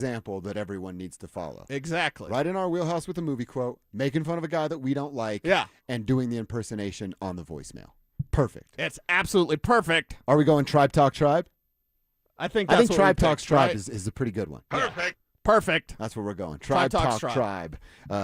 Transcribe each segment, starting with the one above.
example that everyone needs to follow. Exactly. Right in our wheelhouse with a movie quote, making fun of a guy that we don't like, and doing the impersonation on the voicemail. Perfect. It's absolutely perfect. Are we going Tribe Talk Tribe? I think Tribe Talks Tribe is a pretty good one. Perfect. Yeah. Perfect. That's where we're going. Tribe Talk Tribe.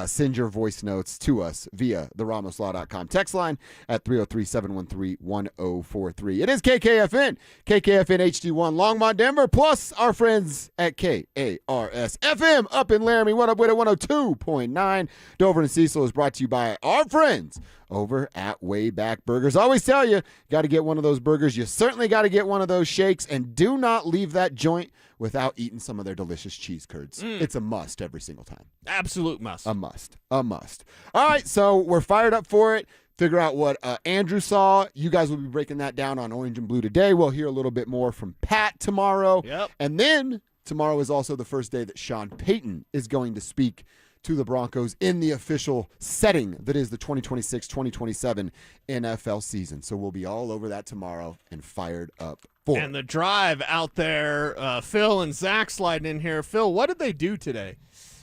Send your voice notes to us via theRamosLaw.com text line at 303-713-1043. It is KKFN HD1, Longmont, Denver, plus our friends at KARS-FM up in Laramie. What up with it? 102.9. Dover and Cecil is brought to you by our friends over at Wayback Burgers. I always tell you, got to get one of those burgers. You certainly got to get one of those shakes, and do not leave that joint without eating some of their delicious cheese curds. It's a must every single time. Absolute must. A must. A must. All right, so we're fired up for it. Figure out what Andrew saw. You guys will be breaking that down on Orange and Blue today. We'll hear a little bit more from Pat tomorrow. Yep. And then tomorrow is also the first day that Sean Payton is going to speak to the Broncos in the official setting that is the 2026-2027 NFL season. So we'll be all over that tomorrow and fired up for it. And the drive out there, Phil and Zach sliding in here. Phil, what did they do today?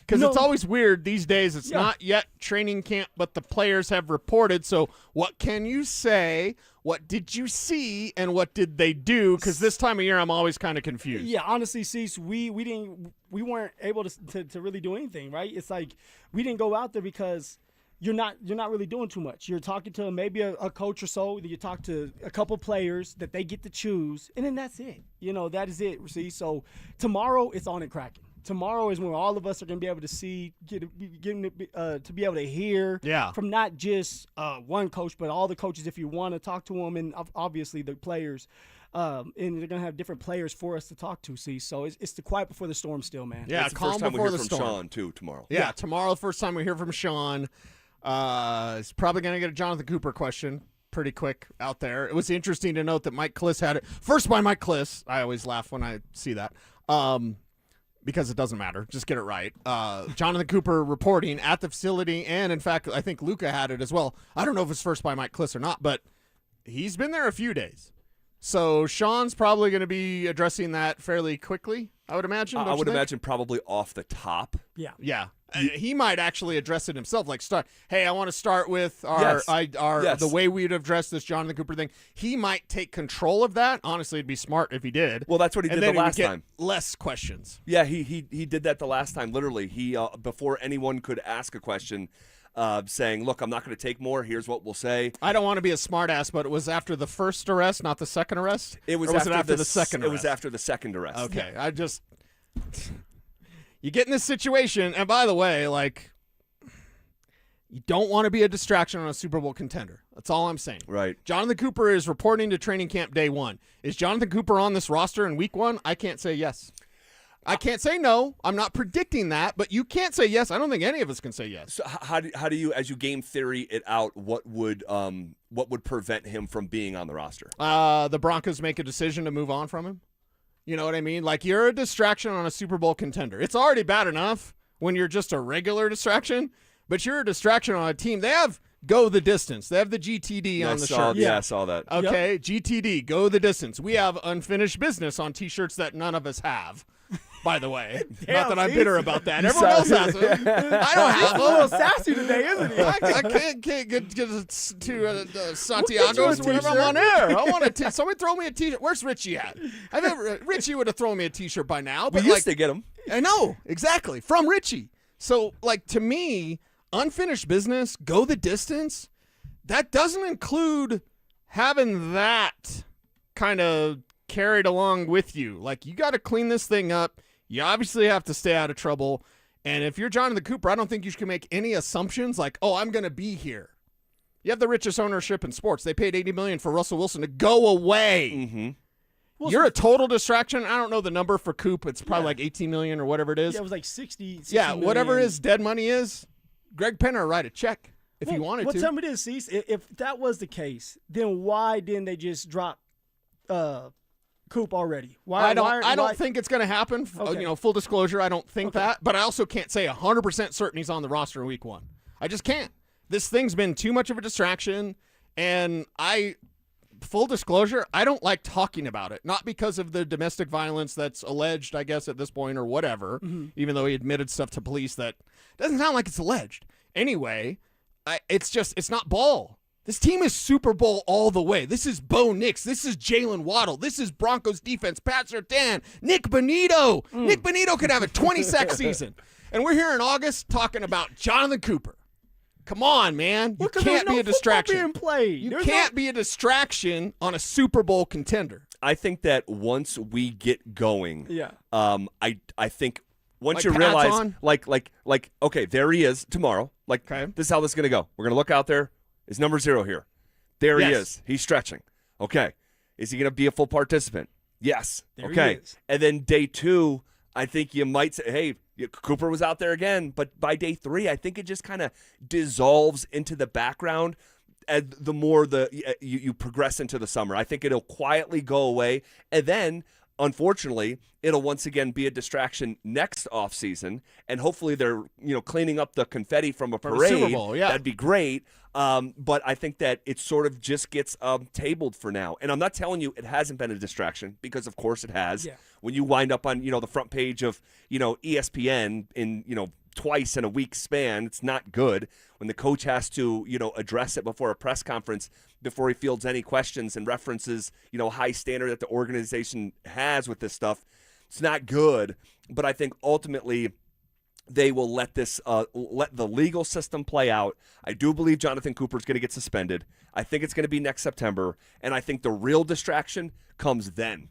Because it's always weird these days. It's not yet training camp, but the players have reported. So what can you say? What did you see, and what did they do? Because this time of year, I'm always kind of confused. Yeah, honestly, Cease, we weren't able to really do anything, right? It's like we didn't go out there because you're not really doing too much. You're talking to maybe a coach or so. You talk to a couple players that they get to choose, and then that's it. That is it. See, so tomorrow it's on and cracking. Tomorrow is when all of us are going to be able to see, to be able to hear from not just one coach, but all the coaches if you want to talk to them, and obviously the players. And they're going to have different players for us to talk to, see. So it's the quiet before the storm still, man. Yeah, it's the first time we hear from Sean, too, tomorrow. Yeah, tomorrow, the first time we hear from Sean. Is probably going to get a Jonathan Cooper question pretty quick out there. It was interesting to note that Mike Kliss had it. First by Mike Kliss. I always laugh when I see that. Because it doesn't matter. Just get it right. Jonathan Cooper reporting at the facility, and, in fact, I think Luca had it as well. I don't know if it's first by Mike Kliss or not, but he's been there a few days. So Sean's probably going to be addressing that fairly quickly, I would imagine. I would imagine probably off the top. Yeah. Yeah. He might actually address it himself. Like, hey, I want to start with the way we'd address this Jonathan Cooper thing. He might take control of that. Honestly, it'd be smart if he did. Well, that's what he did the last time. Less questions. Yeah, he did that the last time. Literally, he before anyone could ask a question, saying, "Look, I'm not going to take more. Here's what we'll say." I don't want to be a smartass, but it was after the first arrest, not the second arrest. It was after the second arrest. It was after the second arrest. Okay, you get in this situation, and by the way, you don't want to be a distraction on a Super Bowl contender. That's all I'm saying. Right. Jonathan Cooper is reporting to training camp day one. Is Jonathan Cooper on this roster in week one? I can't say yes. I can't say no. I'm not predicting that, but you can't say yes. I don't think any of us can say yes. So how do you, as you game theory it out, what would prevent him from being on the roster? The Broncos make a decision to move on from him. You know what I mean? Like, you're a distraction on a Super Bowl contender. It's already bad enough when you're just a regular distraction, but you're a distraction on a team. They have go the distance. They have the GTD on the shirt. Yeah, I saw that. Okay, yep. GTD, go the distance. We have unfinished business on T-shirts that none of us have, by the way. Not that I'm bitter about that. Everyone else has them. I don't have them. A little sassy today, isn't he? I can't get to Santiago's whenever I'm on air. I want a somebody throw me a T-shirt. Where's Richie at? Richie would have thrown me a T-shirt by now. But we used to get them. I know, exactly, from Richie. So, to me, unfinished business, go the distance, that doesn't include having that kind of carried along with you. You got to clean this thing up. You obviously have to stay out of trouble. And if you're Jonathan Cooper, I don't think you should make any assumptions like, oh, I'm going to be here. You have the richest ownership in sports. They paid $80 million for Russell Wilson to go away. Mm-hmm. Well, you're a total distraction. I don't know the number for Coop. It's probably like $18 million or whatever it is. Yeah, it was like 60 yeah, million. Whatever his dead money is, Greg Penner write a check if he wanted to. Well, tell me this, Cease. If that was the case, then why didn't they just drop Coop already? Why? I don't think it's going to happen. Okay. Full disclosure, I don't think that. But I also can't say 100% certain he's on the roster in week one. I just can't. This thing's been too much of a distraction, and full disclosure, I don't like talking about it. Not because of the domestic violence that's alleged, I guess, at this point or whatever, even though he admitted stuff to police that doesn't sound like it's alleged. Anyway, it's not ball. This team is Super Bowl all the way. This is Bo Nix. This is Jalen Waddle. This is Broncos defense. Pat Surtain. Nick Bonito. Nick Bonito could have a 20-sack season. And we're here in August talking about Jonathan Cooper. Come on, man. You can't be a distraction. Being played. You can't be a distraction on a Super Bowl contender. I think that once we get going, I think once Like you Pat's realize, on? like, okay, there he is tomorrow. Like, Okay. this is how this is going to go. We're going to look out there. Is number 0 here? There he Yes. is. He's stretching. Okay. Is he going to be a full participant? Yes. There he okay. is. And then day 2, I think you might say, hey, Cooper was out there again. But by day 3, I think it just kind of dissolves into the background. And the more you progress into the summer, I think it'll quietly go away. And then, unfortunately, it'll once again be a distraction next offseason. And hopefully they're cleaning up the confetti from a the parade. Super Bowl, yeah. That'd be great. But I think that it sort of just gets tabled for now. And I'm not telling you it hasn't been a distraction, because of course it has. Yeah. When you wind up on the front page of ESPN in twice in a week span, it's not good. When the coach has to address it before a press conference, before he fields any questions and references high standard that the organization has with this stuff, it's not good. But I think ultimately they will let the legal system play out. I do believe Jonathan Cooper is going to get suspended. I think it's going to be next September, and I think the real distraction comes then,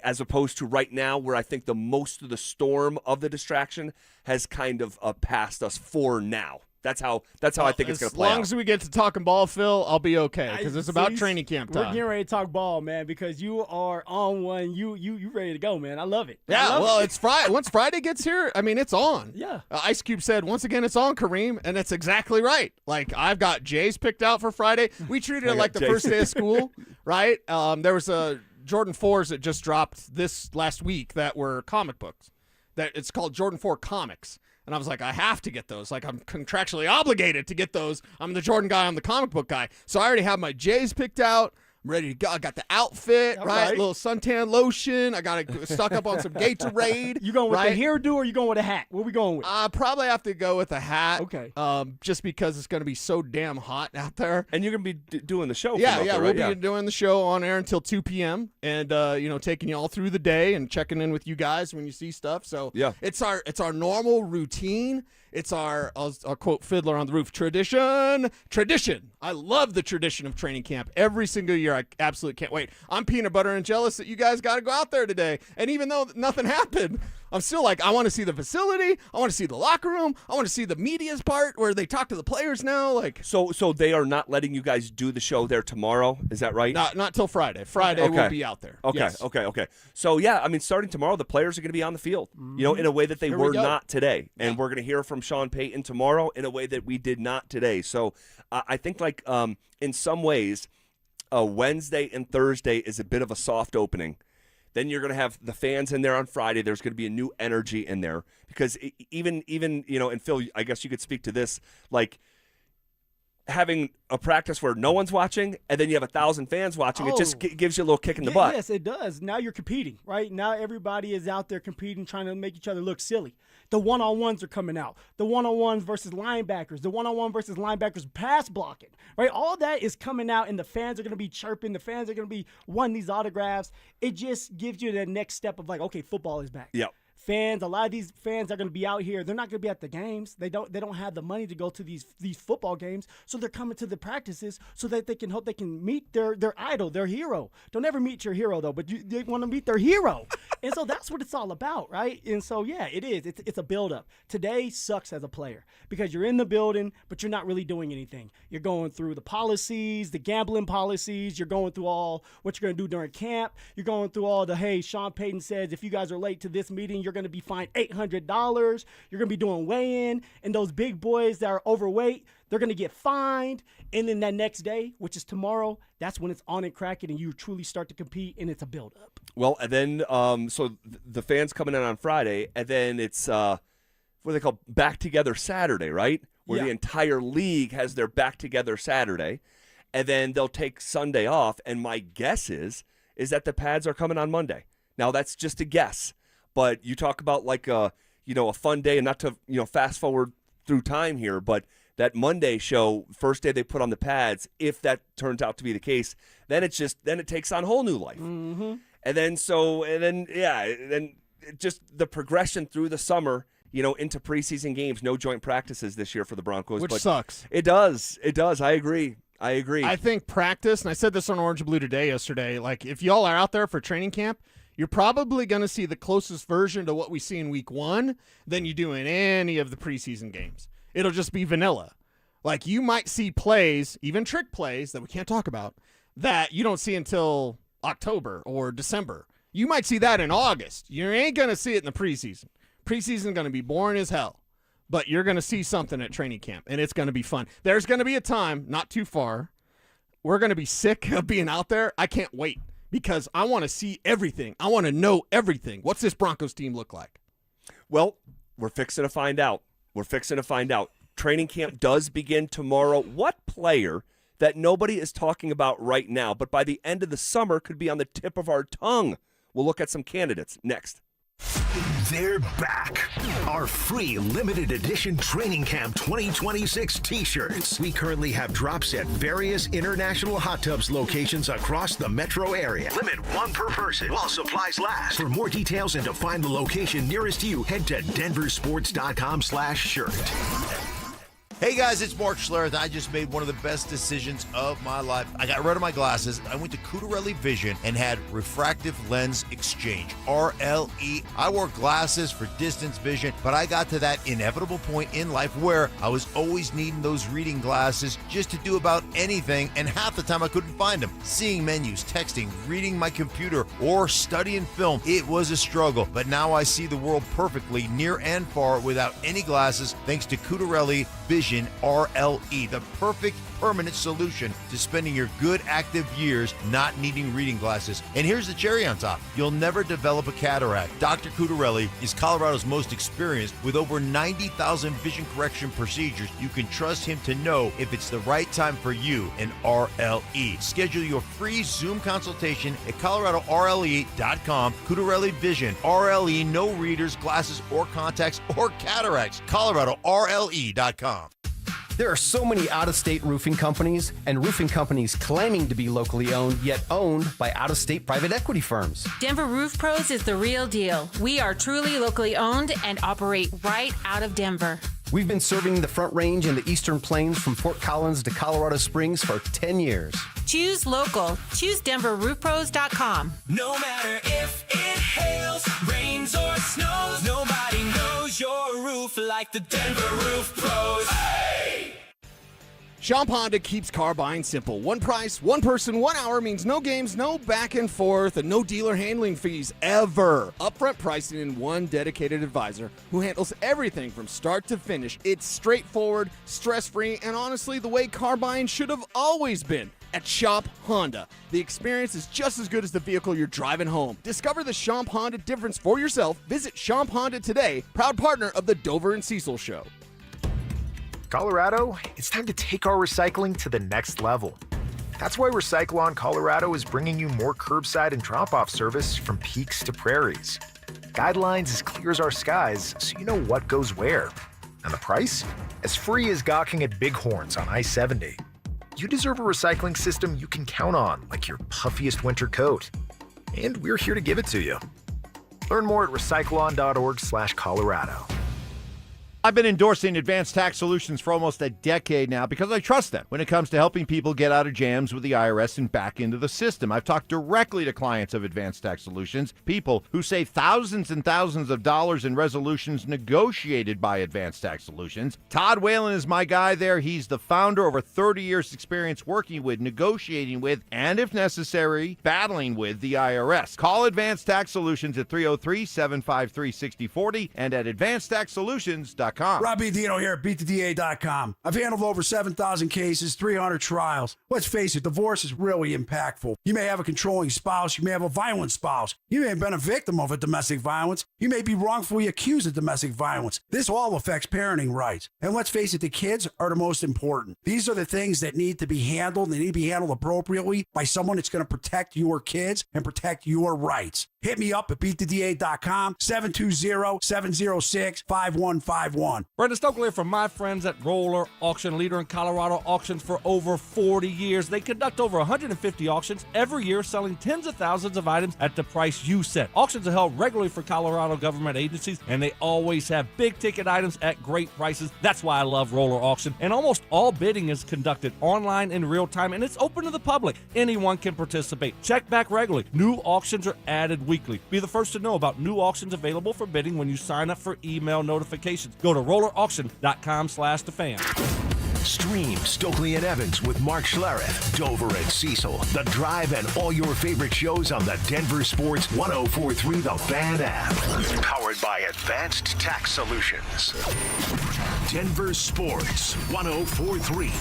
as opposed to right now, where I think the most of the storm of the distraction has kind of passed us for now. That's how I think it's going to play As long out. as we get to talking ball, Phil, I'll be okay, because it's about See, training camp We're time. getting ready to talk ball, man, because you are on one. You ready to go, man. I love it. I Yeah, love well, it. it's Friday. Once Friday gets here, I mean, it's on. Yeah. Ice Cube said, once again, it's on, Kareem, and it's exactly right. Like, I've got Jays picked out for Friday. We treated it like the Jays. first day of school, right? There was a Jordan 4s that just dropped this last week that were comic books. That it's called Jordan 4 Comics. And I was like, I have to get those. Like, I'm contractually obligated to get those. I'm the Jordan guy. I'm the comic book guy. So I already have my Jays picked out. I'm ready to go. I got the outfit, All right? right. A little suntan lotion. I got to stock up on some Gatorade. You going with right? the hairdo or you going with a hat? What we going with? I probably have to go with a hat. Okay. Just because it's going to be so damn hot out there. And you're going to be doing the show. Yeah, from out yeah, there, we'll right? be doing the show on air until 2 p.m. and taking you all through the day and checking in with you guys when you see stuff. So Yeah. it's our normal routine. It's our, I'll quote Fiddler on the Roof, tradition. I love the tradition of training camp. Every single year, I absolutely can't wait. I'm peanut butter and jealous that you guys got to go out there today. And even though nothing happened, I'm still like, I want to see the facility. I want to see the locker room. I want to see the media's part where they talk to the players now. Like, So they are not letting you guys do the show there tomorrow. Is that right? not till Friday. Friday Okay. we'll be out there. Okay, Yes. okay. So, yeah, I mean, starting tomorrow, the players are going to be on the field, in a way that they Here we were go. not today. And we're going to hear from Sean Payton tomorrow in a way that we did not today. So I think, in some ways, Wednesday and Thursday is a bit of a soft opening. Then you're going to have the fans in there on Friday. There's going to be a new energy in there. Because even and Phil, I guess you could speak to this, like, having a practice where no one's watching and then you have 1,000 fans watching, it just gives you a little kick in the butt. Yes, it does. Now you're competing, right? Now everybody is out there competing, trying to make each other look silly. The one-on-ones are coming out. The one-on-ones versus linebackers. The one-on-one versus linebackers pass blocking, right? All that is coming out, and the fans are going to be chirping. The fans are going to be wanting these autographs. It just gives you the next step of like, okay, football is back. Yep. Fans, a lot of these fans are going to be out here. They're not going to be at the games. They don't have the money to go to these football games, so they're coming to the practices so that they can meet their idol, their hero. Don't ever meet your hero though, but they want to meet their hero, and so that's what it's all about, right? And so yeah, it is. It's a build-up. Today sucks as a player because you're in the building, but you're not really doing anything. You're going through the policies, the gambling policies. You're going through all what you're going to do during camp. You're going through all the, hey, Sean Payton says if you guys are late to this meeting, you're going to be fined $800. You're going to be doing weigh-in, and those big boys that are overweight, they're going to get fined. And then that next day, which is tomorrow, that's when it's on and cracking, and you truly start to compete, and it's a build-up. Well, and then so the fans coming in on Friday, and then it's what they call back together Saturday, right? Where Yeah. the entire league has their back together Saturday. and then they'll take Sunday off. And my guess is that the pads are coming on Monday. Now that's just a guess, but you talk about like a fun day, and not to fast forward through time here, but that Monday show, first day they put on the pads, if that turns out to be the case, then it takes on whole new life. Mm-hmm. And then just the progression through the summer, into preseason games, no joint practices this year for the Broncos. Which but sucks. It does. I agree. I think practice, and I said this on Orange and Blue Today yesterday, like if y'all are out there for training camp, you're probably going to see the closest version to what we see in week 1 than you do in any of the preseason games. It'll just be vanilla. Like you might see plays, even trick plays that we can't talk about, that you don't see until October or December. You might see that in August. You ain't going to see it in the preseason. Preseason is going to be boring as hell, but you're going to see something at training camp, and it's going to be fun. There's going to be a time, not too far, we're going to be sick of being out there. I can't wait because I want to see everything. I want to know everything. What's this Broncos team look like? Well, we're fixing to find out. Training camp does begin tomorrow. What player that nobody is talking about right now, but by the end of the summer could be on the tip of our tongue? We'll look at some candidates next. They're back. Our free limited edition Training Camp 2026 t-shirts. We currently have drops at various international hot tubs locations across the metro area. Limit 1 per person while supplies last. For more details and to find the location nearest you, head to DenverSports.com/shirt. Hey guys, it's Mark Schlereth. I just made one of the best decisions of my life. I got rid of my glasses. I went to Cutarelli Vision and had refractive lens exchange, RLE. I wore glasses for distance vision, but I got to that inevitable point in life where I was always needing those reading glasses just to do about anything, and half the time I couldn't find them. Seeing menus, texting, reading my computer, or studying film, it was a struggle. But now I see the world perfectly, near and far, without any glasses, thanks to Cutarelli Vision RLE, the perfect permanent solution to spending your good active years not needing reading glasses. And here's the cherry on top. You'll never develop a cataract. Dr. Cutarelli is Colorado's most experienced with over 90,000 vision correction procedures. You can trust him to know if it's the right time for you in RLE. Schedule your free Zoom consultation at coloradorle.com. Cutarelli Vision, RLE, no readers, glasses, or contacts, or cataracts. coloradorle.com. There are so many out-of-state roofing companies and roofing companies claiming to be locally owned, yet owned by out-of-state private equity firms. Denver Roof Pros is the real deal. We are truly locally owned and operate right out of Denver. We've been serving the Front Range and the Eastern Plains from Fort Collins to Colorado Springs for 10 years. Choose local. Choose DenverRoofPros.com. No matter if it hails, rains, or snows, nobody knows your roof like the Denver Roof Pros. Hey! Shop Honda keeps car buying simple. One price, one person, 1 hour means no games, no back and forth, and no dealer handling fees ever. Upfront pricing and one dedicated advisor who handles everything from start to finish. It's straightforward, stress-free, and honestly the way car buying should have always been. At Shop Honda, the experience is just as good as the vehicle you're driving home. Discover the Shop Honda difference for yourself. Visit Shop Honda today, proud partner of the Dover and Cecil Show. Colorado, it's time to take our recycling to the next level. That's why Recycle-On Colorado is bringing you more curbside and drop-off service from peaks to prairies. Guidelines as clear as our skies, so you know what goes where. And the price? As free as gawking at Bighorns on I-70. You deserve a recycling system you can count on, like your puffiest winter coat. And we're here to give it to you. Learn more at recycleon.org/Colorado. I've been endorsing Advanced Tax Solutions for almost a decade now because I trust them when it comes to helping people get out of jams with the IRS and back into the system. I've talked directly to clients of Advanced Tax Solutions, people who save thousands and thousands of dollars in resolutions negotiated by Advanced Tax Solutions. Todd Whalen is my guy there. He's the founder, over 30 years experience working with, negotiating with, and if necessary, battling with the IRS. Call Advanced Tax Solutions at 303-753-6040 and at advancedtaxsolutions.com. BeatTheDA.com. Robbie Dino here at BeatTheDA.com. I've handled over 7,000 cases, 300 trials. Let's face it, divorce is really impactful. You may have a controlling spouse. You may have a violent spouse. You may have been a victim of a domestic violence. You may be wrongfully accused of domestic violence. This all affects parenting rights. And let's face it, the kids are the most important. These are the things that need to be handled. They need to be handled appropriately by someone that's going to protect your kids and protect your rights. Hit me up at BeatTheDA.com, 720-706-5151. Brenda Stokely from my friends at Roller Auction, leader in Colorado auctions for over 40 years. They conduct over 150 auctions every year, selling tens of thousands of items at the price you set. Auctions are held regularly for Colorado government agencies, and they always have big-ticket items at great prices. That's why I love Roller Auction. And almost all bidding is conducted online in real time, and it's open to the public. Anyone can participate. Check back regularly. New auctions are added weekly. Be the first to know about new auctions available for bidding when you sign up for email notifications. Go to rollerauction.com/thefan. Stream Stokely and Evans with Mark Schlereth, Dover and Cecil, The Drive, and all your favorite shows on the Denver Sports 104.3 The Fan app. Powered by Advanced Tax Solutions. Denver Sports 104.3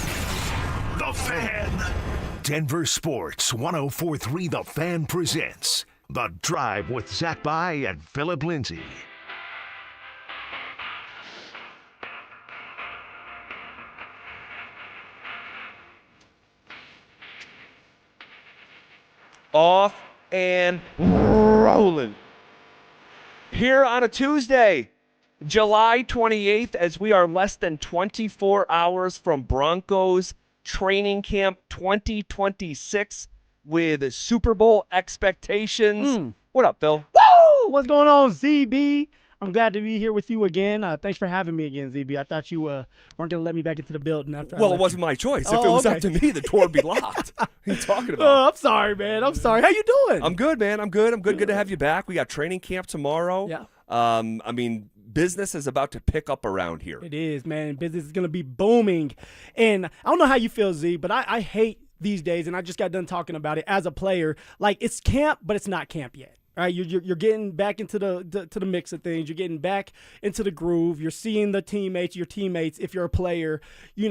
The Fan. Denver Sports 104.3 The Fan presents The Drive with Zach By and Phillip Lindsay. Off and rolling. Here on a Tuesday, July 28th, as we are less than 24 hours from Broncos Training Camp 2026 with Super Bowl expectations. What up, Phil? Woo! What's going on, ZB? I'm glad to be here with you again. Thanks for having me again, ZB. I thought you weren't going to let me back into the building after. Well, it wasn't my choice. If it was up to me, the door would be locked. What are you talking about? Oh, I'm sorry, man. I'm sorry. How you doing? I'm good, man. I'm good. Good to have you back. We got training camp tomorrow. Yeah. I mean, business is about to pick up around here. It is, man. Business is going to be booming. And I don't know how you feel, Z, but I hate these days, and I just got done talking about it as a player. Like, it's camp, but it's not camp yet. All right, you're getting back into the mix of things. You're getting back into the groove. You're seeing your teammates, if you're a player,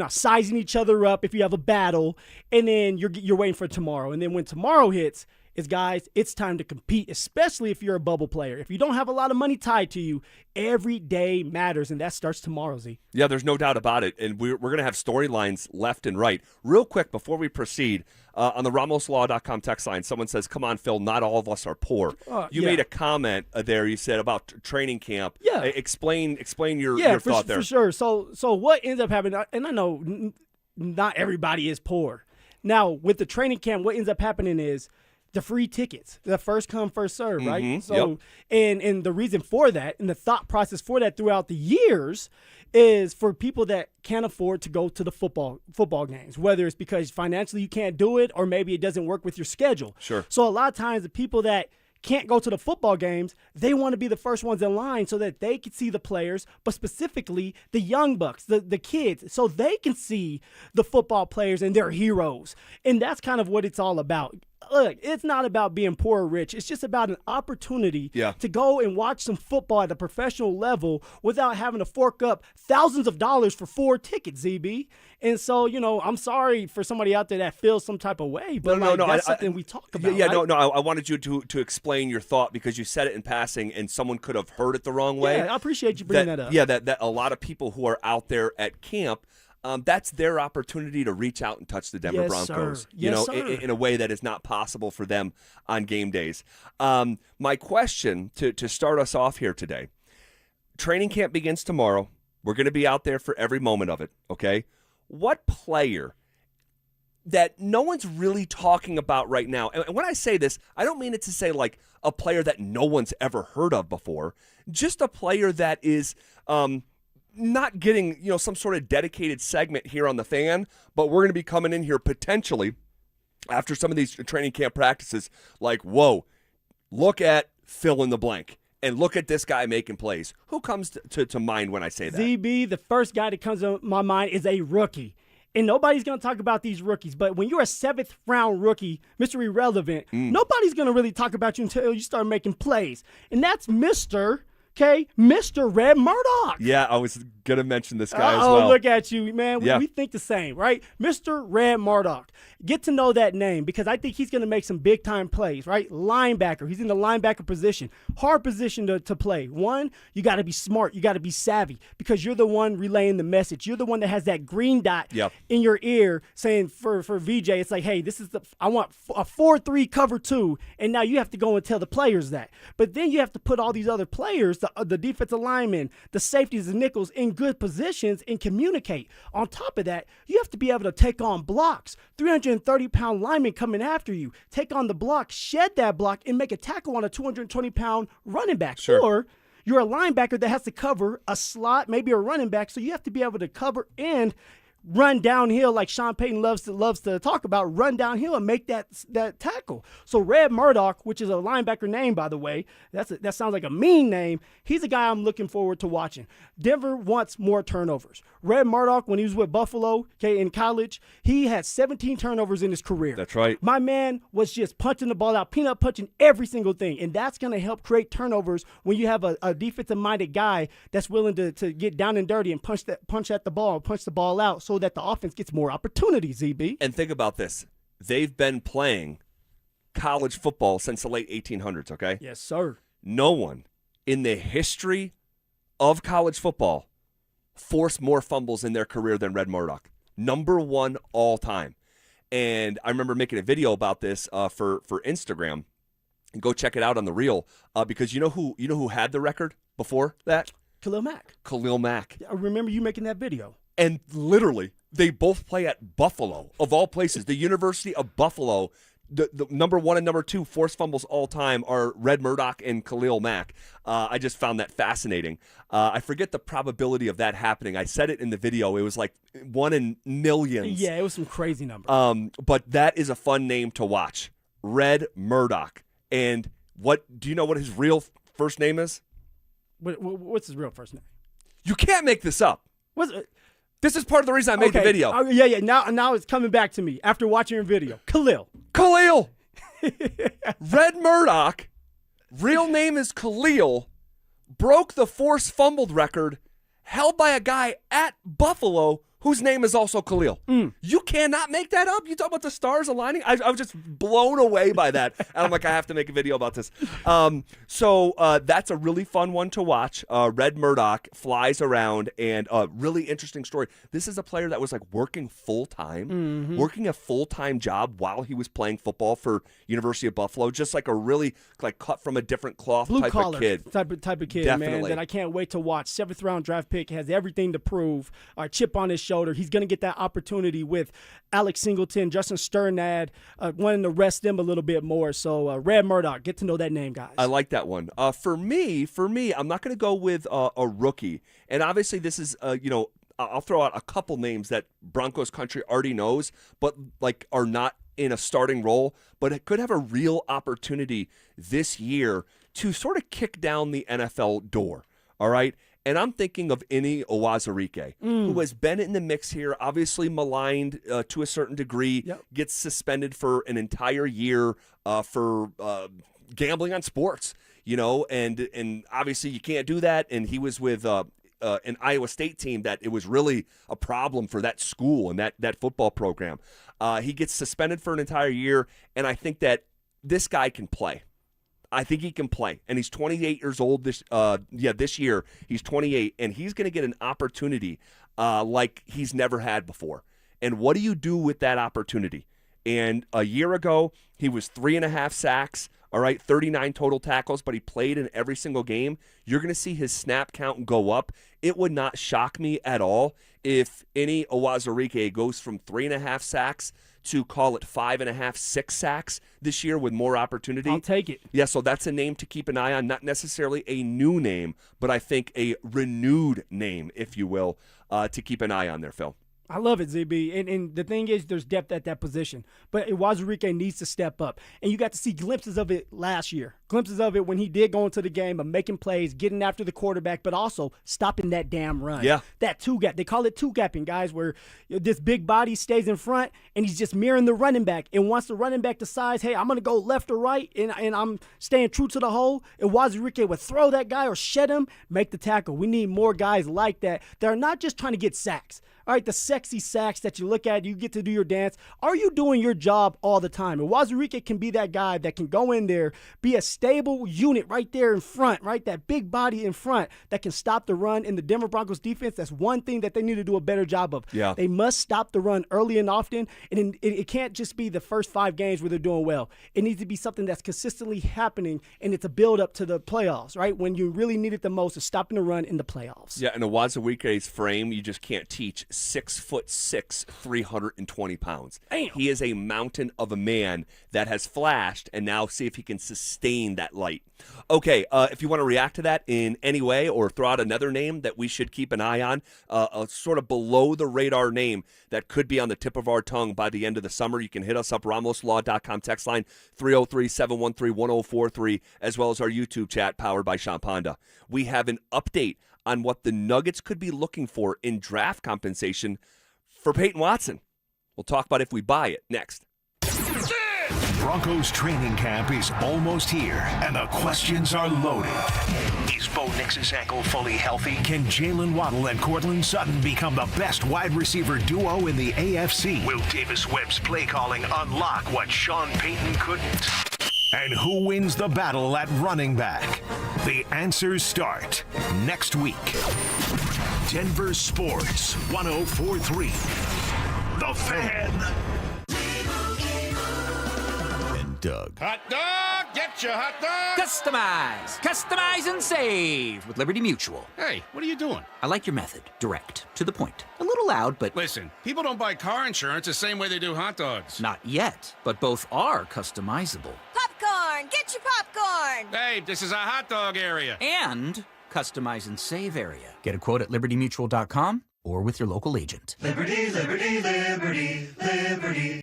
sizing each other up if you have a battle, and then you're waiting for tomorrow. And then when tomorrow hits, it's time to compete, especially if you're a bubble player. If you don't have a lot of money tied to you, every day matters, and that starts tomorrow, Z. Yeah, there's no doubt about it, and we're going to have storylines left and right. Real quick, before we proceed, on the RamosLaw.com text line, someone says, come on, Phil, not all of us are poor. You made a comment there, you said, about training camp. Yeah. Explain your thought there. For sure. So what ends up happening, and I know not everybody is poor. Now, with the training camp, what ends up happening is the free tickets, the first come, first serve, right? So, and the reason for that, and the thought process for that throughout the years, is for people that can't afford to go to the football games, whether it's because financially you can't do it, or maybe it doesn't work with your schedule. Sure. So a lot of times the people that can't go to the football games, they want to be the first ones in line so that they can see the players, but specifically the young bucks, the kids, so they can see the football players and their heroes. And that's kind of what it's all about. Look, it's not about being poor or rich. It's just about an opportunity to go and watch some football at a professional level without having to fork up thousands of dollars for 4 tickets, ZB. And so, I'm sorry for somebody out there that feels some type of way, but that's something we talk about. Yeah, right? I wanted you to explain your thought because you said it in passing and someone could have heard it the wrong way. Yeah, I appreciate you bringing that up. Yeah, that a lot of people who are out there at camp, that's their opportunity to reach out and touch the Denver Broncos, in a way that is not possible for them on game days. My question to start us off here today, training camp begins tomorrow. We're going to be out there for every moment of it, okay? What player that no one's really talking about right now, and when I say this, I don't mean it to say like a player that no one's ever heard of before, just a player that is not getting, some sort of dedicated segment here on the Fan, but we're going to be coming in here potentially after some of these training camp practices like, whoa, look at fill in the blank and look at this guy making plays. Who comes to mind when I say that? ZB, the first guy that comes to my mind is a rookie. And nobody's going to talk about these rookies, but when you're a 7th-round rookie, Mr. Irrelevant, nobody's going to really talk about you until you start making plays. And that's Mr. Okay, Mr. Red Murdoch. Yeah, I was going to mention this guy as Oh, well. look at you, man. Yeah. We think the same, right? Mr. Red Murdoch. Get to know that name because I think he's going to make some big-time plays, right? Linebacker. He's in the linebacker position. Hard position to play. One, you got to be smart. You got to be savvy because you're the one relaying the message. You're the one that has that green dot in your ear saying for VJ, it's like, hey, I want a 4-3 cover 2, and now you have to go and tell the players that. But then you have to put all these other players, the defensive linemen, the safeties, the nickels, in good positions and communicate. On top of that, you have to be able to take on blocks. 330-pound lineman coming after you. Take on the block, shed that block, and make a tackle on a 220-pound running back. Sure. Or you're a linebacker that has to cover a slot, maybe a running back, so you have to be able to cover and run downhill like Sean Payton loves to talk about, run downhill and make that tackle. So Red Murdoch, which is a linebacker name, by the way, that sounds like a mean name. He's a guy I'm looking forward to watching. Denver wants more turnovers. Red Murdoch, when he was with Buffalo, in college, he had 17 turnovers in his career. That's right. My man was just punching the ball out, peanut punching every single thing, and that's going to help create turnovers when you have a defensive-minded guy that's willing to get down and dirty and punch at the ball, punch the ball out, so that the offense gets more opportunities, ZB. And think about this. They've been playing college football since the late 1800s, okay? Yes, sir. No one in the history of college football forced more fumbles in their career than Red Murdoch. Number 1 all time. And I remember making a video about this for Instagram. And go check it out on the reel because you know who had the record before that? Khalil Mack. Khalil Mack. I remember you making that video. And literally, they both play at Buffalo, of all places. The University of Buffalo, the number 1 and number 2 forced fumbles all time are Red Murdoch and Khalil Mack. I just found that fascinating. I forget the probability of that happening. I said it in the video. It was like 1 in millions. Yeah, it was some crazy number. But that is a fun name to watch. Red Murdoch. And do you know what his real first name is? What's his real first name? You can't make this up. What's it? This is part of the reason I made the video. Yeah. Now it's coming back to me after watching your video. Khalil. Red Murdoch, real name is Khalil, broke the forced fumbled record held by a guy at Buffalo whose name is also Khalil. You cannot make that up. You talk about the stars aligning. I was just blown away by that. And I'm like, I have to make a video about this. So that's a really fun one to watch. Red Murdoch flies around, and a really interesting story. This is a player that was like working full-time, working a full-time job while he was playing football for University of Buffalo, just like a really like cut from a different cloth type of kid. Type of kid, Definitely. man, that I can't wait to watch. 7th round draft pick, has everything to prove. Chip on his shoulder. He's going to get that opportunity with Alex Singleton, Justin Sternad, wanting to rest them a little bit more. So Red Murdoch, get to know that name, guys. I like that one. For me, I'm not going to go with a rookie. And obviously this is, I'll throw out a couple names that Broncos country already knows, but like are not in a starting role, but it could have a real opportunity this year to sort of kick down the NFL door. All right. And I'm thinking of Ini Owazarike, who has been in the mix here, obviously maligned to a certain degree, gets suspended for an entire year for gambling on sports, and obviously you can't do that. And he was with an Iowa State team that it was really a problem for that school and that football program. He gets suspended for an entire year, and I think that this guy can play. I think he can play, and he's 28 years old this year. He's 28, and he's going to get an opportunity like he's never had before. And what do you do with that opportunity? And a year ago, he was 3.5 sacks, all right, 39 total tackles, but he played in every single game. You're going to see his snap count go up. It would not shock me at all if Ini Owazarike goes from 3.5 sacks to call it 5.5, 6 sacks this year with more opportunity. I'll take it. Yeah, so that's a name to keep an eye on. Not necessarily a new name, but I think a renewed name, if you will, to keep an eye on there, Phil. I love it, ZB. And the thing is, there's depth at that position. But Wazirike needs to step up. And you got to see glimpses of it last year. Glimpses of it when he did go into the game of making plays, getting after the quarterback, but also stopping that damn run. Yeah. That two-gap. They call it two-gapping, guys, where this big body stays in front, and he's just mirroring the running back. And once the running back decides, hey, I'm going to go left or right, and I'm staying true to the hole, and Wazirike would throw that guy or shed him, make the tackle. We need more guys like that. They're not just trying to get sacks. All right, the sexy sacks that you look at, you get to do your dance. Are you doing your job all the time? And Wazirike can be that guy that can go in there, be a stable unit right there in front, right? That big body in front that can stop the run. In the Denver Broncos defense, that's one thing that they need to do a better job of. Yeah. They must stop the run early and often, and it can't just be the first 5 games where they're doing well. It needs to be something that's consistently happening, and it's a build-up to the playoffs, right? When you really need it the most is stopping the run in the playoffs. Yeah, and a Wazirike's frame, you just can't teach. 6'6", 320 pounds. Damn. He is a mountain of a man that has flashed, and now see if he can sustain that light. Okay, if you want to react to that in any way or throw out another name that we should keep an eye on, a sort of below-the-radar name that could be on the tip of our tongue by the end of the summer, you can hit us up, RamosLaw.com text line 303-713-1043, as well as our YouTube chat powered by Sean Ponda. We have an update on what the Nuggets could be looking for in draft compensation for Peyton Watson. We'll talk about if we buy it next. Broncos training camp is almost here, and the questions are loaded. Is Bo Nix's ankle fully healthy? Can Jalen Waddle and Cortland Sutton become the best wide receiver duo in the AFC? Will Davis Webb's play calling unlock what Sean Payton couldn't? And who wins the battle at running back? The answers start next week. Denver Sports 104.3. The Fan. And Doug. Hot dog! Get your hot dog! Customize and save with Liberty Mutual. Hey, what are you doing? I like your method. Direct. To the point. A little loud, but... Listen, people don't buy car insurance the same way they do hot dogs. Not yet, but both are customizable. Popcorn! Get your popcorn! Hey, this is a hot dog area. And customize and save area. Get a quote at libertymutual.com or with your local agent. Liberty, liberty, liberty, liberty.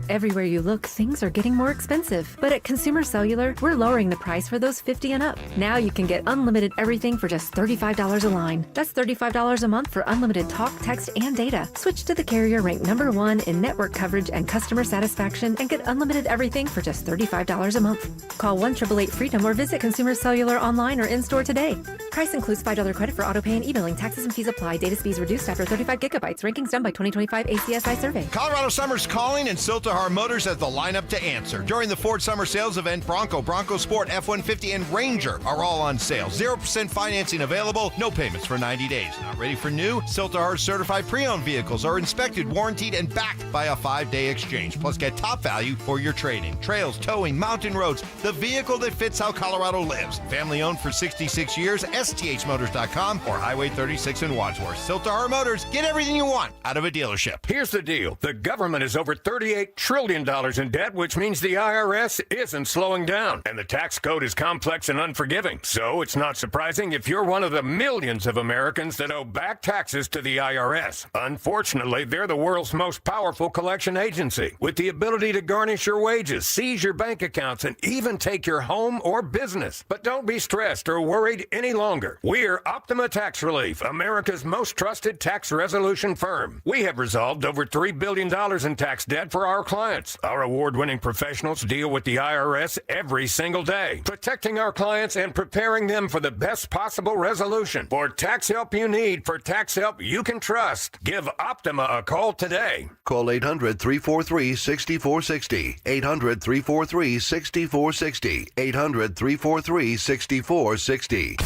Everywhere you look, things are getting more expensive. But at Consumer Cellular, we're lowering the price for those 50 and up. Now you can get unlimited everything for just $35 a line. That's $35 a month for unlimited talk, text, and data. Switch to the carrier ranked #1 in network coverage and customer satisfaction and get unlimited everything for just $35 a month. Call 1-888-FREEDOM or visit Consumer Cellular online or in-store today. Price includes $5 credit for auto pay and e-billing. Taxes and fees apply. Data speeds reduced after 35 gigabytes. Rankings done by 2025 ACSI survey. Colorado Summer's calling, and Siltahar Motors has the lineup to answer. During the Ford Summer Sales event, Bronco, Bronco Sport, F-150, and Ranger are all on sale. 0% financing available, no payments for 90 days. Not ready for new? Siltahar certified pre-owned vehicles are inspected, warranted, and backed by a 5-day exchange. Plus, get top value for your trade-in. Trails, towing, mountain roads, the vehicle that fits how Colorado lives. Family owned for 66 years, sthmotors.com or Highway 36 in Wadsworth. Siltahar Motors, get everything you want out of a dealership. Here's the deal. The government is over $38 trillion in debt, which means the IRS isn't slowing down. And the tax code is complex and unforgiving. So it's not surprising if you're one of the millions of Americans that owe back taxes to the IRS. Unfortunately, they're the world's most powerful collection agency, with the ability to garnish your wages, seize your bank accounts, and even take your home or business. But don't be stressed or worried any longer. We're Optima Tax Relief, America's most trusted tax resolution firm. We have resolved over $3 billion in tax debt for our clients. Our award-winning professionals deal with the IRS every single day, protecting our clients and preparing them for the best possible resolution. For tax help you need, for tax help you can trust, give Optima a call today. Call 800-343-6460. 800-343-6460. 800-343-6460.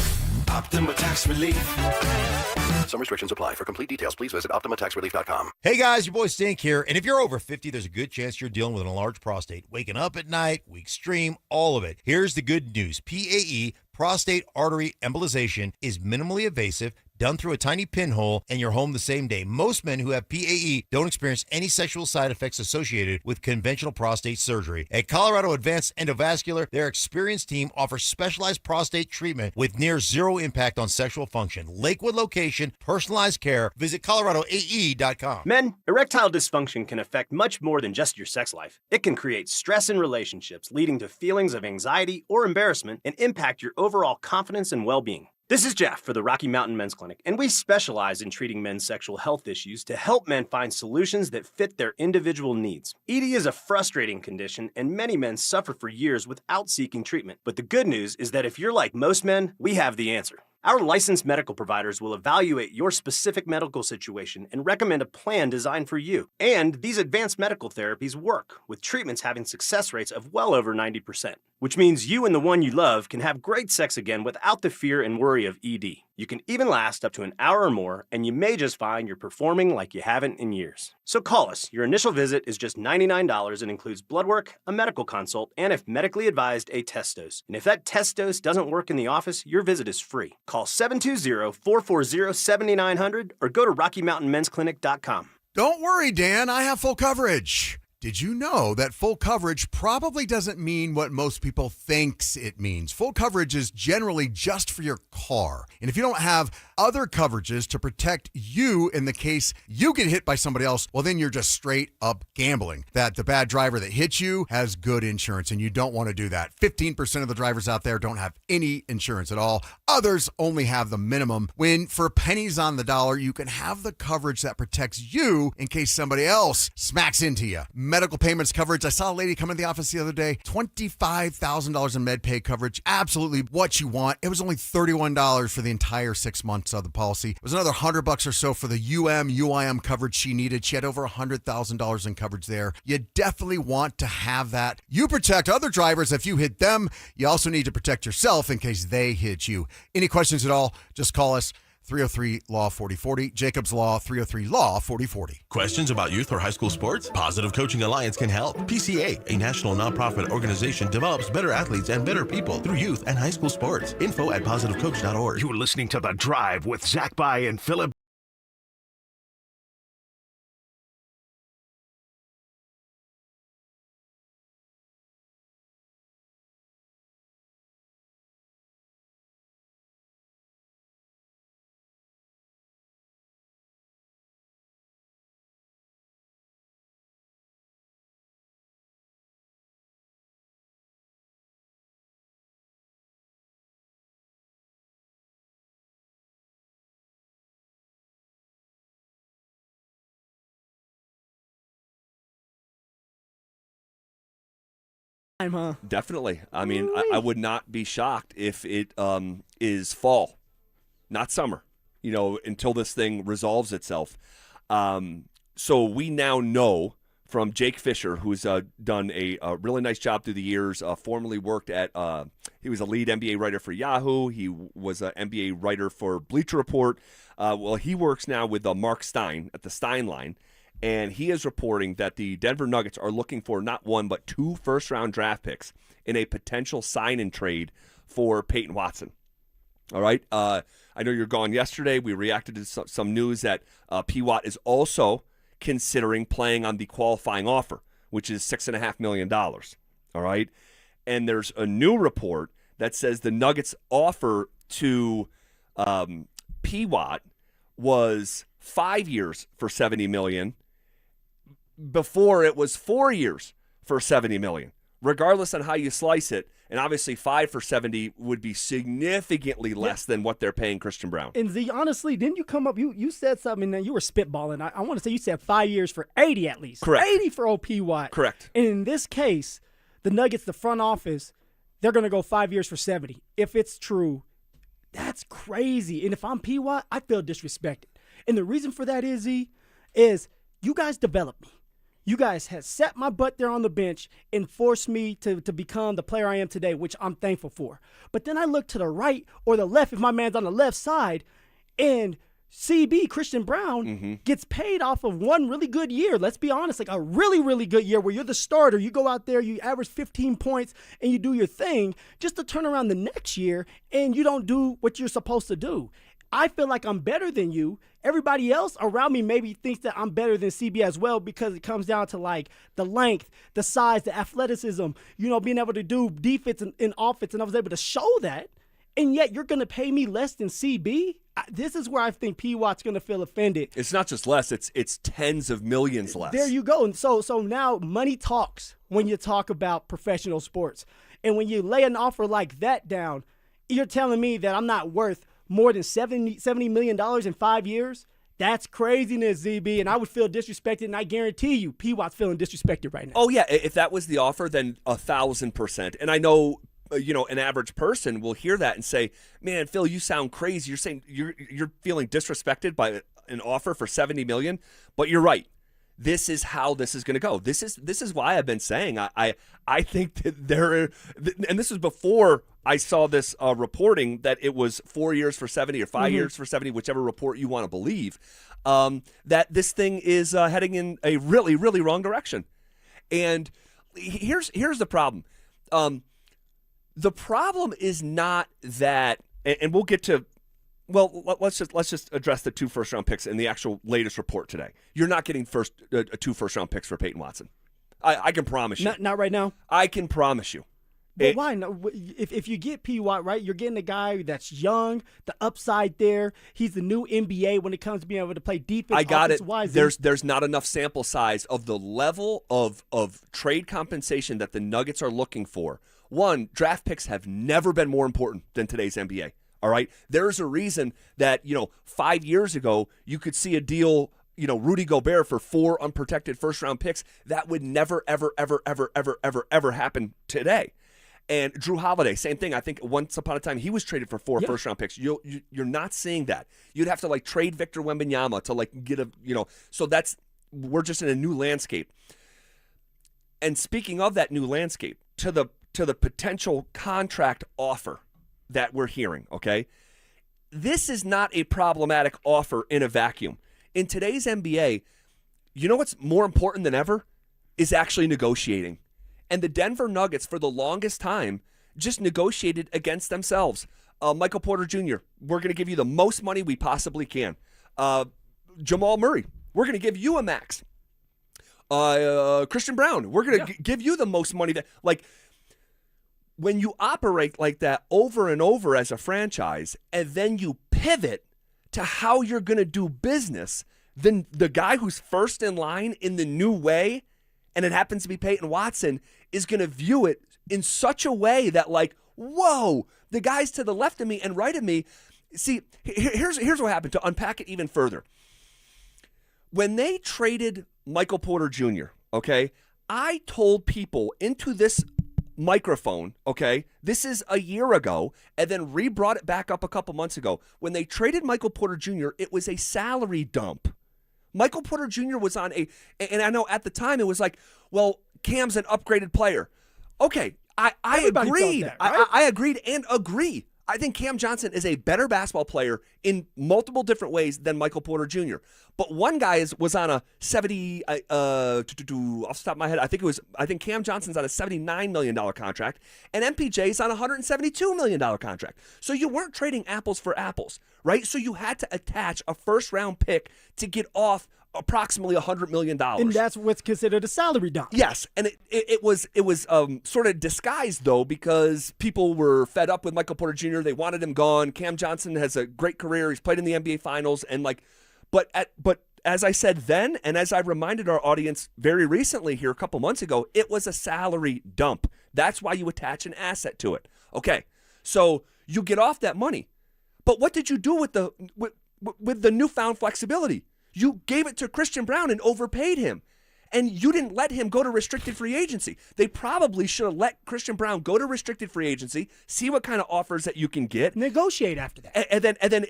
Optima Tax Relief. Some restrictions apply. For complete details, please visit OptimaTaxRelief.com. Hey guys, your boy Stink here. And if you're over 50, there's a good chance you're dealing with an enlarged prostate. Waking up at night, weak stream, all of it. Here's the good news. PAE, prostate artery embolization, is minimally invasive, done through a tiny pinhole, and you're home the same day. Most men who have PAE don't experience any sexual side effects associated with conventional prostate surgery. At Colorado Advanced Endovascular, their experienced team offers specialized prostate treatment with near zero impact on sexual function. Lakewood location, personalized care. Visit coloradoae.com. Men, erectile dysfunction can affect much more than just your sex life. It can create stress in relationships, leading to feelings of anxiety or embarrassment, and impact your overall confidence and well-being. This is Jeff for the Rocky Mountain Men's Clinic, and we specialize in treating men's sexual health issues to help men find solutions that fit their individual needs. ED is a frustrating condition, and many men suffer for years without seeking treatment. But the good news is that if you're like most men, we have the answer. Our licensed medical providers will evaluate your specific medical situation and recommend a plan designed for you. And these advanced medical therapies work, with treatments having success rates of well over 90%, which means you and the one you love can have great sex again without the fear and worry of ED. You can even last up to an hour or more, and you may just find you're performing like you haven't in years. So call us. Your initial visit is just $99 and includes blood work, a medical consult, and if medically advised, a test dose. And if that test dose doesn't work in the office, your visit is free. Call 720-440-7900 or go to RockyMountainMen'sClinic.com. Don't worry, Dan. I have full coverage. Did you know that full coverage probably doesn't mean what most people thinks it means? Full coverage is generally just for your car. And if you don't have other coverages to protect you in the case you get hit by somebody else, well, then you're just straight up gambling that the bad driver that hits you has good insurance, and you don't want to do that. 15% of the drivers out there don't have any insurance at all. Others only have the minimum, when for pennies on the dollar, you can have the coverage that protects you in case somebody else smacks into you. Medical payments coverage. I saw a lady come in the office the other day, $25,000 in med pay coverage. Absolutely what you want. It was only $31 for the entire 6 months of the policy. It was another $100 or so for the UIM coverage she needed. She had over $100,000 in coverage there. You definitely want to have that. You protect other drivers if you hit them. You also need to protect yourself in case they hit you. Any questions at all, just call us. 303-LAW-4040, Jacobs Law, 303-LAW-4040. Questions about youth or high school sports? Positive Coaching Alliance can help. PCA, a national nonprofit organization, develops better athletes and better people through youth and high school sports. Info at positivecoach.org. You're listening to The Drive with Zach By and Phillip. Huh? Definitely. I mean, I would not be shocked if it is fall, not summer, until this thing resolves itself. So we now know from Jake Fisher, who's done a really nice job through the years, formerly worked at, he was a lead NBA writer for Yahoo. He was an NBA writer for Bleacher Report. Well, he works now with Mark Stein at the Stein Line. And he is reporting that the Denver Nuggets are looking for not one, but 2 first-round draft picks in a potential sign-and trade for Payton Watson. All right? I know you're gone yesterday. We reacted to some news that P. Watt is also considering playing on the qualifying offer, which is $6.5 million. All right? And there's a new report that says the Nuggets' offer to P. Watt was 5 years for $70 million. Before it was 4 years for $70 million. Regardless on how you slice it, and obviously 5 for $70 would be significantly less than what they're paying Christian Brown. And Z, honestly, didn't you come up? You said something, and you were spitballing. I want to say you said 5 years for 80 at least. Correct. 80 for OP Watt. Correct. And in this case, the Nuggets, the front office, they're going to go 5 years for 70. If it's true, that's crazy. And if I'm P. Watt, I feel disrespected. And the reason for that is, Z, is you guys developed me. You guys have set my butt there on the bench and forced me to become the player I am today, which I'm thankful for. But then I look to the right or the left, if my man's on the left side, and CB, Christian Brown, gets paid off of one really good year. Let's be honest, like a really, really good year where you're the starter. You go out there, you average 15 points, and you do your thing, just to turn around the next year and you don't do what you're supposed to do. I feel like I'm better than you. Everybody else around me maybe thinks that I'm better than CB as well because it comes down to like the length, the size, the athleticism, being able to do defense and offense, and I was able to show that. And yet you're going to pay me less than CB? This is where I think P. Watt's going to feel offended. It's not just less, it's tens of millions less. There you go. And so now money talks when you talk about professional sports. And when you lay an offer like that down, you're telling me that I'm not worth more than $70 million in 5 years? That's craziness, ZB, and I would feel disrespected, and I guarantee you P. Watt's feeling disrespected right now. Oh, yeah, if that was the offer, then 1,000%. And I know an average person will hear that and say, man, Phil, you sound crazy. You're saying you're feeling disrespected by an offer for $70 million, but you're right. This is how this is going to go. This is why I've been saying I think that and this was before I saw this reporting that it was 4 years for 70 or 5 years for 70, whichever report you want to believe, that this thing is heading in a really, really wrong direction. And here's the problem. The problem is not that, and we'll get to. Well, let's just address the 2 first-round picks in the actual latest report today. You're not getting 2 first-round picks for Payton Watson. I can promise you. Not right now? I can promise you. But why? No, if you get P. Watt, right, you're getting a guy that's young, the upside there. He's the new NBA when it comes to being able to play defense. I got it. Wise. There's not enough sample size of the level of trade compensation that the Nuggets are looking for. One, draft picks have never been more important than today's NBA. All right. There's a reason that, 5 years ago, you could see a deal, Rudy Gobert for 4 unprotected first-round picks. That would never, ever, ever, ever, ever, ever, ever happen today. And Drew Holiday, same thing. I think once upon a time he was traded for 4 first-round picks. You're not seeing that. You'd have to trade Victor Wembanyama to get a, So we're just in a new landscape. And speaking of that new landscape, to the potential contract offer that we're hearing, okay? This is not a problematic offer in a vacuum. In today's NBA, you know what's more important than ever? Is actually negotiating. And the Denver Nuggets, for the longest time, just negotiated against themselves. Michael Porter Jr., we're going to give you the most money we possibly can. Jamal Murray, we're going to give you a max. Christian Brown, we're going to give you the most money. When you operate like that over and over as a franchise, and then you pivot to how you're going to do business, then the guy who's first in line in the new way, and it happens to be Payton Watson, is going to view it in such a way that whoa, the guys to the left of me and right of me. See, here's what happened, to unpack it even further. When they traded Michael Porter Jr., okay, I told people into this microphone, okay, this is a year ago, and then brought it back up a couple months ago. When they traded Michael Porter Jr., it was a salary dump. Michael Porter Jr. was on and I know at the time it was well, Cam's an upgraded player. Okay, I agreed. That, right? I agreed and agree. I think Cam Johnson is a better basketball player in multiple different ways than Michael Porter Jr. But one guy was on a 70, off the top of my head, I think Cam Johnson's on a $79 million contract, and MPJ's on a $172 million contract. So you weren't trading apples for apples, right? So you had to attach a first-round pick to get off approximately $100 million. And that's what's considered a salary dump. Yes, and it was sort of disguised, though, because people were fed up with Michael Porter Jr. They wanted him gone. Cam Johnson has a great career. He's played in the NBA Finals, and but as I said then, and as I reminded our audience very recently here a couple months ago, it was a salary dump. That's why you attach an asset to it. Okay, so you get off that money, but what did you do with the newfound flexibility? You gave it to Christian Brown and overpaid him. And you didn't let him go to restricted free agency. They probably should have let Christian Brown go to restricted free agency, see what kind of offers that you can get. Negotiate after that. And then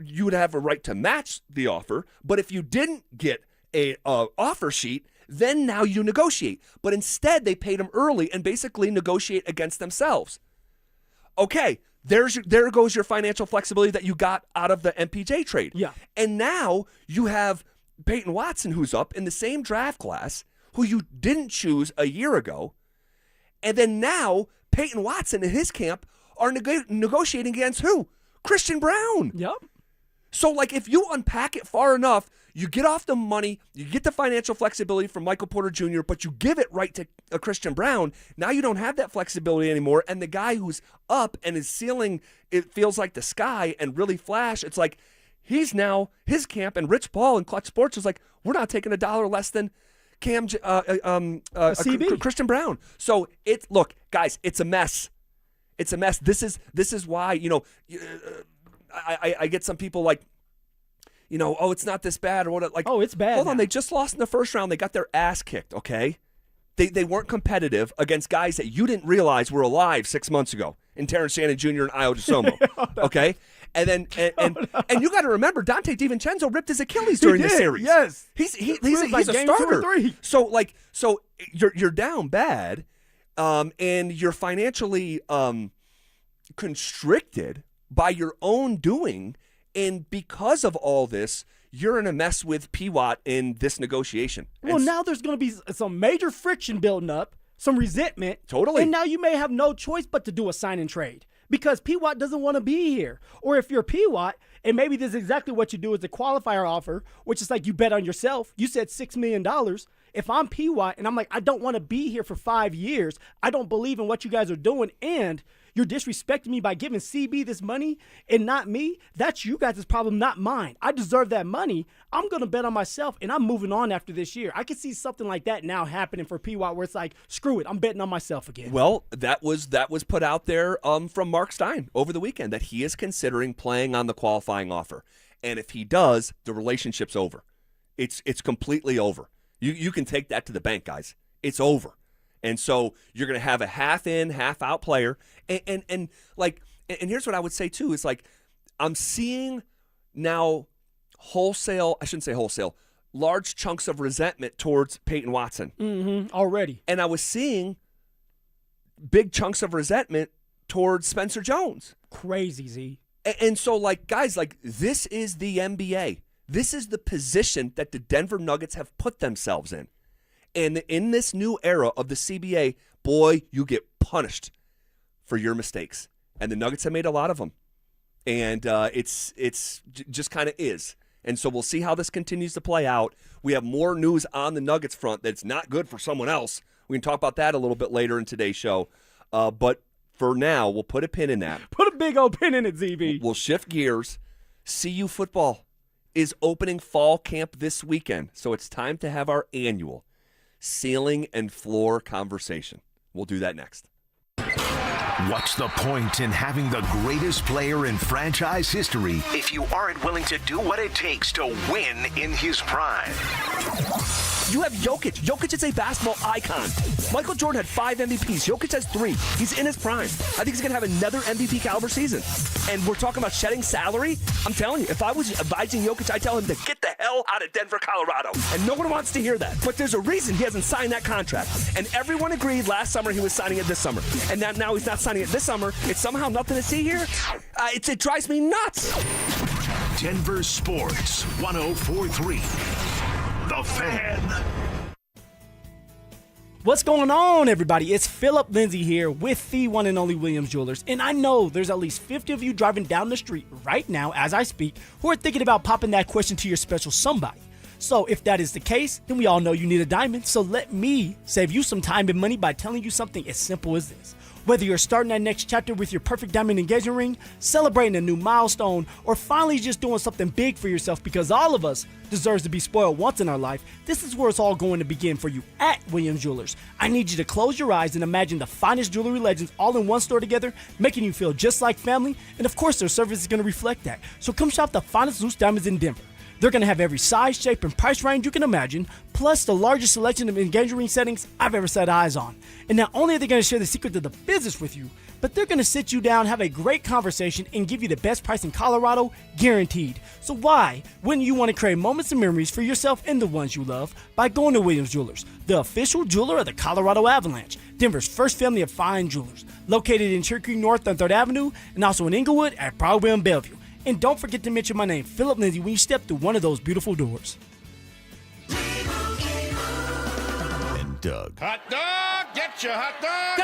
you would have a right to match the offer. But if you didn't get a offer sheet, then now you negotiate. But instead, they paid him early and basically negotiate against themselves. Okay, there goes your financial flexibility that you got out of the MPJ trade. Yeah. And now you have Payton Watson, who's up in the same draft class, who you didn't choose a year ago. And then now Payton Watson and his camp are negotiating against who? Christian Brown. Yep. So, like, if you unpack it far enough, you get off the money, you get the financial flexibility from Michael Porter Jr., but you give it right to Christian Brown. Now you don't have that flexibility anymore, and the guy who's up and his ceiling, it feels like the sky and really flash, it's like he's now, his camp, and Rich Paul and Clutch Sports is like, we're not taking $1 less than CB. Christian Brown. So, look, guys, it's a mess. It's a mess. This is why, you know, I get some people like, you know, oh, it's not this bad or what? Like, oh, it's bad. Hold now. on, they just lost in the first round. They got their ass kicked. Okay, they weren't competitive against guys that you didn't realize were alive 6 months ago in Terrence Shannon Jr. and Io DeSomo. Okay, and then and you got to remember Dante DiVincenzo ripped his Achilles during the series. Yes, he's a game starter. 2 or 3. So you're down bad, and you're financially constricted by your own doing. And because of all this, you're in a mess with P-Watt in this negotiation. Well, now there's going to be some major friction building up, some resentment. Totally. And now you may have no choice but to do a sign and trade because P-Watt doesn't want to be here. Or if you're P-Watt, and maybe this is exactly what you do is a qualifier offer, which is like you bet on yourself. You said $6 million. If I'm P-Watt and I'm like, I don't want to be here for 5 years, I don't believe in what you guys are doing, and you're disrespecting me by giving CB this money and not me, that's you guys' problem, not mine. I deserve that money. I'm going to bet on myself, and I'm moving on after this year. I can see something like that now happening for P-Watt where it's like, screw it, I'm betting on myself again. Well, that was put out there from Mark Stein over the weekend that he is considering playing on the qualifying offer. And if he does, the relationship's over. It's completely over. You can take that to the bank, guys. It's over. And so you're going to have a half in, half out player. And here's what I would say too, is like, I'm seeing now large chunks of resentment towards Peyton Watson. Already. And I was seeing big chunks of resentment towards Spencer Jones. Crazy, Z. And so, like, guys, like, this is the NBA. This is the position that the Denver Nuggets have put themselves in. And in this new era of the CBA, boy, you get punished for your mistakes. And the Nuggets have made a lot of them. And it's just kind of is. And so we'll see how this continues to play out. We have more news on the Nuggets front that's not good for someone else. We can talk about that a little bit later in today's show. But for now, we'll put a pin in that. Put a big old pin in it, ZB. We'll shift gears. CU football is opening fall camp this weekend. So it's time to have our annual ceiling and floor conversation. We'll do that next. What's the point in having the greatest player in franchise history if you aren't willing to do what it takes to win in his prime? You have Jokic. Jokic is a basketball icon. Michael Jordan had 5 MVPs. Jokic has 3. He's in his prime. I think he's going to have another MVP caliber season. And we're talking about shedding salary. I'm telling you, if I was advising Jokic, I'd tell him to get the hell out of Denver, Colorado. And no one wants to hear that. But there's a reason he hasn't signed that contract. And everyone agreed last summer he was signing it this summer. And now he's not signing it this summer. It's somehow nothing to see here. It drives me nuts. Denver Sports 104.3. The Fan. What's going on, everybody? It's Phillip Lindsay here with the one and only Williams Jewelers. And I know there's at least 50 of you driving down the street right now as I speak who are thinking about popping that question to your special somebody. So if that is the case, then we all know you need a diamond. So let me save you some time and money by telling you something as simple as this. Whether you're starting that next chapter with your perfect diamond engagement ring, celebrating a new milestone, or finally just doing something big for yourself, because all of us deserves to be spoiled once in our life, this is where it's all going to begin for you at Williams Jewelers. I need you to close your eyes and imagine the finest jewelry legends all in one store together, making you feel just like family, and of course their service is going to reflect that. So come shop the finest loose diamonds in Denver. They're going to have every size, shape, and price range you can imagine, plus the largest selection of engagement ring settings I've ever set eyes on. And not only are they going to share the secret to the business with you, but they're going to sit you down, have a great conversation, and give you the best price in Colorado, guaranteed. So why wouldn't you want to create moments and memories for yourself and the ones you love by going to Williams Jewelers, the official jeweler of the Colorado Avalanche, Denver's first family of fine jewelers, located in Cherry Creek North on 3rd Avenue, and also in Inglewood at Broadway and Bellevue. And don't forget to mention my name, Phillip Lindsay, when you step through one of those beautiful doors. And Doug. Hot dog, get getcha, hot dog!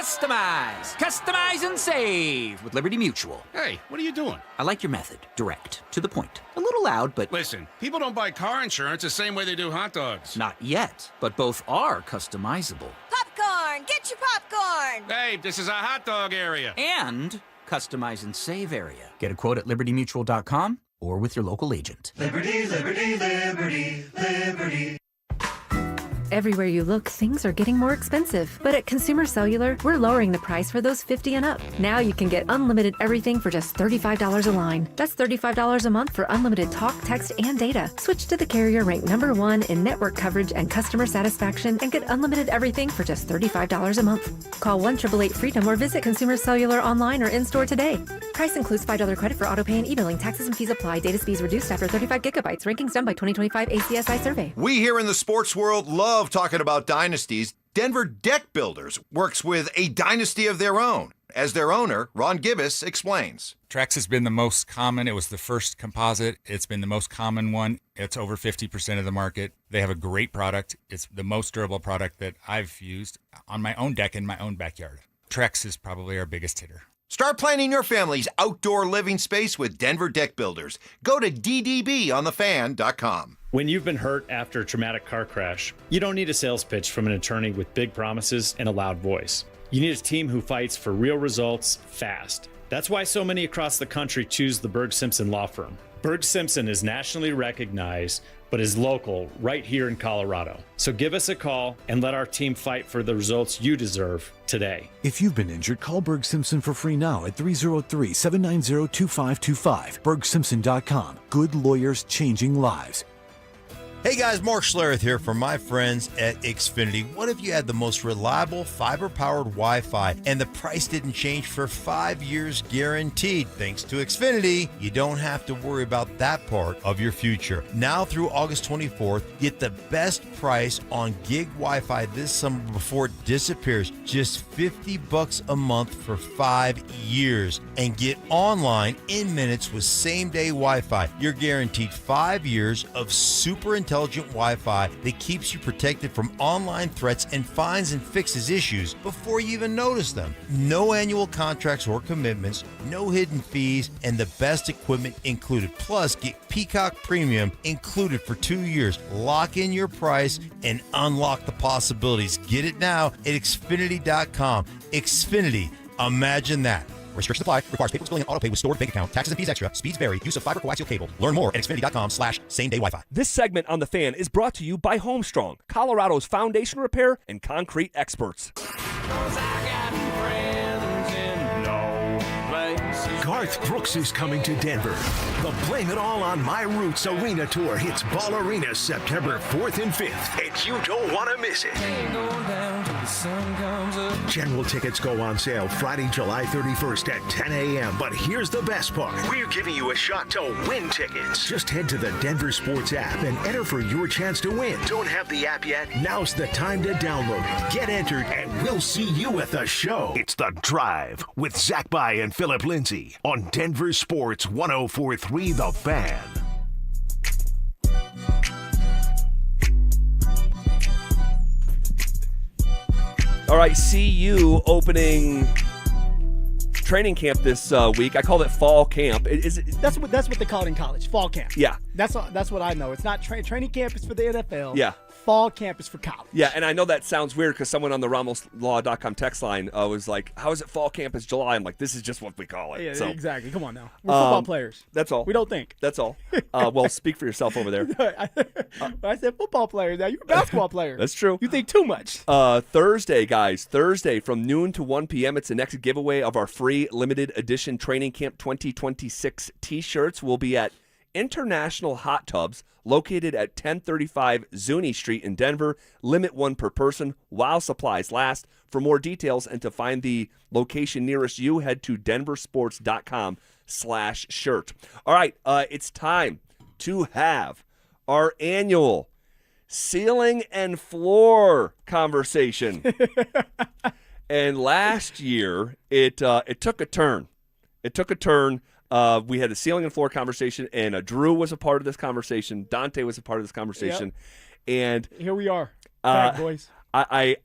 Customize and save with Liberty Mutual. Hey, what are you doing? I like your method. Direct, to the point. A little loud, but... Listen, people don't buy car insurance the same way they do hot dogs. Not yet, but both are customizable. Popcorn! Get your popcorn! Hey, this is a hot dog area. And customize and save area. Get a quote at libertymutual.com or with your local agent. Liberty, liberty, liberty, liberty. Everywhere you look, things are getting more expensive. But at Consumer Cellular, we're lowering the price for those 50 and up. Now you can get unlimited everything for just $35 a line. That's $35 a month for unlimited talk, text, and data. Switch to the carrier ranked #1 in network coverage and customer satisfaction and get unlimited everything for just $35 a month. Call 1-888-FREEDOM or visit Consumer Cellular online or in-store today. Price includes $5 credit for auto pay and e-billing. Taxes and fees apply. Data speeds reduced after 35 gigabytes. Rankings done by 2025 ACSI survey. We here in the sports world love talking about dynasties. Denver Deck Builders works with a dynasty of their own. As their owner, Ron Gibbous, explains. Trex has been the most common. It was the first composite. It's been the most common one. It's over 50% of the market. They have a great product. It's the most durable product that I've used on my own deck in my own backyard. Trex is probably our biggest hitter. Start planning your family's outdoor living space with Denver Deck Builders. Go to ddbonthefan.com. When you've been hurt after a traumatic car crash, you don't need a sales pitch from an attorney with big promises and a loud voice. You need a team who fights for real results fast. That's why so many across the country choose the Berg Simpson Law Firm. Berg Simpson is nationally recognized, but is local right here in Colorado. So give us a call and let our team fight for the results you deserve today. If you've been injured, call Berg Simpson for free now at 303-790-2525. BergSimpson.com. Good lawyers changing lives. Hey guys, Mark Schlereth here from my friends at Xfinity. What if you had the most reliable fiber-powered Wi-Fi and the price didn't change for 5 years guaranteed? Thanks to Xfinity, you don't have to worry about that part of your future. Now through August 24th, get the best price on gig Wi-Fi this summer before it disappears. Just $50 a month for 5 years. And get online in minutes with same-day Wi-Fi. You're guaranteed 5 years of super intelligent Wi-Fi that keeps you protected from online threats and finds and fixes issues before you even notice them. No annual contracts or commitments, no hidden fees, and the best equipment included. Plus, get Peacock Premium included for 2 years. Lock in your price and unlock the possibilities. Get it now at Xfinity.com. Xfinity, imagine that. Restrictions apply. Requires paperless billing and auto pay with stored bank account. Taxes and fees extra. Speeds vary. Use of fiber coaxial cable. Learn more at Xfinity.com/same-day Wi-Fi. This segment on The Fan is brought to you by Homestrong, Colorado's foundation repair and concrete experts. Garth Brooks is coming to Denver. The Blame It All on My Roots Arena Tour hits Ball Arena September 4th and 5th, and you don't want to miss it. General tickets go on sale Friday, July 31st at 10 a.m. But here's the best part. We're giving you a shot to win tickets. Just head to the DenverSports app and enter for your chance to win. Don't have the app yet? Now's the time to download it. Get entered, and we'll see you at the show. It's The Drive with Zach By and Phillip Lindsay on Denver Sports 104.3 The Fan. All right, CU opening training camp this week. I call it fall camp. That's what they call it in college, fall camp. Yeah. That's what I know. It's not training camp is for the NFL. Yeah. Fall camp is for college. Yeah, and I know that sounds weird because someone on the RamosLaw.com text line was like, how is it fall camp is July? I'm like, this is just what we call it. Yeah, so, exactly. Come on now. We're football players. That's all. We don't think. That's all. Well, speak for yourself over there. I said football players. Now you're a basketball player. That's true. You think too much. Thursday, guys. Thursday from noon to 1 p.m. It's the next giveaway of our free limited edition Training Camp 2026 T-shirts. We'll be at International Hot Tubs, located at 1035 Zuni Street in Denver. Limit 1 per person while supplies last. For more details and to find the location nearest you, head to denversports.com/shirt. All right, it's time to have our annual ceiling and floor conversation. And last year, it took a turn. It took a turn. We had a ceiling and floor conversation, and Drew was a part of this conversation. Dante was a part of this conversation, and here we are, back, boys. I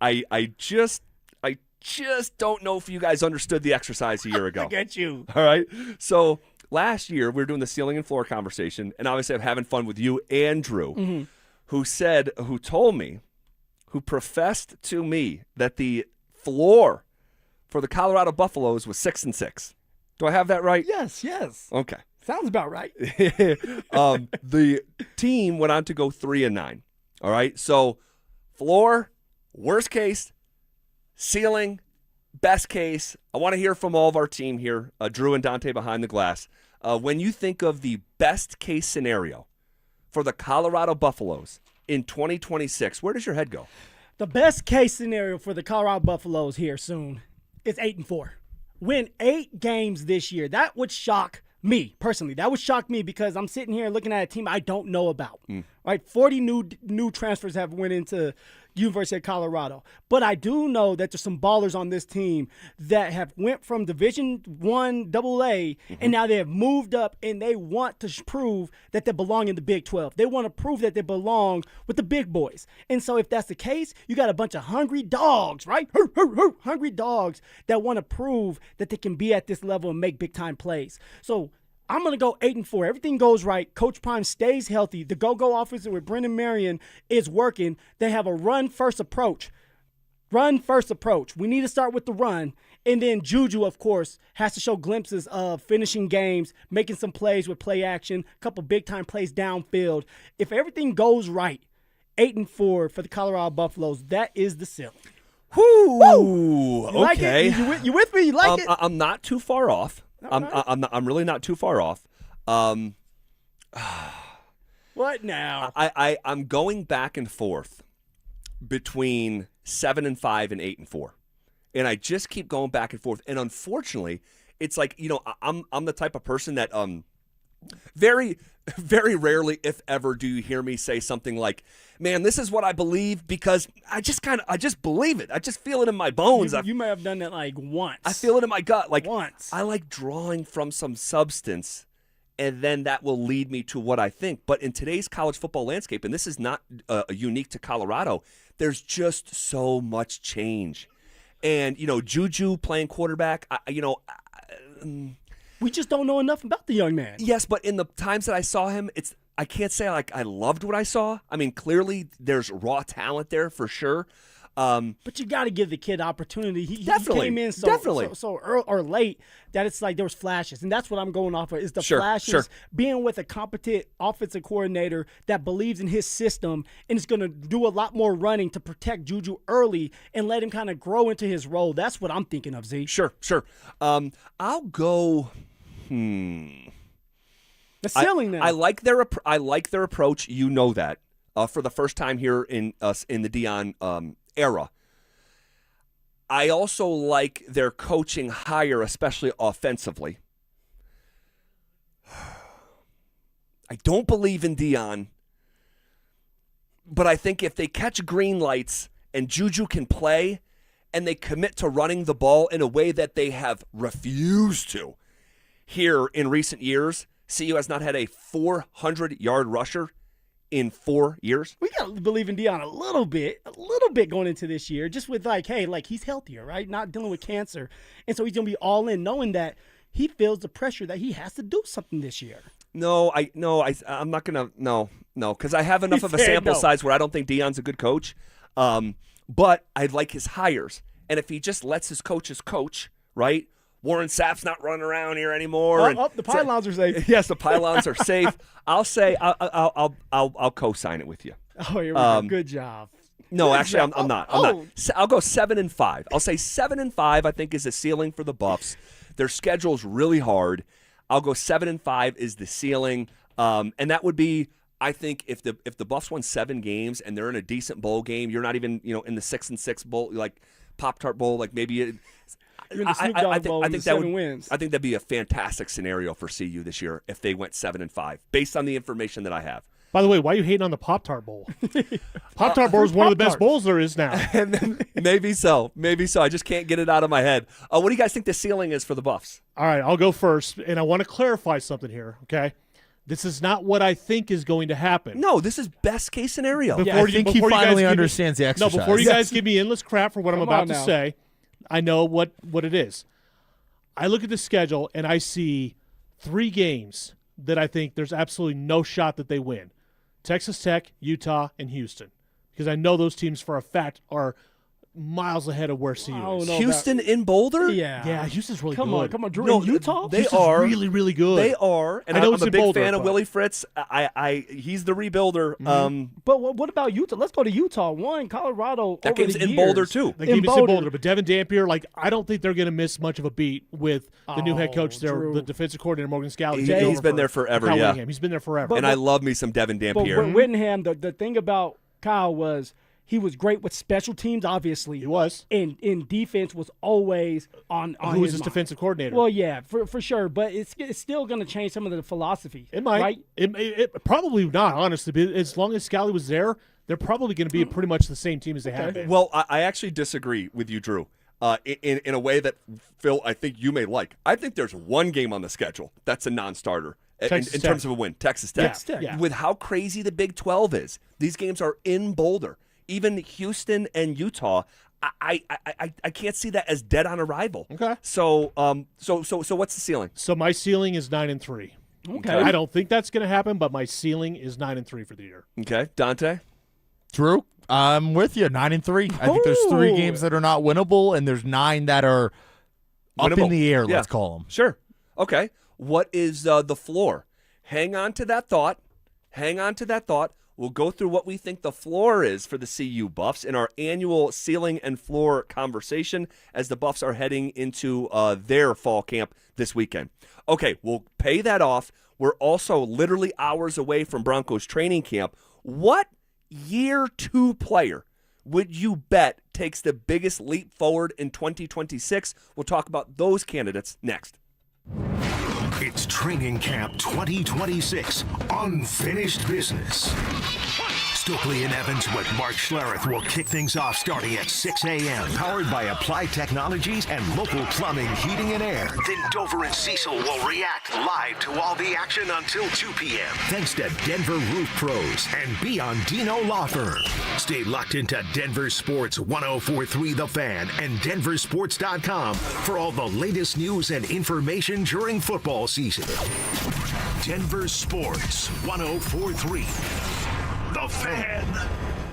just don't know if you guys understood the exercise a year ago. Look at you. All right. So last year, we were doing the ceiling and floor conversation, and obviously I'm having fun with you and Drew, who told me, who professed to me that the floor for the Colorado Buffaloes was 6-6. Do I have that right? Yes. Okay. Sounds about right. The team went on to go 3-9. All right. So floor, worst case, ceiling, best case. I want to hear from all of our team here, Drew and Dante behind the glass. When you think of the best case scenario for the Colorado Buffaloes in 2026, where does your head go? The best case scenario for the Colorado Buffaloes here soon is 8-4. Win 8 games this year. That would shock me personally. That would shock me because I'm sitting here looking at a team I don't know about. Right? 40 new transfers have went into University of Colorado. But I do know that there's some ballers on this team that have went from Division I AA and now they have moved up and they want to prove that they belong in the Big 12. They want to prove that they belong with the big boys. And so if that's the case, you got a bunch of hungry dogs, right? Hungry dogs that want to prove that they can be at this level and make big time plays. So I'm going to go 8-4. Everything goes right. Coach Prime stays healthy. The go-go offense with Brendan Marion is working. They have a run-first approach. We need to start with the run. And then Juju, of course, has to show glimpses of finishing games, making some plays with play action, a couple big-time plays downfield. If everything goes right, 8-4 for the Colorado Buffaloes, that is the ceiling. Whoo! You like okay. it? You with me? You like it? I'm not too far off. I'm really not too far off. What now? I'm going back and forth between 7-5 and 8-4, and I just keep going back and forth. And unfortunately, it's like I'm the type of person that very, very rarely, if ever, do you hear me say something like, "Man, this is what I believe," because I just believe it. I just feel it in my bones. You may have done that like once. I feel it in my gut, like once. I like drawing from some substance, and then that will lead me to what I think. But in today's college football landscape, and this is not unique to Colorado, there's just so much change. And Juju playing quarterback, we just don't know enough about the young man. Yes, but in the times that I saw him, I can't say like I loved what I saw. I mean, clearly there's raw talent there for sure. But you got to give the kid opportunity. He came in so early or late that it's like there was flashes, and that's what I'm going off of is the flashes. Being with a competent offensive coordinator that believes in his system and is going to do a lot more running to protect Juju early and let him kind of grow into his role. That's what I'm thinking of, Z. Sure. I'll go. The ceiling now. I like their approach. You know that for the first time here in the Deion era. I also like their coaching hire, especially offensively. I don't believe in Deion, but I think if they catch green lights and Juju can play and they commit to running the ball in a way that they have refused to here in recent years, CU has not had a 400-yard rusher in 4 years. We got to believe in Deion a little bit going into this year, just with he's healthier, right? Not dealing with cancer. And so he's going to be all in knowing that he feels the pressure that he has to do something this year. I'm not going to, because I have enough of a sample size where I don't think Deion's a good coach. But I like his hires. And if he just lets his coaches coach, right? Warren Sapp's not running around here anymore. The pylons are safe. Yes, the pylons are safe. I'll say I'll co-sign it with you. Oh, you're right. Good job. No, actually, I'm not. I'm not. I'll go 7-5. I'll say 7-5. I think is the ceiling for the Buffs. Their schedule's really hard. I'll go 7-5 is the ceiling, and that would be. I think if the Buffs won 7 games and they're in a decent bowl game, you're not even in the 6-6 bowl like Pop-Tart Bowl, like maybe. I think that'd be a fantastic scenario for CU this year if they went 7-5, based on the information that I have. By the way, why are you hating on the Pop-Tart Bowl? Pop-Tart Bowl is one of the best bowls there is now. And then, maybe so. I just can't get it out of my head. What do you guys think the ceiling is for the Buffs? All right, I'll go first, and I want to clarify something here, okay? This is not what I think is going to happen. No, this is best case scenario. I think he finally understands the exercise. No, before you guys give me endless crap for what I'm about to say, I know what it is. I look at the schedule, and I see 3 games that I think there's absolutely no shot that they win. Texas Tech, Utah, and Houston. Because I know those teams for a fact are miles ahead of where CU is. Houston in Boulder? Yeah, Houston's really Come good. on, Drew. No, in Utah? They Houston's are really, really good. They are, and I know I'm it's a in big Boulder, fan of but- Willie Fritz. He's the rebuilder. But what about Utah? Let's go to Utah. Colorado. That over game's the in years. Boulder too. The game is in Boulder, but Devin Dampier, I don't think they're going to miss much of a beat with the new head coach there, Drew. the defensive coordinator, Morgan Scalley. He's been there forever, Kyle yeah. Whittingham. He's been there forever. And I love me some Devin But Dampier. Whittingham, the thing about Kyle was he was great with special teams, obviously. He was. And in defense was always on Who was his mind. defensive coordinator? Well, yeah, for sure. But it's still going to change some of the philosophy. It might. Right? It probably not, honestly. But as long as Scalley was there, they're probably going to be pretty much the same team as they have been. Well, I actually disagree with you, Drew, in a way that, Phil, I think you may like. I think there's one game on the schedule that's a non-starter in terms of a win. Texas Tech. Yeah. With how crazy the Big 12 is, these games are in Boulder. Even Houston and Utah, I can't see that as dead on arrival. Okay. So what's the ceiling? So my ceiling is 9-3. Okay. I don't think that's going to happen, but my ceiling is 9-3 for the year. Okay, Dante. Drew, I'm with you. 9-3. I think there's 3 games that are not winnable, and there's 9 that are up Winnable. in the air. Yeah. Let's call them. Sure. Okay. What is the floor? Hang on to that thought. We'll go through what we think the floor is for the CU Buffs in our annual ceiling and floor conversation as the Buffs are heading into their fall camp this weekend. Okay, we'll pay that off. We're also literally hours away from Broncos training camp. What year 2 player would you bet takes the biggest leap forward in 2026? We'll talk about those candidates next. It's Training Camp 2026, Unfinished Business. Stokely and Evans with Mark Schlereth will kick things off starting at 6 a.m. Powered by Applied Technologies and local plumbing, heating, and air. Then Dover and Cecil will react live to all the action until 2 p.m. Thanks to Denver Roof Pros and Biondino Law Firm. Stay locked into Denver Sports 104.3 The Fan and DenverSports.com for all the latest news and information during football season. Denver Sports 104.3 The Fan.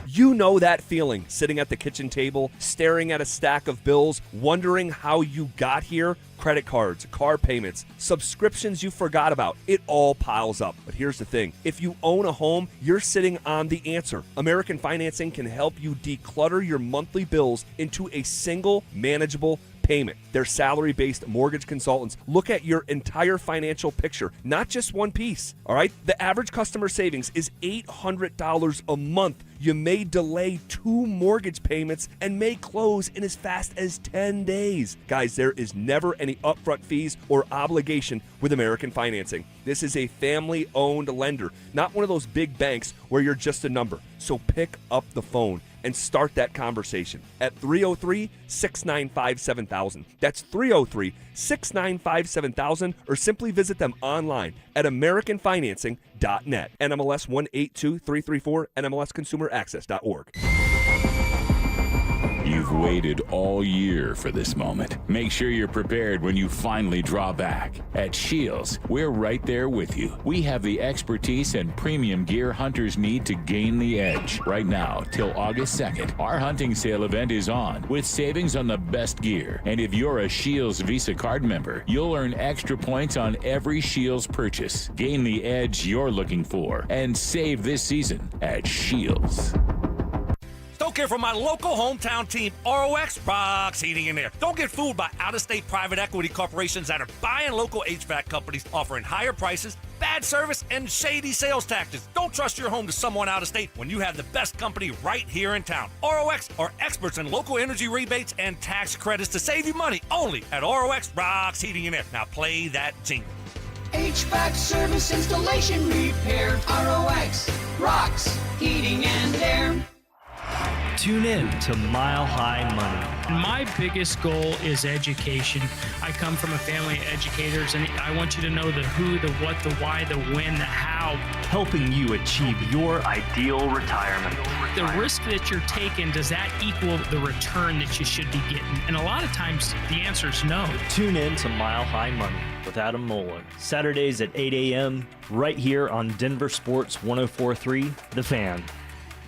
You know that feeling, sitting at the kitchen table, staring at a stack of bills, wondering how you got here? Credit cards, car payments, subscriptions you forgot about. It all piles up. But here's the thing. If you own a home, you're sitting on the answer. American Financing can help you declutter your monthly bills into a single manageable payment. Their salary-based mortgage consultants look at your entire financial picture, not just one piece, all right? The average customer savings is $800 a month. You may delay 2 mortgage payments and may close in as fast as 10 days. Guys, there is never any upfront fees or obligation with American Financing. This is a family-owned lender, not one of those big banks where you're just a number. So pick up the phone and start that conversation at 303-695-7000. That's 303-695-7000, or simply visit them online at AmericanFinancing.net. NMLS 182334, NMLSConsumerAccess.org. You've waited all year for this moment. Make sure you're prepared when you finally draw back. At Shields, we're right there with you. We have the expertise and premium gear hunters need to gain the edge. Right now, till August 2nd, our hunting sale event is on with savings on the best gear. And if you're a Shields Visa card member, you'll earn extra points on every Shields purchase. Gain the edge you're looking for and save this season at Shields. Don't care for my local hometown team, ROX Rocks Heating and Air. Don't get fooled by out-of-state private equity corporations that are buying local HVAC companies, offering higher prices, bad service, and shady sales tactics. Don't trust your home to someone out of state when you have the best company right here in town. ROX are experts in local energy rebates and tax credits to save you money only at ROX Rocks Heating and Air. Now play that jingle. HVAC service, installation, repair. ROX rocks heating and air. Tune in to Mile High Money. My biggest goal is education. I come from a family of educators, and I want you to know the who, the what, the why, the when, the how. Helping you achieve your ideal retirement. The risk that you're taking, does that equal the return that you should be getting? And a lot of times, the answer is no. Tune in to Mile High Money with Adam Moeller. Saturdays at 8 a.m. right here on Denver Sports 104.3 The Fan.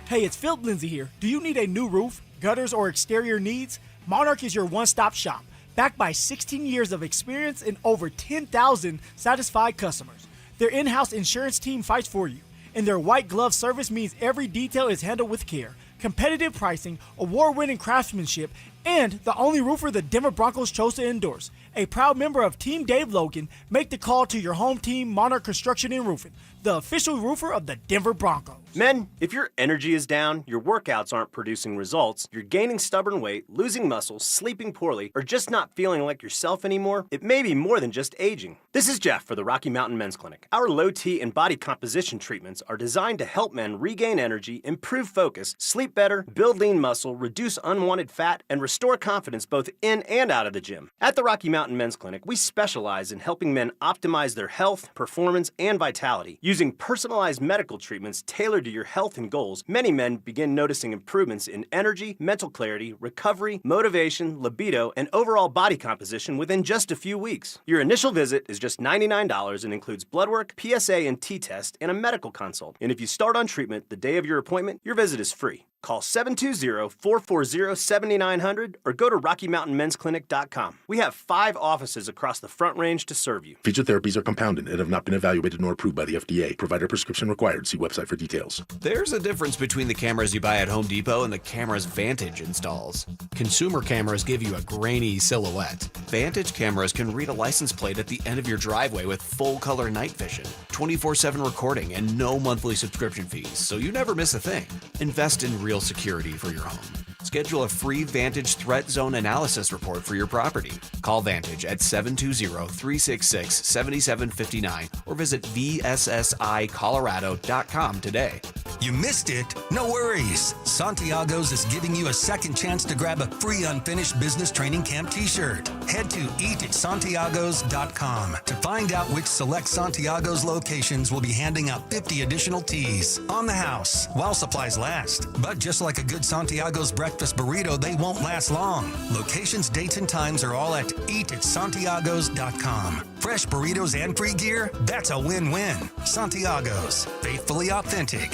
Hey, it's Phillip Lindsay here. Do you need a new roof, gutters, or exterior needs? Monarch is your one-stop shop, backed by 16 years of experience and over 10,000 satisfied customers. Their in-house insurance team fights for you, and their white glove service means every detail is handled with care. Competitive pricing, award-winning craftsmanship, and the only roofer the Denver Broncos chose to endorse. A proud member of Team Dave Logan, make the call to your home team, Monarch Construction and Roofing, the official roofer of the Denver Broncos. Men, if your energy is down, your workouts aren't producing results, you're gaining stubborn weight, losing muscle, sleeping poorly, or just not feeling like yourself anymore, it may be more than just aging. This is Jeff for the Rocky Mountain Men's Clinic. Our low T and body composition treatments are designed to help men regain energy, improve focus, sleep better, build lean muscle, reduce unwanted fat, and restore confidence both in and out of the gym. At the Rocky Mountain Men's Clinic, we specialize in helping men optimize their health, performance, and vitality. Using personalized medical treatments tailored to your health and goals, many men begin noticing improvements in energy, mental clarity, recovery, motivation, libido, and overall body composition within just a few weeks. Your initial visit is just $99 and includes blood work, PSA and T-test, and a medical consult. And if you start on treatment the day of your appointment, your visit is free. Call 720-440-7900 or go to RockyMountainMen'sClinic.com. We have 5 offices across the Front Range to serve you. Featured therapies are compounded and have not been evaluated nor approved by the FDA. Provider prescription required. See website for details. There's a difference between the cameras you buy at Home Depot and the cameras Vantage installs. Consumer cameras give you a grainy silhouette. Vantage cameras can read a license plate at the end of your driveway with full-color night vision, 24/7 recording, and no monthly subscription fees, so you never miss a thing. Invest in real security for your home. Schedule a free Vantage Threat Zone Analysis report for your property. Call Vantage at 720-366-7759 or visit VSSIColorado.com today. You missed it? No worries. Santiago's is giving you a second chance to grab a free unfinished business training camp t-shirt. Head to eatatsantiagos.com to find out which select Santiago's locations will be handing out 50 additional tees on the house while supplies last. But just like a good Santiago's breakfast burrito, they won't last long. Locations, dates, and times are all at eatatsantiagos.com. Fresh burritos and free gear? That's a win-win. Santiago's. Faithfully authentic.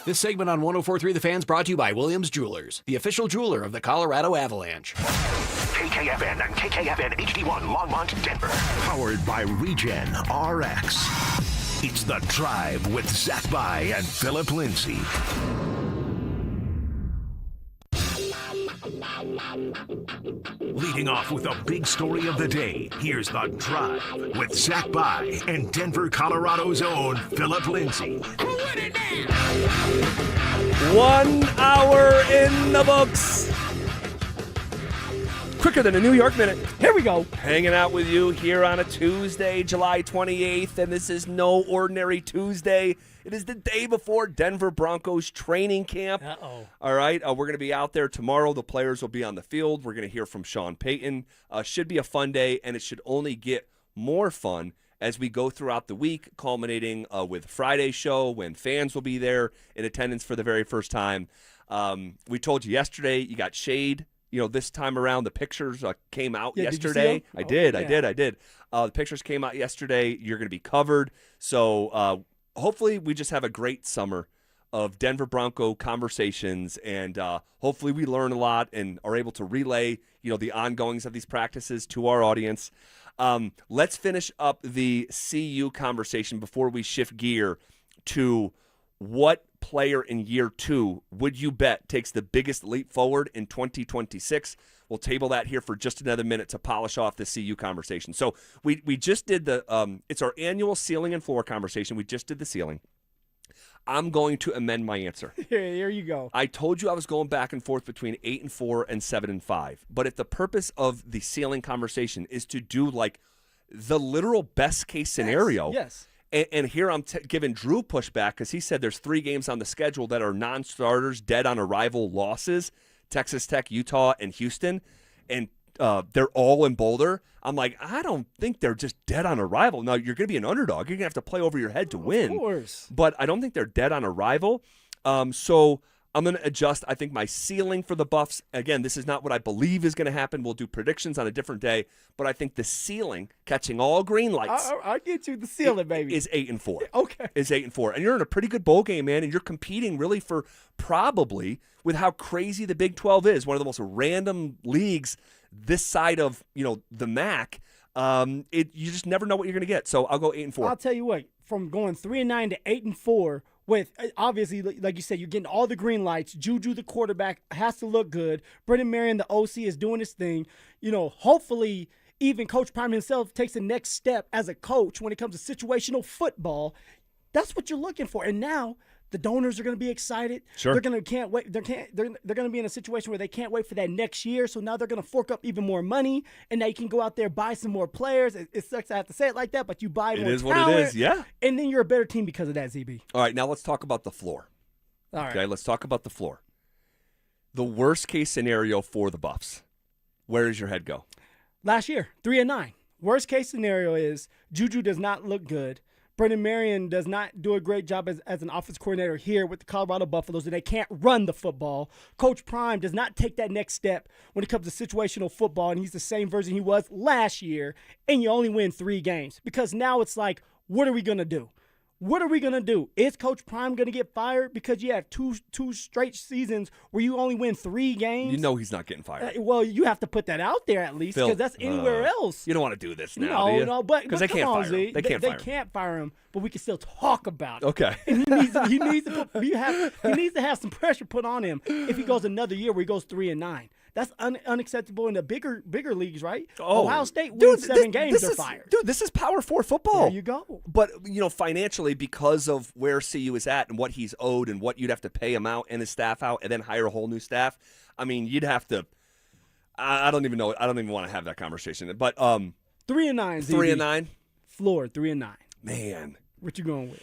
This segment on 104.3 The Fan's brought to you by Williams Jewelers, the official jeweler of the Colorado Avalanche. KKFN and KKFN HD1 Longmont, Denver. Powered by Regen RX. It's The Drive with Zach By and Phillip Lindsay. Leading off with a big story of the day, here's The Drive with Zach By and Denver, Colorado's own Phillip Lindsay. 1 hour in the books. Quicker than a New York minute. Here we go. Hanging out with you here on a Tuesday, July 28th, and this is no ordinary Tuesday. It is the day before Denver Broncos training camp. Uh-oh. All right, we're going to be out there tomorrow. The players will be on the field. We're going to hear from Sean Payton. Should be a fun day, and it should only get more fun as we go throughout the week, culminating with Friday's show when fans will be there in attendance for the very first time. We told you yesterday you got shade. You know, this time around the pictures came out yesterday. I did. The pictures came out yesterday. You're going to be covered. So hopefully we just have a great summer of Denver Bronco conversations, and hopefully we learn a lot and are able to relay, the ongoings of these practices to our audience. Let's finish up the CU conversation before we shift gear to what player in year 2 would you bet takes the biggest leap forward in 2026? We'll table that here for just another minute to polish off the CU conversation. So we just did it's our annual ceiling and floor conversation. We just did the ceiling. I'm going to amend my answer. Here you go. I told you I was going back and forth between 8-4 and 7-5. But if the purpose of the ceiling conversation is to do like the literal best case scenario, yes. And here I'm giving Drew pushback because he said there's 3 games on the schedule that are non-starters, dead on arrival losses: Texas Tech, Utah, and Houston. And they're all in Boulder. I'm like, I don't think they're just dead on arrival. Now, you're going to be an underdog. You're going to have to play over your head to win. Of course. But I don't think they're dead on arrival. So I'm going to adjust, I think, my ceiling for the Buffs. Again, this is not what I believe is going to happen. We'll do predictions on a different day. But I think the ceiling, catching all green lights. I get you the ceiling, baby. Is 8-4. Okay. Is 8-4. And you're in a pretty good bowl game, man, and you're competing really for probably, with how crazy the Big 12 is, one of the most random leagues this side of, the MAC. You just never know what you're going to get. So I'll go 8-4. I'll tell you what, from going 3-9 to 8-4, with obviously, like you said, you're getting all the green lights. Juju, the quarterback, has to look good. Brendan Marion, the OC, is doing his thing. Hopefully even Coach Prime himself takes the next step as a coach when it comes to situational football. That's what you're looking for. And now the donors are going to be excited. Sure. They're going to be in a situation where they can't wait for that next year. So now they're going to fork up even more money, and now you can go out there, buy some more players. It sucks I have to say it like that, but you buy more talent. It is what it is, yeah. And then you're a better team because of that, ZB. All right, now let's talk about the floor. All right. Okay, let's talk about the floor. The worst case scenario for the Buffs. Where does your head go? Last year, 3-9. Worst case scenario is Juju does not look good. Brendan Marion does not do a great job as an offense coordinator here with the Colorado Buffaloes, and they can't run the football. Coach Prime does not take that next step when it comes to situational football, and he's the same version he was last year, and you only win 3 games. Because now it's like, what are we going to do? What are we going to do? Is Coach Prime going to get fired because you have two straight seasons where you only win 3 games? You know he's not getting fired. Well, you have to put that out there at least, because that's anywhere else. You don't want to do this now, do you? No, but because they can't fire him. They can't fire him, but we can still talk about it. Okay. And he needs to have some pressure put on him if he goes another year where he goes 3-9. That's unacceptable in the bigger leagues, right? Ohio State wins 7 games, they're fired. Dude, this is Power 4 football. There you go. But, financially, because of where CU is at and what he's owed and what you'd have to pay him out and his staff out and then hire a whole new staff, I mean, you'd have to – I don't even know. I don't even want to have that conversation. But 3-9. 3-9? Floor, 3-9. Man. What you going with?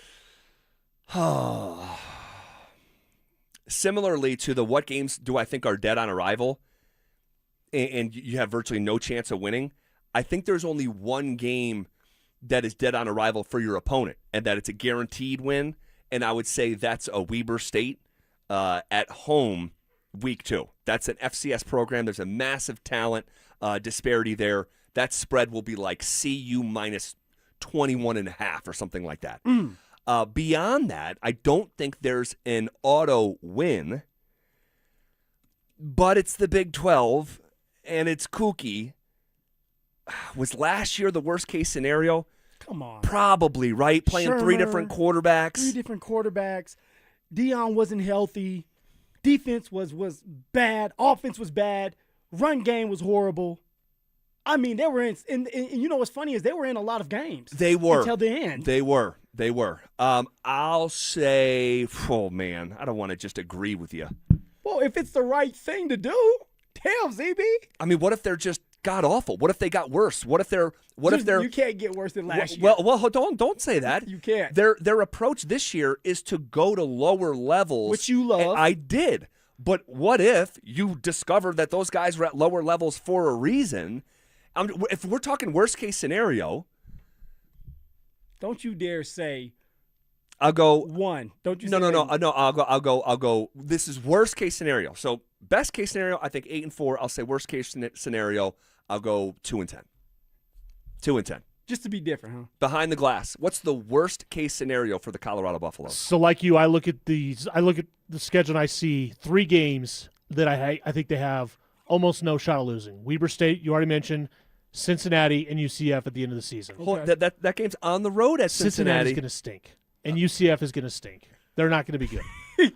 Similarly to the what games do I think are dead on arrival – and you have virtually no chance of winning, I think there's only one game that is dead on arrival for your opponent, and that it's a guaranteed win, and I would say that's a Weber State at home week 2. That's an FCS program. There's a massive talent disparity there. That spread will be like CU minus 21.5 or something like that. Beyond that, I don't think there's an auto win, but it's the Big 12, and it's kooky. Was last year the worst case scenario? Come on. Probably, right? Playing Shermer, 3 different quarterbacks. 3 different quarterbacks. Dion wasn't healthy. Defense was bad. Offense was bad. Run game was horrible. I mean, they were in and you know what's funny is they were in a lot of games. They were. Until the end. They were. I'll say, oh, man, I don't want to just agree with you. Well, if it's the right thing to do, damn, ZB. I mean, what if they're just god awful? What if they got worse? What if they're You can't get worse than last year. Well, don't say that. You can't. Their approach this year is to go to lower levels, which you love. I did. But what if you discovered that those guys were at lower levels for a reason? If we're talking worst case scenario, don't you dare say I'll go 1. Don't you? No. I'll go. This is worst case scenario. So best case scenario, I think 8-4. I'll say worst case scenario, I'll go 2-10. 2-10. Just to be different, huh? Behind the glass. What's the worst case scenario for the Colorado Buffaloes? So, like you, I look at the schedule and I see 3 games that I think they have almost no shot of losing. Weber State, you already mentioned. Cincinnati and UCF at the end of the season. Okay. That game's on the road at Cincinnati. Cincinnati's going to stink, and UCF is going to stink. They're not going to be good.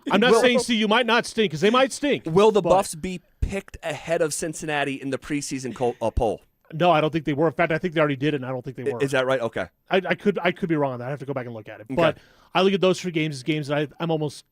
I'm not saying CU might not stink, because they might stink. Will the Buffs be picked ahead of Cincinnati in the preseason poll? No, I don't think they were. In fact, I think they already did, and I don't think they were. Is that right? Okay. I could be wrong on that. I have to go back and look at it. Okay. But I look at those 3 games as games that I'm almost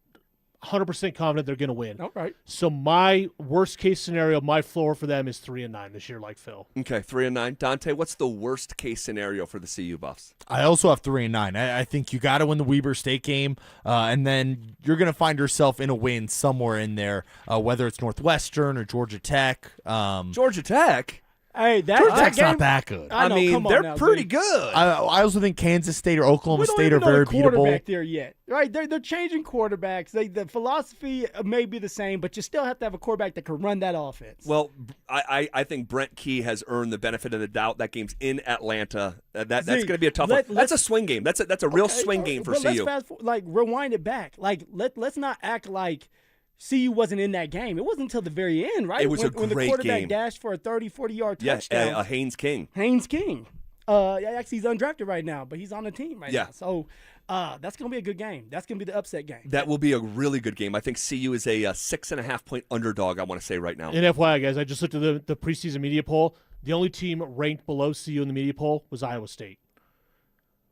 100% confident they're going to win. All right. So my worst case scenario, my floor for them is 3-9 this year, like Phil. Okay, 3-9. Dante, what's the worst case scenario for the CU Buffs? I also have 3-9. I think you got to win the Weber State game, and then you're going to find yourself in a win somewhere in there, whether it's Northwestern or Georgia Tech. Georgia Tech? Hey, Georgia Tech's not that good. I mean, they're pretty good. I also think Kansas State or Oklahoma We don't State even are know very the quarterback beatable. there yet, right? They're changing quarterbacks. The philosophy may be the same, but you still have to have a quarterback that can run that offense. Well, I think Brent Key has earned the benefit of the doubt. That game's in Atlanta. That's going to be a tough one. That's a swing game. That's a real swing game for CU. Let's rewind it back. Let's not act like CU wasn't in that game. It wasn't until the very end, right? It was when a great the quarterback game. Dashed for a 30, 40-yard touchdown. Yeah, Haynes King. Haynes King. Actually, he's undrafted right now, but he's on the team right Yeah. now. So that's going to be a good game. That's going to be the upset game. That will be a really good game. I think CU is a 6.5-point underdog, I want to say right now. And FYI, guys, I just looked at the preseason media poll. The only team ranked below CU in the media poll was Iowa State.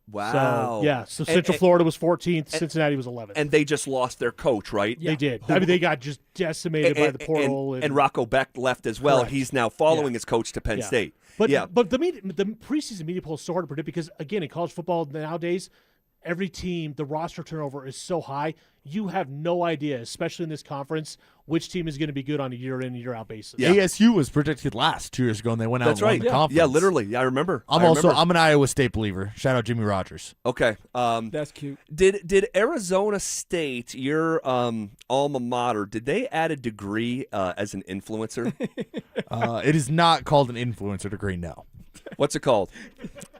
Wow. So Central Florida was 14th, Cincinnati was 11th. And they just lost their coach, right? They did. I mean, they got just decimated by the portal. And Rocco Beck left as well. Correct. He's now following his coach to Penn State. But the preseason media poll is so hard to predict because, again, in college football nowadays, every team, the roster turnover is so high, you have no idea, especially in this conference, which team is going to be good on a year-in, year-out basis. Yeah. ASU was predicted last 2 years ago, and they went out That's and won right. the conference. Yeah, literally. Yeah, I remember. I'm an Iowa State believer. Shout out Jimmy Rogers. Okay. That's cute. Did Arizona State, your alma mater, did they add a degree as an influencer? It is not called an influencer degree, no. What's it called?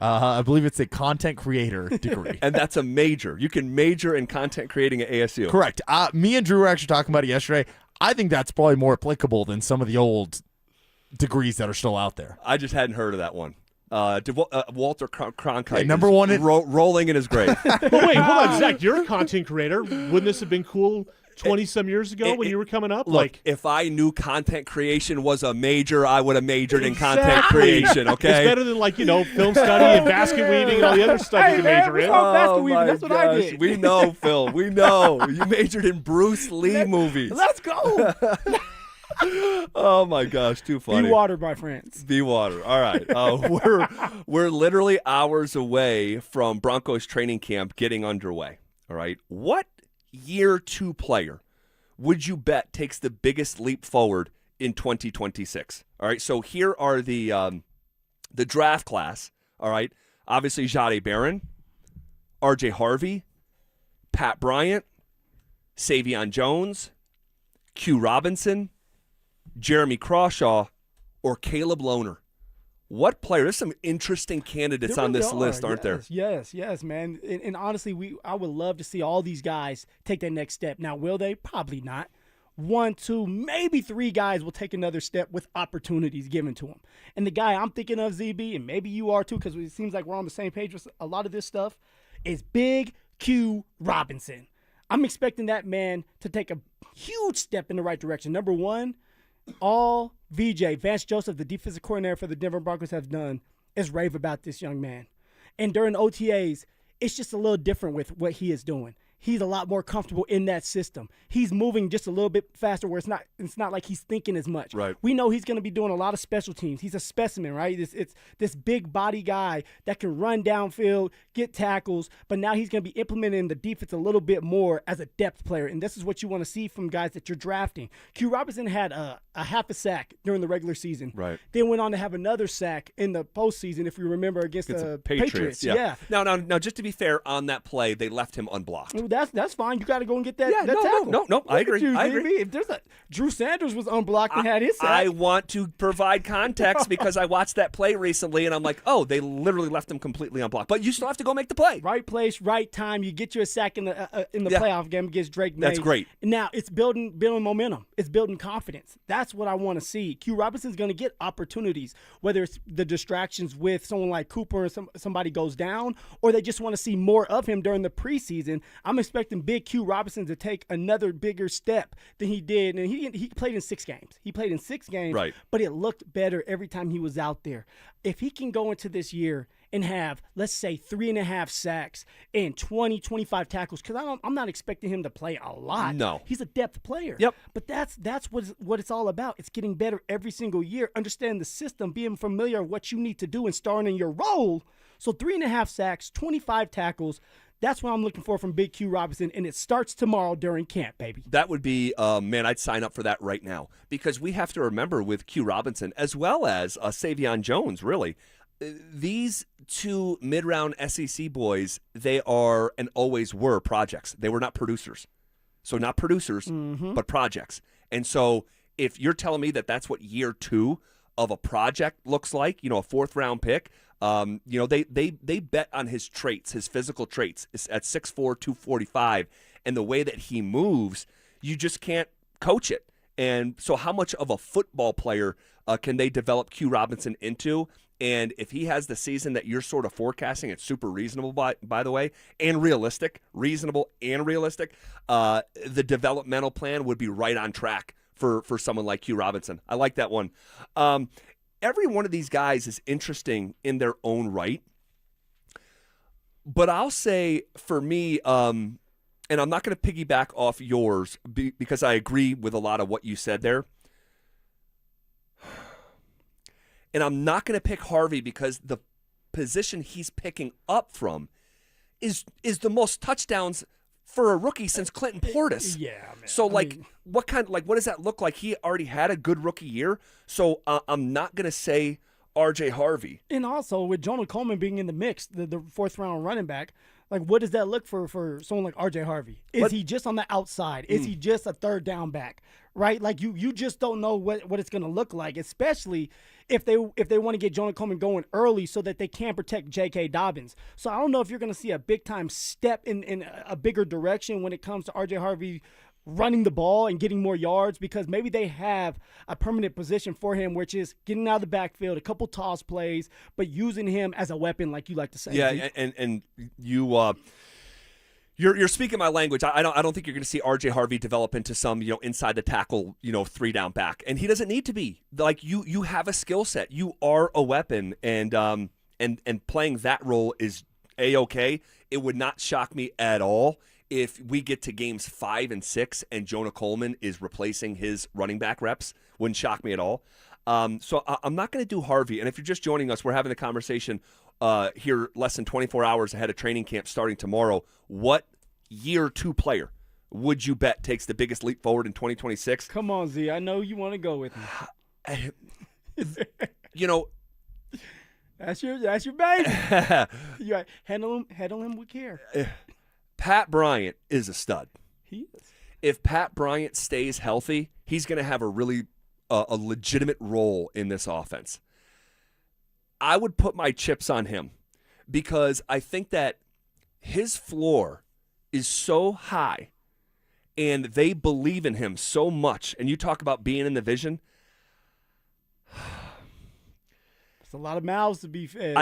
I believe it's a content creator degree. And that's a major. You can major in content creating at ASU. Correct. Me and Drew were actually talking about it yesterday. I think that's probably more applicable than some of the old degrees that are still out there. I just hadn't heard of that one. Walter Cronkite number one rolling in his grave. But wait, hold on, Zach. You're a content creator. Wouldn't this have been cool 20-some years ago when you were coming up? Look, if I knew content creation was a major, I would have majored in content creation, okay? It's better than, film study and basket weaving and all the other stuff you can major in. Basket weaving. That's what I did. We know, Phil. We know. You majored in Bruce Lee movies. Let's go. Oh my gosh, too funny. Be water, my friends. Be water. All right. We're literally hours away from Broncos training camp getting underway. All right. What year 2 player would you bet takes the biggest leap forward in 2026? All right. So here are the draft class. All right. Obviously, Jahdae Barron, RJ Harvey, Pat Bryant, Savion Jones, Q Robinson, Jeremy Crawshaw, or Caleb Lohner. What player? There's some interesting candidates on this list, aren't there? Yes, man. And honestly, I would love to see all these guys take that next step. Now, will they? Probably not. 1, 2, maybe 3 guys will take another step with opportunities given to them. And the guy I'm thinking of, ZB, and maybe you are too, because it seems like we're on the same page with a lot of this stuff, is Big Q Robinson. I'm expecting that man to take a huge step in the right direction. Number one, all VJ, Vance Joseph, the defensive coordinator for the Denver Broncos, have done is rave about this young man. And during OTAs, it's just a little different with what he is doing. He's a lot more comfortable in that system. He's moving just a little bit faster where it's not like he's thinking as much. Right. We know he's going to be doing a lot of special teams. He's a specimen, right? It's this big body guy that can run downfield, get tackles, but now he's going to be implementing the defense a little bit more as a depth player, and this is what you want to see from guys that you're drafting. Q Robinson had a half a sack during the regular season. Right. Then went on to have another sack in the postseason, if you remember, against the Patriots. Yeah. Now, just to be fair, on that play, they left him unblocked. That's fine. You got to go and get that tackle. No, I agree. I agree. If there's Drew Sanders was unblocked and had his sack. I want to provide context because I watched that play recently, and I'm like, oh, they literally left him completely unblocked. But you still have to go make the play. Right place, right time. You get you a sack in the playoff game against Drake May. That's great. Now it's building momentum. It's building confidence. That's what I want to see. Q Robinson's going to get opportunities, whether it's the distractions with someone like Cooper and somebody goes down, or they just want to see more of him during the preseason. I'm expecting Big Q Robinson to take another bigger step than he did. And he played in 6 games. He played in 6 games, right, but it looked better every time he was out there. If he can go into this year and have, let's say, 3.5 sacks and 20, 25 tackles, because I'm not expecting him to play a lot. No. He's a depth player. Yep. But that's what it's all about. It's getting better every single year, understanding the system, being familiar with what you need to do and starting in your role. So 3.5 sacks, 25 tackles. That's what I'm looking for from Big Q Robinson, and it starts tomorrow during camp, baby. That would be, man, I'd sign up for that right now, because we have to remember with Q Robinson, as well as Savion Jones, really, these two mid-round SEC boys, they are and always were projects. They were not producers. So not producers, but projects. And so if you're telling me that that's what year 2 of a project looks like, a 4th-round pick, they bet on his traits, his physical traits. It's at 6'4", 245, and the way that he moves, you just can't coach it. And so how much of a football player can they develop Q Robinson into? And if he has the season that you're sort of forecasting, it's super reasonable, by the way, and realistic, reasonable and realistic, the developmental plan would be right on track for someone like Q Robinson. I like that one. Every one of these guys is interesting in their own right. But I'll say for me, and I'm not going to piggyback off yours because I agree with a lot of what you said there. And I'm not going to pick Harvey because the position he's picking up from is the most touchdowns for a rookie since Clinton Portis. Yeah, man. So, what does that look like? He already had a good rookie year, so I'm not going to say R.J. Harvey. And also, with Jonah Coleman being in the mix, the 4th-round running back, what does that look for someone like R.J. Harvey? Is he just on the outside? Is he just a 3rd down back? Right? You just don't know what it's going to look like, especially if they want to get Jonah Coleman going early so that they can protect J.K. Dobbins. So I don't know if you're going to see a big-time step in a bigger direction when it comes to R.J. Harvey running the ball and getting more yards, because maybe they have a permanent position for him, which is getting out of the backfield, a couple toss plays, but using him as a weapon, like you like to say. Yeah, and you you're speaking my language. I don't think you're going to see R.J. Harvey develop into some inside the tackle 3-down back, and he doesn't need to be. You have a skill set. You are a weapon, and playing that role is A-okay. It would not shock me at all if we get to games 5 and 6 and Jonah Coleman is replacing his running back reps. Wouldn't shock me at all. So I'm not going to do Harvey. And if you're just joining us, we're having a conversation here less than 24 hours ahead of training camp starting tomorrow. What year 2 player would you bet takes the biggest leap forward in 2026? Come on, Z. I know you want to go with me. That's your baby. You right. Handle him with care. Pat Bryant is a stud. He is. If Pat Bryant stays healthy, he's going to have a really a legitimate role in this offense. I would put my chips on him because I think that his floor is so high and they believe in him so much. And you talk about being in the vision. It's a lot of mouths to be fed.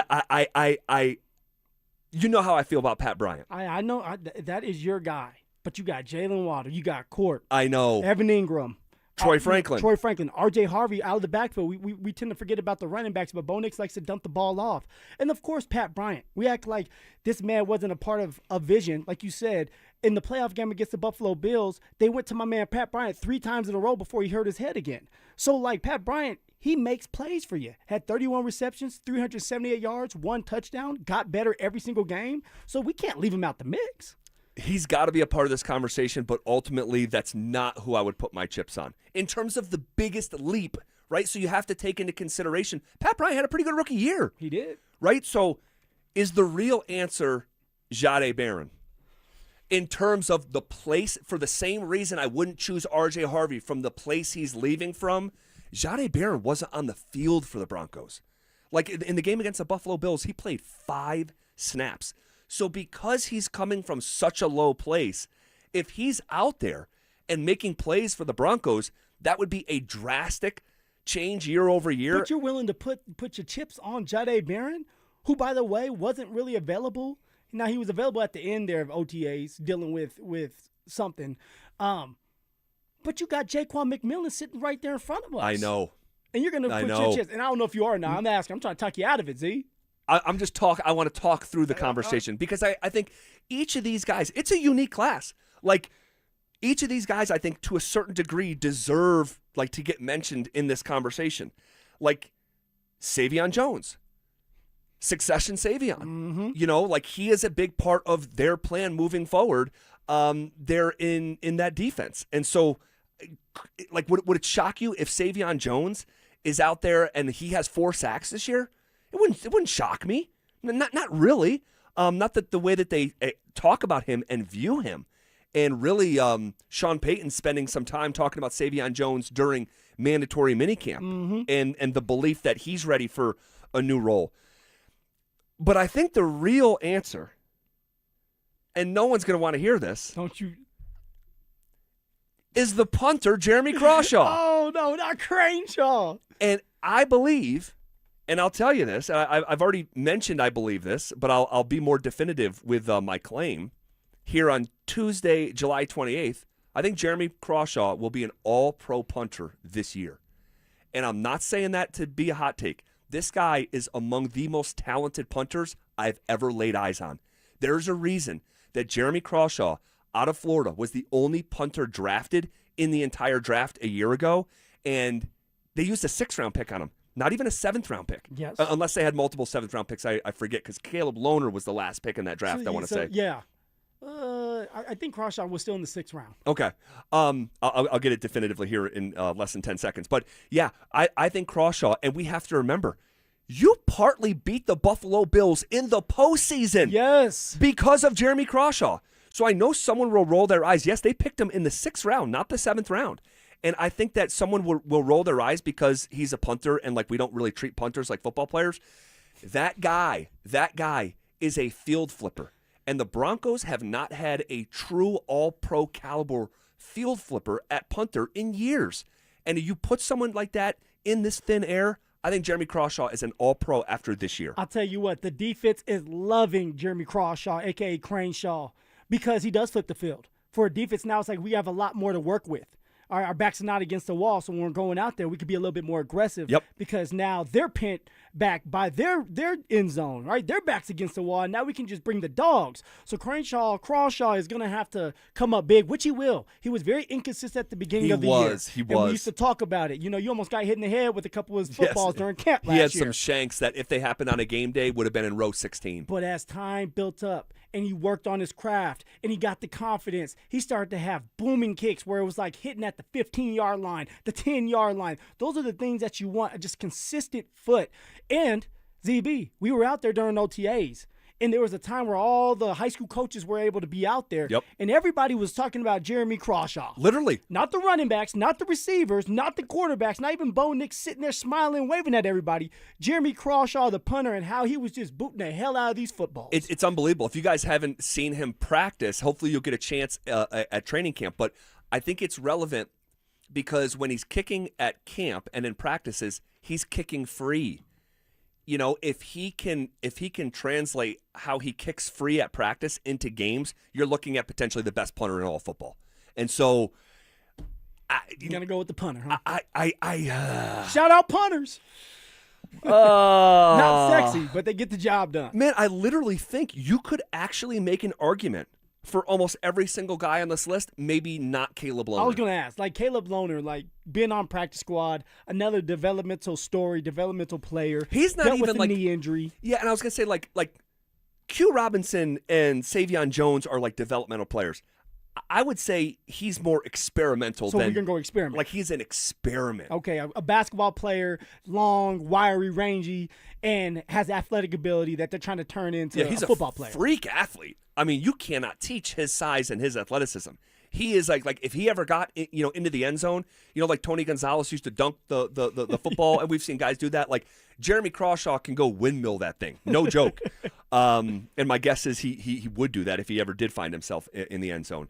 You know how I feel about Pat Bryant. I know that is your guy, but you got Jalen Waddle, you got Court. I know. Evan Ingram. Troy Franklin. R.J. Harvey out of the backfield. We tend to forget about the running backs, but Bo Nix likes to dump the ball off. And, of course, Pat Bryant. We act like this man wasn't a part of a vision. Like you said, in the playoff game against the Buffalo Bills, they went to my man Pat Bryant 3 times in a row before he hurt his head again. So, Pat Bryant, he makes plays for you. Had 31 receptions, 378 yards, 1 touchdown, got better every single game. So we can't leave him out the mix. He's got to be a part of this conversation, but ultimately that's not who I would put my chips on. In terms of the biggest leap, right? So you have to take into consideration, Pat Bryant had a pretty good rookie year. He did. Right? So is the real answer Jahdae Barron? In terms of the place, for the same reason I wouldn't choose R.J. Harvey from the place he's leaving from, Jahdae Barron wasn't on the field for the Broncos. In the game against the Buffalo Bills, he played 5 snaps. So because he's coming from such a low place, if he's out there and making plays for the Broncos, that would be a drastic change year over year. But you're willing to put your chips on Jahdae Barron, who, by the way, wasn't really available. Now, he was available at the end there of OTAs dealing with something. But you got Jaquan McMillan sitting right there in front of us. I know. And you're going to put your chips. And I don't know if you are now. I'm asking. I'm trying to talk you out of it, Z. I'm just I want to talk through the conversation because I think each of these guys, it's a unique class. Like each of these guys, I think to a certain degree deserve like to get mentioned in this conversation. Like Savion Jones, Succession Savion. You know, like he is a big part of their plan moving forward. They're in that defense, and so like would it shock you if Savion Jones is out there and he has 4 sacks this year? It wouldn't shock me. Not really. Not that the way that they talk about him and view him, and really Sean Payton spending some time talking about Savion Jones during mandatory minicamp and the belief that he's ready for a new role. But I think the real answer, and no one's going to want to hear this, is the punter, Jeremy Crawshaw. Oh, no, not Crenshaw. And I believe, and I'll tell you this, and I've already mentioned I believe this, but I'll be more definitive with my claim. Here on Tuesday, July 28th, I think Jeremy Crawshaw will be an all-pro punter this year. And I'm not saying that to be a hot take. This guy is among the most talented punters I've ever laid eyes on. There's a reason that Jeremy Crawshaw out of Florida was the only punter drafted in the entire draft a year ago, and they used a 6th-round pick on him. Not even a 7th-round pick. Yes. Unless they had multiple 7th-round picks. I forget, because Caleb Lohner was the last pick in that draft, I want to say. Yeah. I think Crawshaw was still in the 6th round. Okay. I'll get it definitively here in less than 10 seconds. But, yeah, I think Crawshaw, and we have to remember, you partly beat the Buffalo Bills in the postseason. Yes. Because of Jeremy Crawshaw. So I know someone will roll their eyes. Yes, they picked him in the 6th round, not the 7th round. And I think that someone will roll their eyes because he's a punter and, like, we don't really treat punters like football players. That guy is a field flipper. And the Broncos have not had a true all-pro caliber field flipper at punter in years. And you put someone like that in this thin air, I think Jeremy Crawshaw is an all-pro after this year. I'll tell you what, the defense is loving Jeremy Crawshaw, a.k.a. Crenshaw, because he does flip the field. For a defense now, it's like we have a lot more to work with. Our backs are not against the wall, so when we're going out there, we could be a little bit more aggressive. Yep. Because now they're pent back by their end zone, right? Their back's against the wall, and now we can just bring the dogs. So Crawshaw is going to have to come up big, which he will. He was very inconsistent at the beginning of the year. He was. And we used to talk about it. You know, you almost got hit in the head with a couple of his footballs during camp last year. He had some shanks that, if they happened on a game day, would have been in row 16. But as time built up, and he worked on his craft, and he got the confidence, he started to have booming kicks where it was like hitting at the 15-yard line, the 10-yard line. Those are the things that you want, just consistent foot. And, ZB, we were out there during OTAs, and there was a time where all the high school coaches were able to be out there, and everybody was talking about Jeremy Crawshaw. Literally. Not the running backs, not the receivers, not the quarterbacks, not even Bo Nix sitting there smiling, waving at everybody. Jeremy Crawshaw, the punter, and how he was just booting the hell out of these footballs. It's unbelievable. If you guys haven't seen him practice, hopefully you'll get a chance at training camp. But I think it's relevant because when he's kicking at camp and in practices, he's kicking free. You know, if he can translate how he kicks free at practice into games, you're looking at potentially the best punter in all of football. And so, you're gonna go with the punter, huh? I shout out punters. Not sexy, but they get the job done. Man, I literally think you could actually make an argument for almost every single guy on this list, maybe not Caleb Lohner. I was going to ask, like Caleb Lohner, like been on practice squad, another developmental story, developmental player. He's not dealt even with a like knee injury. Yeah, and I was going to say like Q Robinson and Savion Jones are like developmental players. I would say he's more experimental. So we're going to go experiment. Like he's an experiment. Okay, a basketball player, long, wiry, rangy, and has athletic ability that they're trying to turn into he's a football player. Freak athlete. I mean, you cannot teach his size and his athleticism. He is like if he ever got into the end zone, like Tony Gonzalez used to dunk the football, and we've seen guys do that. Like Jeremy Crawshaw can go windmill that thing, no joke. And my guess is he would do that if he ever did find himself in the end zone.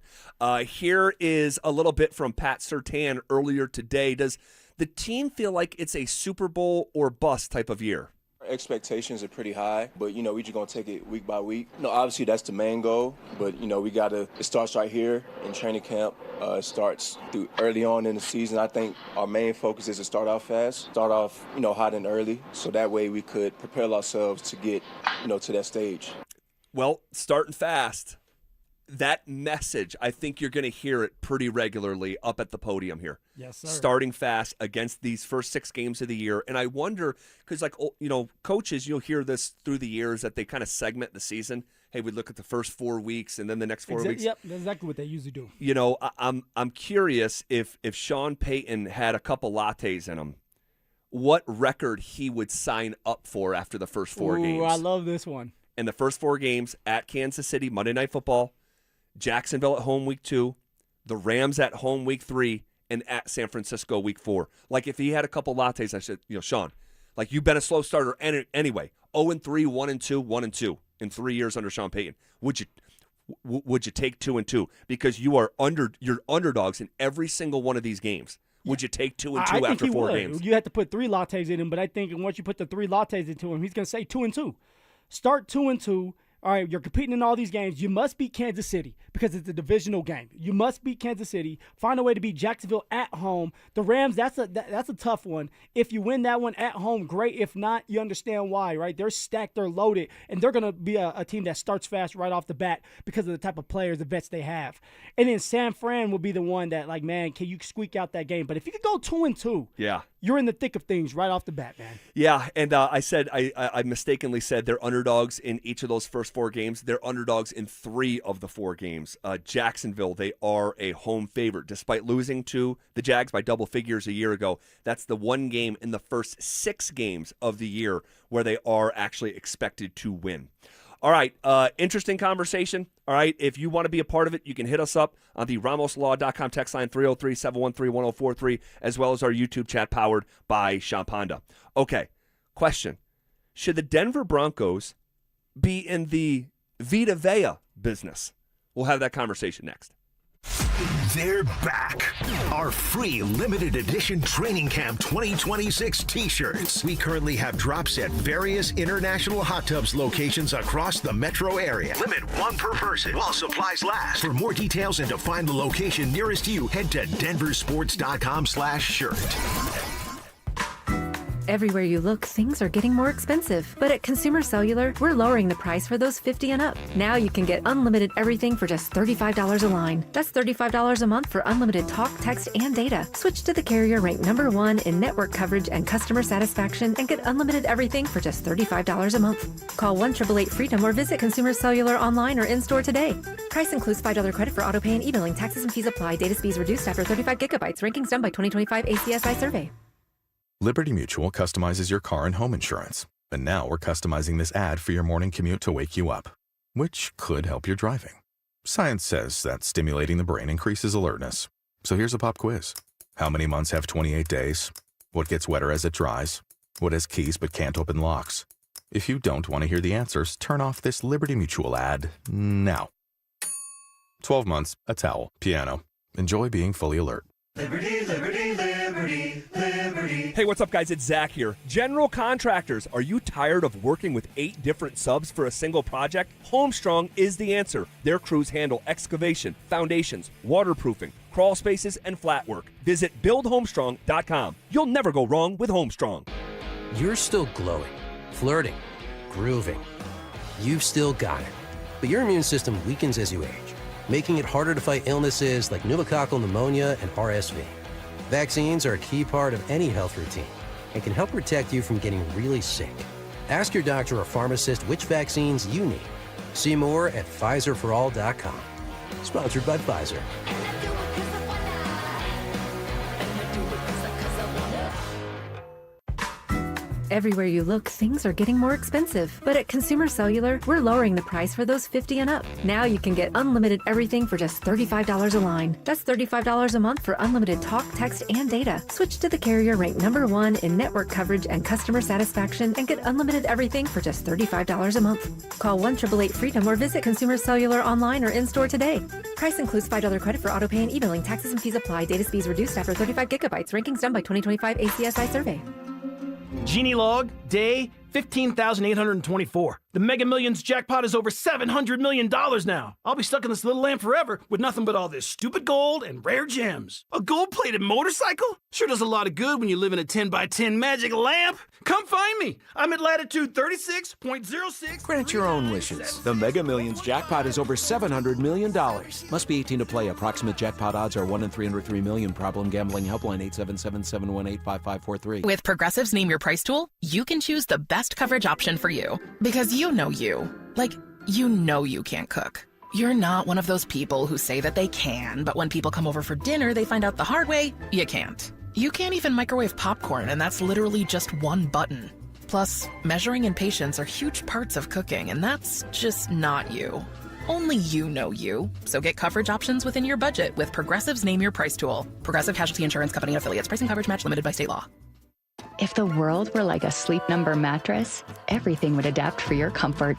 Here is a little bit from Pat Surtain earlier today. Does the team feel like it's a Super Bowl or bust type of year? Expectations are pretty high, but, we just going to take it week by week. Obviously that's the main goal, but, it starts right here in training camp. It starts through early on in the season. I think our main focus is to start off fast, start off, hot and early, so that way we could prepare ourselves to get, to that stage. Well, starting fast. That message, I think you're going to hear it pretty regularly up at the podium here. Yes, sir. Starting fast against these first 6 games of the year. And I wonder, because, coaches, you'll hear this through the years that they kind of segment the season. Hey, we look at the first 4 weeks and then the next 4 weeks. Yep, that's exactly what they usually do. I'm curious if Sean Payton had a couple lattes in him, what record he would sign up for after the first 4 games. I love this one. And the first 4 games at Kansas City, Monday Night Football, Jacksonville at home week 2, the Rams at home week 3, and at San Francisco week 4. Like, if he had a couple lattes, I said, Sean, you've been a slow starter anyway. 0-3, 1-2, 1-2 in 3 years under Sean Payton. Would you take 2-2? Because you're underdogs in every single one of these games. Would you take 2-2 after 4 games? You have to put 3 lattes in him, but I think once you put the 3 lattes into him, he's going to say 2-2. Start 2-2. All right, you're competing in all these games. You must beat Kansas City because it's a divisional game. You must beat Kansas City. Find a way to beat Jacksonville at home. The Rams, that's a tough one. If you win that one at home, great. If not, you understand why, right? They're stacked, they're loaded, and they're going to be a team that starts fast right off the bat because of the type of players, the vets they have. And then San Fran will be the one that, can you squeak out that game? But if you could go 2-2, yeah, you're in the thick of things right off the bat, man. Yeah, and I mistakenly said they're underdogs in each of those first 4 games. They're underdogs in 3 of the 4 games. Jacksonville, they are a home favorite. Despite losing to the Jags by double figures a year ago, that's the one game in the first 6 games of the year where they are actually expected to win. All right, interesting conversation. All right, if you want to be a part of it, you can hit us up on the RamosLaw.com text line 303-713-1043, as well as our YouTube chat powered by Sean Ponda. Okay, question. Should the Denver Broncos be in the Vita Vea business? We'll have that conversation next. They're back. Our free limited edition Training Camp 2026 t-shirts. We currently have drops at various international hot tubs locations across the metro area. Limit 1 per person while supplies last. For more details and to find the location nearest you, head to DenverSports.com/shirt. Everywhere you look, things are getting more expensive. But at Consumer Cellular, we're lowering the price for those 50 and up. Now you can get unlimited everything for just $35 a line. That's $35 a month for unlimited talk, text, and data. Switch to the carrier ranked #1 in network coverage and customer satisfaction and get unlimited everything for just $35 a month. Call 1-888-FREEDOM or visit Consumer Cellular online or in-store today. Price includes $5 credit for autopay and e-billing. Taxes and fees apply. Data speeds reduced after 35 gigabytes. Rankings done by 2025 ACSI survey. Liberty Mutual customizes your car and home insurance. And now we're customizing this ad for your morning commute to wake you up, which could help your driving. Science says that stimulating the brain increases alertness. So here's a pop quiz. How many months have 28 days? What gets wetter as it dries? What has keys but can't open locks? If you don't want to hear the answers, turn off this Liberty Mutual ad now. 12 months, a towel, piano. Enjoy being fully alert. Liberty, liberty, liberty, liberty. Hey, what's up, guys? It's Zach here. General contractors, are you tired of working with 8 different subs for a single project? Homestrong is the answer. Their crews handle excavation, foundations, waterproofing, crawl spaces, and flat work. Visit buildhomestrong.com. You'll never go wrong with Homestrong. You're still glowing, flirting, grooving. You've still got it. But your immune system weakens as you age, making it harder to fight illnesses like pneumococcal pneumonia and RSV. Vaccines are a key part of any health routine and can help protect you from getting really sick. Ask your doctor or pharmacist which vaccines you need. See more at PfizerForAll.com. Sponsored by Pfizer. Everywhere you look, things are getting more expensive. But at Consumer Cellular, we're lowering the price for those 50 and up. Now you can get unlimited everything for just $35 a line. That's $35 a month for unlimited talk, text, and data. Switch to the carrier ranked #1 in network coverage and customer satisfaction and get unlimited everything for just $35 a month. Call 1-888-FREEDOM or visit Consumer Cellular online or in-store today. Price includes $5 credit for autopay and e-billing. Taxes and fees apply. Data speeds reduced after 35 gigabytes. Rankings done by 2025 ACSI survey. Genie log, day 15,824. The Mega Millions jackpot is over $700 million now. I'll be stuck in this little lamp forever with nothing but all this stupid gold and rare gems. A gold-plated motorcycle? Sure does a lot of good when you live in a 10x10 magic lamp. Come find me. I'm at latitude 36.06. Grant your own wishes. The Mega Millions jackpot is over $700 million. Must be 18 to play. Approximate jackpot odds are 1 in 303 million. Problem gambling helpline 877-718-5543. With Progressive's Name Your Price tool, you can choose the best coverage option for you. Because you know you. Like, you know you can't cook. You're not one of those people who say that they can, but when people come over for dinner, they find out the hard way, you can't. You can't even microwave popcorn, and that's literally just one button. Plus, measuring and patience are huge parts of cooking, and that's just not you. Only you know you. So get coverage options within your budget with Progressive's Name Your Price tool. Progressive Casualty Insurance Company and Affiliates. Price and coverage match limited by state law. If the world were like a Sleep Number mattress, everything would adapt for your comfort.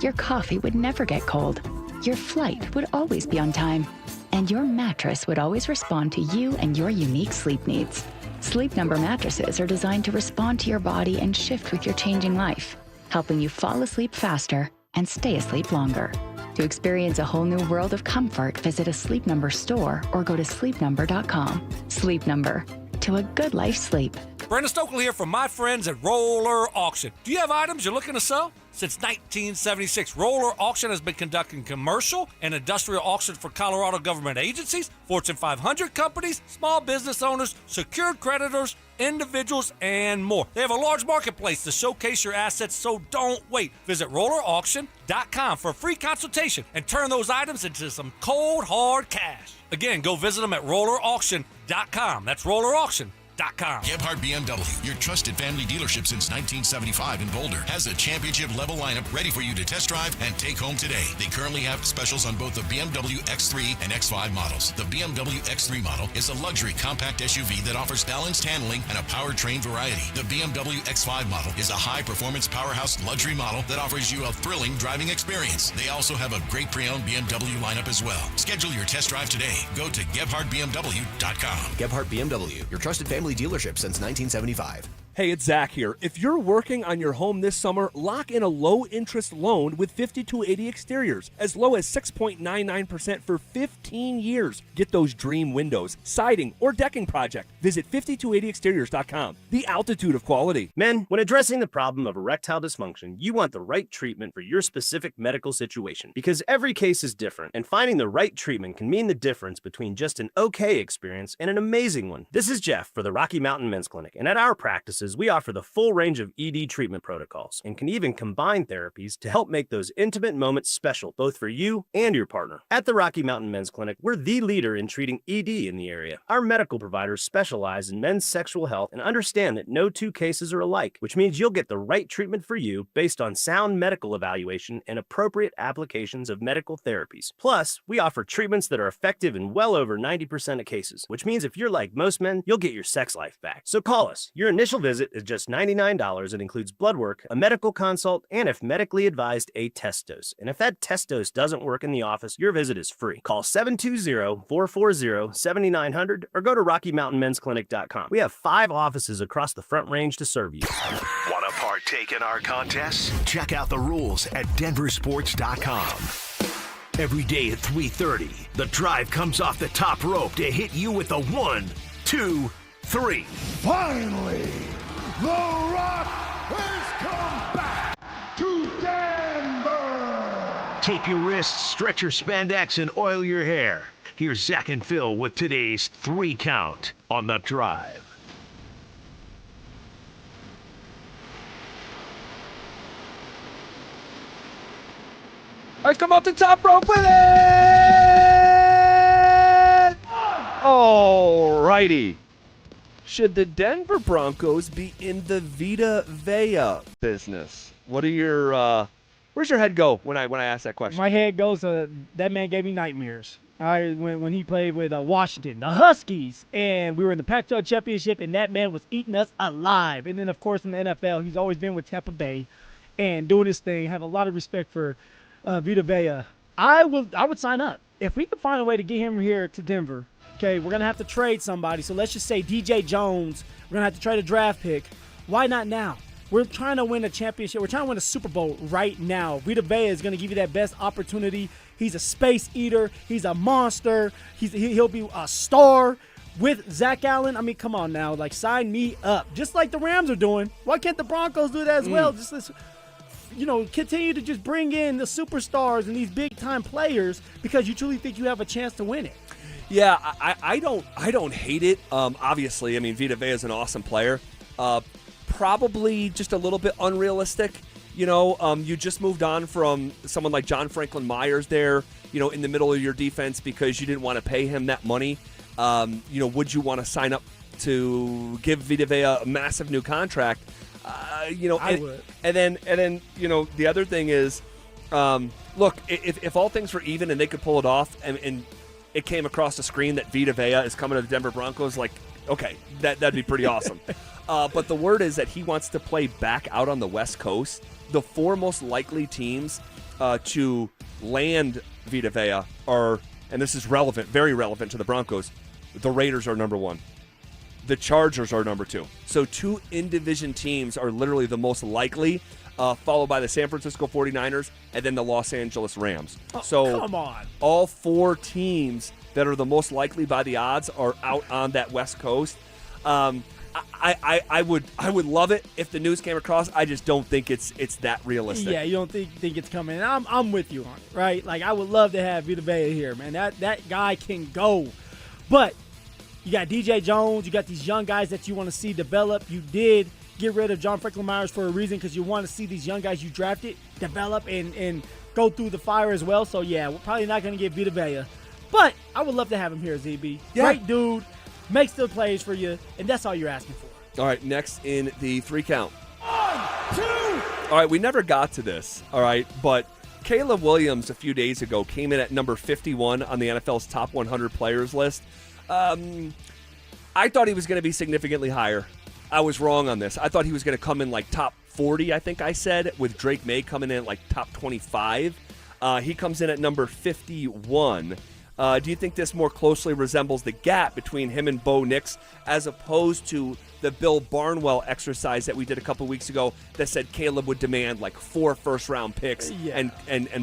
Your coffee would never get cold. Your flight would always be on time. And your mattress would always respond to you and your unique sleep needs. Sleep Number mattresses are designed to respond to your body and shift with your changing life, helping you fall asleep faster and stay asleep longer. To experience a whole new world of comfort, visit a Sleep Number store or go to sleepnumber.com. Sleep Number. To a good life sleep. Brandon Stokely here from my friends at Roller Auction. Do you have items you're looking to sell? Since 1976, Roller Auction has been conducting commercial and industrial auctions for Colorado government agencies, Fortune 500 companies, small business owners, secured creditors, individuals, and more. They have a large marketplace to showcase your assets, so don't wait. Visit rollerauction.com for a free consultation and turn those items into some cold, hard cash. Again, go visit them at rollerauction.com. That's rollerauction.com. Gebhardt BMW, your trusted family dealership since 1975 in Boulder, has a championship-level lineup ready for you to test drive and take home today. They currently have specials on both the BMW X3 and X5 models. The BMW X3 model is a luxury compact SUV that offers balanced handling and a powertrain variety. The BMW X5 model is a high-performance powerhouse luxury model that offers you a thrilling driving experience. They also have a great pre-owned BMW lineup as well. Schedule your test drive today. Go to GebhardtBMW.com. Gebhardt BMW, your trusted family dealership since 1975. Hey, it's Zach here. If you're working on your home this summer, lock in a low-interest loan with 5280 Exteriors, as low as 6.99% for 15 years. Get those dream windows, siding, or decking project. Visit 5280exteriors.com. The altitude of quality. Men, when addressing the problem of erectile dysfunction, you want the right treatment for your specific medical situation, because every case is different, and finding the right treatment can mean the difference between just an okay experience and an amazing one. This is Jeff for the Rocky Mountain Men's Clinic, and at our practices, we offer the full range of ED treatment protocols and can even combine therapies to help make those intimate moments special, both for you and your partner. At the Rocky Mountain Men's Clinic, we're the leader in treating ED in the area. Our medical providers specialize in men's sexual health and understand that no two cases are alike, which means you'll get the right treatment for you based on sound medical evaluation and appropriate applications of medical therapies. Plus, we offer treatments that are effective in well over 90% of cases, which means if you're like most men, you'll get your sex life back. So call us. Your initial visit is just $99 and includes blood work, a medical consult, and if medically advised, a test dose. And if that test dose doesn't work in the office, your visit is free. Call 720-440-7900 or go to RockyMountainMen'sClinic.com. We have 5 offices across the Front Range to serve you. Want to partake in our contest? Check out the rules at DenverSports.com. Every day at 3:30, the drive comes off the top rope to hit you with a 1, 2, 3. Finally, The Rock has come back to Denver. Tape your wrists, stretch your spandex, and oil your hair. Here's Zach and Phil with today's 3 count on the drive. Let's come off the top rope with it! All righty. Should the Denver Broncos be in the Vita Vea business? What are your where's your head go when I ask that question? My head goes that man gave me nightmares. When he played with Washington, the Huskies, and we were in the Pac-12 championship, and that man was eating us alive. And then, of course, in the NFL, he's always been with Tampa Bay and doing his thing. I have a lot of respect for Vita Vea. I would sign up if we could find a way to get him here to Denver. Okay, we're going to have to trade somebody. So let's just say DJ Jones. We're going to have to trade a draft pick. Why not now? We're trying to win a championship. We're trying to win a Super Bowl right now. Vita Vea is going to give you that best opportunity. He's a space eater. He's a monster. He'll be a star with Zach Allen. I mean, come on now. Like, sign me up. Just like the Rams are doing. Why can't the Broncos do that as well? Just let's, continue to just bring in the superstars and these big-time players because you truly think you have a chance to win it. Yeah, I don't hate it. Obviously, I mean, Vita Vea is an awesome player. Probably just a little bit unrealistic. You just moved on from someone like John Franklin Myers there, in the middle of your defense because you didn't want to pay him that money. Would you want to sign up to give Vita Vea a massive new contract? I would. And then the other thing is, look, if all things were even and they could pull it off and it came across the screen that Vita Vea is coming to the Denver Broncos, like, okay, that'd be pretty awesome. But the word is that he wants to play back out on the West Coast. The 4 most likely teams to land Vita Vea are, and this is relevant, very relevant to the Broncos, the Raiders are number 1. The Chargers are number 2. So 2 in-division teams are literally the most likely, followed by the San Francisco 49ers and then the Los Angeles Rams. So come on. All 4 teams that are the most likely by the odds are out on that West Coast. I would love it if the news came across. I just don't think it's that realistic. Yeah, you don't think it's coming. And I'm with you on it, right? Like, I would love to have Vita Vea here, man. That guy can go. But you got DJ Jones. You got these young guys that you want to see develop. You did get rid of John Franklin Myers for a reason because you want to see these young guys you drafted develop and go through the fire as well. So, yeah, we're probably not going to get Vita Vea. But I would love to have him here, ZB. Yeah. Great dude. Makes the plays for you, and that's all you're asking for. All right, next in the 3 count. 1, 2. All right, we never got to this, all right, but Caleb Williams a few days ago came in at number 51 on the NFL's top 100 players list. I thought he was going to be significantly higher. I was wrong on this. I thought he was going to come in like top 40, I think I said, with Drake May coming in at like top 25. He comes in at number 51. Do you think this more closely resembles the gap between him and Bo Nix as opposed to the Bill Barnwell exercise that we did a couple weeks ago that said Caleb would demand like 4 first-round picks and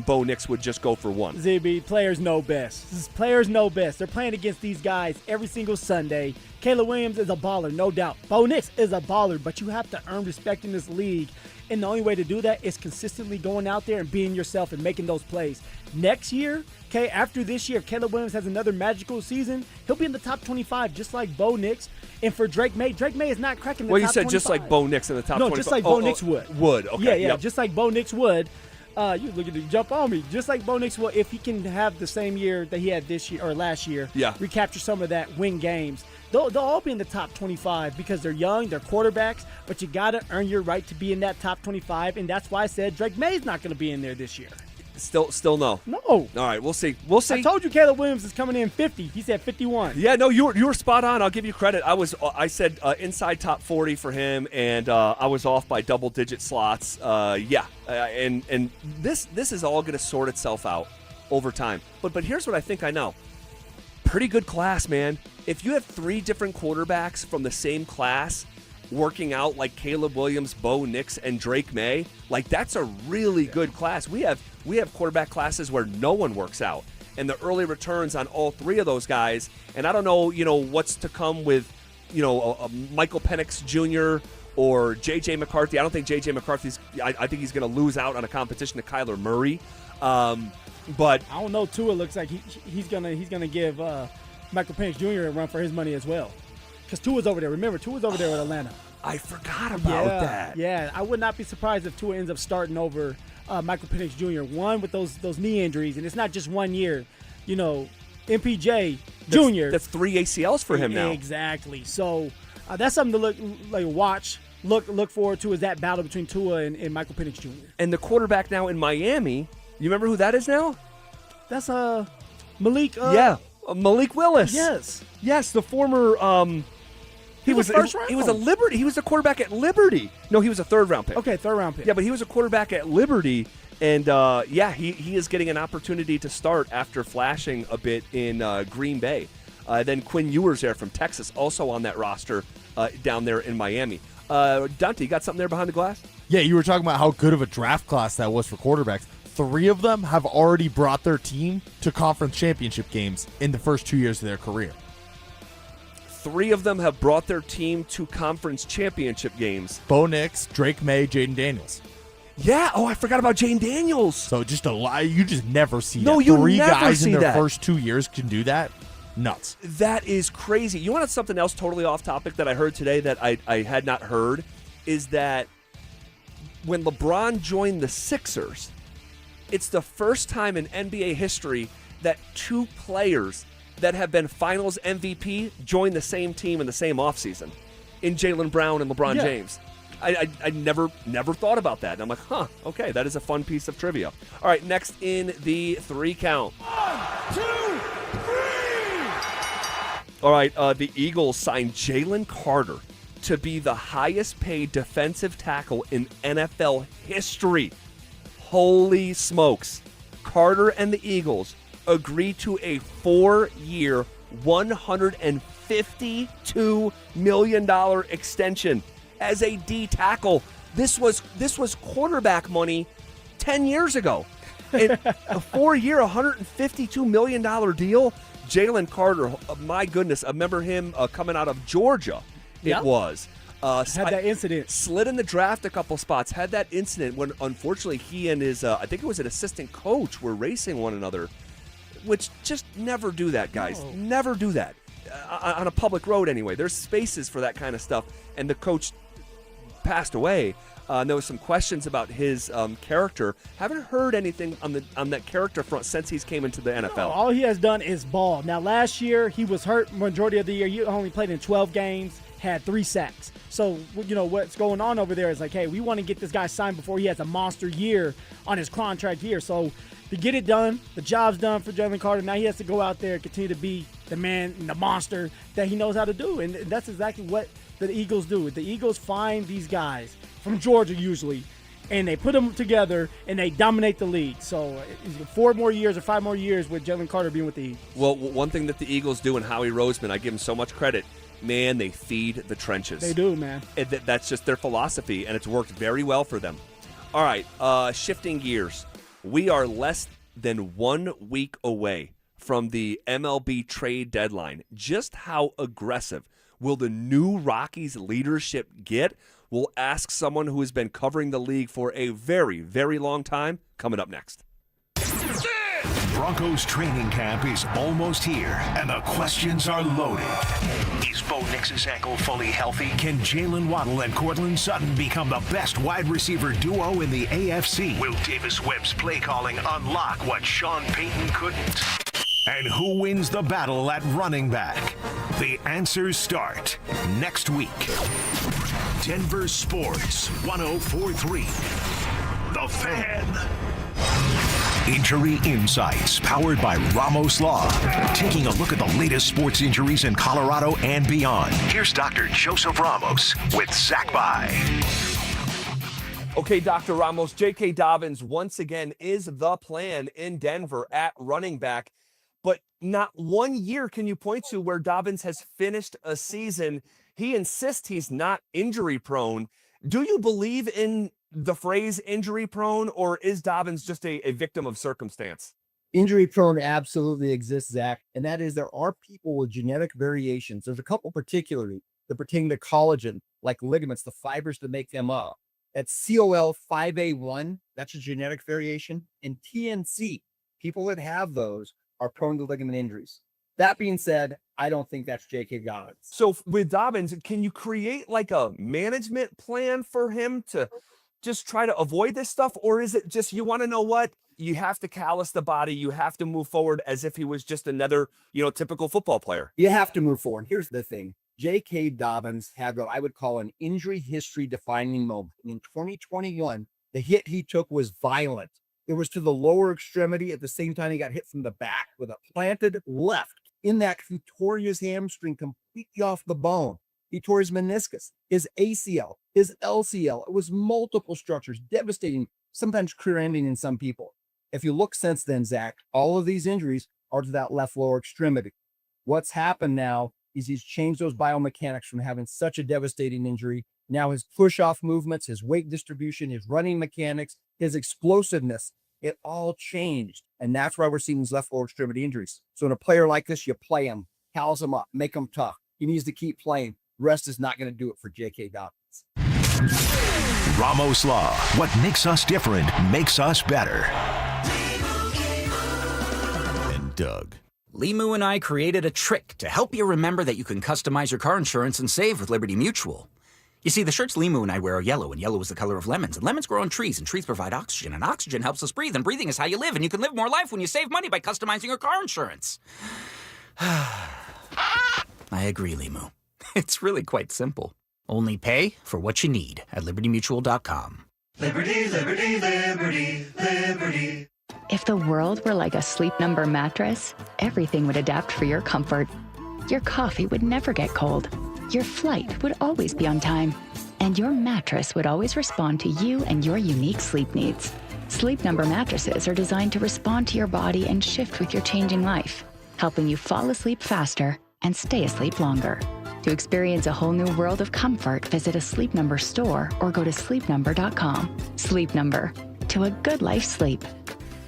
Bo Nix would just go for 1? ZB, players know best. Players know best. They're playing against these guys every single Sunday. Caleb Williams is a baller, no doubt. Bo Nix is a baller, but you have to earn respect in this league. And the only way to do that is consistently going out there and being yourself and making those plays. Next year, okay, after this year, if Caleb Williams has another magical season, he'll be in the top 25 just like Bo Nix. And for Drake May is not cracking the top 25. Well, you said just like Bo Nix in the top 25. No, just like Bo Nix would. Would, okay. Yeah, just like Bo Nix would. You look at the jump on me. Just like Bo Nix would, if he can have the same year that he had this year or last year, recapture some of that, win games. They'll all be in the top 25 because they're young, they're quarterbacks, but you got to earn your right to be in that top 25, and that's why I said Drake May's not going to be in there this year. Still no. No. All right, we'll see. I told you Caleb Williams is coming in 50. He said 51. Yeah, no, you were spot on. I'll give you credit. I said inside top 40 for him, and I was off by double-digit slots. And this is all going to sort itself out over time. But here's what I think I know. Pretty good class, man. If you have 3 different quarterbacks from the same class working out like Caleb Williams, Bo Nix, and Drake May, like that's a really good class. We have quarterback classes where no one works out, and the early returns on all 3 of those guys. And I don't know, what's to come with, Michael Penix Jr. or J.J. McCarthy. I don't think J.J. McCarthy's. I think he's going to lose out on a competition to Kyler Murray. But I don't know. Tua looks like he's gonna give Michael Penix Jr. a run for his money as well. Because Tua's over there. Remember, Tua's over there with Atlanta. I forgot about that. Yeah, I would not be surprised if Tua ends up starting over Michael Penix Jr. One with those knee injuries, and it's not just 1 year. MPJ Jr. That's 3 ACLs for him now. Exactly. So that's something to look forward to, is that battle between Tua and Michael Penix Jr. And the quarterback now in Miami, you remember who that is now? That's Malik. Malik Willis. Yes, the former. He was first round. He was a Liberty. He was a quarterback at Liberty. No, he was a 3rd round pick. Okay, 3rd round pick. Yeah, but he was a quarterback at Liberty, and he is getting an opportunity to start after flashing a bit in Green Bay. Then Quinn Ewers there from Texas, also on that roster down there in Miami. Dante, you got something there behind the glass? Yeah, you were talking about how good of a draft class that was for quarterbacks. 3 of them have already brought their team to conference championship games in the first 2 years of their career. 3 of them have brought their team to conference championship games. Bo Nix, Drake May, Jaden Daniels. Yeah. Oh, I forgot about Jaden Daniels. So just a lie. You just never see No, that. you 3 never guys see in their that. first 2 years can do that. Nuts. That is crazy. You want something else totally off topic that I heard today that I had not heard is that when LeBron joined the Sixers, it's the first time in NBA history that 2 players that have been finals MVP join the same team in the same offseason in Jaylen Brown and LeBron James. I never thought about that. And I'm like, okay, that is a fun piece of trivia. All right, next in the 3 count. 1, 2, 3. All right, the Eagles signed Jalen Carter to be the highest paid defensive tackle in NFL history. Holy smokes. Carter and the Eagles agreed to a 4-year, $152 million extension as a D tackle. This was quarterback money 10 years ago. And a 4-year, $152 million deal. Jalen Carter, my goodness, I remember him coming out of Georgia. Yep. It was. Had that incident. Slid in the draft a couple spots. Had that incident when, unfortunately, he and his, I think it was an assistant coach, were racing one another, which just never do that, guys. No. Never do that. On a public road, anyway. There's spaces for that kind of stuff. And the coach passed away. And there was some questions about his character. Haven't heard anything on that character front since he's came into the NFL. No, all he has done is ball. Now, last year, he was hurt majority of the year. He only played in 12 games, had 3 sacks. So, what's going on over there is like, hey, we want to get this guy signed before he has a monster year on his contract year. So, to get it done, the job's done for Jalen Carter. Now he has to go out there and continue to be the man and the monster that he knows how to do. And that's exactly what the Eagles do. The Eagles find these guys from Georgia usually, and they put them together, and they dominate the league. So 4 more years or 5 more years with Jalen Carter being with the Eagles. Well, one thing that the Eagles do, and Howie Roseman, I give him so much credit, man, they feed the trenches. They do, man. That's just their philosophy, and it's worked very well for them. All right, shifting gears. We are less than 1 week away from the MLB trade deadline. Just how aggressive will the new Rockies leadership get? We'll ask someone who has been covering the league for a very, very long time, coming up next. Broncos training camp is almost here, and the questions are loaded. Is Bo Nix's ankle fully healthy? Can Jalen Waddle and Cortland Sutton become the best wide receiver duo in the AFC? Will Davis Webb's play calling unlock what Sean Payton couldn't? And who wins the battle at running back? The answers start next week. Denver Sports 104.3. The Fan. Injury Insights, powered by Ramos Law. Taking a look at the latest sports injuries in Colorado and beyond. Here's Dr. Joseph Ramos with Zach By. Okay, Dr. Ramos, J.K. Dobbins once again is the plan in Denver at running back. But not 1 year can you point to where Dobbins has finished a season. He insists he's not injury prone. Do you believe in the phrase injury prone, or is Dobbins just a victim of circumstance? Injury prone absolutely exists, Zach, and that is there are people with genetic variations. There's a couple particularly that pertain to collagen, like ligaments, the fibers that make them up. That's COL5A1, that's a genetic variation, and TNC. People that have those are prone to ligament injuries. That being said, I don't think that's J.K. Dobbins. So with Dobbins, can you create like a management plan for him to just try to avoid this stuff? Or is it just, you want to know what? You have to callous the body. You have to move forward as if he was just another, typical football player. You have to move forward. Here's the thing. J.K. Dobbins had what I would call an injury history defining moment. In 2021, the hit he took was violent. It was to the lower extremity. At the same time, he got hit from the back with a planted left. In that, he tore his hamstring completely off the bone. He tore his meniscus, his ACL, his LCL. It was multiple structures, devastating, sometimes career-ending in some people. If you look since then, Zach, all of these injuries are to that left lower extremity. What's happened now is he's changed those biomechanics from having such a devastating injury. Now his push-off movements, his weight distribution, his running mechanics, his explosiveness, it all changed. And that's why we're seeing these left lower extremity injuries. So in a player like this, you play him, house him up, make him tough. He needs to keep playing. Rest is not going to do it for J.K. Dobbins. Ramos Law. What makes us different makes us better. And Doug. Limu and I created a trick to help you remember that you can customize your car insurance and save with Liberty Mutual. You see, the shirts Limu and I wear are yellow, and yellow is the color of lemons, and lemons grow on trees, and trees provide oxygen, and oxygen helps us breathe, and breathing is how you live, and you can live more life when you save money by customizing your car insurance. I agree, Limu. It's really quite simple. Only pay for what you need at libertymutual.com. Liberty, liberty, liberty, liberty. If the world were like a Sleep Number mattress, everything would adapt for your comfort. Your coffee would never get cold. Your flight would always be on time. And your mattress would always respond to you and your unique sleep needs. Sleep Number mattresses are designed to respond to your body and shift with your changing life, helping you fall asleep faster and stay asleep longer. To experience a whole new world of comfort, visit a Sleep Number store or go to sleepnumber.com. Sleep Number. To a good life sleep.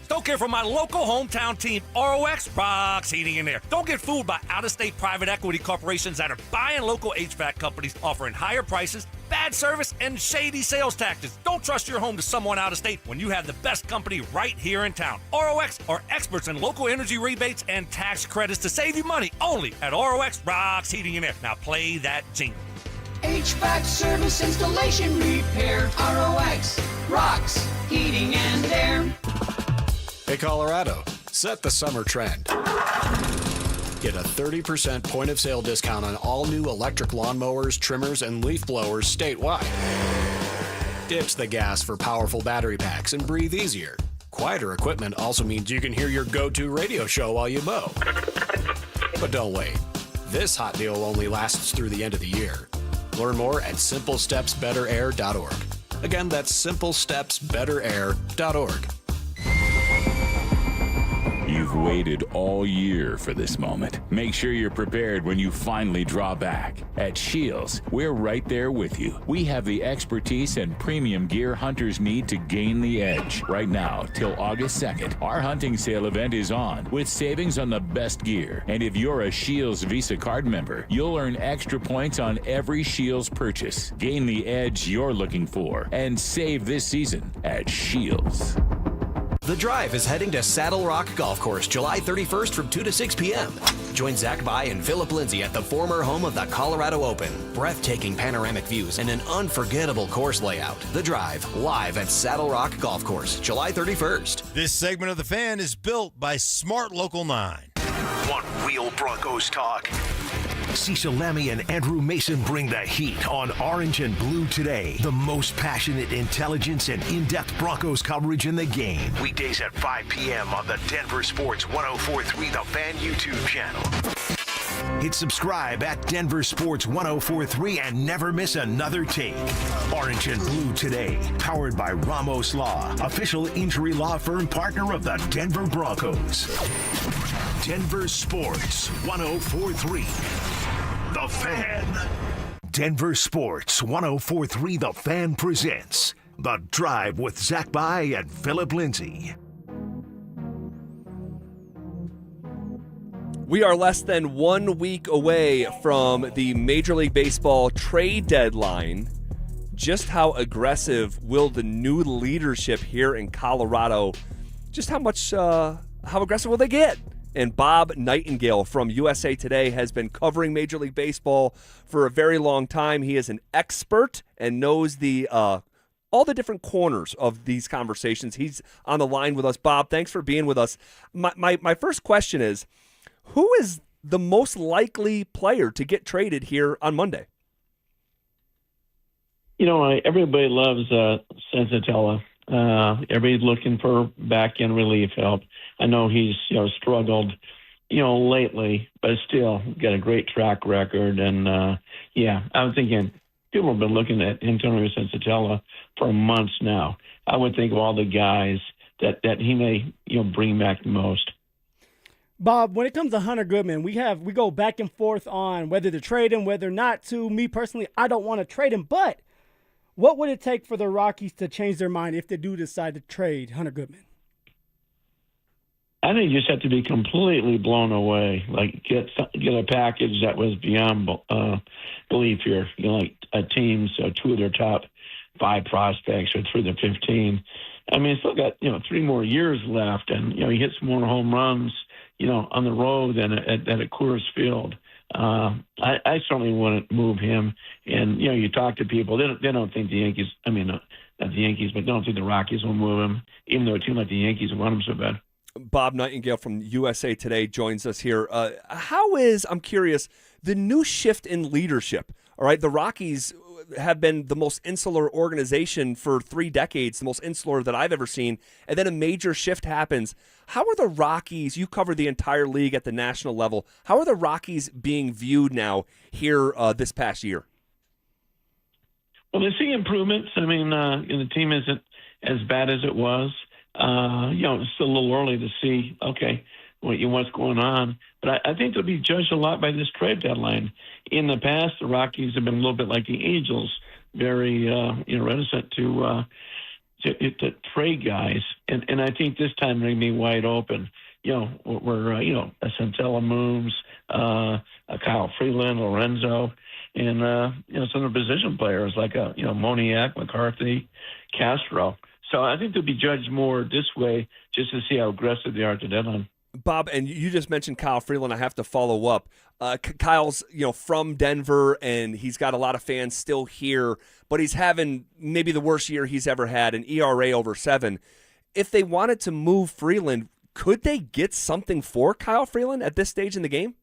Don't care for my local hometown team, ROX rocks heating and air. Don't get fooled by out-of-state private equity corporations that are buying local HVAC companies, offering higher prices, bad service, and shady sales tactics. Don't trust your home to someone out of state when you have the best company right here in town. ROX are experts in local energy rebates and tax credits to save you money only at ROX rocks heating and air. Now play that jingle. HVAC service, installation, repair. ROX rocks heating and air. Hey, Colorado, set the summer trend. Get a 30% point of sale discount on all new electric lawnmowers, trimmers, and leaf blowers statewide. Ditch the gas for powerful battery packs and breathe easier. Quieter equipment also means you can hear your go-to radio show while you mow. But don't wait. This hot deal only lasts through the end of the year. Learn more at simplestepsbetterair.org. Again, that's simplestepsbetterair.org. You've waited all year for this moment. Make sure you're prepared when you finally draw back. At Shields, we're right there with you. We have the expertise and premium gear hunters need to gain the edge. Right now, till August 2nd, our hunting sale event is on with savings on the best gear. And if you're a Shields Visa card member, you'll earn extra points on every Shields purchase. Gain the edge you're looking for and save this season at Shields. The Drive is heading to Saddle Rock Golf Course July 31st from 2 to 6 p.m. Join Zach By and Phillip Lindsay at the former home of the Colorado Open. Breathtaking panoramic views and an unforgettable course layout. The Drive, live at Saddle Rock Golf Course July 31st. This segment of The Fan is built by Smart Local 9. Want real Broncos talk? Cecil Lammy and Andrew Mason bring the heat on Orange and Blue Today. The most passionate intelligence and in-depth Broncos coverage in the game. Weekdays at 5 p.m. on the Denver Sports 104.3 The Fan YouTube channel. Hit subscribe at Denver Sports 104.3 and never miss another take. Orange and Blue Today, powered by Ramos Law, official injury law firm partner of the Denver Broncos. Denver Sports 104.3 The Fan. Denver Sports 104.3 The Fan presents The Drive with Zach By and Phillip Lindsay. We are less than 1 week away from the Major League Baseball trade deadline. Just how aggressive will the new leadership here in Colorado, just how aggressive will they get? And Bob Nightingale from USA Today has been covering Major League Baseball for a very long time. He is an expert and knows the all the different corners of these conversations. He's on the line with us. Bob, thanks for being with us. My first question is, who is the most likely player to get traded here on Monday? You know, everybody loves Senzatella. Everybody's looking for back-end relief help. I know he's struggled, lately, but still got a great track record. And I was thinking people have been looking at Antonio Senzatella for months now. I would think of all the guys that he may bring back the most. Bob, when it comes to Hunter Goodman, we go back and forth on whether to trade him, whether not to. Me personally, I don't want to trade him, but what would it take for the Rockies to change their mind if they do decide to trade Hunter Goodman? I think you just have to be completely blown away. Like get a package that was beyond belief here. Like a team, so 2 of their top 5 prospects or 3 of the 15. I mean, it's still got 3 more years left, and he hits more home runs on the road than at Coors Field. I certainly wouldn't move him. And you talk to people, they don't think the Yankees. I mean, not the Yankees, but they don't think the Rockies will move him, even though a team like the Yankees want him so bad. Bob Nightingale from USA Today joins us here. How is, I'm curious, the new shift in leadership? All right, the Rockies have been the most insular organization for 3 decades, the most insular that I've ever seen, and then a major shift happens. How are the Rockies, you cover the entire league at the national level, how are the Rockies being viewed now here this past year? Well, they see improvements. I mean, the team isn't as bad as it was. It's still a little early to see, what's going on. But I think they'll be judged a lot by this trade deadline. In the past, the Rockies have been a little bit like the Angels, very reticent to trade guys. And I think this time they're going to be wide open. Where a Centella moves, a Kyle Freeland, Lorenzo, and some of the position players like Moniak, McCarthy, Castro. So I think they'll be judged more this way just to see how aggressive they are at the deadline. Bob, and you just mentioned Kyle Freeland. I have to follow up. Kyle's from Denver, and he's got a lot of fans still here, but he's having maybe the worst year he's ever had, an ERA over 7. If they wanted to move Freeland, could they get something for Kyle Freeland at this stage in the game?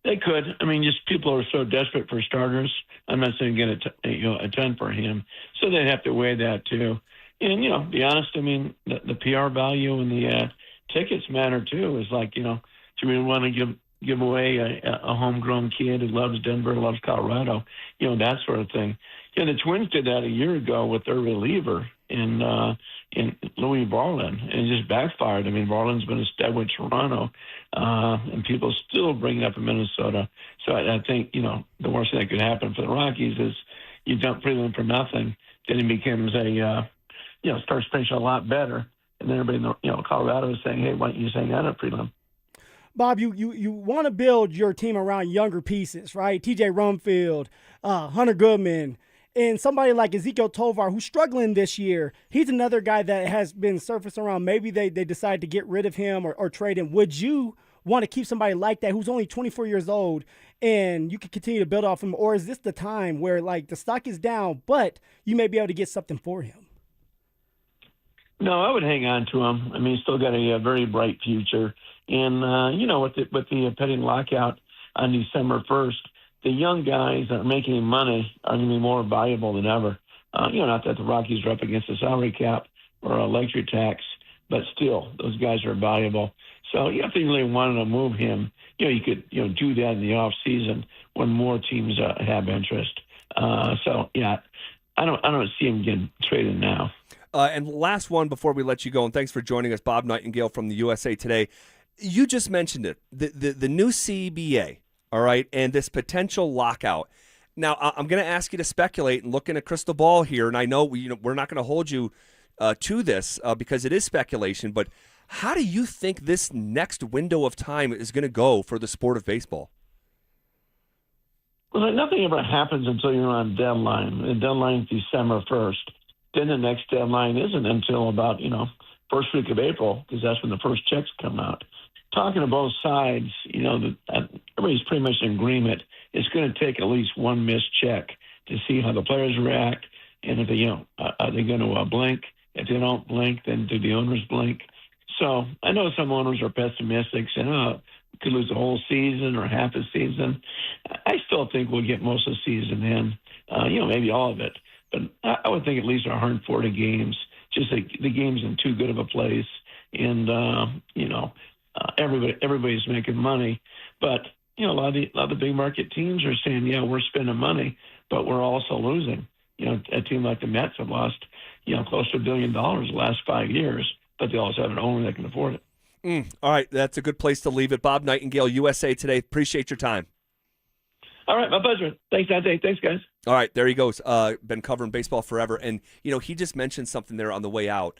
They could. I mean, just people are so desperate for starters. I'm not saying get a ton for him, so they'd have to weigh that too. And be honest. I mean, the PR value and the tickets matter too. Is like do we want to give away a homegrown kid who loves Denver, loves Colorado, that sort of thing. The Twins did that a year ago with their reliever in Louis Varland, and it just backfired. I mean, Varland's been a stud with Toronto, and people still bring it up in Minnesota. So I think, the worst thing that could happen for the Rockies is you dump Freeland for nothing, then he becomes starts pitching a lot better, and then everybody in Colorado is saying, hey, why don't you hang out at Freeland? Bob, you want to build your team around younger pieces, right? TJ Rumfield, Hunter Goodman, and somebody like Ezekiel Tovar, who's struggling this year. He's another guy that has been surfaced around. Maybe they decide to get rid of him or trade him. Would you want to keep somebody like that who's only 24 years old and you can continue to build off him? Or is this the time where, the stock is down, but you may be able to get something for him? No, I would hang on to him. I mean, he's still got a very bright future. And, with the pending lockout on December 1st, the young guys that are making money are going to be more valuable than ever. Not that the Rockies are up against a salary cap or a luxury tax, but still, those guys are valuable. So if they really wanted to move him, you could, do that in the off season when more teams have interest. I don't see him getting traded now. And last one before we let you go, and thanks for joining us, Bob Nightingale from the USA Today. You just mentioned it, the new CBA, all right, and this potential lockout. Now, I'm going to ask you to speculate and look in a crystal ball here, and I know we're not going to hold you to this because it is speculation, but how do you think this next window of time is going to go for the sport of baseball? Well, nothing ever happens until you're on deadline. The deadline is December 1st. Then the next deadline isn't until about, first week of April, because that's when the first checks come out. Talking to both sides, everybody's pretty much in agreement. It's going to take at least one missed check to see how the players react, and if they, are they going to blink? If they don't blink, then do the owners blink? So I know some owners are pessimistic, saying, could lose the whole season or half a season. I still think we'll get most of the season in, maybe all of it. But I would think at least 140 games. Just the game's in too good of a place, and everybody's making money. But a lot of the big market teams are saying, yeah, we're spending money, but we're also losing. A team like the Mets have lost, close to $1 billion the last 5 years, but they also have an owner that can afford it. All right, that's a good place to leave it. Bob Nightingale, USA Today. Appreciate your time. All right, my pleasure. Thanks, Dante. Thanks, guys. All right, there he goes. Been covering baseball forever. And, he just mentioned something there on the way out.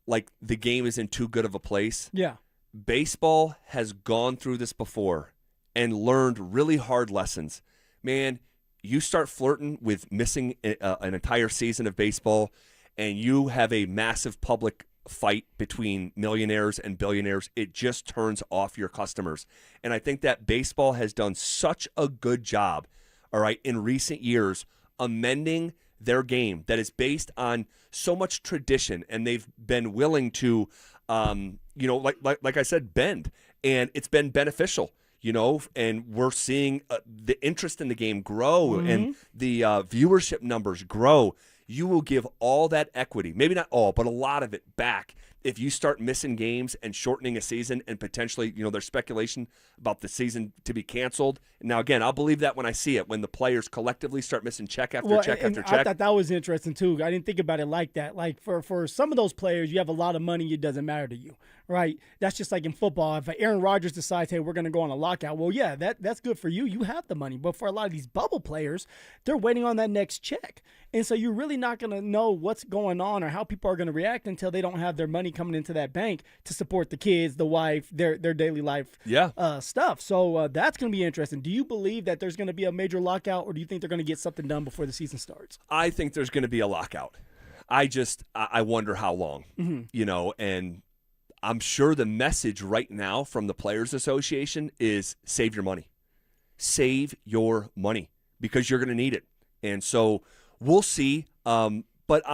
Like, the game is in too good of a place. Yeah. Baseball has gone through this before and learned really hard lessons. Man, you start flirting with missing an entire season of baseball, and you have a massive public fight between millionaires and billionaires. It just turns off your customers. And I think that baseball has done such a good job, all right, in recent years, amending their game that is based on so much tradition, and they've been willing to, like I said, bend, and it's been beneficial. And we're seeing the interest in the game grow and the viewership numbers grow. You will give all that equity, maybe not all, but a lot of it back if you start missing games and shortening a season and potentially, there's speculation about the season to be canceled. Now, again, I'll believe that when I see it, when the players collectively start missing check after check after check. I thought that was interesting, too. I didn't think about it like that. Like, for some of those players, you have a lot of money, it doesn't matter to you, right? That's just like in football. If Aaron Rodgers decides, hey, we're going to go on a lockout, well, yeah, that's good for you. You have the money. But for a lot of these bubble players, they're waiting on that next check. And so you're really not going to know what's going on or how people are going to react until they don't have their money coming into that bank to support the kids, the wife, their daily life stuff. So that's going to be interesting. Do you believe that there's going to be a major lockout, or do you think they're going to get something done before the season starts? I think there's going to be a lockout. I wonder how long, and I'm sure the message right now from the Players Association is save your money. Save your money because you're going to need it. And so we'll see. But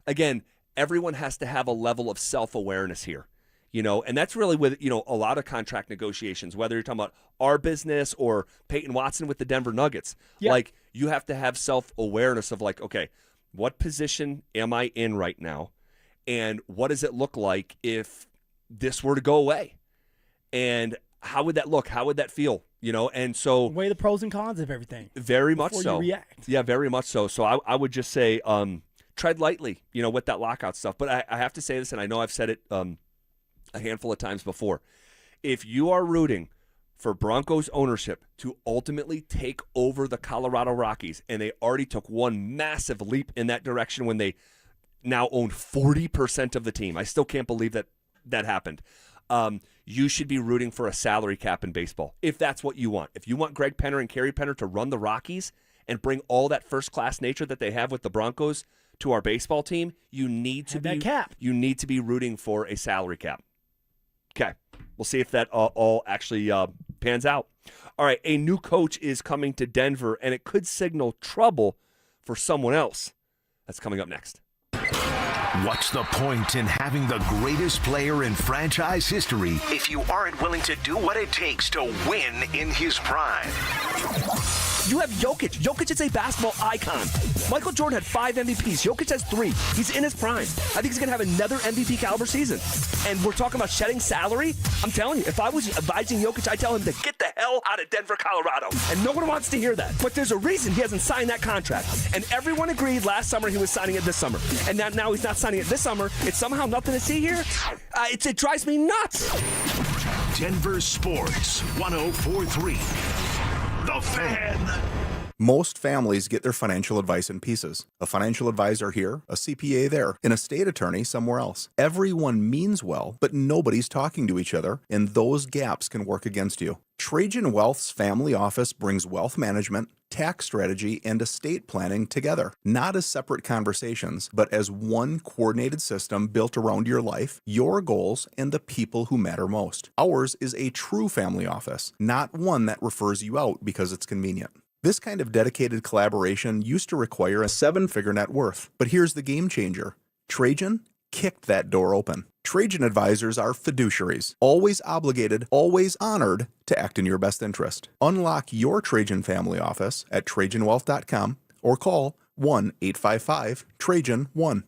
again, everyone has to have a level of self-awareness here, and that's really with, a lot of contract negotiations, whether you're talking about our business or Peyton Watson with the Denver Nuggets. Yeah. Like, you have to have self-awareness of like, okay, what position am I in right now? And what does it look like if this were to go away? And how would that look? How would that feel? And so weigh the pros and cons of everything. Very much before so. You react. Yeah, very much so. So I would just say tread lightly, with that lockout stuff. But I have to say this, and I know I've said it a handful of times before. If you are rooting for Broncos ownership to ultimately take over the Colorado Rockies, and they already took one massive leap in that direction when they now own 40% of the team. I still can't believe that happened. You should be rooting for a salary cap in baseball, if that's what you want. If you want Greg Penner and Kerry Penner to run the Rockies and bring all that first-class nature that they have with the Broncos to our baseball team, you need to be rooting for a salary cap. Okay, we'll see if that all actually pans out. All right, a new coach is coming to Denver, and it could signal trouble for someone else. That's coming up next. What's the point in having the greatest player in franchise history if you aren't willing to do what it takes to win in his prime? You have Jokic. Jokic is a basketball icon. Michael Jordan had 5 MVPs. Jokic has 3. He's in his prime. I think he's going to have another MVP caliber season. And we're talking about shedding salary. I'm telling you, if I was advising Jokic, I'd tell him to get the hell out of Denver, Colorado. And no one wants to hear that. But there's a reason he hasn't signed that contract. And everyone agreed last summer he was signing it this summer. And now he's not signing it this summer. It's somehow nothing to see here. It drives me nuts. Denver Sports 104.3. The Fan. Most families get their financial advice in pieces. A financial advisor here, a CPA there, an estate attorney somewhere else. Everyone means well, but nobody's talking to each other, and those gaps can work against you. Trajan Wealth's family office brings wealth management, tax strategy, and estate planning together, not as separate conversations, but as one coordinated system built around your life, your goals, and the people who matter most. Ours is a true family office, not one that refers you out because it's convenient. This kind of dedicated collaboration used to require a 7-figure net worth, but here's the game changer. Trajan kicked that door open. Trajan advisors are fiduciaries, always obligated, always honored to act in your best interest. Unlock your Trajan family office at TrajanWealth.com or call 1-855-TRAJAN-1.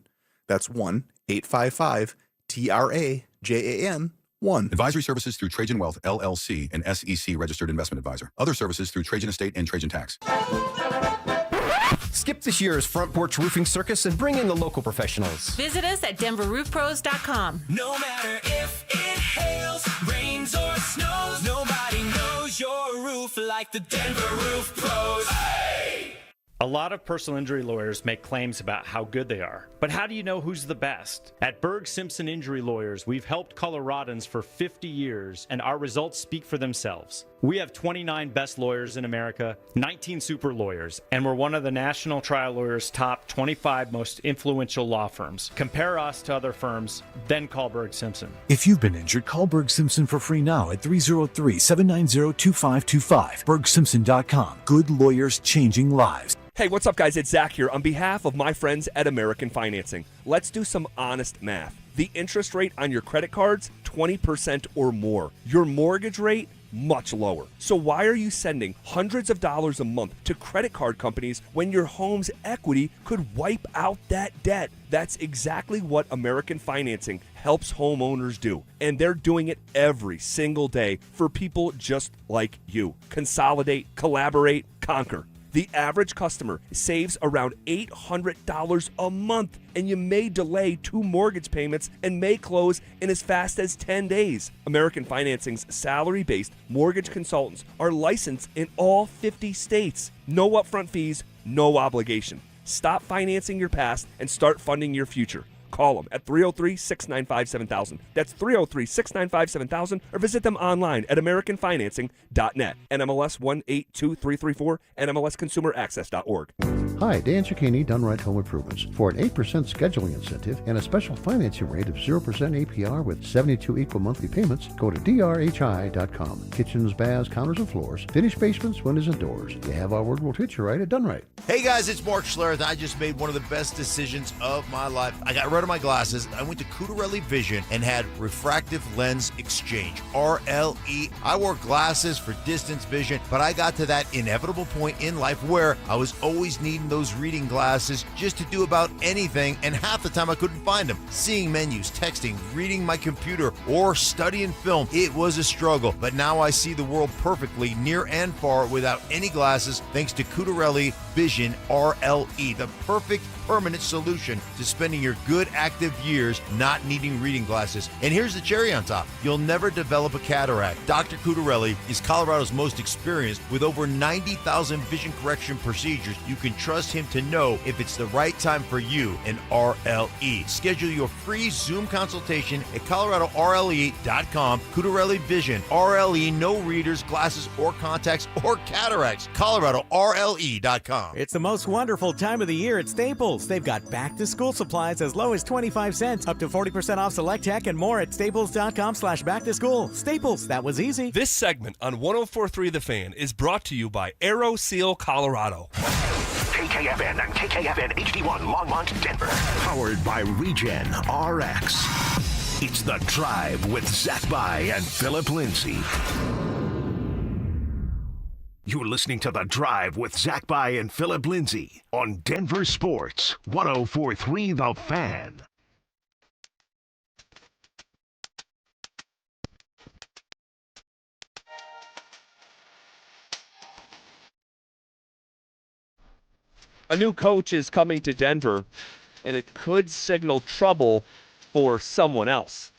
That's 1-855-TRAJAN-1. Advisory services through Trajan Wealth, LLC, an SEC registered investment advisor. Other services through Trajan Estate and Trajan Tax. Skip this year's front porch roofing circus and bring in the local professionals. Visit us at DenverRoofPros.com. No matter if it hails, rains, or snows, nobody knows your roof like the Denver Roof Pros. Hey! A lot of personal injury lawyers make claims about how good they are. But how do you know who's the best? At Berg Simpson Injury Lawyers, we've helped Coloradans for 50 years, and our results speak for themselves. We have 29 best lawyers in America, 19 super lawyers, and we're one of the National Trial Lawyers' top 25 most influential law firms. Compare us to other firms, then call Berg Simpson. If you've been injured, call Berg Simpson for free now at 303-790-2525. BergSimpson.com. Good lawyers changing lives. Hey, what's up, guys? It's Zach here on behalf of my friends at American Financing. Let's do some honest math. The interest rate on your credit cards, 20% or more. Your mortgage rate, much lower. So why are you sending hundreds of dollars a month to credit card companies when your home's equity could wipe out that debt? That's exactly what American Financing helps homeowners do. And they're doing it every single day for people just like you. Consolidate, collaborate, conquer. The average customer saves around $800 a month, and you may delay 2 mortgage payments and may close in as fast as 10 days. American Financing's salary-based mortgage consultants are licensed in all 50 states. No upfront fees, no obligation. Stop financing your past and start funding your future. Call them at 303-695-7000. That's 303-695-7000, or visit them online at AmericanFinancing.net. NMLS 182334, NMLSConsumerAccess.org. Hi, Dan Cicchini, Done Right Home Improvements. For an 8% scheduling incentive and a special financing rate of 0% APR with 72 equal monthly payments, go to drhi.com. Kitchens, baths, counters, and floors. Finished basements, windows, and doors. You have our word, we'll treat you right at Done Right. Hey guys, it's Mark Schlereth. I just made one of the best decisions of my life. I got rid of my glasses. I went to Cutarelli Vision and had refractive lens exchange, RLE. I wore glasses for distance vision, but I got to that inevitable point in life where I was always needing those reading glasses just to do about anything, and half the time I couldn't find them. Seeing menus, texting, reading my computer, or studying film, it was a struggle. But now I see the world perfectly near and far without any glasses thanks to Cutarelli Vision RLE, the perfect permanent solution to spending your good active years not needing reading glasses. And here's the cherry on top. You'll never develop a cataract. Dr. Cutarelli is Colorado's most experienced with over 90,000 vision correction procedures. You can trust him to know if it's the right time for you and RLE. Schedule your free Zoom consultation at ColoradoRLE.com. Cutarelli Vision, RLE, no readers, glasses, or contacts, or cataracts. ColoradoRLE.com. It's the most wonderful time of the year at Staples. They've got back-to-school supplies as low as 25 cents, up to 40% off select tech, and more at staples.com/back-to-school. Staples, that was easy. This segment on 104.3 The Fan is brought to you by Aero Seal Colorado. KKFN and KKFN HD1 Longmont, Denver. Powered by Regen RX. It's The Drive with Zach By and Phillip Lindsay. You're listening to The Drive with Zach By and Phillip Lindsay on Denver Sports 104.3 The Fan. A new coach is coming to Denver, and it could signal trouble for someone else.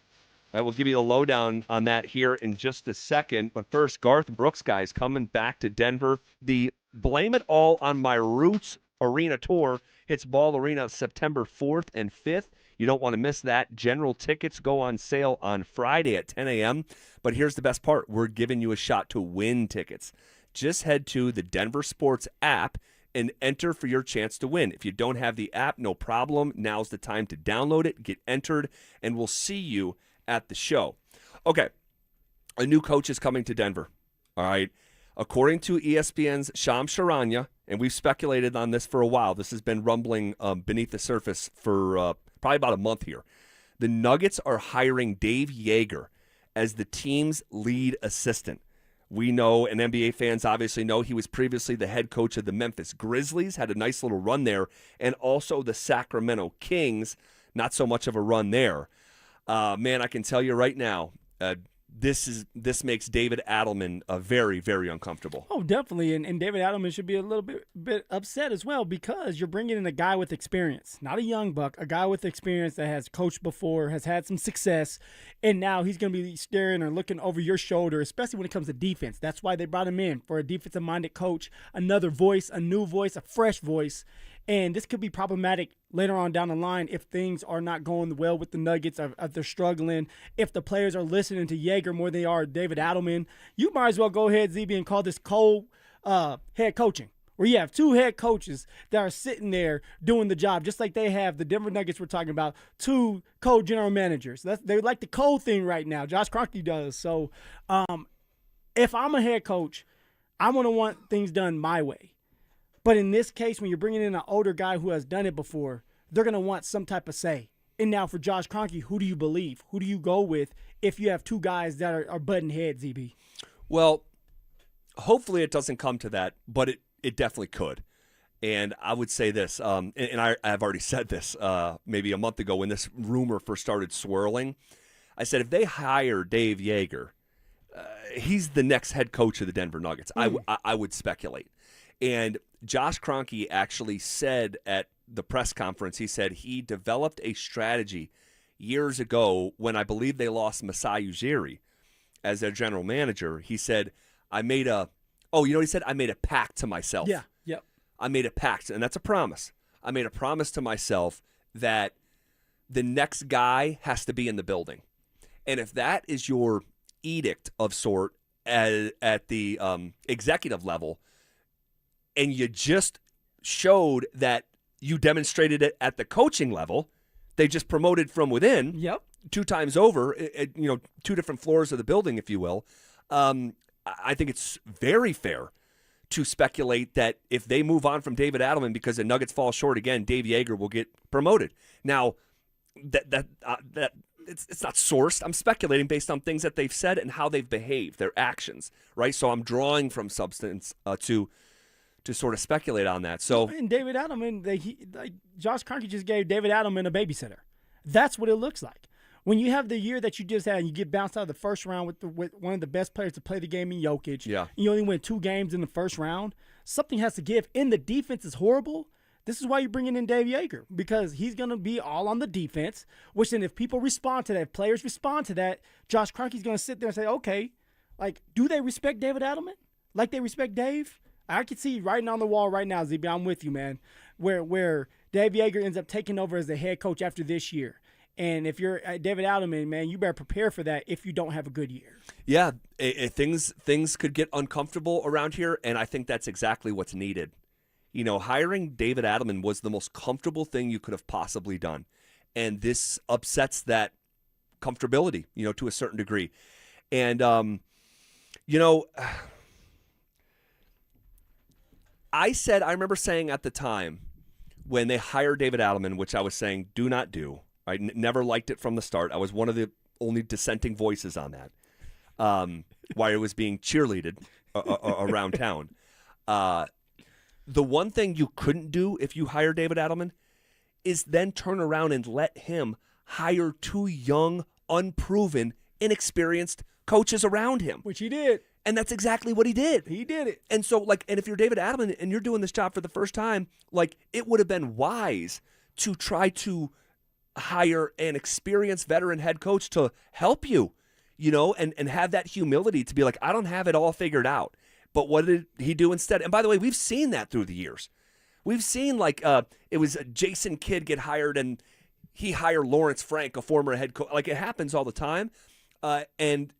I will give you a lowdown on that here in just a second. But first, Garth Brooks, guys, coming back to Denver. The Blame It All on My Roots Arena Tour hits Ball Arena September 4th and 5th. You don't want to miss that. General tickets go on sale on Friday at 10 a.m. But here's the best part. We're giving you a shot to win tickets. Just head to the DenverSports app and enter for your chance to win. If you don't have the app, no problem. Now's the time to download it, get entered, and we'll see you at the show. Okay, a new coach is coming to Denver. All right. According to ESPN's Shams Charania, and we've speculated on this for a while. This has been rumbling beneath the surface for probably about a month here. The Nuggets are hiring Dave Yeager as the team's lead assistant. We know, and NBA fans obviously know, he was previously the head coach of the Memphis Grizzlies, had a nice little run there, and also the Sacramento Kings, not so much of a run there. Man, I can tell you right now, this makes David Adelman very, very uncomfortable. Oh, definitely. And David Adelman should be a little bit upset as well, because you're bringing in a guy with experience, not a young buck, a guy with experience that has coached before, has had some success, and now he's going to be staring or looking over your shoulder, especially when it comes to defense. That's why they brought him in, for a defensive-minded coach, another voice, a new voice, a fresh voice. And this could be problematic later on down the line if things are not going well with the Nuggets, if they're struggling, if the players are listening to Yeager more than they are David Adelman. You might as well go ahead, ZB, and call this head coaching, where you have two head coaches that are sitting there doing the job, just like they have the Denver Nuggets we're talking about, two co-general managers. They like the cold thing right now. Josh Kroenke does. So if I'm a head coach, I'm going to want things done my way. But in this case, when you're bringing in an older guy who has done it before, they're going to want some type of say. And now for Josh Kroenke, who do you believe? Who do you go with if you have two guys that are butting heads, ZB? Well, hopefully it doesn't come to that, but it definitely could. And I would say this, and I've already said this maybe a month ago when this rumor first started swirling. I said if they hire Dave Yeager, he's the next head coach of the Denver Nuggets. I would speculate. And Josh Kroenke actually said at the press conference, he said he developed a strategy years ago when I believe they lost Masai Ujiri as their general manager. He said, I made a pact to myself. Yeah, yep. I made a pact, and that's a promise. I made a promise to myself that the next guy has to be in the building. And if that is your edict of sort at the executive level, and you just showed that you demonstrated it at the coaching level, they just promoted from within. Yep. 2 times over, 2 different floors of the building, if you will. I think it's very fair to speculate that if they move on from David Adelman because the Nuggets fall short again, Dave Yeager will get promoted. Now, that it's not sourced. I'm speculating based on things that they've said and how they've behaved, their actions, right? So I'm drawing from substance to sort of speculate on that. So and David Adelman, Josh Kroenke just gave David Adelman a babysitter. That's what it looks like. When you have the year that you just had and you get bounced out of the first round with one of the best players to play the game in Jokic, and you only win 2 games in the first round, something has to give. And the defense is horrible. This is why you're bringing in Dave Yeager, because he's going to be all on the defense, which then if people respond to that, if players respond to that, Josh Kroenke's going to sit there and say, okay, do they respect David Adelman like they respect Dave? I can see writing on the wall right now, ZB, I'm with you, man, where Dave Yeager ends up taking over as the head coach after this year. And if you're David Adelman, man, you better prepare for that if you don't have a good year. Yeah, things could get uncomfortable around here, and I think that's exactly what's needed. Hiring David Adelman was the most comfortable thing you could have possibly done. And this upsets that comfortability, to a certain degree. And, I remember saying at the time when they hired David Adelman, which I was saying, do not do. I never liked it from the start. I was one of the only dissenting voices on that, while it was being cheerleaded around town. The one thing you couldn't do if you hire David Adelman is then turn around and let him hire 2 young, unproven, inexperienced coaches around him. Which he did. And that's exactly what he did. He did it. And so, and if you're David Adelman and you're doing this job for the first time, it would have been wise to try to hire an experienced veteran head coach to help you, and have that humility to be like, I don't have it all figured out. But what did he do instead? And by the way, we've seen that through the years. We've seen it was Jason Kidd get hired and he hired Lawrence Frank, a former head coach. It happens all the time. And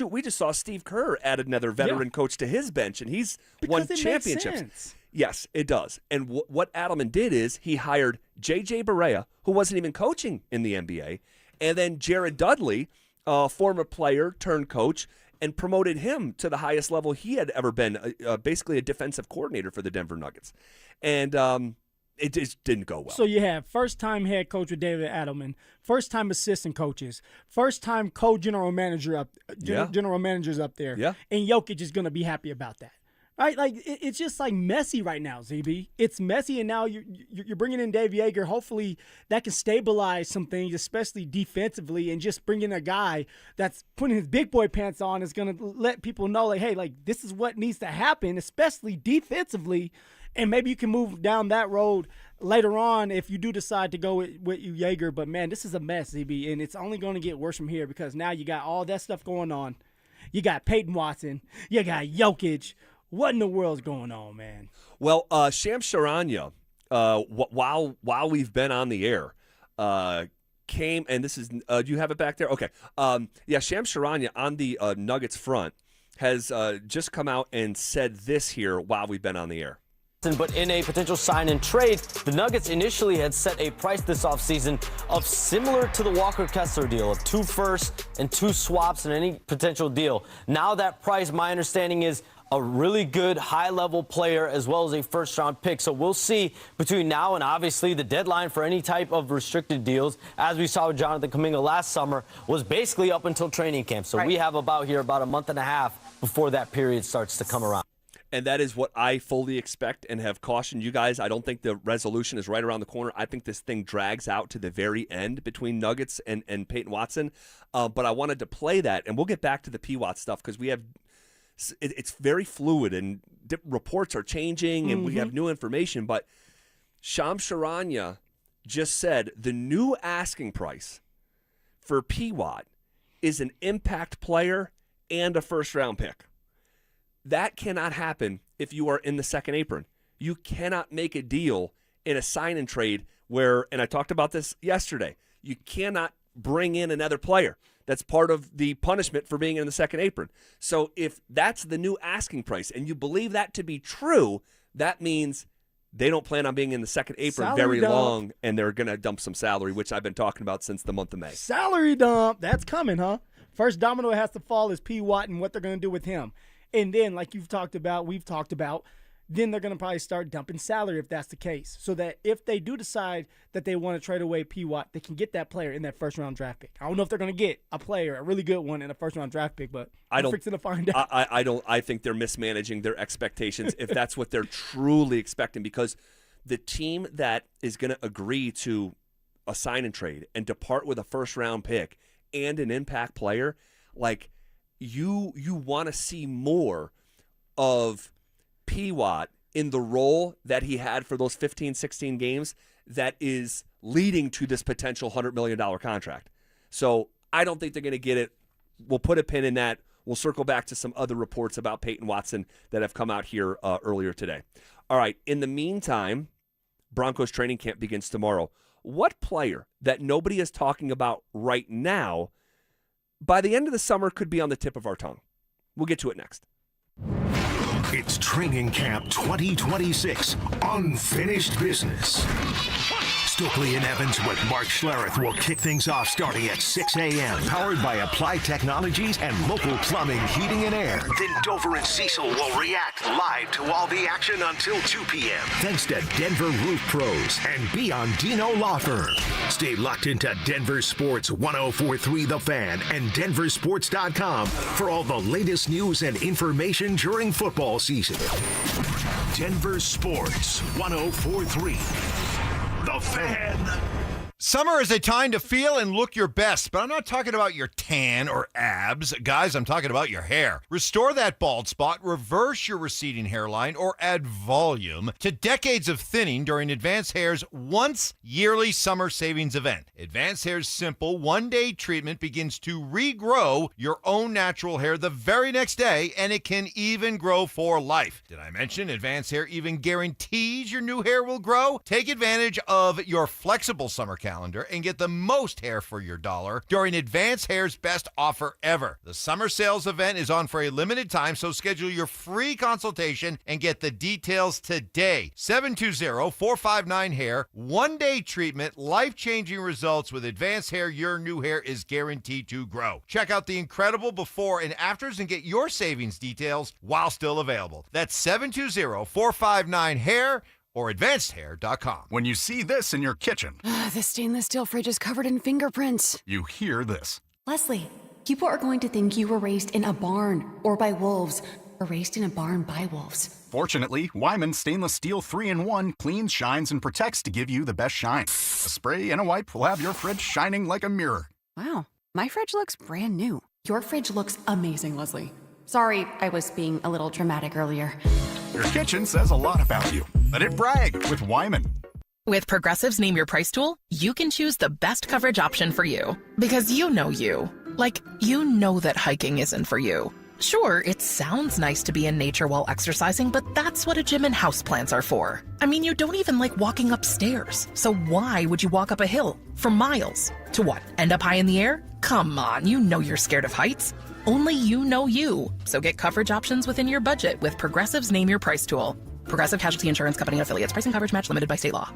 we just saw Steve Kerr add another veteran coach to his bench, and he's won championships. Makes sense. Yes, it does. And what Adelman did is he hired J.J. Barea, who wasn't even coaching in the NBA, and then Jared Dudley, former player turned coach, and promoted him to the highest level he had ever been, basically a defensive coordinator for the Denver Nuggets. And it just didn't go well. So you have first-time head coach with David Adelman, first-time assistant coaches, first-time co-general manager general managers up there. Yeah. And Jokic is going to be happy about that. Right, like it's just like messy right now, ZB. It's messy, and now you're bringing in Dave Yeager. Hopefully, that can stabilize some things, especially defensively, and just bringing a guy that's putting his big boy pants on is going to let people know, like, hey, like this is what needs to happen, especially defensively, and maybe you can move down that road later on if you do decide to go with Yeager. But man, this is a mess, ZB, and it's only going to get worse from here because now you got all that stuff going on. You got Payton Watson, you got Jokic. What in the world's going on, man? Well, Shams Charania, while we've been on the air, came, and this is, do you have it back there? Okay. Shams Charania on the Nuggets front has just come out and said this here while we've been on the air. But in a potential sign and trade, the Nuggets initially had set a price this offseason of similar to the Walker Kessler deal of 2 firsts and 2 swaps in any potential deal. Now that price, my understanding is a really good high-level player as well as a first-round pick. So we'll see between now and obviously the deadline for any type of restricted deals, as we saw with Jonathan Kuminga last summer, was basically up until training camp. So we have about a month and a half before that period starts to come around. And that is what I fully expect and have cautioned you guys. I don't think the resolution is right around the corner. I think this thing drags out to the very end between Nuggets and Payton Watson. But I wanted to play that, and we'll get back to the P-Watt stuff because we have it's very fluid and reports are changing and we have new information. But Shams Charania just said the new asking price for P-Watt is an impact player and a first-round pick. That cannot happen if you are in the second apron. You cannot make a deal in a sign and trade where, and I talked about this yesterday, you cannot bring in another player. That's part of the punishment for being in the second apron. So if that's the new asking price and you believe that to be true, that means they don't plan on being in the second apron Salary very dump. long, and they're going to dump some salary, which I've been talking about since the month of May. Salary dump. That's coming, huh? First domino has to fall is P. Watt and what they're going to do with him. And then, like we've talked about, then they're going to probably start dumping salary if that's the case. So that if they do decide that they want to trade away P. Watt, they can get that player in that first-round draft pick. I don't know if they're going to get a player, a really good one, in a first-round draft pick, but we're fixing to find out. I think they're mismanaging their expectations if that's what they're truly expecting, because the team that is going to agree to a sign and trade and depart with a first-round pick and an impact player, like you want to see more of P-Watt in the role that he had for those 15, 16 games that is leading to this potential $100 million contract. So I don't think they're going to get it. We'll put a pin in that. We'll circle back to some other reports about Payton Watson that have come out here earlier today. All right, in the meantime, Broncos training camp begins tomorrow. What player that nobody is talking about right now, by the end of the summer, could be on the tip of our tongue? We'll get to it next. It's Training Camp 2026, Unfinished Business. Stokely and Evans with Mark Schlereth will kick things off starting at 6 a.m. Powered by Applied Technologies and local plumbing, heating, and air. Then Dover and Cecil will react live to all the action until 2 p.m. Thanks to Denver Roof Pros and Biondino Law Firm. Stay locked into Denver Sports 104.3 The Fan and DenverSports.com for all the latest news and information during football season. Denver Sports 104.3 The Fan. Summer is a time to feel and look your best, but I'm not talking about your tan or abs. Guys, I'm talking about your hair. Restore that bald spot, reverse your receding hairline, or add volume to decades of thinning during Advanced Hair's once yearly summer savings event. Advanced Hair's simple one-day treatment begins to regrow your own natural hair the very next day, and it can even grow for life. Did I mention Advanced Hair even guarantees your new hair will grow? Take advantage of your flexible summer calendar and get the most hair for your dollar during Advanced Hair's best offer ever. The summer sales event is on for a limited time, so schedule your free consultation and get the details today. 720-459-HAIR. One-day treatment, life-changing results with Advanced Hair. Your new hair is guaranteed to grow. Check out the incredible before and afters and get your savings details while still available. That's 720-459-HAIR. or advancedhair.com. When you see this in your kitchen, The stainless steel fridge is covered in fingerprints. you hear this. Leslie, people are going to think you were raised in a barn or by wolves or raised in a barn by wolves. Fortunately, Wyman Stainless Steel 3-in-1 cleans, shines, and protects to give you the best shine. A spray and a wipe will have your fridge shining like a mirror. Wow, my fridge looks brand new. Your fridge looks amazing, Leslie. Sorry, I was being a little dramatic earlier. Your kitchen says a lot about you. Let it brag with Wyman. With Progressive's Name Your Price tool, you can choose the best coverage option for you. Because you know you. Like, you know that hiking isn't for you. Sure, it sounds nice to be in nature while exercising, but that's what a gym and houseplants are for. I mean, you don't even like walking upstairs. So why would you walk up a hill for miles? To what, end up high in the air? Come on, you know you're scared of heights. Only you know you. So get coverage options within your budget with Progressive's Name Your Price tool. Progressive Casualty Insurance Company and affiliates. Price and coverage match limited by state law.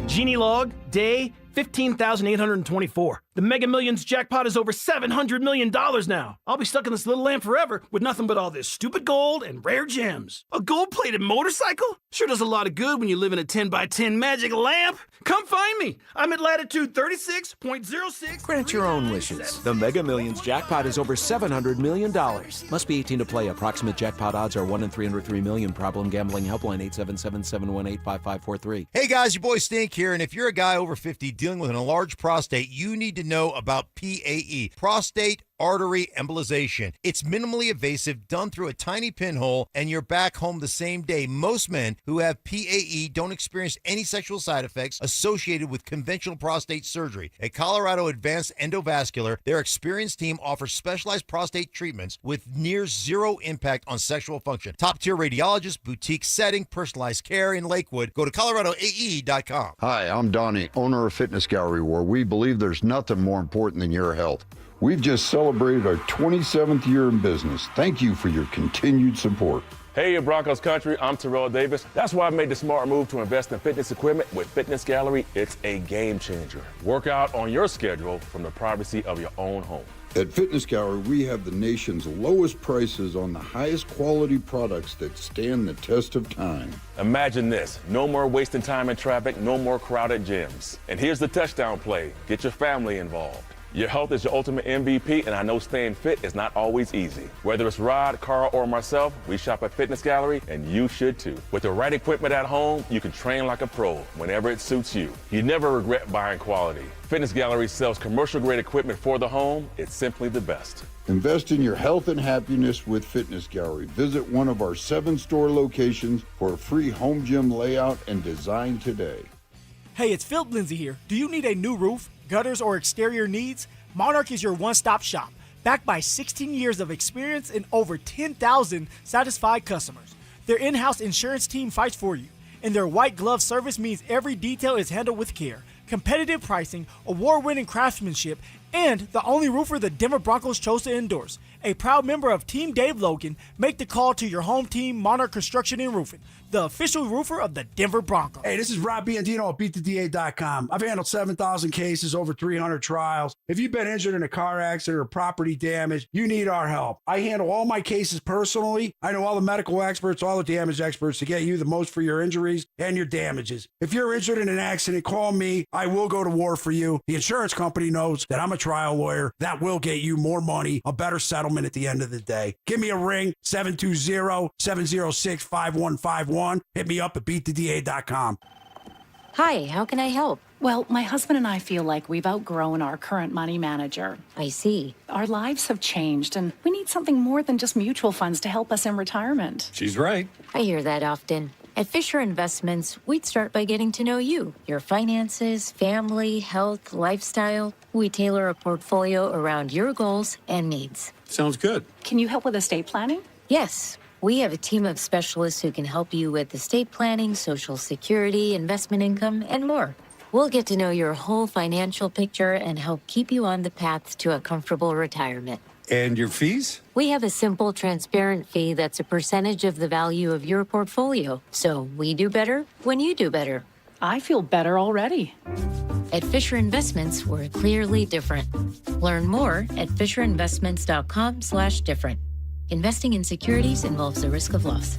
Genie log, day 15,824. The Mega Millions jackpot is over $700 million now. I'll be stuck in this little lamp forever with nothing but all this stupid gold and rare gems. A gold-plated motorcycle? Sure does a lot of good when you live in a 10x10 magic lamp. Come find me. I'm at latitude 36.06. Grant your own wishes. The Mega Millions jackpot is over $700 million. Must be 18 to play. Approximate jackpot odds are 1 in 303 million. Problem gambling helpline 877-718-5543. Hey guys, your boy Stink here, and if you're a guy over 50 dealing with an enlarged prostate, you need to know about PAE, prostate artery embolization. It's minimally invasive, done through a tiny pinhole, and you're back home the same day. Most men who have PAE don't experience any sexual side effects associated with conventional prostate surgery. At Colorado Advanced Endovascular, their experienced team offers specialized prostate treatments with near zero impact on sexual function. Top-tier radiologists, boutique setting, personalized care in Lakewood. Go to coloradoae.com. Hi, I'm Donnie, owner of Fitness Gallery, where we believe there's nothing more important than your health. We've just celebrated our 27th year in business. Thank you for your continued support. Hey, Broncos country, I'm Terrell Davis. That's why I made the smart move to invest in fitness equipment with Fitness Gallery. It's a game changer. Work out on your schedule from the privacy of your own home. At Fitness Gallery, we have the nation's lowest prices on the highest quality products that stand the test of time. Imagine this, no more wasting time in traffic, no more crowded gyms. And here's the touchdown play, get your family involved. Your health is your ultimate MVP, and I know staying fit is not always easy. Whether it's Rod, Carl, or myself, we shop at Fitness Gallery, and you should too. With the right equipment at home, you can train like a pro whenever it suits you. You never regret buying quality. Fitness Gallery sells commercial-grade equipment for the home. It's simply the best. Invest in your health and happiness with Fitness Gallery. Visit one of our 7 store locations for a free home gym layout and design today. Hey, it's Phillip Lindsay here. Do you need a new roof, gutters, or exterior needs? Monarch is your one-stop shop, backed by 16 years of experience and over 10,000 satisfied customers. Their in-house insurance team fights for you, and their white glove service means every detail is handled with care. Competitive pricing, award-winning craftsmanship, and the only roofer the Denver Broncos chose to endorse. A proud member of Team Dave Logan, make the call to your home team, Monarch Construction and Roofing, the official roofer of the Denver Broncos. Hey, this is Rob Biandino at BeatTheDA.com. I've handled 7,000 cases, over 300 trials. If you've been injured in a car accident or property damage, you need our help. I handle all my cases personally. I know all the medical experts, all the damage experts to get you the most for your injuries and your damages. If you're injured in an accident, call me. I will go to war for you. The insurance company knows that I'm a trial lawyer. That will get you more money, a better settlement at the end of the day. Give me a ring, 720-706-5151. Hit me up at beattheda.com. Hi, how can I help? Well, my husband and I feel like we've outgrown our current money manager. I see. Our lives have changed, and we need something more than just mutual funds to help us in retirement. She's right. I hear that often. At Fisher Investments, we'd start by getting to know you, your finances, family, health, lifestyle. We tailor a portfolio around your goals and needs. Sounds good. Can you help with estate planning? Yes. We have a team of specialists who can help you with estate planning, Social Security, investment income, and more. We'll get to know your whole financial picture and help keep you on the path to a comfortable retirement. And your fees? We have a simple, transparent fee that's a percentage of the value of your portfolio. So we do better when you do better. I feel better already. At Fisher Investments, we're clearly different. Learn more at fisherinvestments.com/different. Investing in securities involves the risk of loss.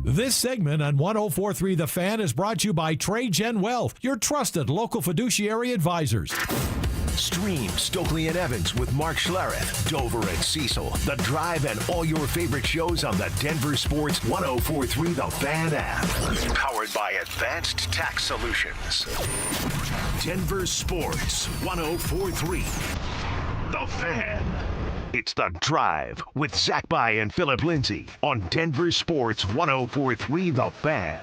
This segment on 104.3 The Fan is brought to you by Trade Gen Wealth, your trusted local fiduciary advisors. Stream Stokely and Evans with Mark Schlereth, Dover and Cecil, The Drive, and all your favorite shows on the Denver Sports 104.3 The Fan app. Powered by Advanced Tax Solutions. Denver Sports 104.3 The Fan. It's The Drive with Zach By and Phillip Lindsay on Denver Sports 104.3 The Fan.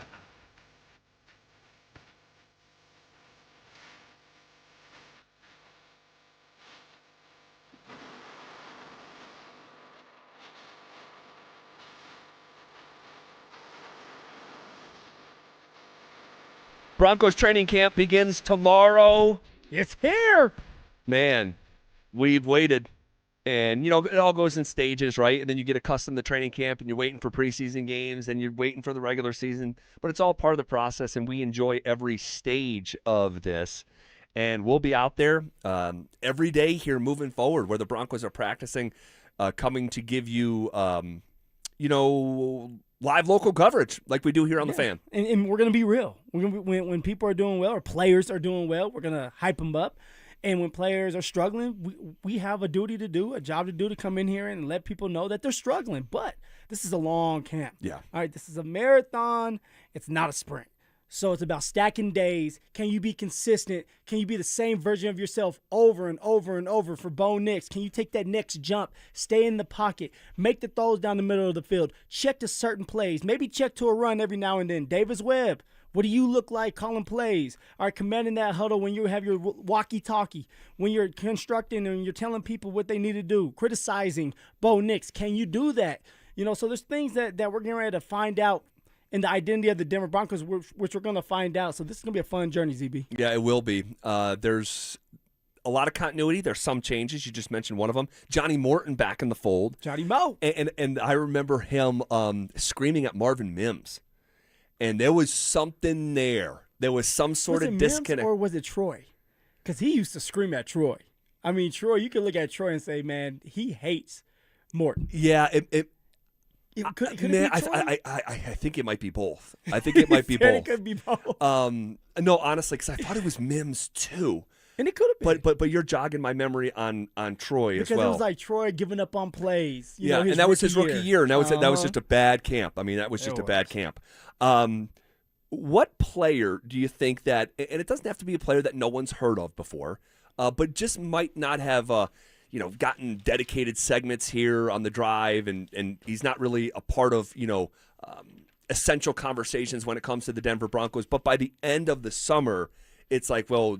Broncos training camp begins tomorrow. It's here. Man, we've waited. And, you know, it all goes in stages, right? And then you get accustomed to training camp and you're waiting for preseason games and you're waiting for the regular season. But it's all part of the process, and we enjoy every stage of this. And we'll be out there every day here moving forward where the Broncos are practicing, coming to give you, live local coverage like we do here on The Fan. And we're going to be real. When people are doing well or players are doing well, we're going to hype them up. And when players are struggling, we have a duty to do, a job to do, to come in here and let people know that they're struggling. But this is a long camp. Yeah. All right, this is a marathon. It's not a sprint. So it's about stacking days. Can you be consistent? Can you be the same version of yourself over and over and over for Bo Nix? Can you take that next jump, stay in the pocket, make the throws down the middle of the field, check to certain plays, maybe check to a run every now and then? Davis Webb, what do you look like calling plays? All right, commanding that huddle when you have your walkie-talkie, when you're constructing and you're telling people what they need to do, criticizing Bo Nix. Can you do that? So there's things that we're getting ready to find out in the identity of the Denver Broncos, which we're going to find out. So this is going to be a fun journey, ZB. Yeah, it will be. There's a lot of continuity. There's some changes. You just mentioned one of them. Johnny Morton back in the fold. Johnny Mo. And I remember him screaming at Marvin Mims. And there was something there. There was some sort of disconnect. Or was it Troy? Because he used to scream at Troy. I mean, Troy, you could look at Troy and say, man, he hates Morton. Yeah, Could it man, be Troy? I think it might be both. I think it might be both. It could be both. No, honestly, because I thought it was Mims too. And it could have been. But you're jogging my memory on Troy because as well. It was like Troy giving up on plays. And that was his rookie year. And that was just a bad camp. I mean, that was just a bad camp. What player do you think that, and it doesn't have to be a player that no one's heard of before, but just might not have gotten dedicated segments here on The Drive, and he's not really a part of, essential conversations when it comes to the Denver Broncos. But by the end of the summer, it's like, well,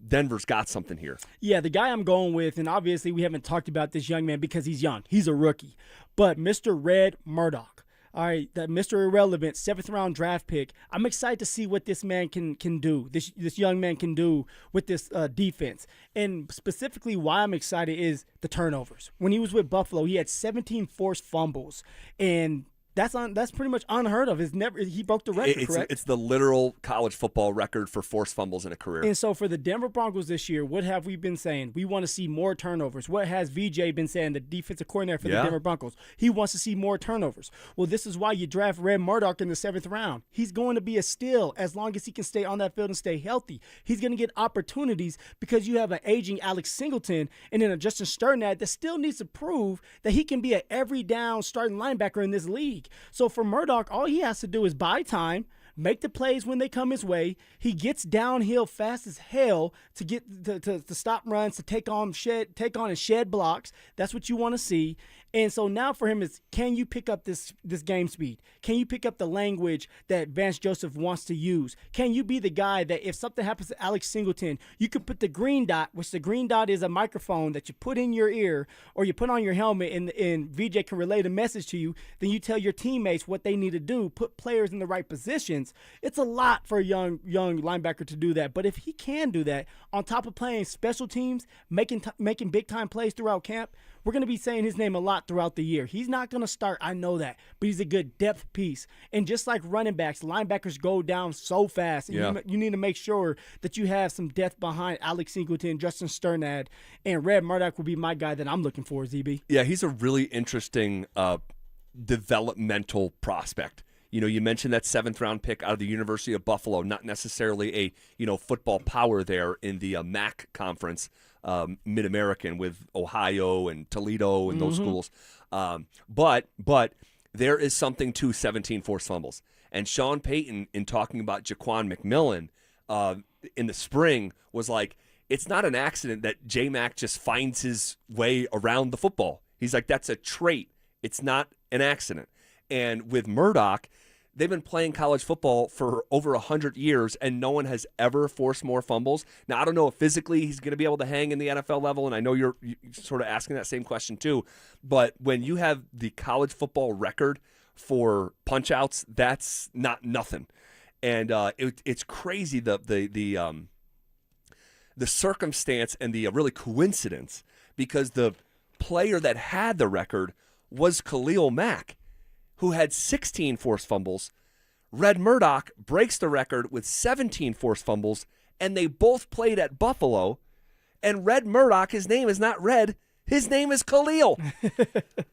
Denver's got something here. Yeah, the guy I'm going with, and obviously we haven't talked about this young man because he's young. He's a rookie. But Mr. Red Murdoch, all right, that Mr. Irrelevant, 7th-round draft pick. I'm excited to see what this man can do, this young man can do with this defense. And specifically why I'm excited is the turnovers. When he was with Buffalo, he had 17 forced fumbles, and that's pretty much unheard of. He broke the record, correct? It's the literal college football record for forced fumbles in a career. And so for the Denver Broncos this year, what have we been saying? We want to see more turnovers. What has VJ been saying, the defensive coordinator for the Denver Broncos? He wants to see more turnovers. Well, this is why you draft Red Murdoch in the 7th round. He's going to be a steal as long as he can stay on that field and stay healthy. He's going to get opportunities because you have an aging Alex Singleton and then a Justin Sternad that still needs to prove that he can be an every down starting linebacker in this league. So for Murdoch, all he has to do is buy time, make the plays when they come his way. He gets downhill fast as hell to get to stop runs, to take on and shed blocks. That's what you want to see. And so now for him is, can you pick up this game speed? Can you pick up the language that Vance Joseph wants to use? Can you be the guy that if something happens to Alex Singleton, you can put the green dot, which the green dot is a microphone that you put in your ear or you put on your helmet and VJ can relay the message to you. Then you tell your teammates what they need to do, put players in the right positions. It's a lot for a young linebacker to do that. But if he can do that, on top of playing special teams, making big-time plays throughout camp, we're going to be saying his name a lot throughout the year. He's not going to start, I know that, but he's a good depth piece. And just like running backs, linebackers go down so fast. And you need to make sure that you have some depth behind Alex Singleton, Justin Sternad, and Red Murdoch will be my guy that I'm looking for, ZB. Yeah, he's a really interesting developmental prospect. You mentioned that 7th-round pick out of the University of Buffalo, not necessarily a football power there in the MAC conference. Mid-American with Ohio and Toledo and those schools. But there is something to 17 forced fumbles. And Sean Payton, in talking about Jaquan McMillan in the spring, was like, it's not an accident that J-Mac just finds his way around the football. He's like, that's a trait. It's not an accident. And with Murdoch, they've been playing college football for over 100 years, and no one has ever forced more fumbles. Now, I don't know if physically he's going to be able to hang in the NFL level, and I know you're sort of asking that same question too. But when you have the college football record for punch-outs, that's not nothing. And it's crazy the circumstance and the really coincidence, because the player that had the record was Khalil Mack, who had 16 forced fumbles. Red Murdoch breaks the record with 17 forced fumbles, and they both played at Buffalo. And Red Murdoch, his name is not Red, his name is Khalil.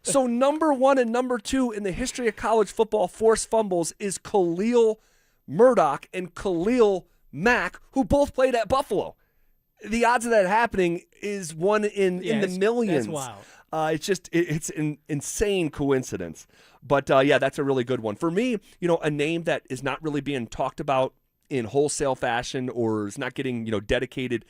So number 1 and number 2 in the history of college football forced fumbles is Khalil Murdoch and Khalil Mack, who both played at Buffalo. The odds of that happening is 1 in the millions. That's wild. It's an insane coincidence. But, yeah, that's a really good one. For me, a name that is not really being talked about in wholesale fashion or is not getting, dedicated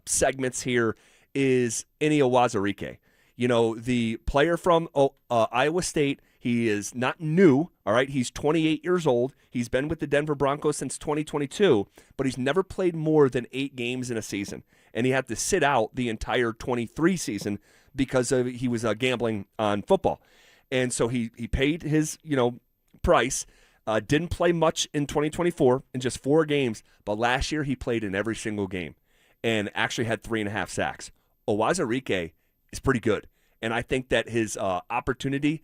segments here is Ini Awazarike. The player from Iowa State, he is not new, all right? He's 28 years old. He's been with the Denver Broncos since 2022, but he's never played more than 8 games in a season. And he had to sit out the entire 23 season because he was gambling on football. And so he paid his, price, didn't play much in 2024 in just 4 games, but last year he played in every single game and actually had 3.5 sacks. Awazarike is pretty good, and I think that his opportunity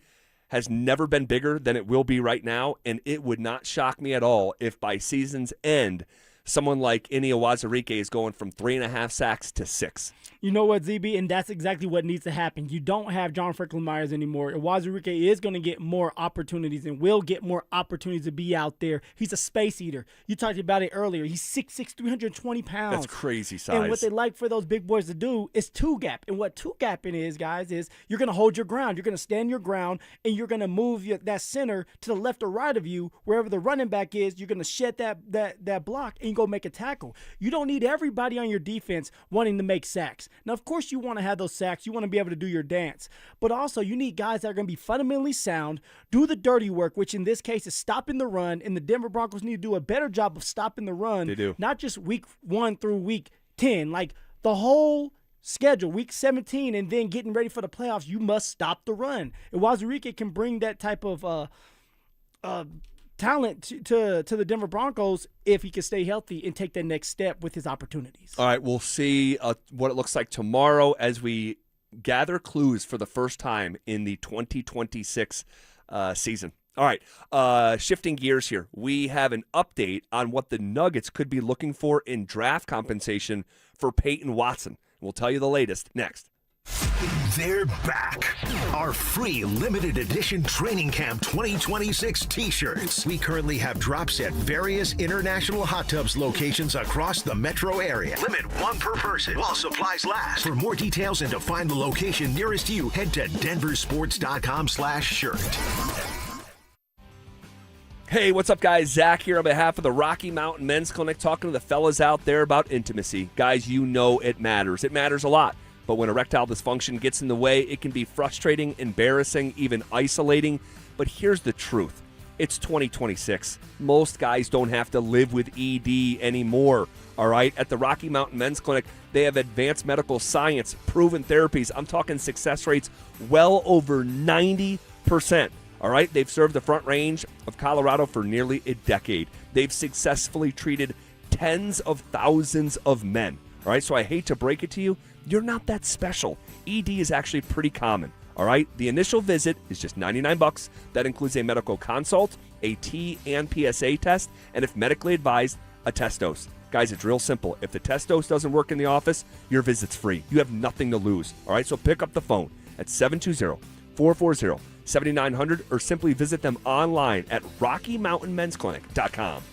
has never been bigger than it will be right now, and it would not shock me at all if by season's end someone like Ini Awazarike is going from 3.5 sacks to 6. You know what, ZB? And that's exactly what needs to happen. You don't have John Franklin Myers anymore. Awazarike is going to get more opportunities and will get more opportunities to be out there. He's a space eater. You talked about it earlier. He's 6'6", 320 pounds. That's crazy size. And what they like for those big boys to do is two-gap. And what two-gapping is, guys, is you're going to hold your ground. You're going to stand your ground, and you're going to move that center to the left or right of you. Wherever the running back is, you're going to shed that block, and you go make a tackle. You don't need everybody on your defense wanting to make sacks. Now, of course, you want to have those sacks. You want to be able to do your dance. But also, you need guys that are going to be fundamentally sound, do the dirty work, which in this case is stopping the run. And the Denver Broncos need to do a better job of stopping the run. They do. Not just week 1 through week 10. Like the whole schedule, week 17, and then getting ready for the playoffs, you must stop the run. And Awazarike can bring that type of talent to the Denver Broncos if he can stay healthy and take that next step with his opportunities. All right, we'll see what it looks like tomorrow as we gather clues for the first time in the 2026 season. All right, shifting gears here. We have an update on what the Nuggets could be looking for in draft compensation for Peyton Watson. We'll tell you the latest next. They're back. Our free limited edition training camp 2026 t-shirts. We currently have drops at various international hot tubs locations across the metro area. Limit 1 per person while supplies last. For more details and to find the location nearest you, head to DenverSports.com/shirt. Hey, what's up, guys? Zach here on behalf of the Rocky Mountain Men's Clinic, talking to the fellas out there about intimacy. Guys, you know it matters. It matters a lot. But when erectile dysfunction gets in the way, it can be frustrating, embarrassing, even isolating. But here's the truth. It's 2026. Most guys don't have to live with ED anymore, all right? At the Rocky Mountain Men's Clinic, they have advanced medical science, proven therapies. I'm talking success rates well over 90%, all right? They've served the Front Range of Colorado for nearly a decade. They've successfully treated tens of thousands of men, all right? So I hate to break it to you, you're not that special. ED is actually pretty common, all right? The initial visit is just $99. That includes a medical consult, a T and PSA test, and if medically advised, a test dose. Guys, it's real simple. If the test dose doesn't work in the office, your visit's free. You have nothing to lose, all right? So pick up the phone at 720-440-7900 or simply visit them online at RockyMountainMen'sClinic.com.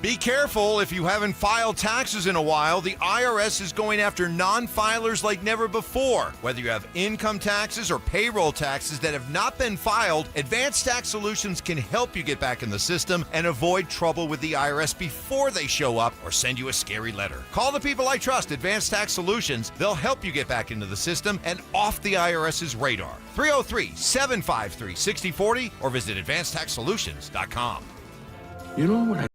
Be careful if you haven't filed taxes in a while. The IRS is going after non-filers like never before. Whether you have income taxes or payroll taxes that have not been filed, Advanced Tax Solutions can help you get back in the system and avoid trouble with the IRS before they show up or send you a scary letter. Call the people I trust, Advanced Tax Solutions. They'll help you get back into the system and off the IRS's radar. 303-753-6040 or visit advancedtaxsolutions.com. You know what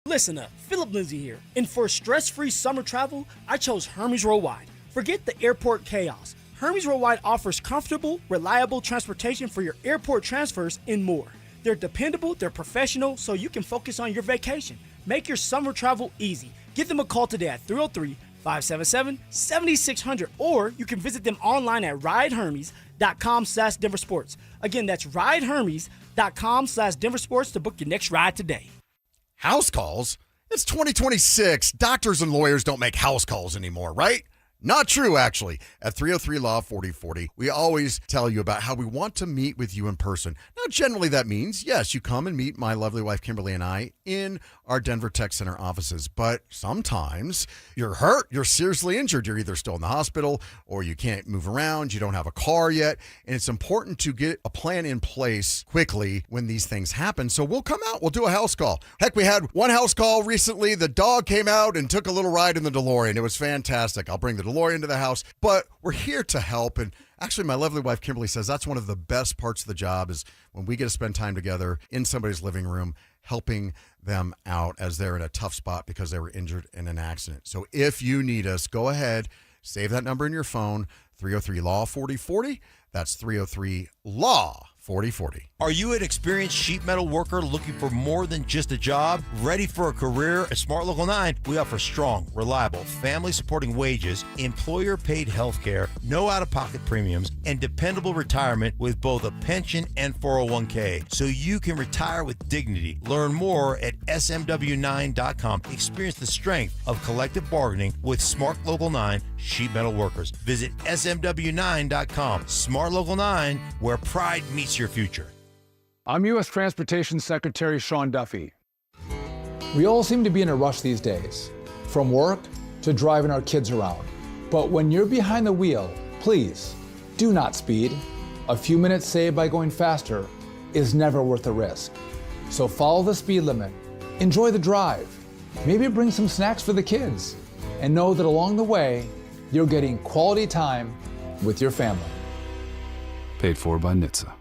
Listen up, Phillip Lindsay here, and for stress-free summer travel, I chose Hermes Worldwide. Forget the airport chaos. Hermes Worldwide offers comfortable, reliable transportation for your airport transfers and more. They're dependable, they're professional, so you can focus on your vacation. Make your summer travel easy. Give them a call today at 303-577-7600, or you can visit them online at ridehermes.com/DenverSports. Again, that's ridehermes.com/DenverSports to book your next ride today. House calls? It's 2026. Doctors and lawyers don't make house calls anymore, right? Not true, actually. At 303-LAW-4040, we always tell you about how we want to meet with you in person. Now, generally that means, yes, you come and meet my lovely wife, Kimberly, and I in our Denver Tech Center offices. But sometimes you're hurt, you're seriously injured. You're either still in the hospital or you can't move around, you don't have a car yet. And it's important to get a plan in place quickly when these things happen. So we'll come out, we'll do a house call. Heck, we had one house call recently. The dog came out and took a little ride in the DeLorean. It was fantastic. I'll bring the DeLorean to the house, but we're here to help. And actually, my lovely wife, Kimberly, says that's one of the best parts of the job is when we get to spend time together in somebody's living room, helping them out as they're in a tough spot because they were injured in an accident. So if you need us, go ahead, save that number in your phone, 303-LAW-4040. That's 303-LAW-4040. Are you an experienced sheet metal worker looking for more than just a job? Ready for a career? At Smart Local 9, we offer strong, reliable, family-supporting wages, employer-paid health care, no out-of-pocket premiums, and dependable retirement with both a pension and 401k, so you can retire with dignity. Learn more at smw9.com. Experience the strength of collective bargaining with Smart Local 9 sheet metal workers. Visit smw9.com. Smart Local 9, where pride meets your future. I'm U.S. Transportation Secretary Sean Duffy. We all seem to be in a rush these days, from work to driving our kids around. But when you're behind the wheel, please do not speed. A few minutes saved by going faster is never worth the risk. So follow the speed limit, enjoy the drive, maybe bring some snacks for the kids, and know that along the way, you're getting quality time with your family. Paid for by NHTSA.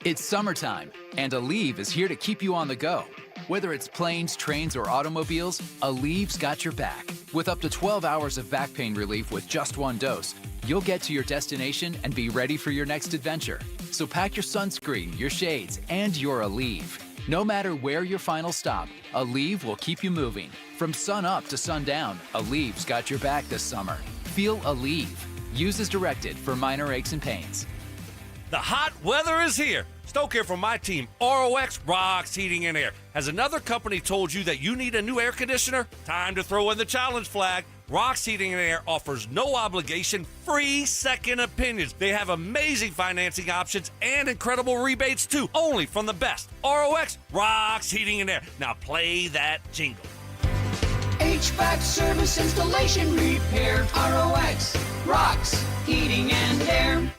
It's summertime, and Aleve is here to keep you on the go. Whether it's planes, trains, or automobiles, Aleve's got your back. With up to 12 hours of back pain relief with just one dose, you'll get to your destination and be ready for your next adventure. So pack your sunscreen, your shades, and your Aleve. No matter where your final stop, Aleve will keep you moving. From sun up to sundown, Aleve's got your back this summer. Feel Aleve. Use as directed for minor aches and pains. The hot weather is here. Stoke here from my team, ROX Rocks Heating and Air. Has another company told you that you need a new air conditioner? Time to throw in the challenge flag. Rocks Heating and Air offers no obligation, free second opinions. They have amazing financing options and incredible rebates too, only from the best. ROX Rocks Heating and Air. Now play that jingle. HVAC service, installation, repair. ROX Rocks Heating and Air.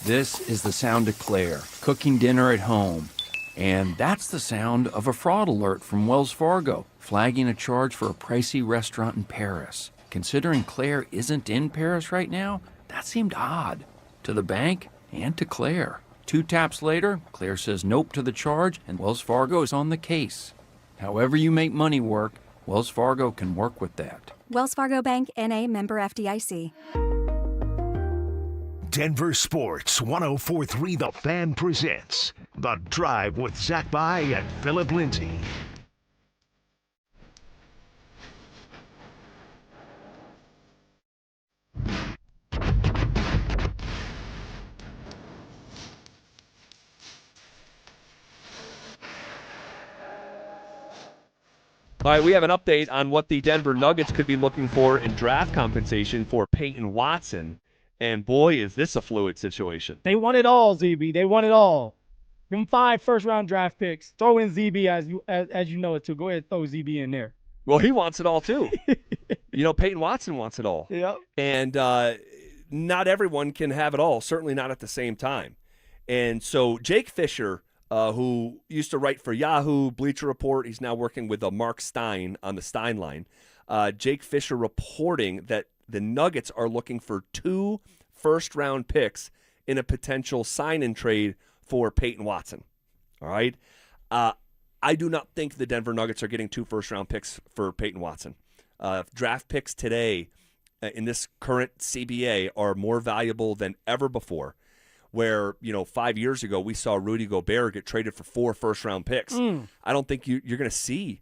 This is the sound of Claire, cooking dinner at home. And that's the sound of a fraud alert from Wells Fargo, flagging a charge for a pricey restaurant in Paris. Considering Claire isn't in Paris right now, that seemed odd. To the bank and to Claire. 2 taps later, Claire says nope to the charge, and Wells Fargo is on the case. However you make money work, Wells Fargo can work with that. Wells Fargo Bank, N.A., member FDIC. Denver Sports 104.3 The Fan presents The Drive with Zach By and Phillip Lindsay. All right, we have an update on what the Denver Nuggets could be looking for in draft compensation for Payton Watson. And boy, is this a fluid situation. They want it all, ZB. They want it all. Give them 5 first-round draft picks. Throw in ZB as you know it too. Go ahead and throw ZB in there. Well, he wants it all too. Peyton Watson wants it all. Yep. And not everyone can have it all, certainly not at the same time. And so Jake Fisher, who used to write for Yahoo, Bleacher Report, he's now working with Mark Stein on the Stein line. Jake Fisher reporting that the Nuggets are looking for 2 first-round picks in a potential sign-and trade for Payton Watson. All right? I do not think the Denver Nuggets are getting 2 first-round picks for Payton Watson. Draft picks today in this current CBA are more valuable than ever before, where 5 years ago we saw Rudy Gobert get traded for 4 first-round picks. I don't think you're going to see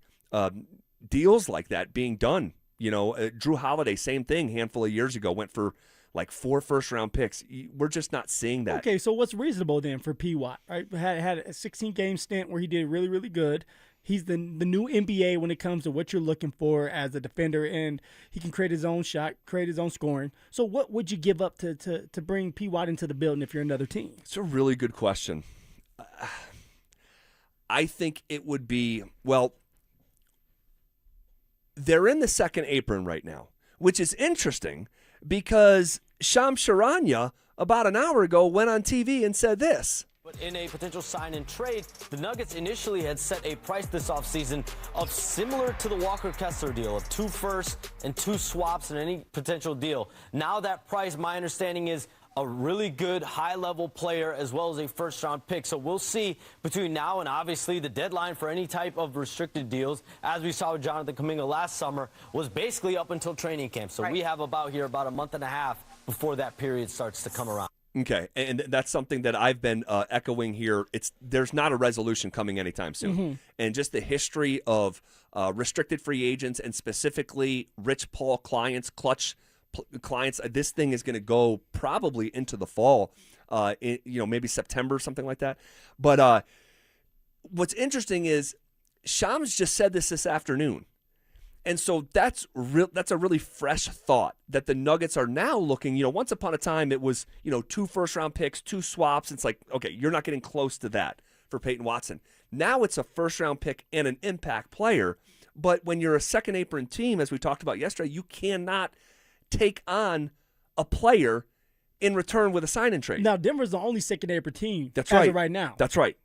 deals like that being done. Drew Holiday, same thing, handful of years ago, went for like 4 first-round picks. We're just not seeing that. Okay, so what's reasonable then for P. Watt? Right? Had a 16-game stint where he did really, really good. He's the new NBA when it comes to what you're looking for as a defender, and he can create his own shot, create his own scoring. So what would you give up to bring P. Watt into the building if you're another team? It's a really good question. I think it would be, they're in the second apron right now, which is interesting because Shams Charania about an hour ago went on TV and said this. But in a potential sign and trade, the Nuggets initially had set a price this offseason of similar to the Walker Kessler deal of 2 firsts and 2 swaps in any potential deal. Now that price, my understanding, is a really good high-level player as well as a first-round pick. So we'll see between now and obviously the deadline for any type of restricted deals, as we saw with Jonathan Kuminga last summer, was basically up until training camp. So we have about a month and a half before that period starts to come around. Okay, and that's something that I've been echoing here. There's not a resolution coming anytime soon. And just the history of restricted free agents and specifically Rich Paul clients, clutch clients, this thing is going to go probably into the fall, maybe September, something like that. But what's interesting is Shams just said this afternoon. And so that's a really fresh thought that the Nuggets are now looking. Once upon a time it was 2 first-round picks, 2 swaps. It's like, okay, you're not getting close to that for Payton Watson. Now it's a first-round pick and an impact player. But when you're a second apron team, as we talked about yesterday, you cannot take on a player in return with a sign and trade. Now Denver's the only second apron team as of right now. That's right.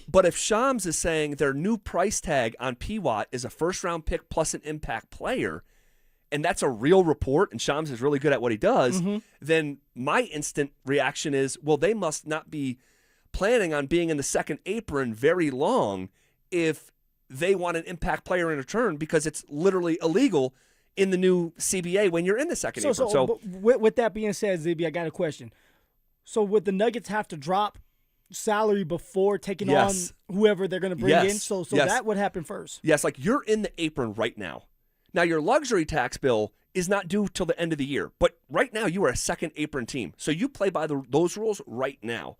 But if Shams is saying their new price tag on P-Watt is a first-round pick plus an impact player, and that's a real report, and Shams is really good at what he does, then my instant reaction is, well, they must not be planning on being in the second apron very long if they want an impact player in return, because it's literally illegal in the new CBA when you're in the second apron. So with that being said, Zibby, I got a question. So would the Nuggets have to drop salary before taking on whoever they're going to bring in? So that would happen first. Yes, like you're in the apron right now. Now your luxury tax bill is not due till the end of the year, but right now you are a second apron team. So you play by those rules right now.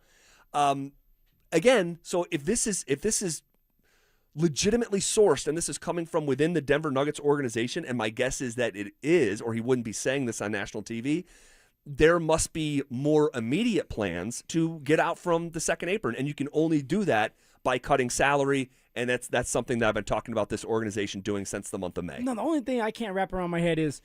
Again, so if this is legitimately sourced and this is coming from within the Denver Nuggets organization, and my guess is that it is, or he wouldn't be saying this on national TV, there must be more immediate plans to get out from the second apron, and you can only do that by cutting salary, and that's something that I've been talking about this organization doing since the month of May. No, the only thing I can't wrap around my head is,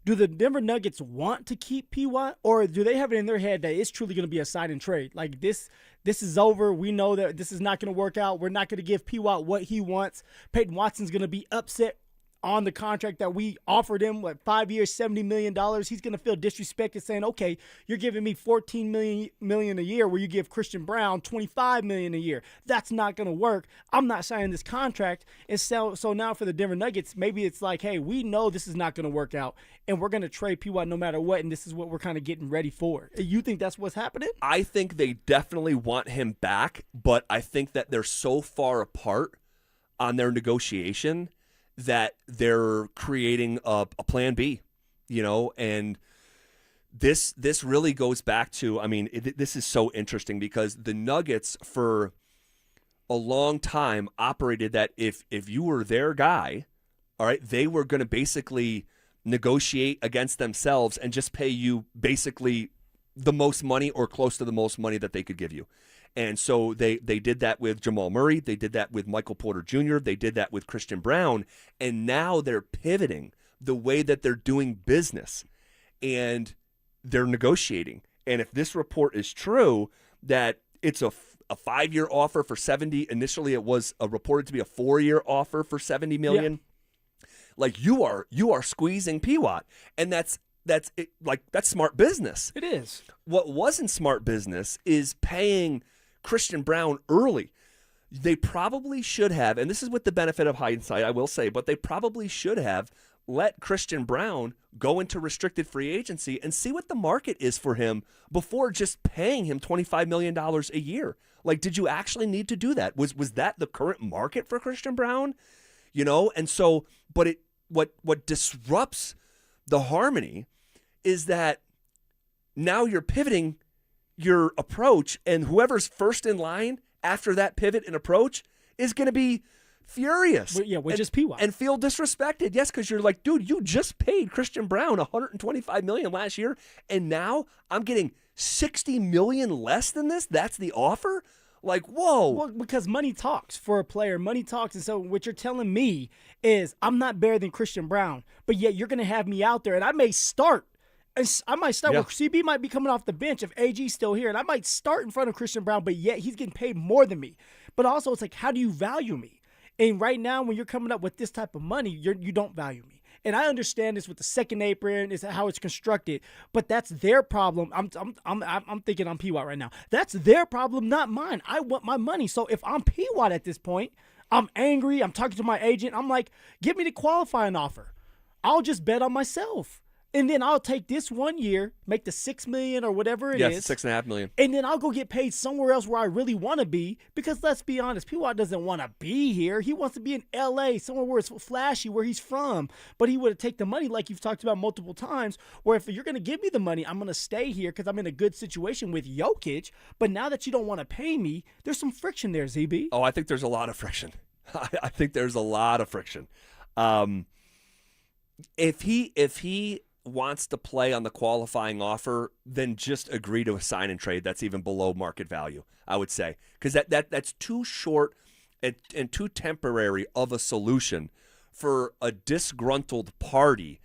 do the Denver Nuggets want to keep P-Watt, or do they have it in their head that it's truly going to be a sign and trade? Like this is over. We know that this is not going to work out. We're not going to give P-Watt what he wants. Payton Watson's going to be upset on the contract that we offered him, 5 years, $70 million. He's going to feel disrespected saying, okay, you're giving me $14 million a year where you give Christian Brown $25 million a year. That's not going to work. I'm not signing this contract. And so now for the Denver Nuggets, maybe it's like, hey, we know this is not going to work out, and we're going to trade P-Watt no matter what, and this is what we're kind of getting ready for. You think that's what's happening? I think they definitely want him back, but I think that they're so far apart on their negotiation that they're creating a plan B, and this really goes back to, this is so interesting because the Nuggets, for a long time operated that if you were their guy, all right, they were going to basically negotiate against themselves and just pay you basically the most money or close to the most money that they could give you. And so they did that with Jamal Murray. They did that with Michael Porter Jr. They did that with Christian Brown. And now they're pivoting the way that they're doing business. And they're negotiating. And if this report is true, that it's a 5-year offer for 70. Initially, it was reported to be a 4-year offer for $70 million. Yeah. Like you are squeezing P-Watt. And that's smart business. It is. What wasn't smart business is paying Christian Brown early. They probably should have, and this is with the benefit of hindsight, I will say, but they probably should have let Christian Brown go into restricted free agency and see what the market is for him before just paying him $25 million a year. Like, did you actually need to do that? Was that the current market for Christian Brown? You know, and so, but what disrupts the harmony is that now you're pivoting your approach, and whoever's first in line after that pivot and approach is going to be furious. Which is P-Watt. And feel disrespected. Yes, because you're like, dude, you just paid Christian Brown $125 million last year, and now I'm getting $60 million less than this? That's the offer? Like, whoa. Well, because money talks for a player. Money talks. And so what you're telling me is I'm not better than Christian Brown, but yet you're going to have me out there, and I may start. And I might start where CB might be coming off the bench if AG's still here, and I might start in front of Christian Brown, but yet he's getting paid more than me. But also, it's like, how do you value me? And right now, when you're coming up with this type of money, you don't value me. And I understand this with the second apron, is how it's constructed, but that's their problem. I'm thinking I'm P-Watt right now. That's their problem, not mine. I want my money. So if I'm P-Watt at this point, I'm angry. I'm talking to my agent. I'm like, give me the qualifying offer. I'll just bet on myself. And then I'll take this 1 year, make the $6 million or whatever it is. Yes, $6.5 million. And then I'll go get paid somewhere else where I really want to be. Because let's be honest, P-Watt doesn't want to be here. He wants to be in L.A., somewhere where it's flashy, where he's from. But he would take the money, like you've talked about multiple times, where if you're going to give me the money, I'm going to stay here because I'm in a good situation with Jokic. But now that you don't want to pay me, there's some friction there, ZB. Oh, I think there's a lot of friction. I think there's a lot of friction. If he wants to play on the qualifying offer, then just agree to a sign and trade that's even below market value, I would say. Because that's too short and too temporary of a solution for a disgruntled party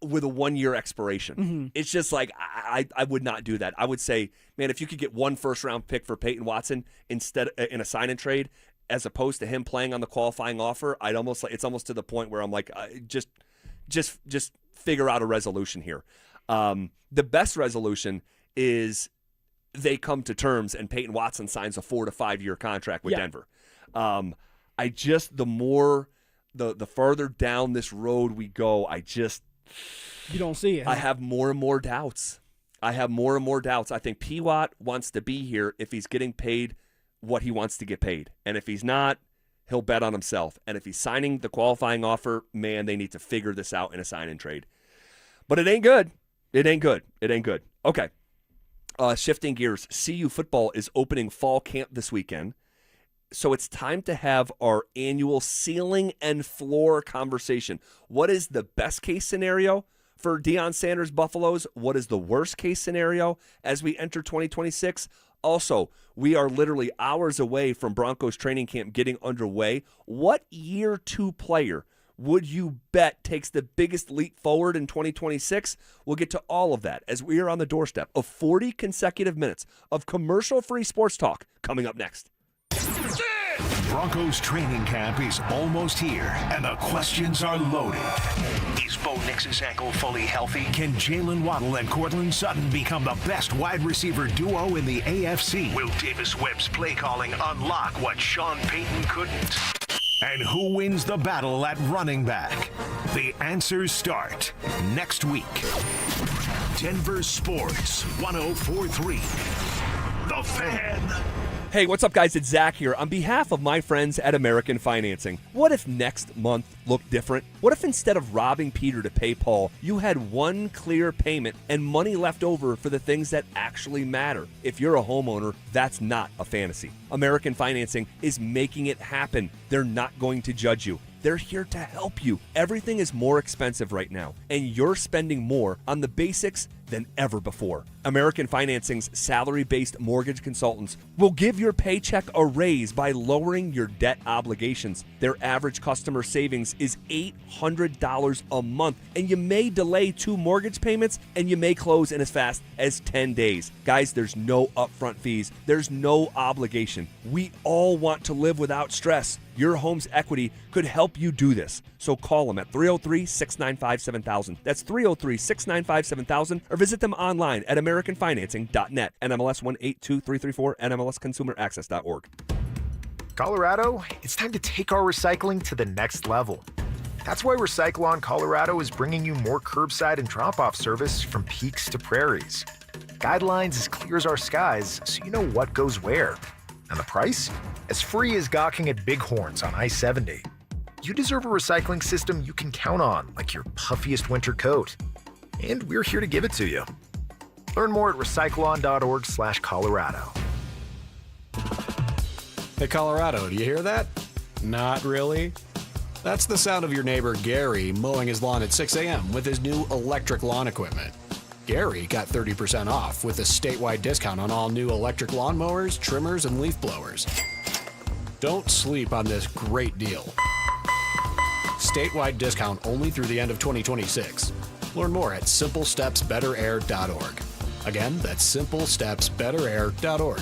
with a 1-year expiration. Mm-hmm. It's just like, I would not do that. I would say, man, if you could get 1 first-round pick for Payton Watson instead in a sign and trade, as opposed to him playing on the qualifying offer, it's almost to the point where I'm like, just figure out a resolution here. The best resolution is they come to terms and Payton Watson signs a 4 to 5 year contract with Denver. The further down this road we go, you don't see it. I have more and more doubts. I think P-Watt wants to be here if he's getting paid what he wants to get paid. And if he's not, he'll bet on himself. And if he's signing the qualifying offer, man, they need to figure this out in a sign and trade. But it ain't good. Okay. Shifting gears. CU football is opening fall camp this weekend. So it's time to have our annual ceiling and floor conversation. What is the best case scenario for Deion Sanders Buffaloes? What is the worst case scenario as we enter 2026? Also, we are literally hours away from Broncos training camp getting underway. What year 2 player would you bet takes the biggest leap forward in 2026? We'll get to all of that as we are on the doorstep of 40 consecutive minutes of commercial-free sports talk coming up next. Broncos training camp is almost here, and the questions are loaded. Is Bo Nix's ankle fully healthy? Can Jalen Waddle and Courtland Sutton become the best wide receiver duo in the AFC? Will Davis Webb's play calling unlock what Sean Payton couldn't? And who wins the battle at running back? The answers start next week. Denver Sports 104.3. The Fan. Hey, what's up, guys? It's Zach here. On behalf of my friends at American Financing, what if next month looked different? What if instead of robbing Peter to pay Paul, you had one clear payment and money left over for the things that actually matter? If you're a homeowner, that's not a fantasy. American Financing is making it happen. They're not going to judge you. They're here to help you. Everything is more expensive right now, and you're spending more on the basics than ever before. American Financing's salary-based mortgage consultants will give your paycheck a raise by lowering your debt obligations. Their average customer savings is $800 a month, and you may delay 2 mortgage payments, and you may close in as fast as 10 days. Guys, there's no upfront fees. There's no obligation. We all want to live without stress. Your home's equity could help you do this. So call them at 303-695-7000. That's 303-695-7000, or visit them online at americanfinancing.net. NMLS 182334, NMLSconsumeraccess.org. Colorado, it's time to take our recycling to the next level. That's why Recycle-On Colorado is bringing you more curbside and drop-off service from peaks to prairies. Guidelines as clear as our skies, so you know what goes where. And the price? As free as gawking at bighorns on I-70. You deserve a recycling system you can count on, like your puffiest winter coat. And we're here to give it to you. Learn more at recycleon.org/Colorado. Hey, Colorado, do you hear that? Not really. That's the sound of your neighbor Gary mowing his lawn at 6 a.m. with his new electric lawn equipment. Gary got 30% off with a statewide discount on all new electric lawnmowers, trimmers, and leaf blowers. Don't sleep on this great deal. Statewide discount only through the end of 2026. Learn more at simplestepsbetterair.org. Again, that's simplestepsbetterair.org.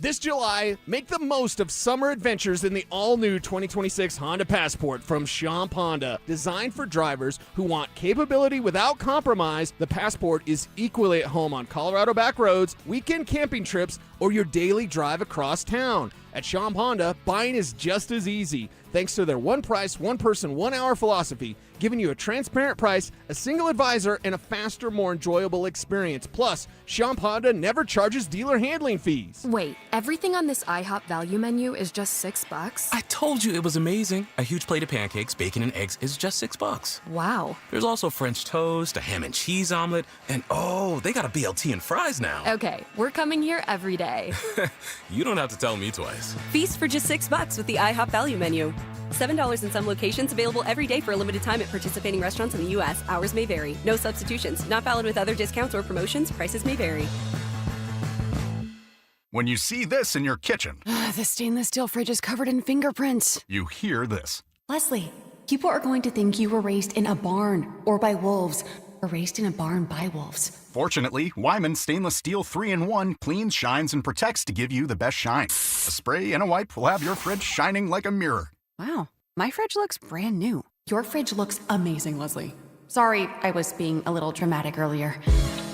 This July, make the most of summer adventures in the all-new 2026 Honda Passport from Champ Honda. Designed for drivers who want capability without compromise, the Passport is equally at home on Colorado back roads, weekend camping trips, or your daily drive across town. At Champ Honda, buying is just as easy, thanks to their one price, one person, 1 hour philosophy, giving you a transparent price, a single advisor, and a faster, more enjoyable experience. Plus, Champ Honda never charges dealer handling fees. Wait, everything on this IHOP value menu is just $6? I told you it was amazing. A huge plate of pancakes, bacon, and eggs is just $6. Wow. There's also French toast, a ham and cheese omelet, and oh, they got a BLT and fries now. Okay, we're coming here every day. You don't have to tell me twice. Feast for just $6 with the IHOP value menu. $7 in some locations, available every day for a limited time at participating restaurants in the U.S. Hours may vary. No substitutions. Not valid with other discounts or promotions. Prices may vary. When you see this in your kitchen, The stainless steel fridge is covered in fingerprints. you hear this. Leslie, people are going to think you were raised in a barn or by wolves, or raised in a barn by wolves. Fortunately, Wyman Stainless Steel 3-in-1 cleans, shines, and protects to give you the best shine. A spray and a wipe will have your fridge shining like a mirror. Wow, my fridge looks brand new. Your fridge looks amazing, Leslie. Sorry, I was being a little dramatic earlier.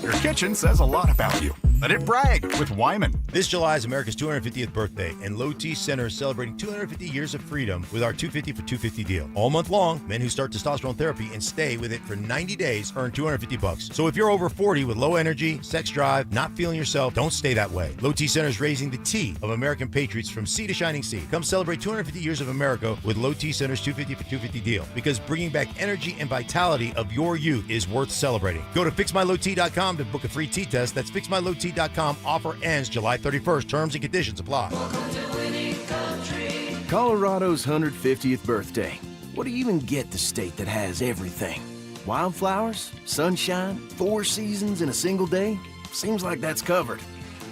Your kitchen says a lot about you. Let it brag with Wyman. This July is America's 250th birthday, and Low T Center is celebrating 250 years of freedom with our 250 for 250 deal. All month long, men who start testosterone therapy and stay with it for 90 days earn $250. So if you're over 40 with low energy, sex drive, not feeling yourself, don't stay that way. Low T Center is raising the T of American patriots from sea to shining sea. Come celebrate 250 years of America with Low T Center's 250 for 250 deal, because bringing back energy and vitality of your youth is worth celebrating. Go to fixmylowt.com to book a free tea test. That's fixmylowt.com. Offer ends July 31st. Terms and conditions apply. Colorado's 150th birthday. What do you even get the state that has everything? Wildflowers, sunshine, 4 seasons in a single day? Seems like that's covered.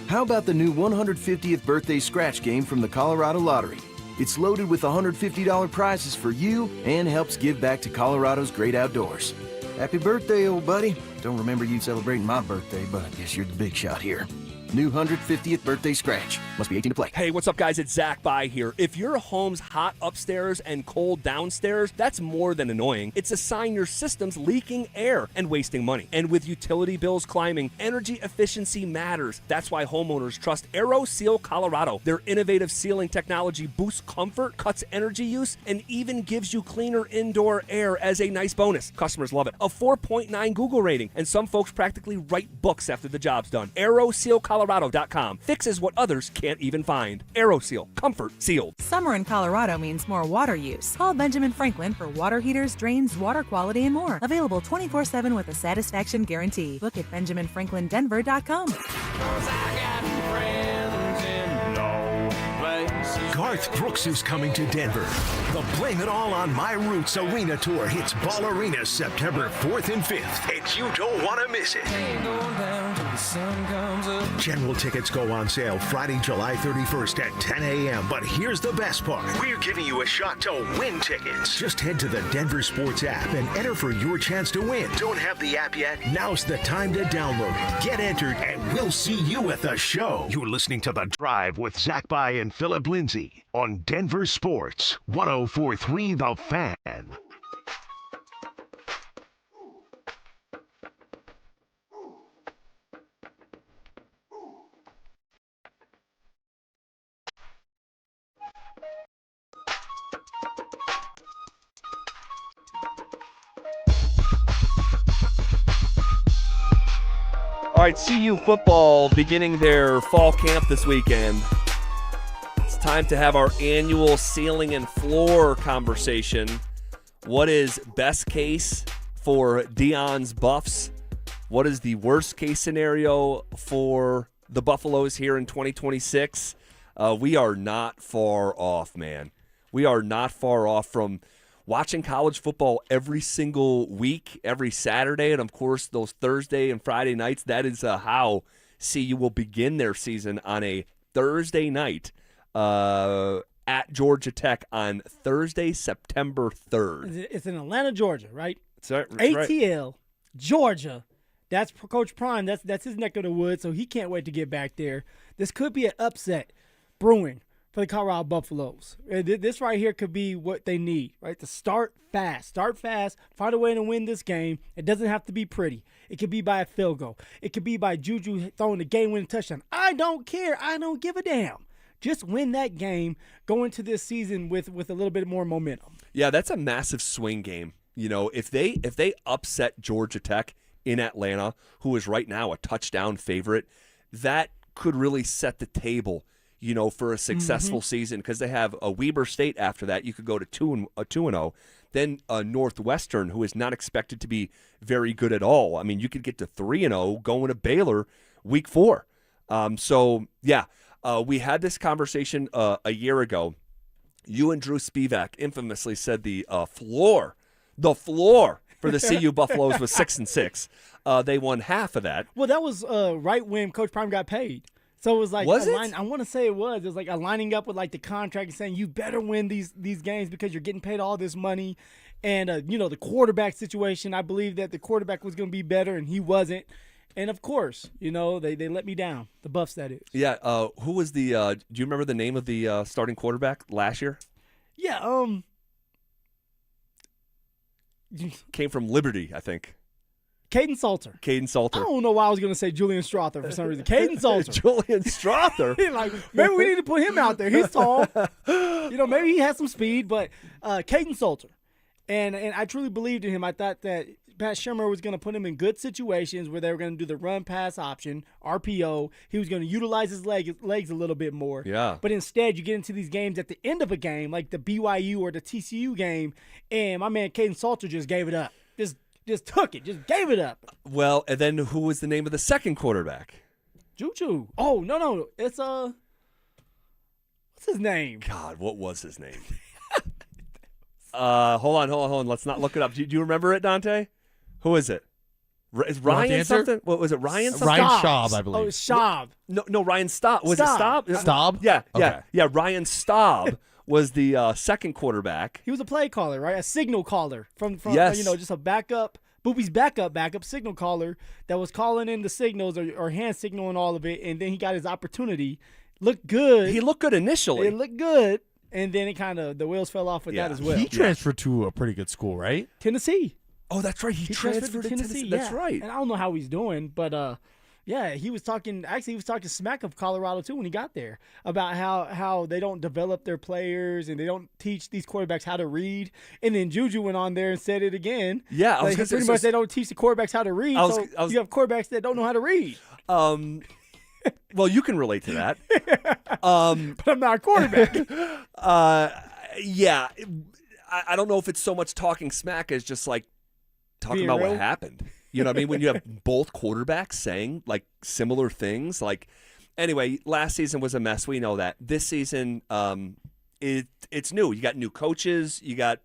How about the new 150th birthday scratch game from the Colorado Lottery? It's loaded with $150 prizes for you and helps give back to Colorado's great outdoors. Happy birthday, old buddy. Don't remember you celebrating my birthday, but I guess you're the big shot here. New 150th birthday scratch. Must be 18 to play. Hey, what's up, guys? It's Zach By here. If your home's hot upstairs and cold downstairs, that's more than annoying. It's a sign your system's leaking air and wasting money. And with utility bills climbing, energy efficiency matters. That's why homeowners trust AeroSeal Colorado. Their innovative sealing technology boosts comfort, cuts energy use, and even gives you cleaner indoor air as a nice bonus. Customers love it. A 4.9 Google rating, and some folks practically write books after the job's done. AeroSeal Colorado AeroSealColorado.com fixes what others can't even find. AeroSeal, comfort sealed. Summer in Colorado means more water use. Call Benjamin Franklin for water heaters, drains, water quality, and more. Available 24/7 with a satisfaction guarantee. Book at BenjaminFranklinDenver.com. Garth Brooks is coming to Denver. The Blame It All on My Roots Arena Tour hits Ball Arena September 4th and 5th, and you don't want to miss it. General tickets go on sale Friday, July 31st at 10 a.m. But here's the best part. We're giving you a shot to win tickets. Just head to the DenverSports app and enter for your chance to win. Don't have the app yet? Now's the time to download it. Get entered, and we'll see you at the show. You're listening to The Drive with Zach By and Phillip Lindsay on Denver Sports 104.3 The Fan. All right, CU football beginning their fall camp this weekend. It's time to have our annual ceiling and floor conversation. What is best case for Deion's Buffs? What is the worst case scenario for the Buffaloes here in 2026? We are not far off, man. We are not far off from watching college football every single week, every Saturday, and of course those Thursday and Friday nights. That is how CU will begin their season on a Thursday night at Georgia Tech on Thursday, September 3rd. It's in Atlanta, Georgia, right? That's right. ATL, Georgia. That's Coach Prime. That's his neck of the woods, so he can't wait to get back there. This could be an upset brewing for the Colorado Buffaloes. This right here could be what they need, right? To start fast, find a way to win this game. It doesn't have to be pretty. It could be by a field goal. It could be by Juju throwing the game-winning touchdown. I don't care. I don't give a damn. Just win that game, go into this season with a little bit more momentum. Yeah, that's a massive swing game. You know, if they upset Georgia Tech in Atlanta, who is right now a touchdown favorite, that could really set the table, you know, for a successful season, because they have a Weber State after that. You could go to 2-0. Then Northwestern, who is not expected to be very good at all. I mean, you could get to 3-0 going to Baylor week 4. We had this conversation a year ago. You and Drew Spivak infamously said the floor for the CU Buffaloes was 6-6. They won half of that. Well, that was right when Coach Prime got paid. So it was like, I want to say it was like aligning up with like the contract and saying you better win these games because you're getting paid all this money. And, the quarterback situation, I believe that the quarterback was going to be better and he wasn't. And, of course, they let me down, the Buffs, that is. Yeah, who was the do you remember the name of the starting quarterback last year? Yeah, came from Liberty, I think. Caden Salter. I don't know why I was going to say Julian Strother for some reason. Caden Salter. Julian Strother. Maybe we need to put him out there. He's tall. Maybe he has some speed, but Caden Salter. And I truly believed in him. I thought that Pat Shurmur was going to put him in good situations where they were going to do the run-pass option, RPO. He was going to utilize his legs a little bit more. Yeah. But instead, you get into these games at the end of a game, like the BYU or the TCU game, and my man Caden Salter just gave it up. Just took it. Just gave it up. Well, and then who was the name of the second quarterback? Juju. Oh, no. It's what's his name? God, what was his name? Hold on. Let's not look it up. Do you remember it, Dante? Who is it? Is Ryan something? What was it? Ryan something? Ryan Schaub, I believe. Oh, it's Schaub. No, Ryan Staub. Was Staub. it Staub? Yeah. Okay. Yeah. Ryan Staub was the second quarterback. He was a play caller, right? A signal caller from yes. Just a backup. Boopie's backup signal caller that was calling in the signals or hand signaling all of it, and then he got his opportunity. Looked good. He looked good initially. It looked good, and then it kind of the wheels fell off with that as well. He transferred to a pretty good school, right? Tennessee. Oh, that's right. He transferred to Tennessee. That's right. And I don't know how he's doing, but he was talking smack of Colorado too when he got there about how they don't develop their players and they don't teach these quarterbacks how to read. And then Juju went on there and said it again. Yeah, I was pretty much they don't teach the quarterbacks how to read. So you have quarterbacks that don't know how to read. Well, you can relate to that. But I'm not a quarterback. Yeah. I don't know if it's so much talking smack as just like talking Being about real? what happened. You know what I mean? When you have both quarterbacks saying like similar things. Like, anyway, last season was a mess. We know that. This season, it's new. You got new coaches. You got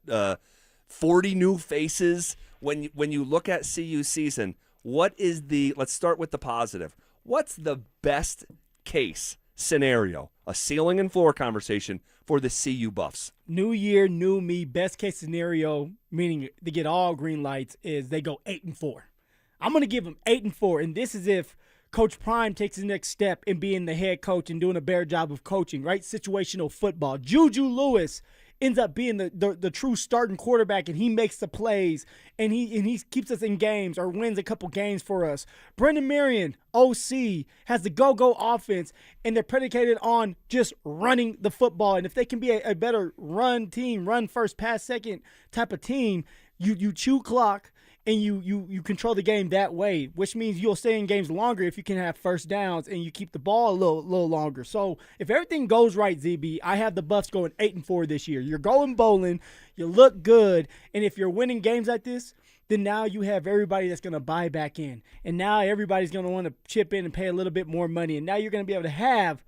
40 new faces. When you look at CU season, let's start with the positive. What's the best case scenario, a ceiling and floor conversation for the CU Buffs? New year, new me. Best case scenario, meaning they get all green lights, is they go 8-4. I'm going to give them 8-4, and this is if Coach Prime takes his next step in being the head coach and doing a better job of coaching, right? Situational football. Juju Lewis ends up being the true starting quarterback, and he makes the plays, and he keeps us in games or wins a couple games for us. Brendan Marion, OC, has the go-go offense, and they're predicated on just running the football. And if they can be a better run team, run first, pass second type of team, you chew clock, and you control the game that way, which means you'll stay in games longer if you can have first downs and you keep the ball a little longer. So if everything goes right, ZB, I have the Buffs going 8-4 this year. You're going bowling, you look good, and if you're winning games like this, then now you have everybody that's going to buy back in. And now everybody's going to want to chip in and pay a little bit more money. And now you're going to be able to have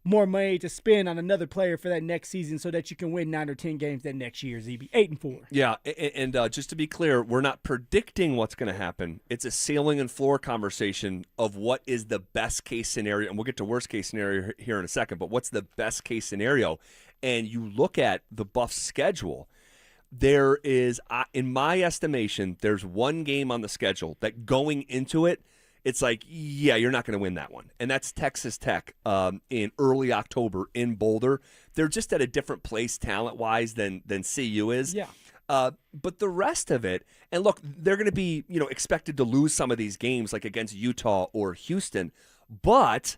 more money to spend on another player for that next season so that you can win 9 or 10 games that next year, ZB. 8-4. Yeah, and just to be clear, we're not predicting what's going to happen. It's a ceiling and floor conversation of what is the best case scenario, and we'll get to worst case scenario here in a second, but what's the best case scenario? And you look at the Buffs' schedule, there is, in my estimation, there's one game on the schedule that going into it, it's like, yeah, you're not going to win that one. And that's Texas Tech in early October in Boulder. They're just at a different place talent-wise than CU is. Yeah. But the rest of it, and look, they're going to be expected to lose some of these games like against Utah or Houston. But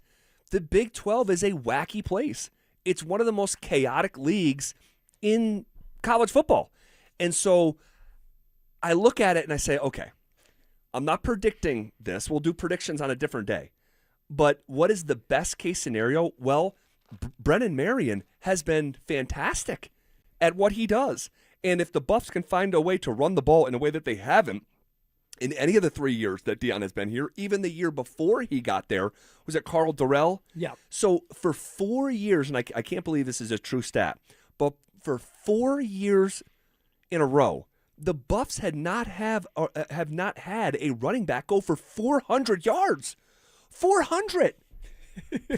the Big 12 is a wacky place. It's one of the most chaotic leagues in college football. And so I look at it and I say, okay, I'm not predicting this. We'll do predictions on a different day. But what is the best case scenario? Well, Brennan Marion has been fantastic at what he does. And if the Buffs can find a way to run the ball in a way that they haven't in any of the 3 years that Deion has been here, even the year before he got there, was it Carl Durrell? Yeah. So for 4 years, and I can't believe this is a true stat, but for 4 years in a row, the Buffs have not had a running back go for 400 yards. 400.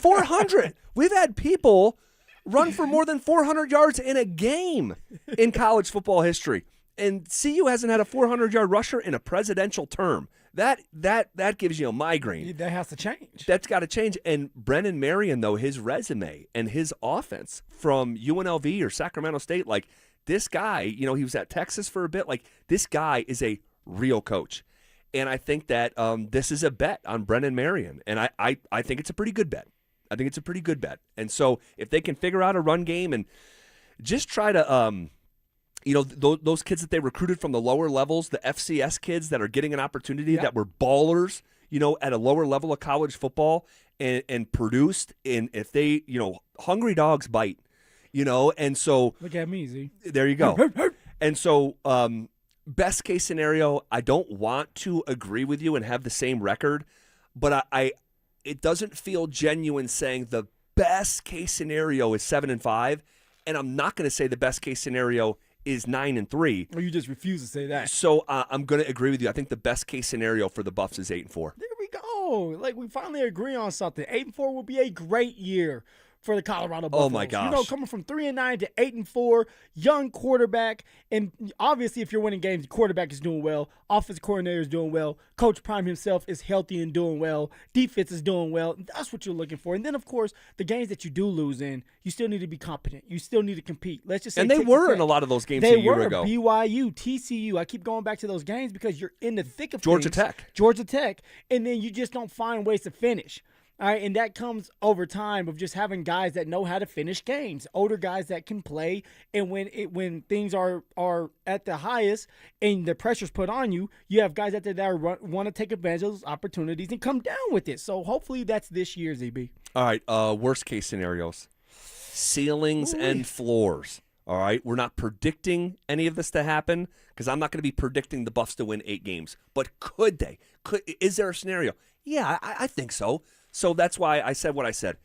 400. We've had people run for more than 400 yards in a game in college football history. And CU hasn't had a 400-yard rusher in a presidential term. That gives you a migraine. That has to change. That's got to change. And Brennan Marion, though, his resume and his offense from UNLV or Sacramento State, like, this guy, he was at Texas for a bit. Like, this guy is a real coach. And I think that this is a bet on Brennan Marion. And I think it's a pretty good bet. I think it's a pretty good bet. And so if they can figure out a run game and just try to, those kids that they recruited from the lower levels, the FCS kids that are getting an opportunity that were ballers, at a lower level of college football and produced. And if they, hungry dogs bite. And so look at me, Z. There you go. And so best case scenario, I don't want to agree with you and have the same record, but it doesn't feel genuine saying the best case scenario is 7-5, and I'm not going to say the best case scenario is 9-3. Or you just refuse to say that. So I'm going to agree with you. I think the best case scenario for the Buffs is 8-4. There we go. Like, we finally agree on something. 8-4 will be a great year for the Colorado Buffaloes. Oh, my gosh. Coming from 3-9 to 8-4, young quarterback. And obviously, if you're winning games, the quarterback is doing well. Offensive coordinator is doing well. Coach Prime himself is healthy and doing well. Defense is doing well. That's what you're looking for. And then, of course, the games that you do lose in, you still need to be competent. You still need to compete. Let's just say, and they were in a lot of those games a year ago. BYU, TCU. I keep going back to those games because you're in the thick of Georgia things. Tech. And then you just don't find ways to finish. All right, and that comes over time of just having guys that know how to finish games, older guys that can play. And when things are at the highest and the pressure's put on you, you have guys out there that want to take advantage of those opportunities and come down with it. So hopefully that's this year, ZB. All right, worst case scenarios, ceilings and floors. All right, we're not predicting any of this to happen because I'm not going to be predicting the Buffs to win 8 games. But could they? Is there a scenario? Yeah, I think so. So that's why I said what I said.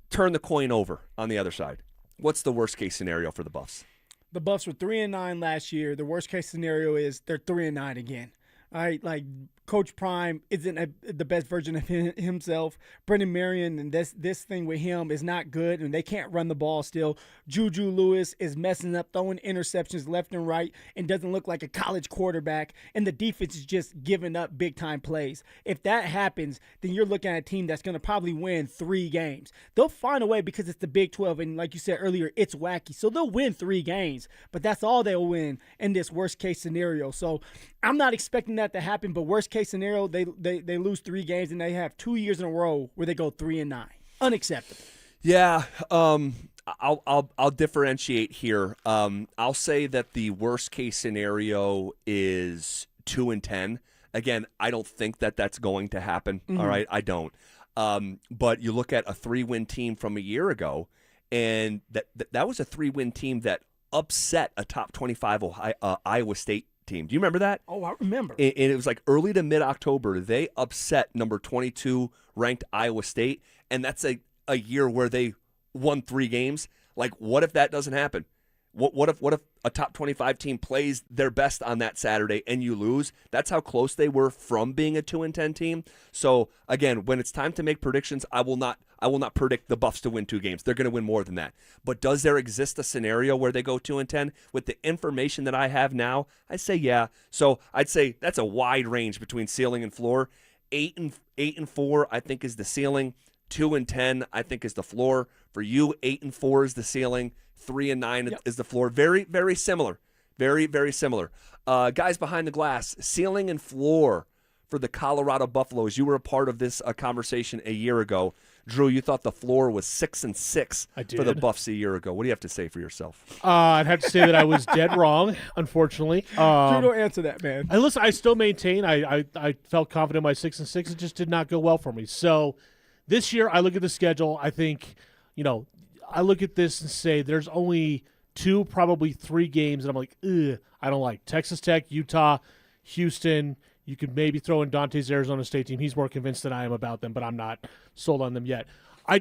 Turn the coin over on the other side. What's the worst case scenario for the Buffs? The Buffs were 3-9 last year. The worst case scenario is they're 3-9 again. All right, like Coach Prime isn't the best version of himself. Brendan Marion and this thing with him is not good, and they can't run the ball still. Juju Lewis is messing up, throwing interceptions left and right, and doesn't look like a college quarterback, and the defense is just giving up big-time plays. If that happens, then you're looking at a team that's going to probably win 3 games. They'll find a way because it's the Big 12, and like you said earlier, it's wacky. So they'll win 3 games, but that's all they'll win in this worst-case scenario. So I'm not expecting that to happen, but worst-case scenario, they lose 3 games, and they have 2 years in a row where they go 3-9. Unacceptable. Yeah, I'll differentiate here. I'll say that the worst case scenario is 2-10. Again, I don't think that that's going to happen. Mm-hmm. All right, I don't. But you look at a 3-win team from a year ago, and that was a 3-win team that upset a top 25 Iowa State team. Do you remember that? Oh, I remember. And it was like early to mid-October. They upset number 22 ranked Iowa State, and that's a year where they won 3 games. Like, what if that doesn't happen? What if a top 25 team plays their best on that Saturday and you lose? That's how close they were from being a 2-10 team. So again, when it's time to make predictions, I will not predict the Buffs to win 2 games. They're going to win more than that. But does there exist a scenario where they go 2-10? With the information that I have now, I say yeah. So I'd say that's a wide range between ceiling and floor. 8-4, I think, is the ceiling. 2-10, I think, is the floor. For you, 8-4 is the ceiling. 3-9 is the floor. Very, very similar. Very, very similar. Guys behind the glass, ceiling and floor for the Colorado Buffaloes. You were a part of this conversation a year ago. Drew, you thought the floor was 6-6 for the Buffs a year ago. What do you have to say for yourself? I'd have to say that I was dead wrong, unfortunately. Drew, don't answer that, man. And listen, I still maintain I felt confident in my 6-6. It just did not go well for me. So this year, I look at the schedule. I think, I look at this and say there's only 2, probably 3 games that I'm like, ugh, I don't like. Texas Tech, Utah, Houston. You could maybe throw in Dante's Arizona State team. He's more convinced than I am about them, but I'm not sold on them yet. I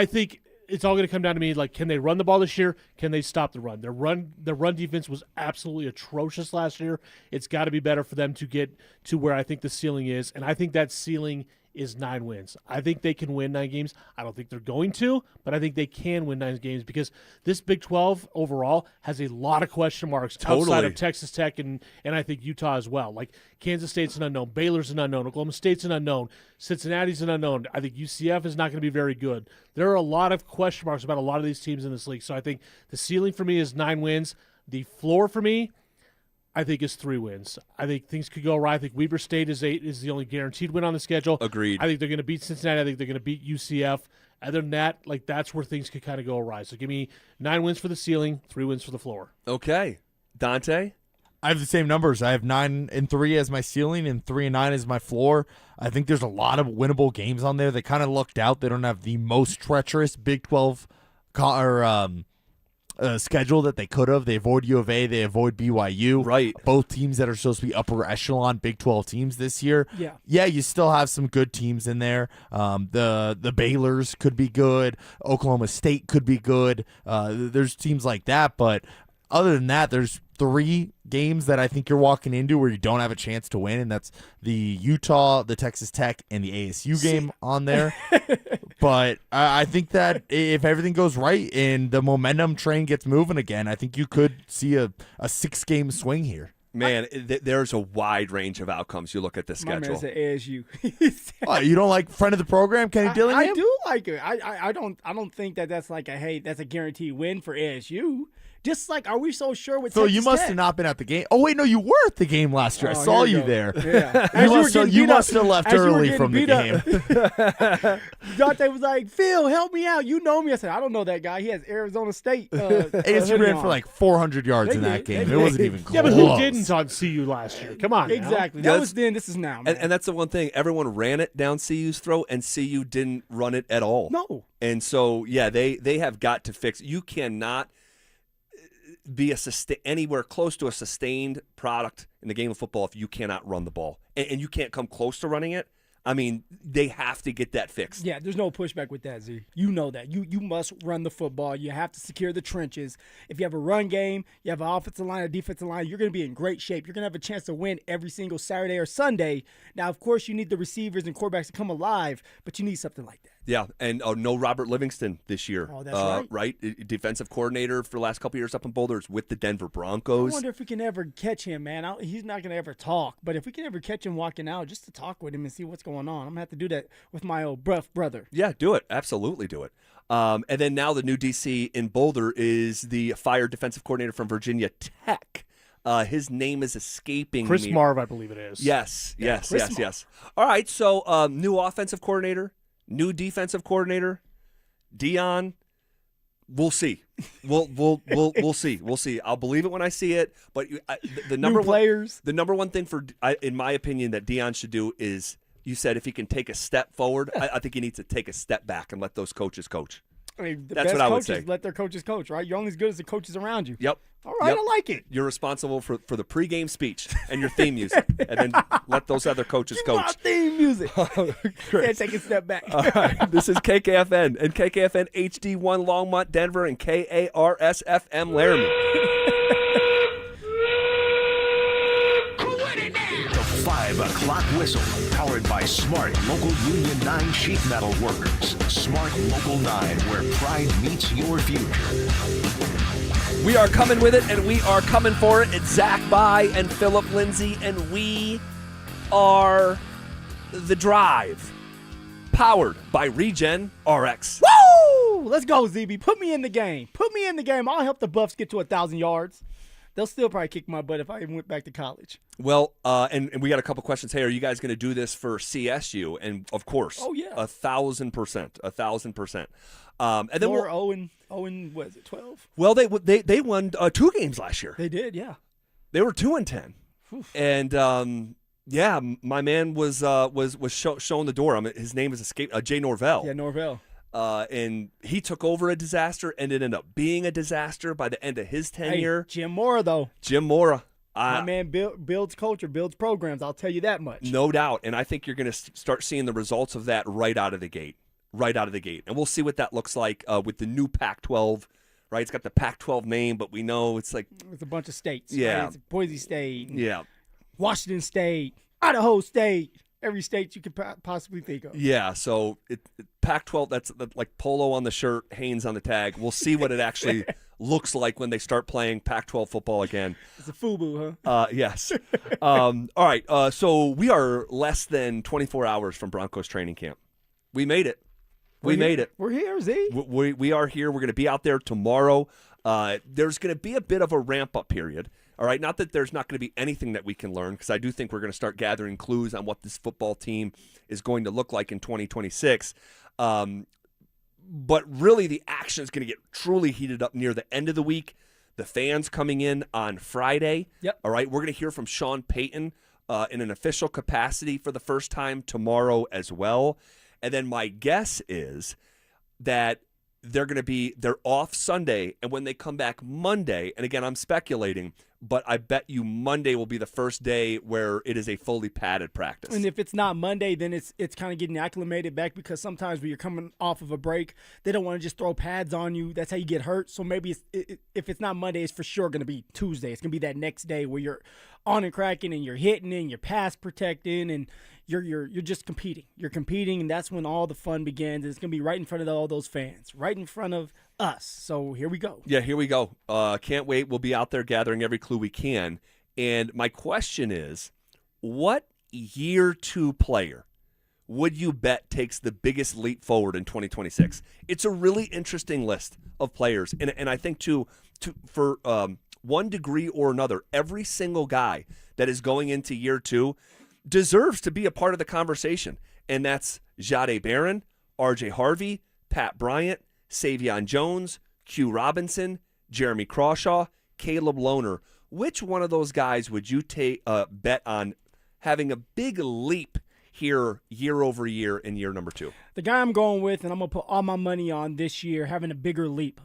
think it's all going to come down to me, like, can they run the ball this year? Can they stop the run? Their run defense was absolutely atrocious last year. It's got to be better for them to get to where I think the ceiling is, and I think that ceiling is 9 wins. I think they can win 9 games. I don't think they're going to, but I think they can win 9 games because this Big 12 overall has a lot of question marks outside of Texas Tech and I think Utah as well. Like, Kansas State's an unknown. Baylor's an unknown. Oklahoma State's an unknown. Cincinnati's an unknown. I think UCF is not going to be very good. There are a lot of question marks about a lot of these teams in this league. So I think the ceiling for me is 9 wins. The floor for me, I think, is 3 wins. I think things could go right. I think Weber State is the only guaranteed win on the schedule. Agreed. I think they're going to beat Cincinnati. I think they're going to beat UCF. Other than that, like, that's where things could kind of go awry. So give me 9 wins for the ceiling, 3 wins for the floor. Okay. Dante? I have the same numbers. I have 9-3 as my ceiling and 3-9 as my floor. I think there's a lot of winnable games on there. They kind of lucked out. They don't have the most treacherous Big 12 schedule that they could have. They avoid U of A. They avoid BYU. Right. Both teams that are supposed to be upper echelon Big 12 teams this year. Yeah. Yeah, you still have some good teams in there. The Baylors could be good. Oklahoma State could be good. There's teams like that. But other than that, there's 3 games that I think you're walking into where you don't have a chance to win, and that's the Utah, the Texas Tech, and the ASU game on there. But I think that if everything goes right and the momentum train gets moving again, I think you could see a 6-game swing here. Man, there's a wide range of outcomes. You look at the schedule. My man said ASU. You don't like friend of the program, Kenny Dillingham? I do like it. I don't think that's like that's a guaranteed win for ASU. Just like, are we so sure with Phil, Texas you must Tech? have not been at the game. Oh, wait, no, you were at the game last year. I Oh, saw here we you go. there. Yeah. You must have left early from the game. Dante was like, Phil, help me out. You know me. I said, I don't know that guy. He has Arizona State. ASU ran for like 400 yards They in that did. game. They It wasn't did. even close. Yeah, but who didn't on CU last year? Come on. now. Exactly. That was then. This is now. Man. And that's the one thing. Everyone ran it down CU's throat, and CU didn't run it at all. No. And so, yeah, they have got to fix. You cannot be anywhere close to a sustained product in the game of football if you cannot run the ball. And you can't come close to running it. I mean, they have to get that fixed. Yeah, there's no pushback with that, Z. You know that. You must run the football. You have to secure the trenches. If you have a run game, you have an offensive line, a defensive line, you're going to be in great shape. You're going to have a chance to win every single Saturday or Sunday. Now, of course, you need the receivers and quarterbacks to come alive, but you need something like that. Yeah, and no Robert Livingston this year. Oh, that's right. Defensive coordinator for the last couple of years up in Boulder is with the Denver Broncos. I wonder if we can ever catch him, man. He's not going to ever talk, but if we can ever catch him walking out just to talk with him and see what's going on, I'm going to have to do that with my old bruff brother. Yeah, do it. Absolutely do it. And then now the new DC in Boulder is the fired defensive coordinator from Virginia Tech. His name is escaping Chris me. Marv, I believe it is. Yes. All right, so new offensive coordinator, new defensive coordinator, Dion. We'll see. We'll see. We'll see. I'll believe it when I see it. But the number New players. The number one thing in my opinion, that Dion should do is, you said if he can take a step forward, I think he needs to take a step back and let those coaches coach. I mean, the That's best what I would coaches say. let their coaches coach, right? You're only as good as the coaches around you. Yep. All right, Yep. I like it. You're responsible for the pregame speech and your theme music, and then let those other coaches coach. My theme music. Chris. Take a step back. All right. This is KKFN and KKFN HD1 Longmont, Denver, and KARSFM Laramie. The 5 o'clock whistle, powered by Smart Local Union 9 sheet metal workers. Smart Local 9, where pride meets your future. We are coming with it, and we are coming for it. It's Zach By and Phillip Lindsay, and we are The Drive, powered by Regen RX. Woo! Let's go, ZB. Put me in the game. Put me in the game. I'll help the Buffs get to 1,000 yards. They'll still probably kick my butt if I even went back to college. Well, and we got a couple questions. Hey, are you guys going to do this for CSU? And of course, Oh, yeah. 1,000%, 1,000%. And then More Owen, what is it, 12? well, they won 2 games last year. They did, yeah. They were 2-10, and yeah, my man was showing the door. His name is Jay Norvell. Yeah, Norvell. And he took over a disaster, and it ended up being a disaster by the end of his tenure. Hey, Jim Mora, though. Jim Mora. My man builds culture, builds programs. I'll tell you that much. No doubt. And I think you're going to start seeing the results of that right out of the gate. And we'll see what that looks like with the new Pac-12, right? It's got the Pac-12 name, but we know it's like... It's a bunch of states. Yeah. Right? It's Boise State. Yeah. Washington State. Idaho State. Every state you could possibly think of. Yeah, so Pac-12, that's like polo on the shirt, Hanes on the tag. We'll see what it actually looks like when they start playing Pac-12 football again. It's a FUBU, huh? Yes. All right, so we are less than 24 hours from Broncos training camp. We made it. We made it. We're here, Z. We are here. We're going to be out there tomorrow. There's going to be a bit of a ramp-up period. All right, not that there's not going to be anything that we can learn, because I do think we're going to start gathering clues on what this football team is going to look like in 2026. But really, the action is going to get truly heated up near the end of the week. The fans coming in on Friday. Yep. All right, we're going to hear from Sean Payton in an official capacity for the first time tomorrow as well. And then my guess is that they're off Sunday, and when they come back Monday, and again, I'm speculating, but I bet you Monday will be the first day where it is a fully padded practice. And if it's not Monday, then it's kind of getting acclimated back, because sometimes when you're coming off of a break, they don't want to just throw pads on you. That's how you get hurt. So maybe if it's not Monday, it's for sure going to be Tuesday. It's going to be that next day where you're on and cracking and you're hitting and you're pass protecting and you're just competing. You're competing, and that's when all the fun begins. It's going to be right in front of all those fans, right in front of us. So here we go. Yeah, here we go. Can't wait. We'll be out there gathering every clue we can. And my question is, what year 2 player would you bet takes the biggest leap forward in 2026? It's a really interesting list of players. And I think, for one degree or another, every single guy that is going into year 2 deserves to be a part of the conversation. And that's Jahdae Barron, R.J. Harvey, Pat Bryant, Savion Jones, Q Robinson, Jeremy Crawshaw, Caleb Lohner. Which one of those guys would you bet on having a big leap here year over year in year number 2? The guy I'm going with, and I'm going to put all my money on this year, having a big leap,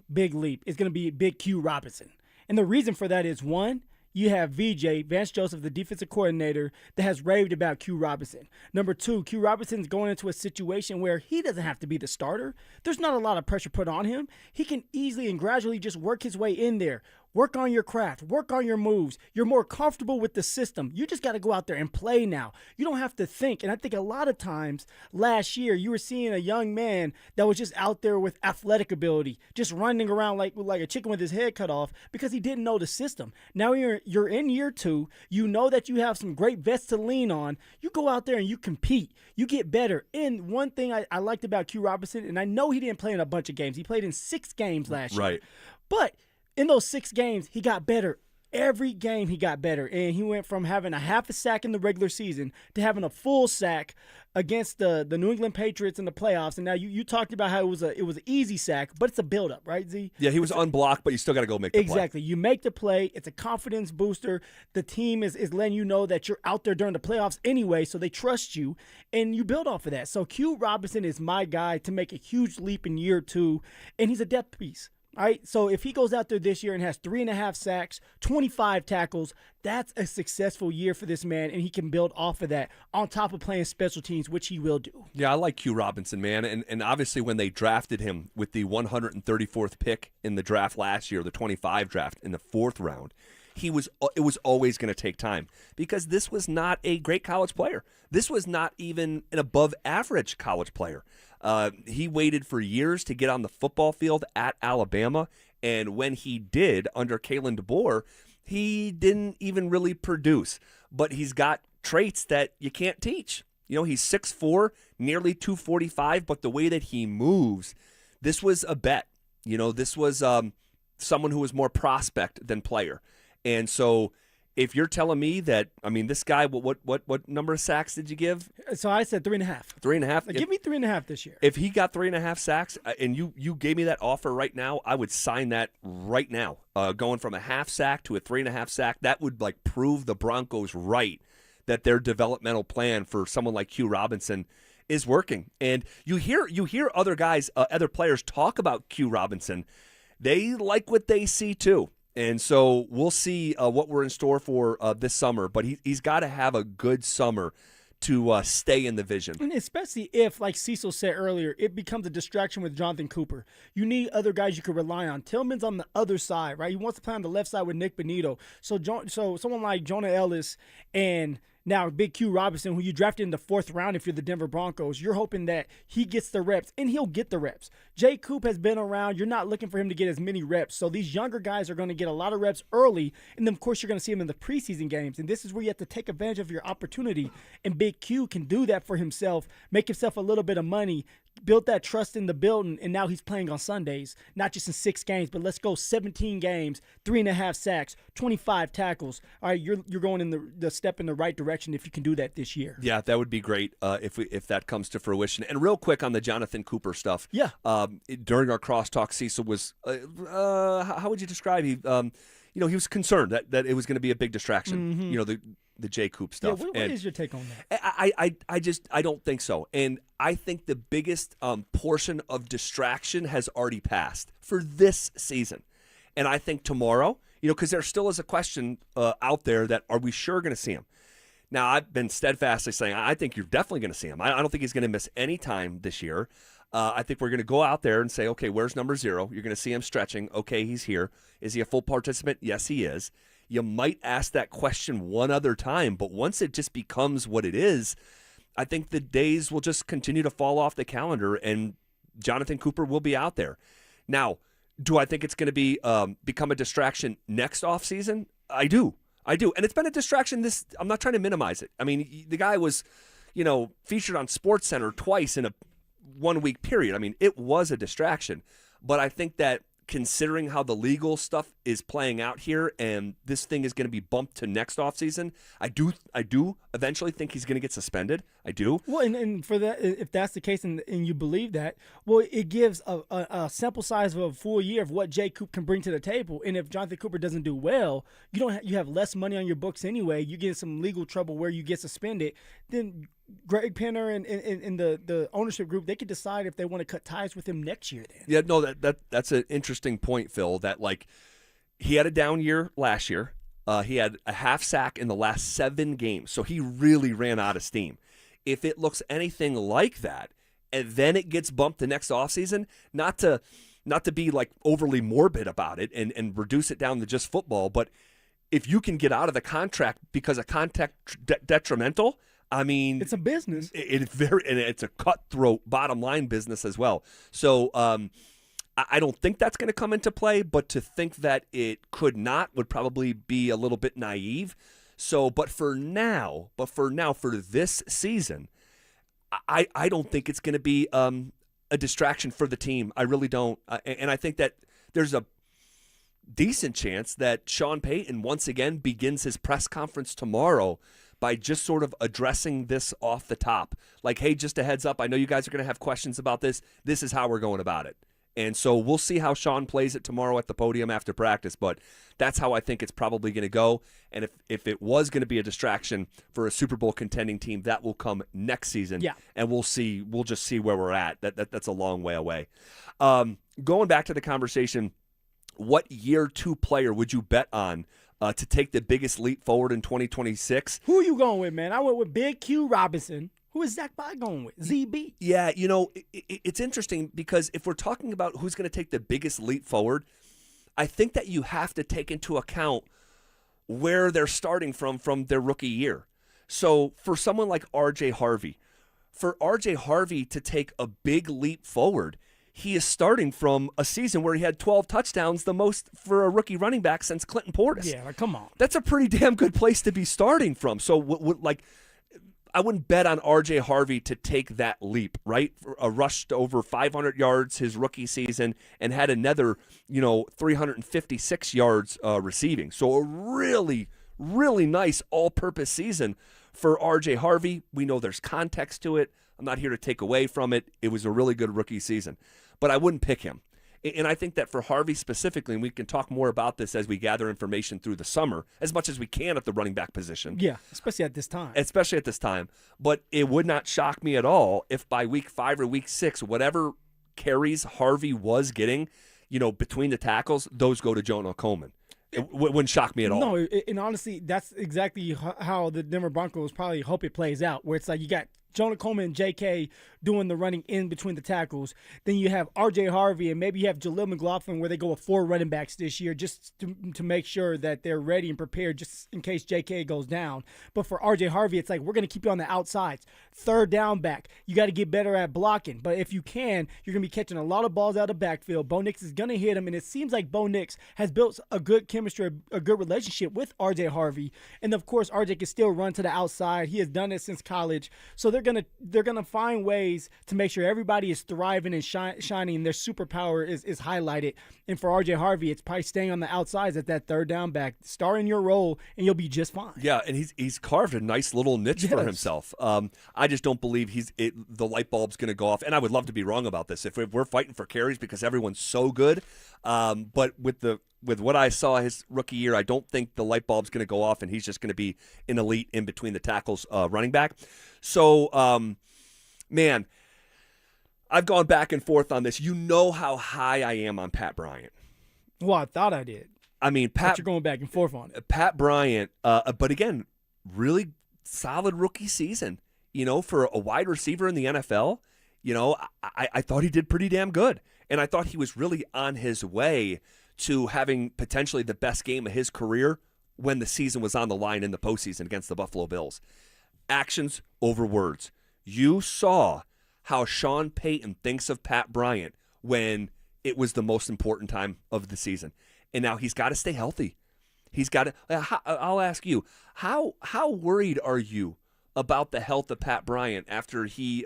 is going to be Big Q Robinson. And the reason for that is, one, you have VJ, Vance Joseph, the defensive coordinator, that has raved about Q Robinson. Number 2, Q Robinson's going into a situation where he doesn't have to be the starter. There's not a lot of pressure put on him. He can easily and gradually just work his way in there. Work on your craft. Work on your moves. You're more comfortable with the system. You just got to go out there and play now. You don't have to think. And I think a lot of times last year you were seeing a young man that was just out there with athletic ability, just running around like a chicken with his head cut off because he didn't know the system. Now you're in year 2. You know that you have some great vets to lean on. You go out there and you compete. You get better. And one thing I liked about Q Robinson, and I know he didn't play in a bunch of games. He played in 6 games last year. Right. But in those 6 games, he got better. Every game he got better. And he went from having a half a sack in the regular season to having a full sack against the New England Patriots in the playoffs. And now you talked about how it was an easy sack, but it's a buildup, right, Z? Yeah, he was unblocked, but you still got to go make the play. Exactly. You make the play. It's a confidence booster. The team is letting you know that you're out there during the playoffs anyway, so they trust you, and you build off of that. So Q Robinson is my guy to make a huge leap in year 2, and he's a depth piece. All right, so if he goes out there this year and has 3.5 sacks, 25 tackles, that's a successful year for this man, and he can build off of that on top of playing special teams, which he will do. Yeah, I like Q Robinson, man. And obviously when they drafted him with the 134th pick in the draft last year, the 25 draft in the 4th round, it was always going to take time because this was not a great college player. This was not even an above-average college player. He waited for years to get on the football field at Alabama, and when he did, under Kalen DeBoer, he didn't even really produce. But he's got traits that you can't teach. You know, he's 6'4", nearly 245, but the way that he moves, this was a bet. You know, this was someone who was more prospect than player. And so if you're telling me that, I mean, this guy, what number of sacks did you give? So I said 3.5. 3.5? Give me 3.5 this year. If he got 3.5 sacks and you gave me that offer right now, I would sign that right now. Going from a half sack to a 3.5 sack, that would like prove the Broncos right that their developmental plan for someone like Q Robinson is working. And you hear other guys, other players talk about Q Robinson. They like what they see too. And so we'll see what we're in store for this summer. But he's got to have a good summer to stay in the vision. And especially if, like Cecil said earlier, it becomes a distraction with Jonathan Cooper. You need other guys you can rely on. Tillman's on the other side, right? He wants to play on the left side with Nick Benito. So someone like Jonah Ellis and now Big Q Robinson, who you drafted in the 4th round if you're the Denver Broncos, you're hoping that he gets the reps, and he'll get the reps. Jay Coop has been around. You're not looking for him to get as many reps. So these younger guys are going to get a lot of reps early, and then, of course, you're going to see him in the preseason games. And this is where you have to take advantage of your opportunity, and Big Q can do that for himself, make himself a little bit of money, built that trust in the building, and now he's playing on Sundays, not just in 6 games, but let's go 17 games, 3.5 sacks, 25 tackles. All right, you're going in the step in the right direction if you can do that this year. Yeah, that would be great if that comes to fruition. And real quick on the Jonathan Cooper stuff. Yeah. During our crosstalk, Cecil was how would you describe he he was concerned that it was going to be a big distraction. Mm-hmm. You know, the Jay Coop stuff. Yeah, what is your take on that? I don't think so. And I think the biggest portion of distraction has already passed for this season. And I think tomorrow, because there still is a question out there that are we sure going to see him? Now, I've been steadfastly saying I think you're definitely going to see him. I don't think he's going to miss any time this year. I think we're going to go out there and say, okay, where's number 0? You're going to see him stretching. Okay, he's here. Is he a full participant? Yes, he is. You might ask that question one other time, but once it just becomes what it is, I think the days will just continue to fall off the calendar, and Jonathan Cooper will be out there. Now, do I think it's going to be become a distraction next offseason? I do. And it's been a distraction I'm not trying to minimize it. I mean, the guy was, featured on SportsCenter twice in a 1 week period. I mean, it was a distraction. But I think that considering how the legal stuff is playing out here, and this thing is going to be bumped to next offseason, I do eventually think he's going to get suspended. I do. Well, and for that, if that's the case, and you believe that, well, it gives a sample size of a full year of what Jay Coop can bring to the table. And if Jonathan Cooper doesn't do well, you have less money on your books anyway. You get in some legal trouble where you get suspended. Then Greg Penner and the ownership group, they could decide if they want to cut ties with him next year. Then yeah, no, that's an interesting point, Phil. That he had a down year last year. He had a half sack in the last 7 games, so he really ran out of steam. If it looks anything like that, and then it gets bumped the next offseason, not to be overly morbid about it and reduce it down to just football, but if you can get out of the contract because of contact detrimental, I mean, it's a business. And it's a cutthroat bottom line business as well. So I don't think that's going to come into play, but to think that it could not would probably be a little bit naive. So, but for now, for this season, I don't think it's going to be a distraction for the team. I really don't. And I think that there's a decent chance that Sean Payton once again begins his press conference tomorrow by just sort of addressing this off the top. Like, hey, just a heads up, I know you guys are going to have questions about this. This is how we're going about it. And so we'll see how Sean plays it tomorrow at the podium after practice, but that's how I think it's probably going to go. And if it was going to be a distraction for a Super Bowl contending team, that will come next season. Yeah. And we'll just see where we're at. That's a long way away. Going back to the conversation, what year 2 player would you bet on to take the biggest leap forward in 2026? Who are you going with, man? I went with Big Q Robinson. Who is Zach Bye going with? ZB. Yeah, it's interesting because if we're talking about who's going to take the biggest leap forward, I think that you have to take into account where they're starting from their rookie year. So for someone like R.J. Harvey, to take a big leap forward, he is starting from a season where he had 12 touchdowns, the most for a rookie running back since Clinton Portis. Yeah, come on. That's a pretty damn good place to be starting from. So I wouldn't bet on R.J. Harvey to take that leap, right? A rush to over 500 yards his rookie season and had another, 356 yards receiving. So a really, really nice all-purpose season for R.J. Harvey. We know there's context to it. I'm not here to take away from it. It was a really good rookie season. But I wouldn't pick him. And I think that for Harvey specifically, and we can talk more about this as we gather information through the summer, as much as we can at the running back position. Yeah, especially at this time. But it would not shock me at all if by week 5 or week 6, whatever carries Harvey was getting, between the tackles, those go to Jonah Coleman. It wouldn't shock me at all. No, and honestly, that's exactly how the Denver Broncos probably hope it plays out, where it's like you got Jonah Coleman and J.K. doing the running in between the tackles. Then you have R.J. Harvey, and maybe you have Jaleel McLaughlin, where they go with 4 running backs this year just to make sure that they're ready and prepared just in case J.K. goes down. But for R.J. Harvey, it's like we're going to keep you on the outsides. 3rd down back. You got to get better at blocking. But if you can, you're going to be catching a lot of balls out of the backfield. Bo Nix is going to hit him, and it seems like Bo Nix has built a good chemistry, a good relationship with R.J. Harvey. And, of course, R.J. can still run to the outside. He has done it since college. So they're gonna find ways to make sure everybody is thriving and shining, and their superpower is highlighted. And for R.J. Harvey, it's probably staying on the outsides at that 3rd down back, star in your role, and you'll be just fine. Yeah, and he's carved a nice little niche for himself. I just don't believe the light bulb's going to go off, and I would love to be wrong about this. If we're fighting for carries because everyone's so good, but with what I saw his rookie year, I don't think the light bulb's going to go off, and he's just going to be an elite in between the tackles running back. So, man, I've gone back and forth on this. You know how high I am on Pat Bryant. Well, I thought I did. I mean, but you're going back and forth on it. Pat Bryant, but again, really solid rookie season. For a wide receiver in the NFL, I thought he did pretty damn good. And I thought he was really on his way to having potentially the best game of his career when the season was on the line in the postseason against the Buffalo Bills. Actions over words. You saw how Sean Payton thinks of Pat Bryant when it was the most important time of the season. And now he's got to stay healthy. He's got to. I'll ask you, how worried are you about the health of Pat Bryant after he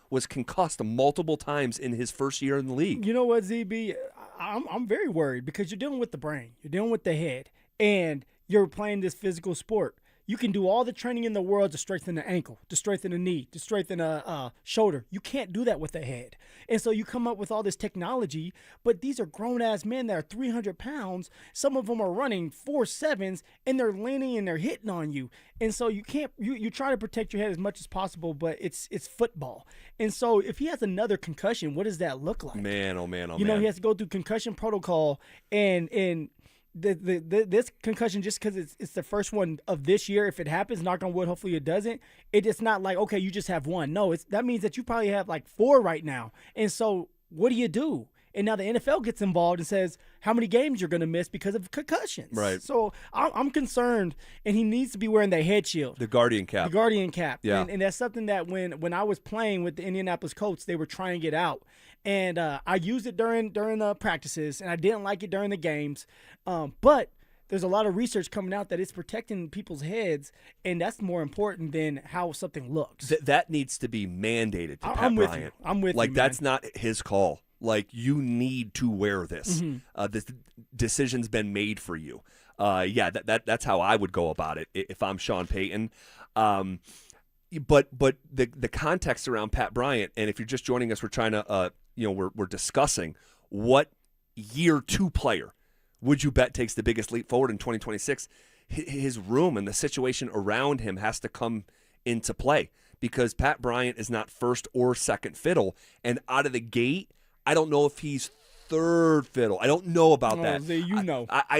was concussed multiple times in his first year in the league? You know what, ZB? I'm very worried because you're dealing with the brain, you're dealing with the head, and you're playing this physical sport. You can do all the training in the world to strengthen the ankle, to strengthen the knee, to strengthen a shoulder. You can't do that with the head. And so you come up with all this technology, but these are grown-ass men that are 300 pounds. Some of them are running 4.7s, and they're leaning and they're hitting on you. And so you can't. You try to protect your head as much as possible, but it's football. And so if he has another concussion, what does that look like? Man, oh man, oh man. You know, he has to go through concussion protocol, and this concussion, just because it's the first one of this year, if it happens, knock on wood, hopefully it doesn't, it's not like, okay, you just have one. No, that means that you probably have like 4 right now. And so what do you do? And now the NFL gets involved and says how many games you're going to miss because of concussions. Right. So I'm concerned, and he needs to be wearing the head shield. The Guardian cap. The Guardian cap. Yeah. And that's something that when I was playing with the Indianapolis Colts, they were trying it out. And I used it during the practices, and I didn't like it during the games. But there's a lot of research coming out that it's protecting people's heads, and that's more important than how something looks. That needs to be mandated to Pat I'm with Bryant. you. I'm with you, Like, man. that's not his call. Like, you need to wear this. Mm-hmm. This decision's been made for you. That's how I would go about it if I'm Sean Payton. But the context around Pat Bryant, and if you're just joining us, we're trying to we're discussing what year 2 player would you bet takes the biggest leap forward in 2026. His room and the situation around him has to come into play, because Pat Bryant is not first or second fiddle, and out of the gate, I don't know if he's third fiddle. I don't know about that.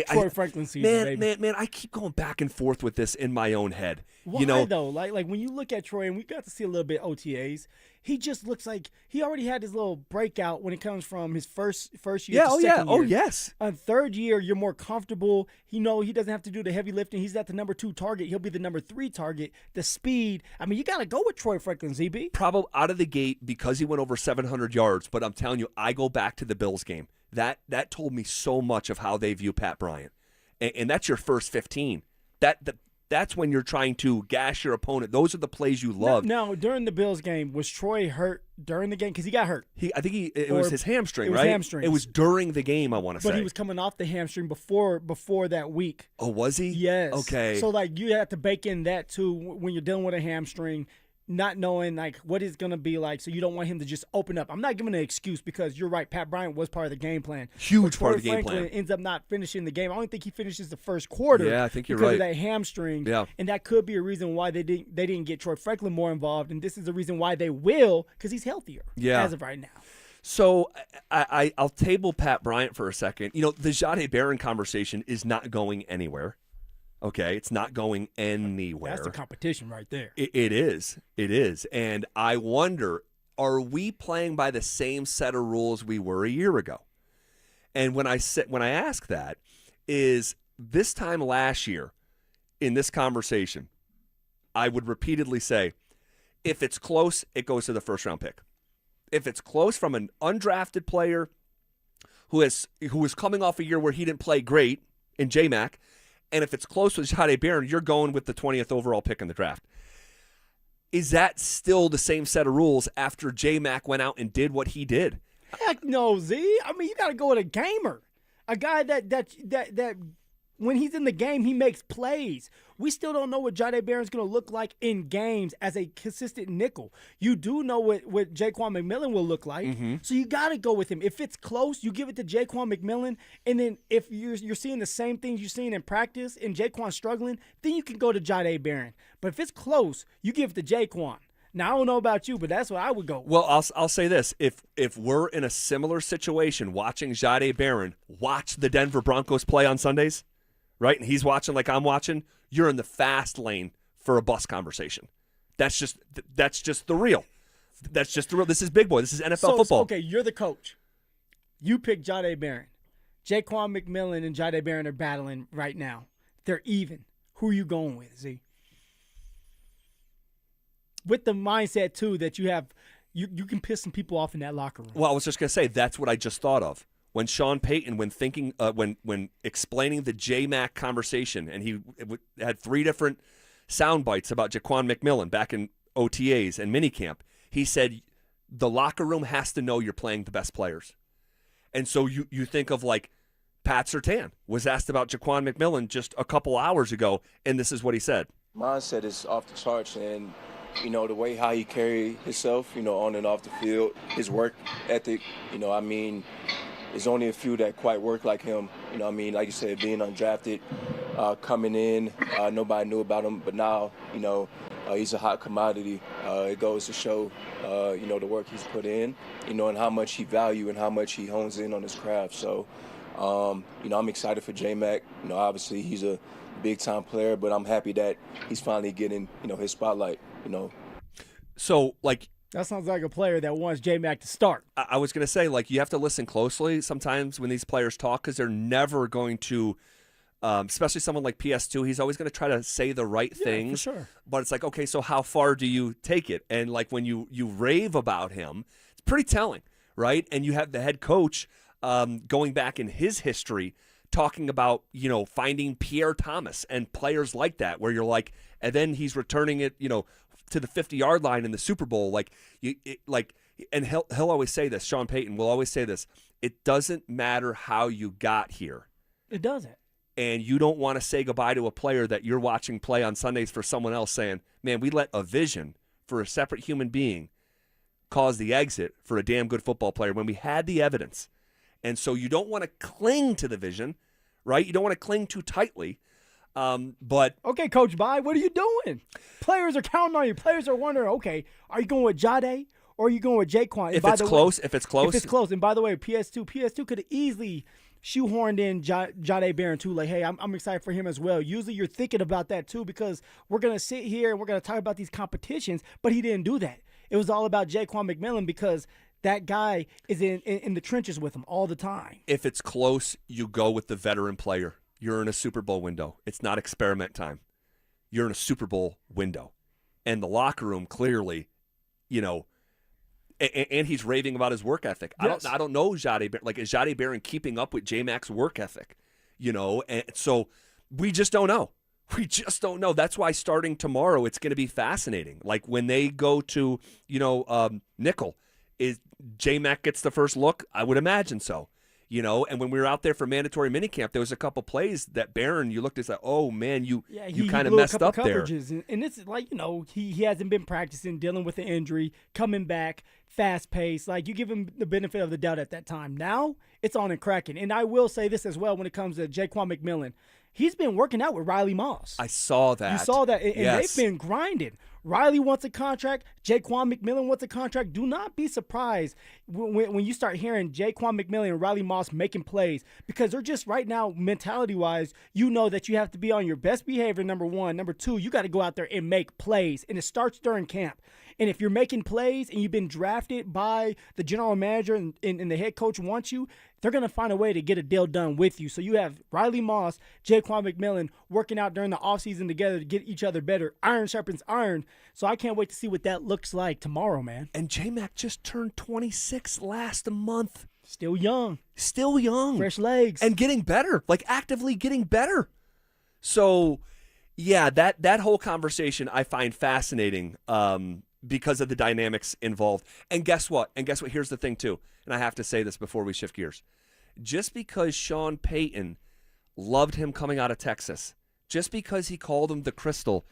Troy Franklin season, baby. Man, I keep going back and forth with this in my own head. Why though? Like when you look at Troy, and we got to see a little bit OTAs, he just looks like he already had his little breakout when it comes from his first year to second year. Oh yes. Third year, you're more comfortable. He doesn't have to do the heavy lifting. He's at the number 2 target. He'll be the number 3 target. The speed. I mean, you got to go with Troy Franklin, ZB. Probably out of the gate because he went over 700 yards. But I'm telling you, I go back to the Bills game. That told me so much of how they view Pat Bryant, and that's your first 15. That's when you're trying to gash your opponent. Those are the plays you love. Now, during the Bills game, was Troy hurt during the game? Because he got hurt. I think it was his hamstring, right? It was hamstring. It was during the game, I want to say. But he was coming off the hamstring before that week. Oh, was he? Yes. Okay. So, like, you have to bake in that, too, when you're dealing with a hamstring, not knowing, like, what it's going to be like. So you don't want him to just open up. I'm not giving an excuse, because you're right. Pat Bryant was part of the game plan. Huge part of the game plan. Franklin ends up not finishing the game. I don't think he finishes the first quarter. Yeah, I think you're because right. of that hamstring. Yeah. And that could be a reason why they didn't get Troy Franklin more involved. And this is the reason why they will, because he's healthier as of right now. So I'll table Pat Bryant for a second. The Jahdae Barron conversation is not going anywhere. Okay, it's not going anywhere. That's the competition right there. It is. And I wonder, are we playing by the same set of rules we were a year ago? And when I ask that, is this time last year in this conversation, I would repeatedly say, if it's close, it goes to the first round pick. If it's close from an undrafted player who is coming off a year where he didn't play great in J-Mac, and if it's close with Jahdae Barron, you're going with the 20th overall pick in the draft. Is that still the same set of rules after J-Mac went out and did what he did? Heck no, Z. I mean, you got to go with a gamer. A guy that when he's in the game, he makes plays. We still don't know what Jahdae Barron's going to look like in games as a consistent nickel. You do know what Jaquan McMillan will look like, so you got to go with him. If it's close, you give it to Jaquan McMillan, and then if you're seeing the same things you're seeing in practice and Jaquan struggling, then you can go to Jahdae Barron. But if it's close, you give it to Jaquan. Now, I don't know about you, but that's what I would go with. Well, I'll say this. If we're in a similar situation watching Jahdae Barron watch the Denver Broncos play on Sundays, right, and he's watching like I'm watching, you're in the fast lane for a bus conversation. That's just the real. That's just the real. This is big boy. This is NFL football. Okay, you're the coach. You pick Jahdae Barron. Jaquan McMillan and Jahdae Barron are battling right now. They're even. Who are you going with, Z? With the mindset, too, that you have, you can piss some people off in that locker room. Well, I was just going to say, that's what I just thought of. When Sean Payton, when explaining the J-Mac conversation, and he had 3 different sound bites about Jaquan McMillan back in OTAs and minicamp. He said the locker room has to know you're playing the best players. And so you think of like Pat Surtain was asked about Jaquan McMillan just a couple hours ago, and this is what he said. Mindset is off the charts, and the way how he carry himself, on and off the field, his work ethic, there's only a few that quite work like him. Like you said, being undrafted, coming in, nobody knew about him, but now, he's a hot commodity. It goes to show, the work he's put in, and how much he value and how much he hones in on his craft. So, I'm excited for J-Mac. Obviously he's a big-time player, but I'm happy that he's finally getting, his spotlight, So, like, that sounds like a player that wants J-Mac to start. I was going to say, like, you have to listen closely sometimes when these players talk because they're never going to, especially someone like PS2, he's always going to try to say the right things. For sure. But it's like, okay, so how far do you take it? And, like, when you rave about him, it's pretty telling, right? And you have the head coach going back in his history talking about, finding Pierre Thomas and players like that where you're like, and then he's returning it, to the 50-yard line in the Super Bowl, and he'll always say this. Sean Payton will always say this. It doesn't matter how you got here. It doesn't. And you don't want to say goodbye to a player that you're watching play on Sundays for someone else saying, man, we let a vision for a separate human being cause the exit for a damn good football player when we had the evidence. And so you don't want to cling to the vision, right? You don't want to cling too tightly. But okay, Coach Bye, what are you doing? Players are counting on you. Players are wondering, okay, are you going with Jade or are you going with Jaquan? If it's close. If it's close. And by the way, PS2 could have easily shoehorned in Jade Barron too. Like, hey, I'm excited for him as well. Usually you're thinking about that too because we're going to sit here and we're going to talk about these competitions, but he didn't do that. It was all about Jaquan McMillan because that guy is in the trenches with him all the time. If it's close, you go with the veteran player. You're in a Super Bowl window. It's not experiment time. You're in a Super Bowl window. And the locker room clearly, and he's raving about his work ethic. Yes. I don't know Jade Barron. Like, is Jade Barron keeping up with J-Mac's work ethic? And so we just don't know. We just don't know. That's why starting tomorrow, it's going to be fascinating. Like when they go to, nickel, is J-Mac gets the first look? I would imagine so. And when we were out there for mandatory minicamp, there was a couple plays that Barron, you looked and said, oh, man, you kind of messed up there. And it's like, he hasn't been practicing, dealing with the injury, coming back, fast-paced. Like, you give him the benefit of the doubt at that time. Now, it's on and cracking. And I will say this as well when it comes to Jaquan McMillan. He's been working out with Riley Moss. I saw that. You saw that, and yes. They've been grinding. Riley wants a contract. Jaquan McMillan wants a contract. Do not be surprised when you start hearing Jaquan McMillan and Riley Moss making plays because they're just right now, mentality-wise, you know that you have to be on your best behavior, number one. Number two, you got to go out there and make plays, and it starts during camp. And if you're making plays and you've been drafted by the general manager and the head coach wants you, they're going to find a way to get a deal done with you. So you have Riley Moss, Jaquan McMillan working out during the offseason together to get each other better. Iron sharpens iron. So I can't wait to see what that looks like tomorrow, man. And J-Mac just turned 26 last month. Still young. Fresh legs. And getting better, like actively getting better. So, yeah, that whole conversation I find fascinating because of the dynamics involved. And guess what? Here's the thing, too. And I have to say this before we shift gears. Just because Sean Payton loved him coming out of Texas, just because he called him the Crystal,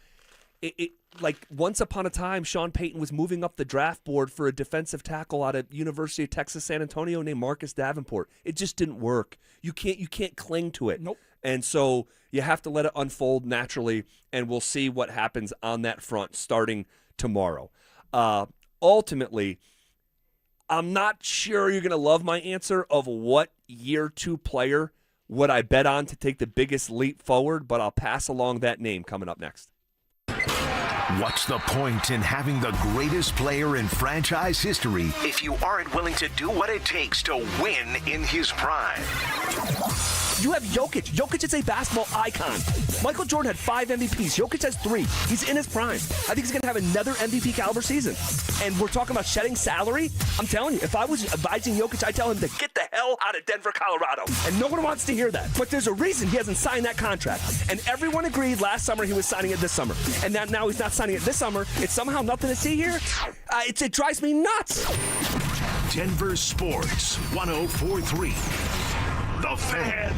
like once upon a time, Sean Payton was moving up the draft board for a defensive tackle out of University of Texas San Antonio named Marcus Davenport. It just didn't work. You can't cling to it. Nope. And so you have to let it unfold naturally, and we'll see what happens on that front starting tomorrow. Ultimately, I'm not sure you're going to love my answer of what year 2 player would I bet on to take the biggest leap forward, but I'll pass along that name coming up next. What's the point in having the greatest player in franchise history if you aren't willing to do what it takes to win in his prime? You have Jokic. Jokic is a basketball icon. Michael Jordan had 5 MVPs. Jokic has 3. He's in his prime. I think he's going to have another MVP caliber season. And we're talking about shedding salary. I'm telling you, if I was advising Jokic, I'd tell him to get the hell out of Denver, Colorado. And no one wants to hear that. But there's a reason he hasn't signed that contract. And everyone agreed last summer he was signing it this summer. And now he's not signing it this summer. It's somehow nothing to see here. It drives me nuts. Denver Sports 104.3. The Fan.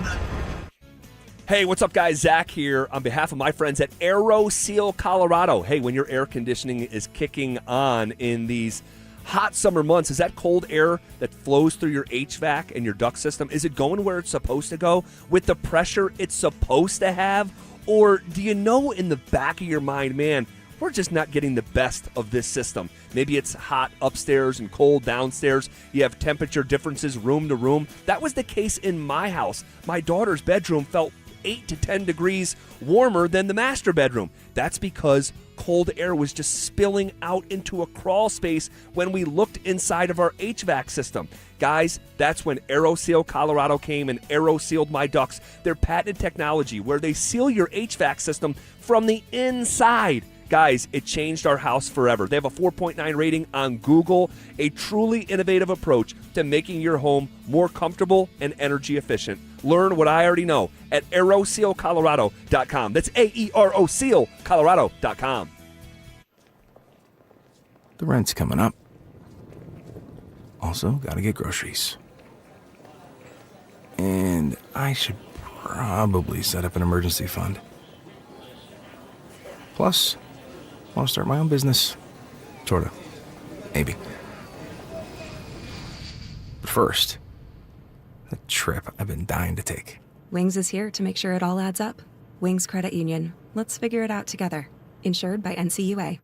Hey, what's up, guys? Zach here on behalf of my friends at AeroSeal Colorado. Hey, when your air conditioning is kicking on in these hot summer months, is that cold air that flows through your HVAC and your duct system, is it going where it's supposed to go with the pressure it's supposed to have? Or do you know in the back of your mind, man, we're just not getting the best of this system? Maybe it's hot upstairs and cold downstairs. You have temperature differences room to room. That was the case in my house. My daughter's bedroom felt 8 to 10 degrees warmer than the master bedroom. That's because cold air was just spilling out into a crawl space when we looked inside of our HVAC system. Guys, that's when AeroSeal Colorado came and AeroSealed my ducts. Their patented technology where they seal your HVAC system from the inside. Guys, it changed our house forever. They have a 4.9 rating on Google, a truly innovative approach to making your home more comfortable and energy efficient. Learn what I already know at aerosealcolorado.com. That's AeroSealcolorado.com. The rent's coming up. Also, gotta get groceries. And I should probably set up an emergency fund. Plus, I want to start my own business. Sorta. Maybe. But first, a trip I've been dying to take. Wings is here to make sure it all adds up. Wings Credit Union. Let's figure it out together. Insured by NCUA.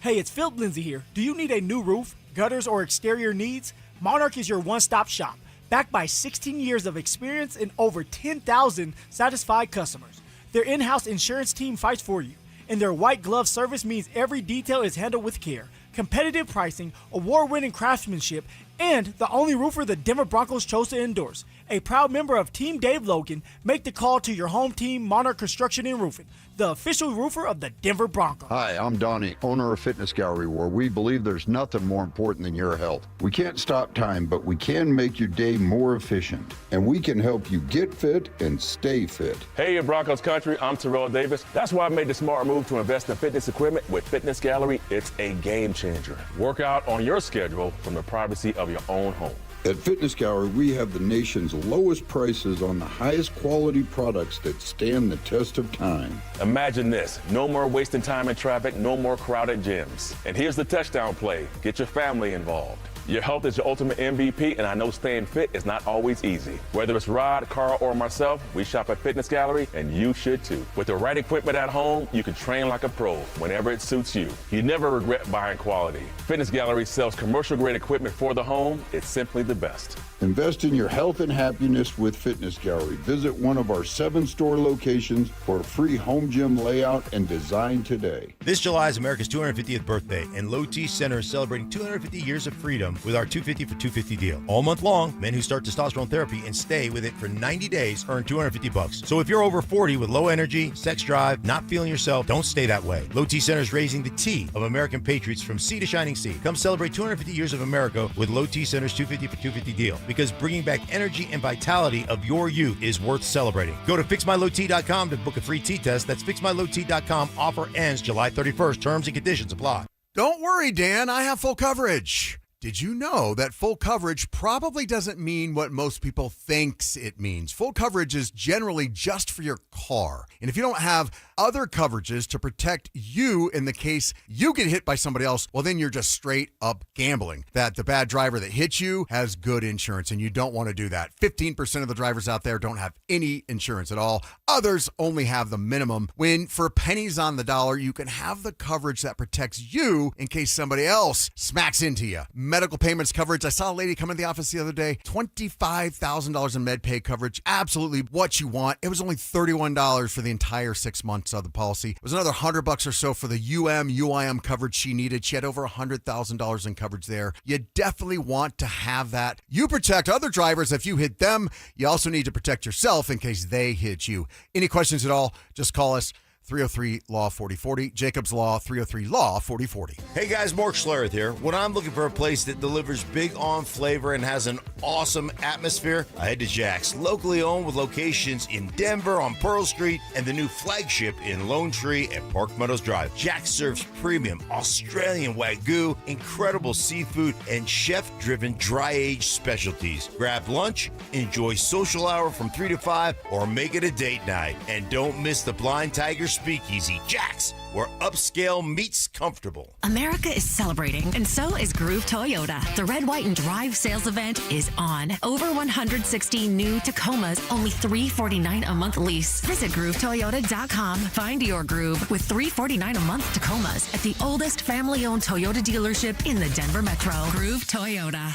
Hey, it's Phillip Lindsay here. Do you need a new roof, gutters, or exterior needs? Monarch is your one-stop shop, backed by 16 years of experience and over 10,000 satisfied customers. Their in-house insurance team fights for you, and their white glove service means every detail is handled with care. Competitive pricing, award-winning craftsmanship, and the only roofer the Denver Broncos chose to endorse. A proud member of Team Dave Logan, make the call to your home team, Monarch Construction and Roofing, the official roofer of the Denver Broncos. Hi, I'm Donnie, owner of Fitness Gallery, where we believe there's nothing more important than your health. We can't stop time, but we can make your day more efficient, and we can help you get fit and stay fit. Hey, in Broncos country, I'm Terrell Davis. That's why I made the smart move to invest in fitness equipment with Fitness Gallery. It's a game changer. Work out on your schedule from the privacy of your own home. At Fitness Gallery, we have the nation's lowest prices on the highest quality products that stand the test of time. Imagine this. No more wasting time in traffic, no more crowded gyms. And here's the touchdown play. Get your family involved. Your health is your ultimate MVP, and I know staying fit is not always easy. Whether it's Rod, Carl, or myself, we shop at Fitness Gallery, and you should too. With the right equipment at home, you can train like a pro whenever it suits you. You never regret buying quality. Fitness Gallery sells commercial-grade equipment for the home. It's simply the best. Invest in your health and happiness with Fitness Gallery. Visit one of our 7 store locations for a free home gym layout and design today. This July is America's 250th birthday, and Low T Center is celebrating 250 years of freedom with our 250 for 250 deal. All month long, men who start testosterone therapy and stay with it for 90 days earn $250. So if you're over 40 with low energy, sex drive, not feeling yourself, don't stay that way. Low T Center is raising the T of American patriots from sea to shining sea. Come celebrate 250 years of America with Low T Center's 250 for 250 deal, because bringing back energy and vitality of your youth is worth celebrating. Go to fixmylowt.com to book a free tea test. That's fixmylowt.com. Offer ends July 31st. Terms and conditions apply. Don't worry, Dan. I have full coverage. Did you know that full coverage probably doesn't mean what most people thinks it means? Full coverage is generally just for your car. And if you don't have other coverages to protect you in the case you get hit by somebody else, well, then you're just straight up gambling that the bad driver that hit you has good insurance, and you don't want to do that. 15% of the drivers out there don't have any insurance at all. Others only have the minimum, when for pennies on the dollar, you can have the coverage that protects you in case somebody else smacks into you. medical payments coverage. I saw a lady come in the office the other day, $25,000 in med pay coverage. Absolutely what you want. It was only $31 for the entire 6 months of the policy. It was another $100 or so for the UIM coverage she needed. She had over $100,000 in coverage there. You definitely want to have that. You protect other drivers if you hit them. You also need to protect yourself in case they hit you. Any questions at all, just call us. 303-LAW-4040. Jacob's Law, 303-LAW-4040. Hey guys, Mark Schlereth here. When I'm looking for a place that delivers big on flavor and has an awesome atmosphere, I head to Jack's. Locally owned with locations in Denver on Pearl Street and the new flagship in Lone Tree at Park Meadows Drive. Jack's serves premium Australian Wagyu, incredible seafood, and chef-driven dry-aged specialties. Grab lunch, enjoy social hour from 3 to 5, or make it a date night. And don't miss the Blind Tiger Speakeasy, Jack's, where upscale meets comfortable. America is celebrating, and so is Groove Toyota. The Red, White, and Drive sales event is on. Over 160 new Tacomas, only $349 a month lease. Visit GrooveToyota.com. Find your groove with $349 a month Tacomas at the oldest family-owned Toyota dealership in the Denver Metro. Groove Toyota.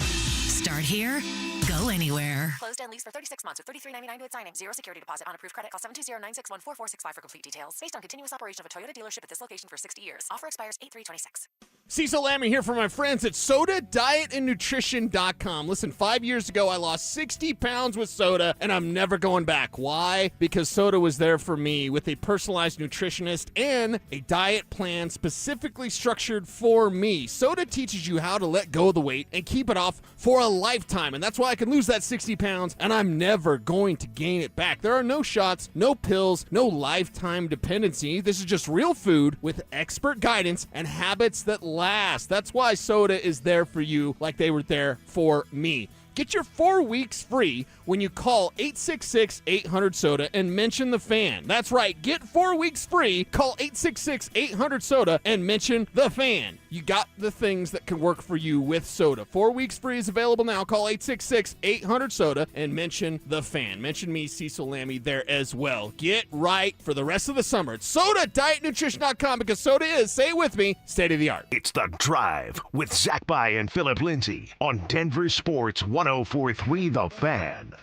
Start here, go anywhere. Closed and leased for 36 months with $33.99 with signing. Zero security deposit on approved credit. Call 720-961-4465 for complete details. Based on continuous operation of a Toyota dealership at this location for 60 years. Offer expires 8/3/26. Cecil Lammy here for my friends at SodaDietAndNutrition.com. Listen, 5 years ago, I lost 60 pounds with soda, and I'm never going back. Why? Because soda was there for me with a personalized nutritionist and a diet plan specifically structured for me. Soda teaches you how to let go of the weight and keep it off for a lifetime, and that's why I can lose that 60 pounds, and I'm never going to gain it back. There are no shots, no pills, no lifetime dependency. This is just real food with expert guidance and habits that last. That's why soda is there for you like they were there for me. Get your 4 weeks free when you call 866-800-SODA and mention the fan. That's right. Get 4 weeks free. Call 866-800-SODA and mention the fan. You got the things that can work for you with soda. 4 weeks free is available now. Call 866-800-SODA and mention the fan. Mention me, Cecil Lammy, there as well. Get right for the rest of the summer. It's SodaDietNutrition.com because soda is, say it with me, state of the art. It's The Drive with Zach By and Phillip Lindsay on Denver Sports 104.3 The Fan.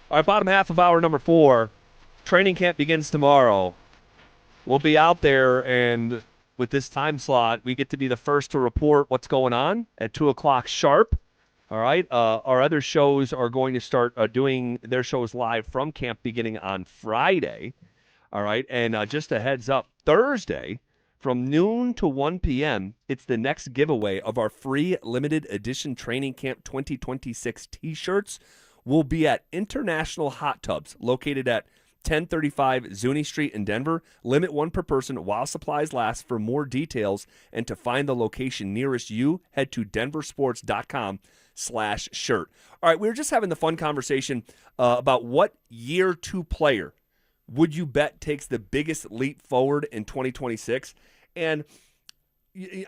All right, bottom half of hour number 4. Training camp begins tomorrow. We'll be out there, and with this time slot, we get to be the first to report what's going on at 2 o'clock sharp. All right. Our other shows are going to start doing their shows live from camp beginning on Friday. All right. And just a heads up, Thursday from noon to 1 p.m., it's the next giveaway of our free limited edition Training Camp 2026 T-shirts. We'll be at International Hot Tubs, located at 1035 Zuni Street in Denver. Limit 1 per person while supplies last. For more details and to find the location nearest you, head to DenverSports.com/shirt. All right, we were just having the fun conversation about what year 2 player would you bet takes the biggest leap forward in 2026? And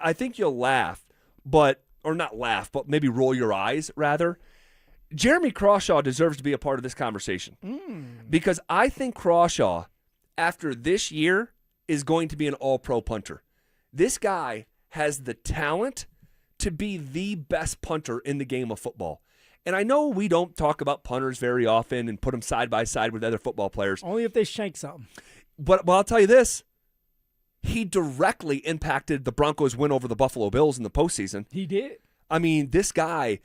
I think you'll laugh, but maybe roll your eyes rather. Jeremy Crawshaw deserves to be a part of this conversation because I think Crawshaw, after this year, is going to be an all-pro punter. This guy has the talent to be the best punter in the game of football. And I know we don't talk about punters very often and put them side by side with other football players. Only if they shank something. But I'll tell you this. He directly impacted the Broncos' win over the Buffalo Bills in the postseason. He did. I mean, this guy...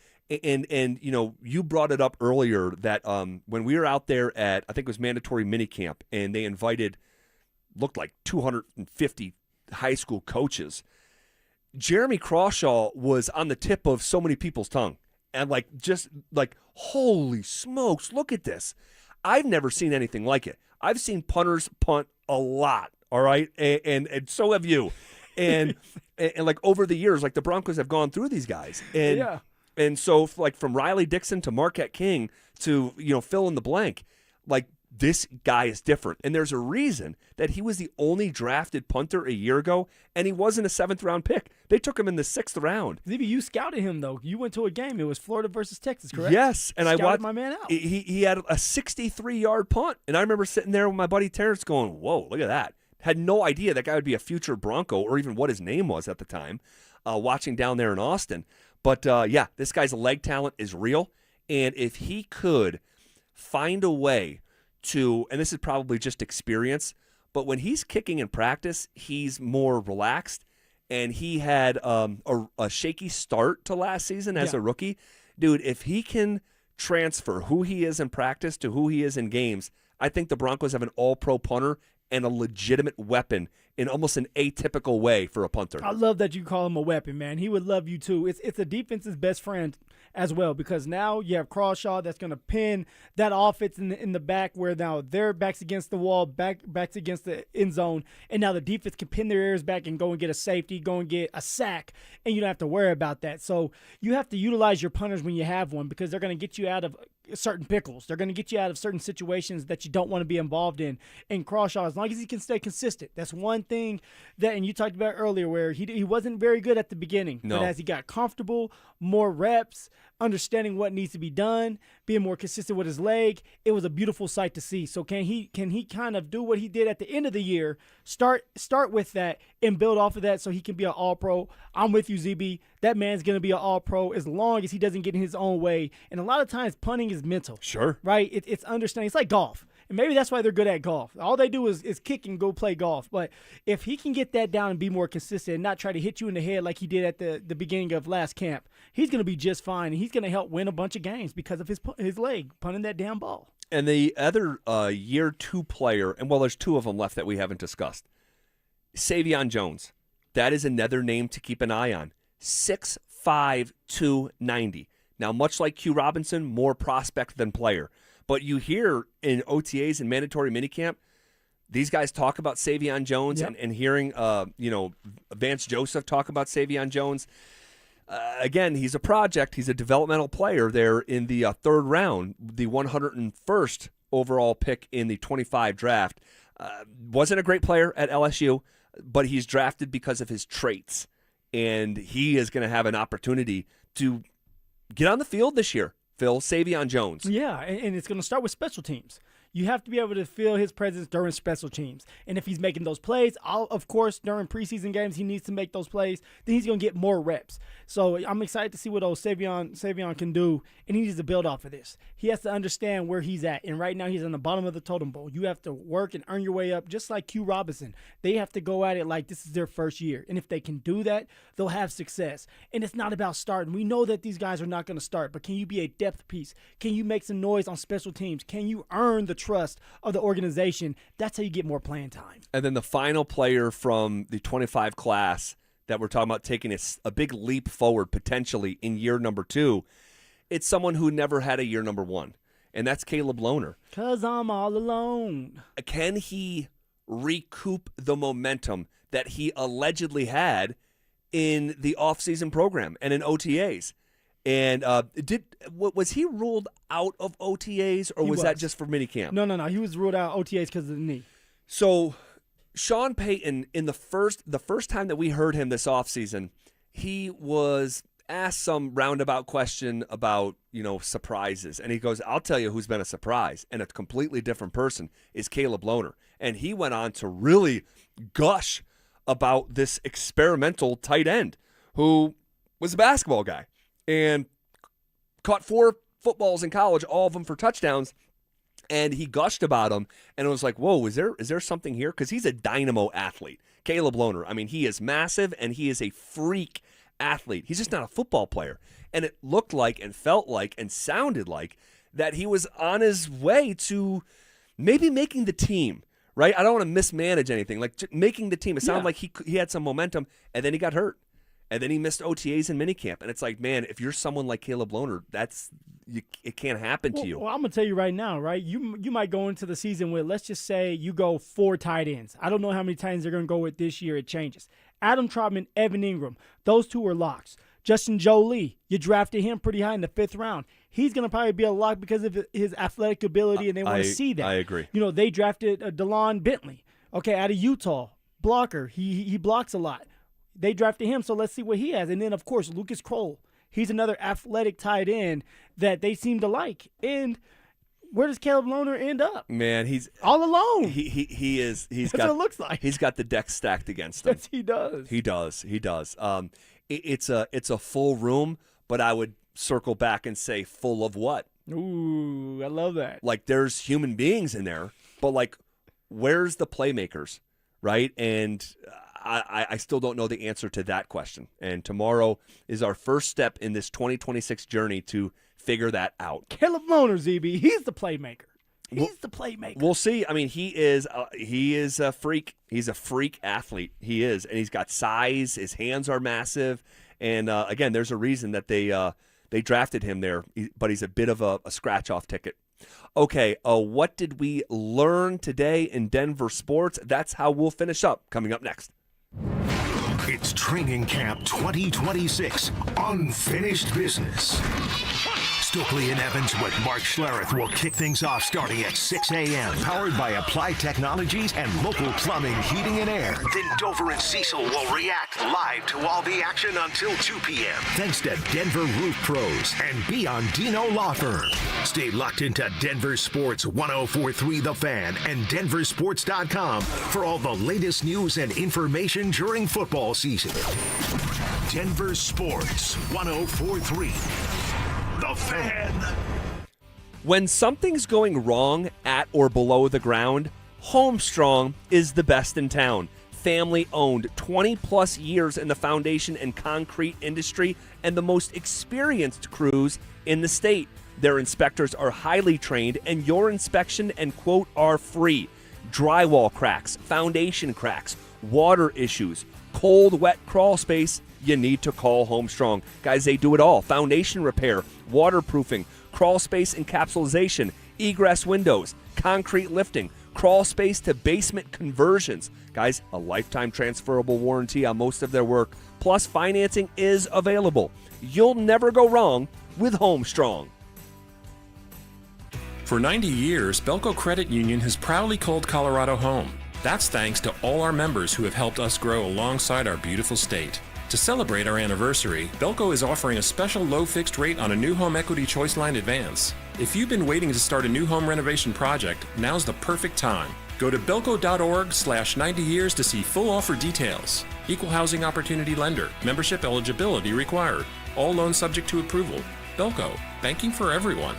And you know, you brought it up earlier that when we were out there at, I think it was mandatory minicamp, and they invited, looked like 250 high school coaches, Jeremy Crawshaw was on the tip of so many people's tongue. And just holy smokes, look at this. I've never seen anything like it. I've seen punters punt a lot, all right? And so have you. And, and over the years, the Broncos have gone through these guys. And yeah. And so, from Riley Dixon to Marquette King to, fill in the blank, this guy is different. And there's a reason that he was the only drafted punter a year ago, and he wasn't a 7th-round pick. They took him in the 6th round. Maybe you scouted him, though. You went to a game. It was Florida versus Texas, correct? Yes, and Scouted I watched my man out. He had a 63-yard punt, and I remember sitting there with my buddy Terrence going, whoa, look at that. Had no idea that guy would be a future Bronco or even what his name was at the time, watching down there in Austin. But, yeah, this guy's leg talent is real, and if he could find a way to, and this is probably just experience, but when he's kicking in practice, he's more relaxed, and he had a shaky start to last season as a rookie. Dude, if he can transfer who he is in practice to who he is in games, I think the Broncos have an all-pro punter and a legitimate weapon in almost an atypical way for a punter. I love that you call him a weapon, man. He would love you too. It's the defense's best friend as well, because now you have Crawshaw that's going to pin that offense in the back, where now their backs against the wall, backs against the end zone, and now the defense can pin their ears back and go and get a safety, go and get a sack, and you don't have to worry about that. So you have to utilize your punters when you have one, because they're going to get you out of certain pickles. They're going to get you out of certain situations that you don't want to be involved in. And Crawshaw, as long as he can stay consistent, that's one thing that, and you talked about earlier, where he wasn't very good at the beginning. No. But as he got comfortable, more reps, understanding what needs to be done, being more consistent with his leg, it was a beautiful sight to see. So can he kind of do what he did at the end of the year, start with that and build off of that so he can be an all-pro? I'm with you, ZB. That man's going to be an all-pro as long as he doesn't get in his own way. And a lot of times punting is mental. Sure. Right? It's understanding. It's like golf. And maybe that's why they're good at golf. All they do is kick and go play golf. But if he can get that down and be more consistent and not try to hit you in the head like he did at the beginning of last camp, he's going to be just fine. And he's going to help win a bunch of games because of his leg, punting that damn ball. And the other year 2 player, and well, there's 2 of them left that we haven't discussed, Savion Jones. That is another name to keep an eye on. 6'5", 290. Now, much like Q Robinson, more prospect than player. But you hear in OTAs and mandatory minicamp, these guys talk about Savion Jones, and hearing Vance Joseph talk about Savion Jones. Again, he's a project. He's a developmental player there in the 3rd round, the 101st overall pick in the 25 draft. Wasn't a great player at LSU, but he's drafted because of his traits, and he is going to have an opportunity to get on the field this year. Phil, Savion Jones. Yeah, and it's going to start with special teams. You have to be able to feel his presence during special teams. And if he's making those plays, of course, during preseason games, he needs to make those plays. Then he's going to get more reps. So I'm excited to see what old Savion can do, and he needs to build off of this. He has to understand where he's at. And right now he's on the bottom of the totem pole. You have to work and earn your way up, just like Q Robinson. They have to go at it like this is their first year. And if they can do that, they'll have success. And it's not about starting. We know that these guys are not going to start, but can you be a depth piece? Can you make some noise on special teams? Can you earn the trust of the organization? That's how you get more playing time. And then the final player from the 25 class that we're talking about taking a big leap forward potentially in year number 2, it's someone who never had a year number 1, and that's Caleb Lohner. 'Cause I'm all alone. Can he recoup the momentum that he allegedly had in the offseason program and in OTAs? And was he ruled out of OTAs, or was that just for minicamp? No. He was ruled out OTAs because of the knee. So Sean Payton, in the first time that we heard him this offseason, he was asked some roundabout question about, surprises. And he goes, I'll tell you who's been a surprise, and a completely different person is Caleb Lohner. And he went on to really gush about this experimental tight end who was a basketball guy and caught 4 footballs in college, all of them for touchdowns, and he gushed about him, and it was like, whoa, is there something here? Because he's a dynamo athlete. Caleb Lohner, I mean, he is massive, and he is a freak athlete. He's just not a football player. And it looked like and felt like and sounded like that he was on his way to maybe making the team, right? I don't want to mismanage anything. Like making the team. It sounded like he had some momentum, and then he got hurt. And then he missed OTAs and minicamp. And it's like, man, if you're someone like Caleb Lohner, it can't happen to you. Well, I'm going to tell you right now, right? You might go into the season with, let's just say you go 4 tight ends. I don't know how many tight ends they're going to go with this year. It changes. Adam Trotman, Evan Ingram, those 2 are locks. Justin Jolie, you drafted him pretty high in the 5th round. he's going to probably be a lock because of his athletic ability, and they want to see that. I agree. They drafted DeLon Bentley, out of Utah, blocker. He blocks a lot. They drafted him, so let's see what he has. And then, of course, Lucas Kroll. He's another athletic tight end that they seem to like. And where does Caleb Lohner end up? Man, he's all alone. He is. He's That's got. what it looks like. He's got the deck stacked against him. Yes, he does. He does. It's a full room, but I would circle back and say full of what? Ooh, I love that. Like there's human beings in there, but like where's the playmakers, right? And I still don't know the answer to that question. And tomorrow is our first step in this 2026 journey to figure that out. Caleb Lohner, ZB, he's the playmaker. He's the playmaker. We'll see. I mean, he is a freak. He's a freak athlete. He is, and he's got size. His hands are massive. And again, there's a reason that they drafted him there. But he's a bit of a scratch-off ticket. Okay, what did we learn today in Denver sports? That's how we'll finish up. Coming up next. It's Training Camp 2026, Unfinished Business. Stokely and Evans with Mark Schlereth will kick things off starting at 6 a.m. Powered by Applied Technologies and local plumbing, heating, and air. Then Dover and Cecil will react live to all the action until 2 p.m. Thanks to Denver Roof Pros and Biondino Law Firm. Stay locked into Denver Sports 104.3 The Fan and DenverSports.com for all the latest news and information during football season. Denver Sports 104.3 The Fan. When something's going wrong at or below the ground, Homestrong is the best in town. Family owned, 20 plus years in the foundation and concrete industry, and the most experienced crews in the state. Their inspectors are highly trained, and your inspection and quote are free. Drywall cracks, foundation cracks, water issues, cold, wet crawl space, you need to call Homestrong. Guys, they do it all. Foundation repair, waterproofing, crawl space encapsulation, egress windows, concrete lifting, crawl space to basement conversions. Guys, a lifetime transferable warranty on most of their work, plus financing is available. You'll never go wrong with Homestrong. For 90 years, Belco Credit Union has proudly called Colorado home. That's thanks to all our members who have helped us grow alongside our beautiful state. To celebrate our anniversary, Belco is offering a special low fixed rate on a new home equity choice line advance. If you've been waiting to start a new home renovation project, now's the perfect time. Go to belco.org/90 years to see full offer details. Equal housing opportunity lender. Membership eligibility required. All loans subject to approval. Belco, banking for everyone.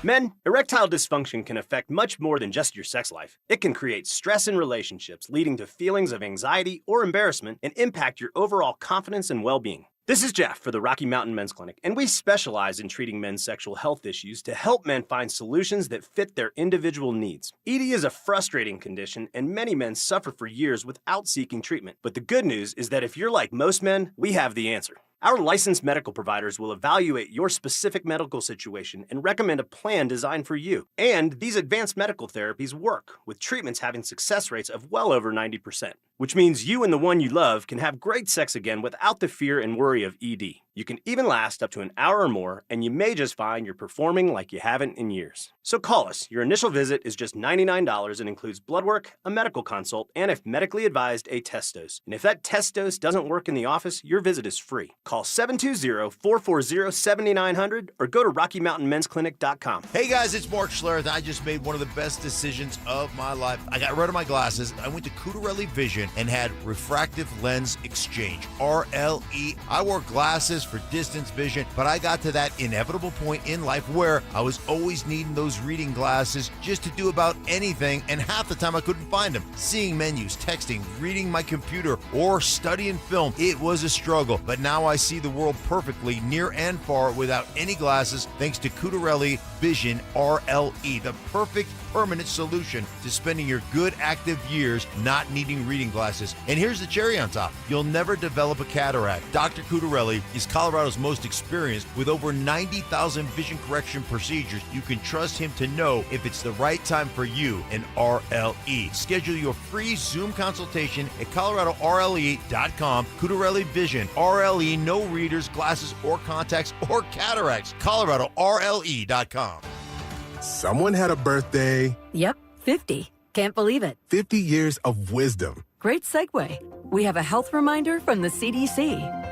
Men, erectile dysfunction can affect much more than just your sex life. It can create stress in relationships, leading to feelings of anxiety or embarrassment, and impact your overall confidence and well-being. This is Jeff for the Rocky Mountain Men's Clinic, and we specialize in treating men's sexual health issues to help men find solutions that fit their individual needs. ED is a frustrating condition, and many men suffer for years without seeking treatment. But the good news is that if you're like most men, we have the answer. Our licensed medical providers will evaluate your specific medical situation and recommend a plan designed for you. And these advanced medical therapies work, with treatments having success rates of well over 90%, which means you and the one you love can have great sex again without the fear and worry of ED. You can even last up to an hour or more, and you may just find you're performing like you haven't in years. So call us. Your initial visit is just $99 and includes blood work, a medical consult, and if medically advised, a test dose. And if that test dose doesn't work in the office, your visit is free. Call 720-440-7900 or go to RockyMountainMen'sClinic.com. Hey guys, it's Mark Schlereth. I just made one of the best decisions of my life. I got rid of my glasses. I went to Cutarelli Vision and had refractive lens exchange, RLE. I wore glasses for distance vision, but I got to that inevitable point in life where I was always needing those reading glasses just to do about anything, and half the time I couldn't find them. Seeing menus, texting, reading my computer, or studying film, it was a struggle, but now I see the world perfectly near and far without any glasses thanks to Cutarelli Vision RLE, the perfect permanent solution to spending your good active years not needing reading glasses. And here's the cherry on top. You'll never develop a cataract. Dr. Cutarelli is Colorado's most experienced with over 90,000 vision correction procedures. You can trust him to know if it's the right time for you and RLE. Schedule your free Zoom consultation at coloradorle.com. Cutarelli Vision, RLE, no readers, glasses, or contacts, or cataracts. coloradorle.com. Someone had a birthday. Yep, 50. Can't believe it. 50 years of wisdom. Great segue. We have a health reminder from the CDC.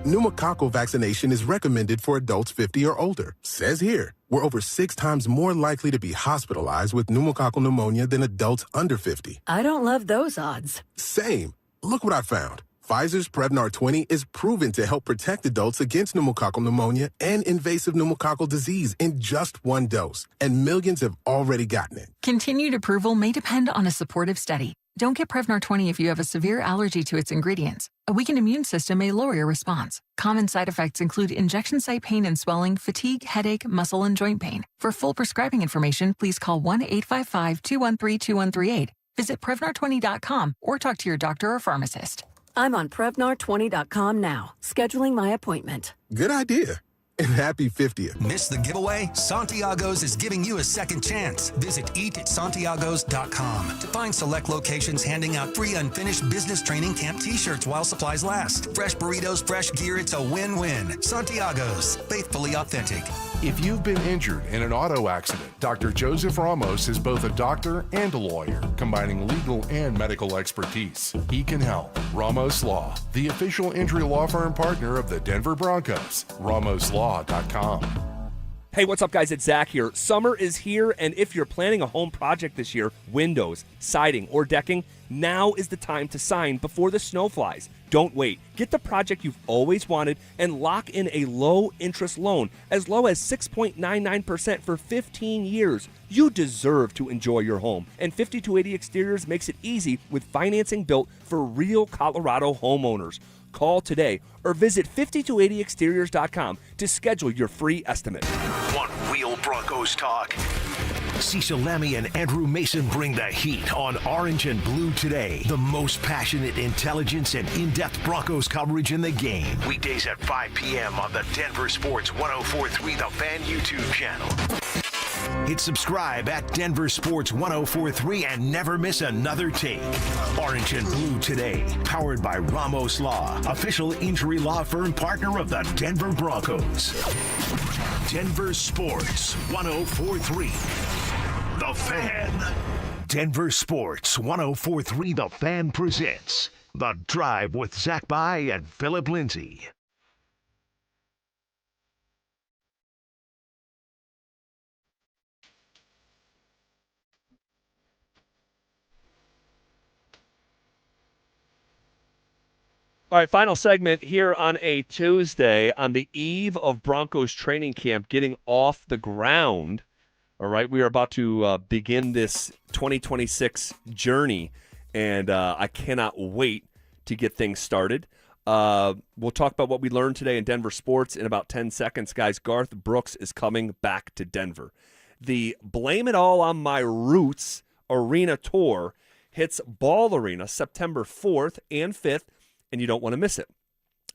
Pneumococcal vaccination is recommended for adults 50 or older. Says here, we're over 6 times more likely to be hospitalized with pneumococcal pneumonia than adults under 50. I don't love those odds. Same. Look what I found. Pfizer's Prevnar 20 is proven to help protect adults against pneumococcal pneumonia and invasive pneumococcal disease in just 1 dose, and millions have already gotten it. Continued approval may depend on a supportive study. Don't get Prevnar 20 if you have a severe allergy to its ingredients. A weakened immune system may lower your response. Common side effects include injection site pain and swelling, fatigue, headache, muscle, and joint pain. For full prescribing information, please call 1-855-213-2138. Visit Prevnar20.com or talk to your doctor or pharmacist. I'm on Prevnar20.com now, scheduling my appointment. Good idea. And happy 50th. Miss the giveaway? Santiago's is giving you a second chance. Visit eatatsantiagos.com to find select locations handing out free unfinished business training camp t-shirts while supplies last. Fresh burritos, fresh gear, it's a win-win. Santiago's, faithfully authentic. If you've been injured in an auto accident, Dr. Joseph Ramos is both a doctor and a lawyer, combining legal and medical expertise. He can help. Ramos Law, the official injury law firm partner of the Denver Broncos. RamosLaw.com. Hey, what's up, guys? It's Zach here. Summer is here, and if you're planning a home project this year, windows, siding, or decking, now is the time to sign before the snow flies. Don't wait. Get the project you've always wanted and lock in a low-interest loan as low as 6.99% for 15 years. You deserve to enjoy your home, and 5280 Exteriors makes it easy with financing built for real Colorado homeowners. Call today or visit 5280exteriors.com to schedule your free estimate. One Wheel Broncos talk. Cecil Lammy and Andrew Mason bring the heat on Orange and Blue today. The most passionate intelligence and in-depth Broncos coverage in the game. Weekdays at 5 p.m. on the Denver Sports 104.3 The Fan YouTube channel. Hit subscribe at Denver Sports 104.3 and never miss another take. Orange and Blue today, powered by Ramos Law, official injury law firm partner of the Denver Broncos. Denver Sports 104.3 The Fan. Denver Sports 104.3 The Fan presents The Drive with Zach By and Phillip Lindsay. All right, final segment here on a Tuesday on the eve of Broncos training camp getting off the ground. All right, we are about to begin this 2026 journey, and I cannot wait to get things started. We'll talk about what we learned today in Denver Sports in about 10 seconds. Guys, Garth Brooks is coming back to Denver. The Blame It All on My Roots Arena Tour hits Ball Arena September 4th and 5th, and you don't want to miss it.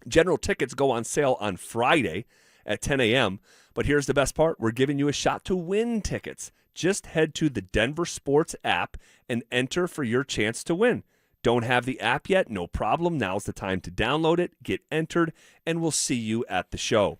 General tickets go on sale on Friday at 10 a.m., but here's the best part. We're giving you a shot to win tickets. Just head to the Denver Sports app and enter for your chance to win. Don't have the app yet? No problem. Now's the time to download it, get entered, and we'll see you at the show.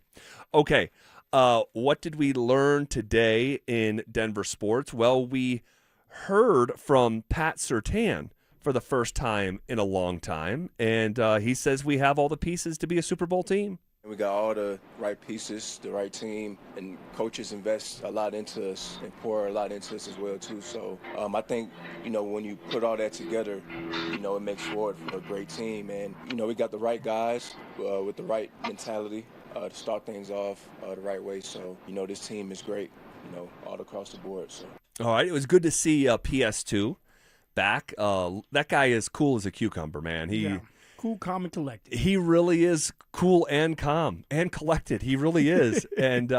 Okay, what did we learn today in Denver Sports? Well, we heard from Pat Surtain for the first time in a long time, and he says we have all the pieces to be a Super Bowl team. We got all the right pieces, the right team, and coaches invest a lot into us and pour a lot into us as well, too. So I think, when you put all that together, it makes for a great team. And, we got the right guys with the right mentality to start things off the right way. So, this team is great, all across the board. So. All right, it was good to see PS2 back. That guy is cool as a cucumber, man. Yeah. Cool, calm, and collected. He really is cool and calm and collected. He really is. And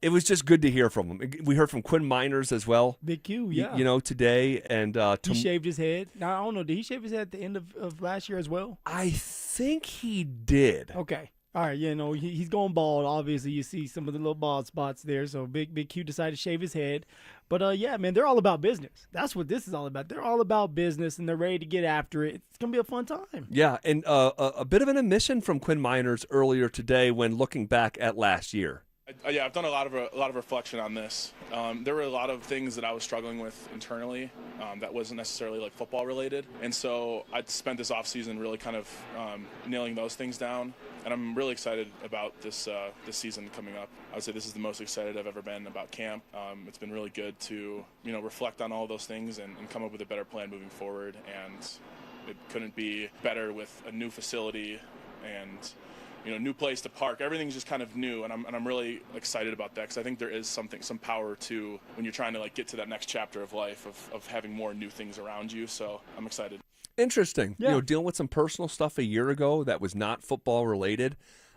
it was just good to hear from him. We heard from Quinn Miners as well. Big Q, yeah. Today. And he shaved his head. Now, I don't know. Did he shave his head at the end of last year as well? I think he did. Okay. All right, he's going bald. Obviously, you see some of the little bald spots there. So Big Q decided to shave his head. But, yeah, man, they're all about business. That's what this is all about. They're all about business, and they're ready to get after it. It's going to be a fun time. Yeah, and a bit of an admission from Quinn Miners earlier today when looking back at last year. I've done a lot of reflection on this. There were a lot of things that I was struggling with internally that wasn't necessarily like football related, and so I spent this offseason really kind of nailing those things down. And I'm really excited about this season coming up. I would say this is the most excited I've ever been about camp. It's been really good to reflect on all those things and come up with a better plan moving forward. And it couldn't be better with a new facility and new place to park. Everything's just kind of new, and I'm really excited about that because I think there is some power to when you're trying to like get to that next chapter of life of having more new things around you. So I'm excited. Interesting. Yeah. Dealing with some personal stuff a year ago that was not football related.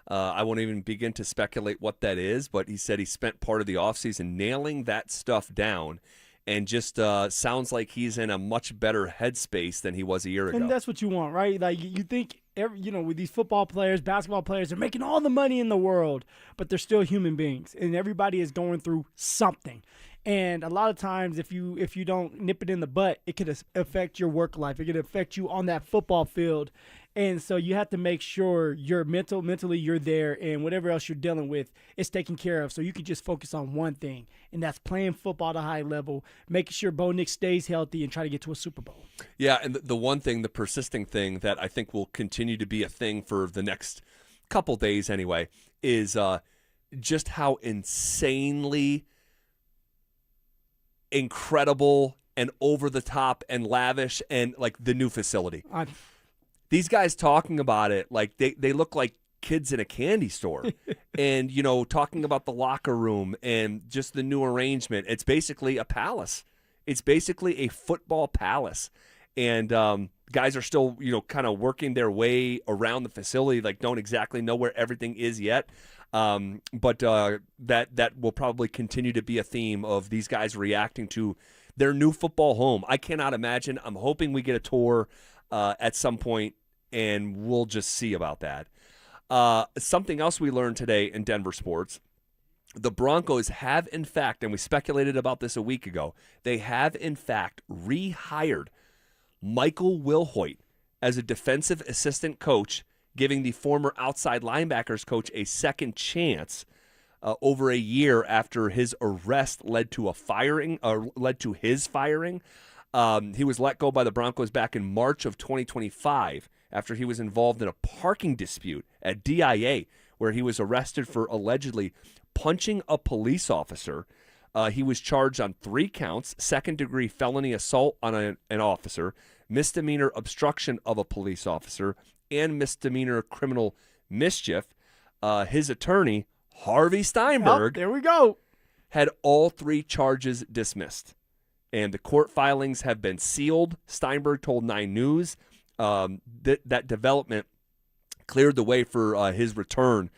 I won't even begin to speculate what that is, but he said he spent part of the offseason nailing that stuff down. And just sounds like he's in a much better headspace than he was a year ago. And that's what you want, right? Like you think, with these football players, basketball players, they're making all the money in the world, but they're still human beings, and everybody is going through something. And a lot of times, if you don't nip it in the butt, it could affect your work life. It could affect you on that football field. And so you have to make sure you're mentally you're there, and whatever else you're dealing with is taken care of. So you can just focus on one thing, and that's playing football at a high level, making sure Bo Nix stays healthy, and try to get to a Super Bowl. Yeah, and the one thing, the persisting thing that I think will continue to be a thing for the next couple days anyway, is just how insanely incredible and over the top and lavish and like the new facility. These guys talking about it like they look like kids in a candy store. And talking about the locker room and just the new arrangement. It's basically a palace. It's basically a football palace. And guys are still kind of working their way around the facility, like don't exactly know where everything is yet. But that will probably continue to be a theme of these guys reacting to their new football home. I cannot imagine. I'm hoping we get a tour at some point, and we'll just see about that. Something else we learned today in Denver sports, the Broncos have in fact, and we speculated about this a week ago, they have in fact rehired Michael Wilhoit as a defensive assistant coach, giving the former outside linebackers coach a second chance over a year after his arrest led to his firing. He was let go by the Broncos back in March of 2025 after he was involved in a parking dispute at DIA where he was arrested for allegedly punching a police officer. He was charged on 3 counts: second-degree felony assault on an officer, misdemeanor obstruction of a police officer, and misdemeanor criminal mischief. His attorney, Harvey Steinberg, there we go, had all 3 charges dismissed. And the court filings have been sealed. Steinberg told 9 News that development cleared the way for his return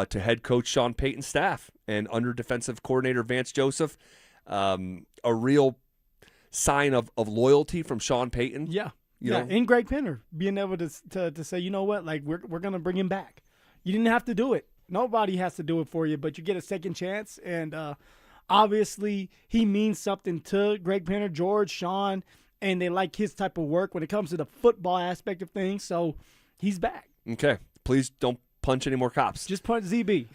to head coach Sean Payton's staff and under defensive coordinator Vance Joseph. A real sign of loyalty from Sean Payton. Yeah. You know? And Greg Penner being able to say, you know what, like we're going to bring him back. You didn't have to do it. Nobody has to do it for you, but you get a second chance. And obviously he means something to Greg Penner, George, Sean, and they like his type of work when it comes to the football aspect of things. So he's back. Okay. Please don't punch any more cops. Just punch ZB.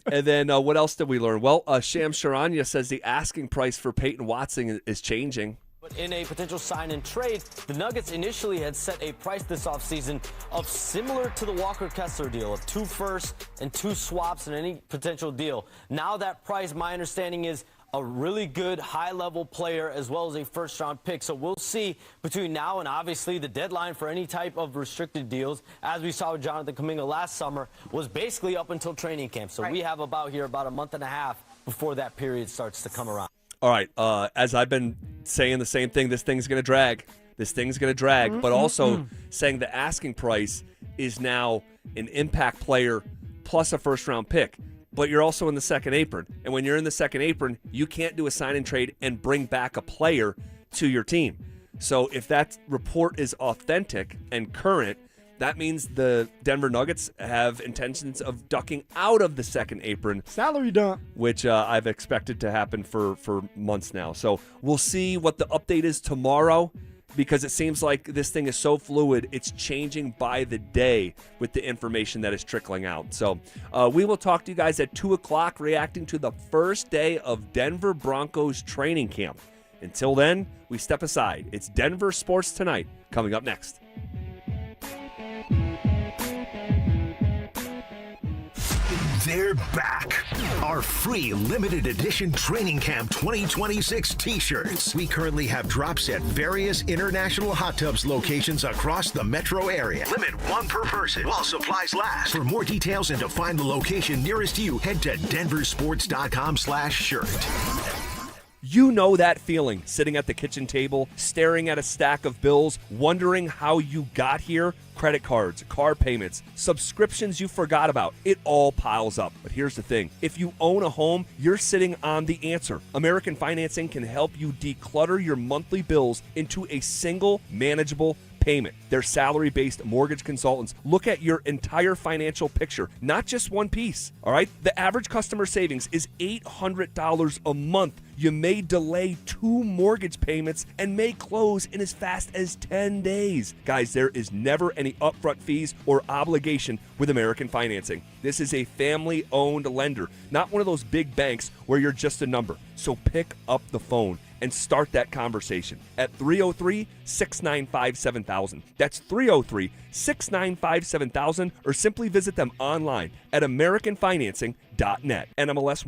And then what else did we learn? Well, Shams Charania says the asking price for Peyton Watson is changing. But in a potential sign and trade, the Nuggets initially had set a price this offseason of similar to the Walker Kessler deal of 2 firsts and 2 swaps in any potential deal. Now that price, my understanding, is a really good high-level player as well as a first-round pick. So we'll see between now and obviously the deadline for any type of restricted deals, as we saw with Jonathan Kuminga last summer, was basically up until training camp. So we have about a month and a half before that period starts to come around. All right, as I've been saying the same thing, this thing's going to drag. But also saying the asking price is now an impact player plus a first-round pick. But you're also in the second apron. And when you're in the second apron, you can't do a sign and trade and bring back a player to your team. So if that report is authentic and current, that means the Denver Nuggets have intentions of ducking out of the second apron. Salary dump. Which I've expected to happen for months now. So we'll see what the update is tomorrow, because it seems like this thing is so fluid, it's changing by the day with the information that is trickling out. So we will talk to you guys at 2 o'clock reacting to the first day of Denver Broncos training camp. Until then, we step aside. It's Denver Sports Tonight coming up next. They're back. Our free limited edition Training Camp 2026 t-shirts. We currently have drops at various international hot tubs locations across the metro area. Limit 1 per person while supplies last. For more details and to find the location nearest you, head to DenverSports.com/shirt. You know that feeling, sitting at the kitchen table, staring at a stack of bills, wondering how you got here? Credit cards, car payments, subscriptions you forgot about. It all piles up. But here's the thing. If you own a home, you're sitting on the answer. American Financing can help you declutter your monthly bills into a single manageable payment. Their salary-based mortgage consultants look at your entire financial picture, not just one piece, all right? The average customer savings is $800 a month. You may delay 2 mortgage payments and may close in as fast as 10 days. Guys, there is never any upfront fees or obligation with American Financing. This is a family-owned lender, not one of those big banks where you're just a number. So pick up the phone and start that conversation at 303-695-7000. That's 303-695-7000, or simply visit them online at AmericanFinancing.net. NMLS